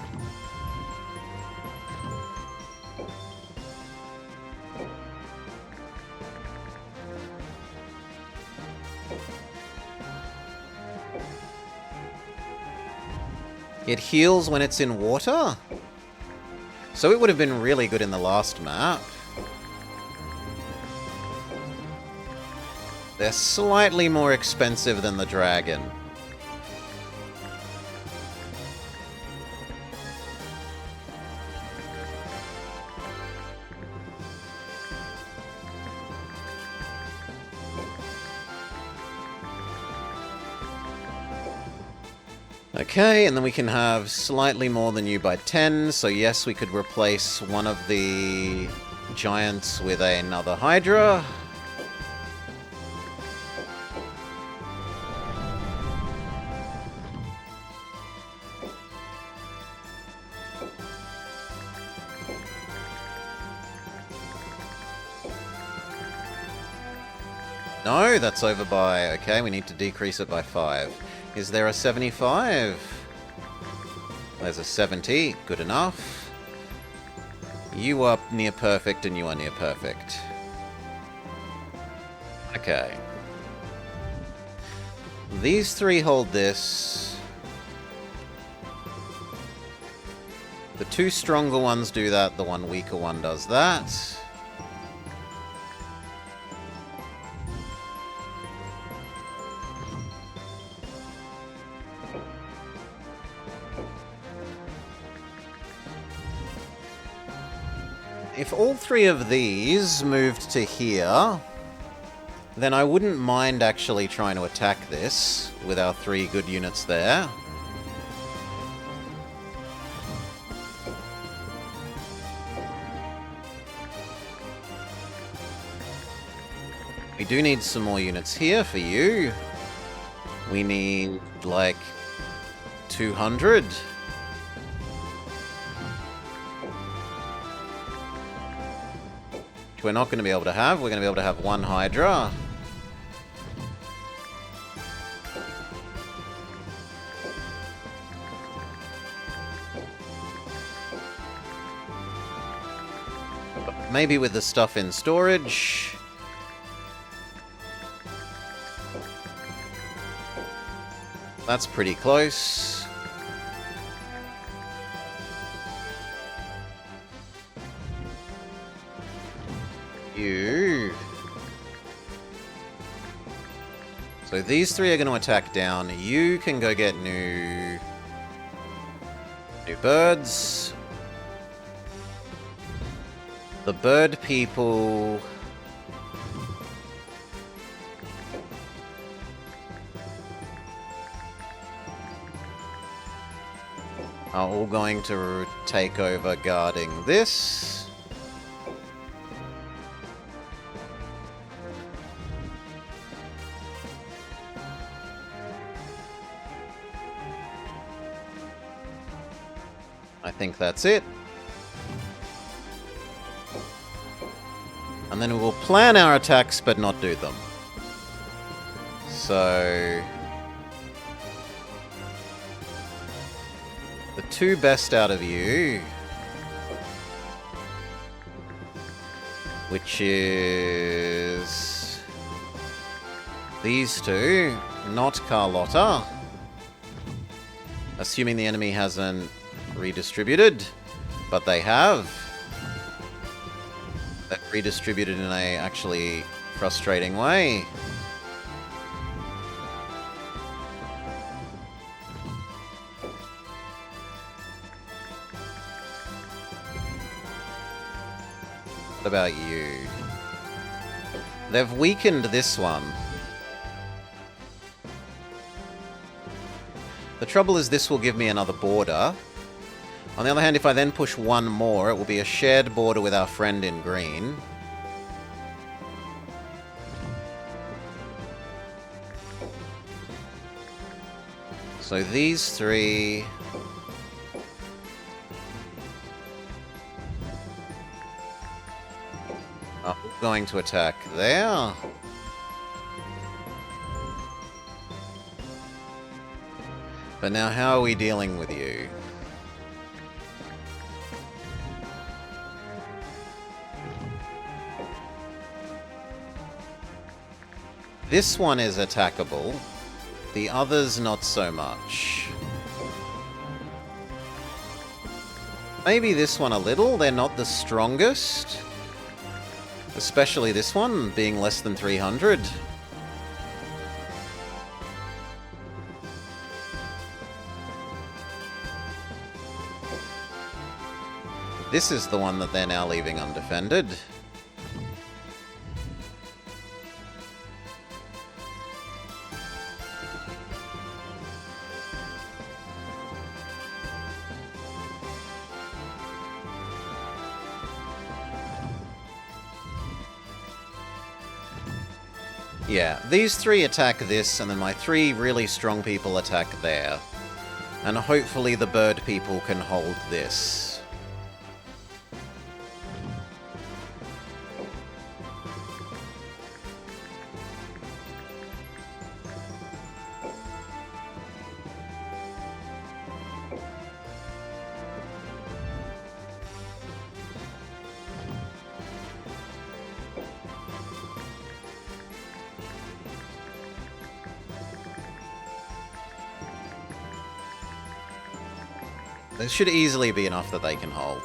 It heals when it's in water? So it would have been really good in the last map. They're slightly more expensive than the dragon. Okay, and then we can have slightly more than you by 10, so yes, we could replace one of the giants with another Hydra. No, that's over by... Okay, we need to decrease it by 5. Is there a 75? There's a 70. Good enough. You are near perfect and you are near perfect. Okay. These 3 hold this. The 2 stronger ones do that, the 1 weaker one does that. If all 3 of these moved to here, then I wouldn't mind actually trying to attack this with our 3 good units there. We do need some more units here for you. We need, like, 200. Which we're not going to be able to have. We're going to be able to have 1 Hydra. Maybe with the stuff in storage. That's pretty close. You. So these 3 are going to attack down. You can go get new birds. The bird people are all going to take over guarding this. I think that's it. And then we will plan our attacks, but not do them. So... the two best out of you... which is... these two, not Carlotta. Assuming the enemy hasn't redistributed, but they have. They've redistributed in a actually frustrating way. What about you? They've weakened this one. The trouble is this will give me another border. On the other hand, if I then push one more, it will be a shared border with our friend in green. So these three... are going to attack there. But now how are we dealing with you? This one is attackable. The others not so much. Maybe this one a little. They're not the strongest. Especially this one, being less than 300. This is the one that they're now leaving undefended. Yeah, these three attack this, and then my three really strong people attack there. And hopefully the bird people can hold this. There should easily be enough that they can hold.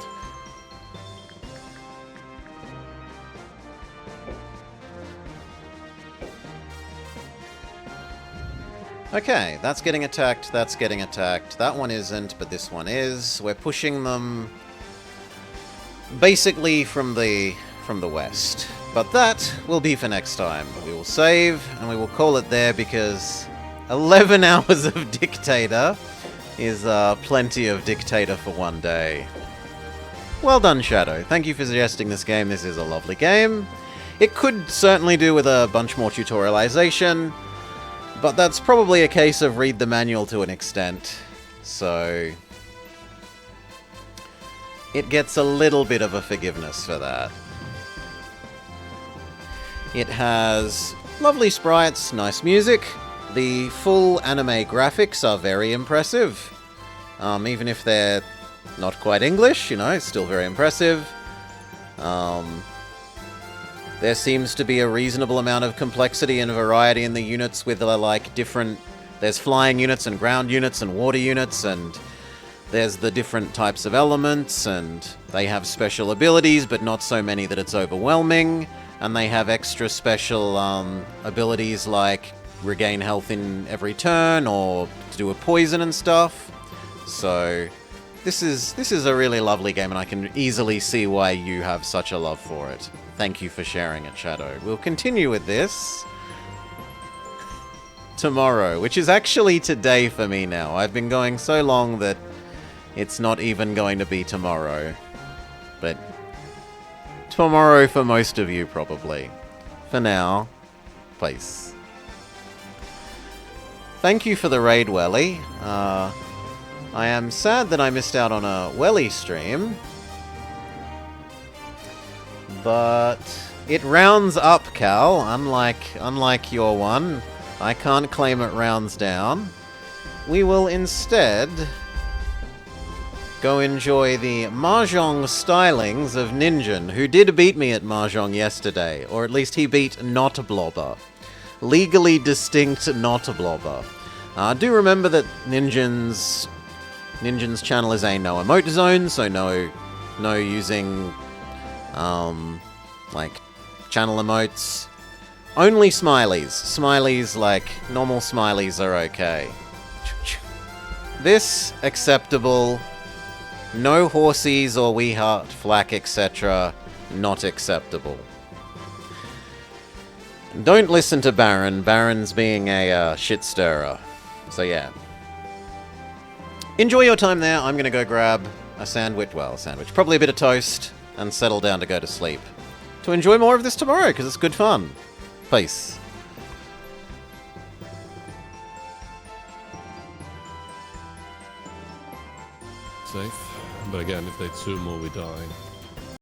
Okay, that's getting attacked, that's getting attacked. That one isn't, but this one is. We're pushing them basically from the west. But that will be for next time. We will save, and we will call it there because 11 hours of Dictator is plenty of Dictator for one day. Well done, Shadow. Thank you for suggesting this game. This is a lovely game. It could certainly do with a bunch more tutorialization, but that's probably a case of read the manual to an extent. So it gets a little bit of a forgiveness for that. It has lovely sprites, nice music. The full anime graphics are very impressive. Even if they're not quite English, you know, it's still very impressive. There seems to be a reasonable amount of complexity and variety in the units with, like, different... There's flying units and ground units and water units, and there's the different types of elements, and they have special abilities, but not so many that it's overwhelming. And they have extra special abilities like regain health in every turn, or to do a poison and stuff. So this is a really lovely game, and I can easily see why you have such a love for it. Thank you for sharing it, Shadow. We'll continue with this tomorrow, which is actually today for me now. I've been going so long that it's not even going to be tomorrow. But tomorrow for most of you, probably. For now, peace. Thank you for the raid, Welly. I am sad that I missed out on a Welly stream. But it rounds up, Cal, unlike your one. I can't claim it rounds down. We will instead go enjoy the Mahjong stylings of Ninjin, who did beat me at Mahjong yesterday, or at least he beat Not Blobber. Legally distinct Not Blobber. Do remember that Ninjin's channel is a no emote zone, so no using like channel emotes. Only smileys. Smileys, like normal smileys, are okay. This acceptable. No horsies or wee heart, flack, etc. Not acceptable. Don't listen to Baron. Baron's being a shit stirrer. So yeah. Enjoy your time there. I'm gonna go grab a sandwich. Well, a sandwich. Probably a bit of toast. And settle down to go to sleep. To enjoy more of this tomorrow, because it's good fun. Peace. Safe. But again, if they sumo, we die.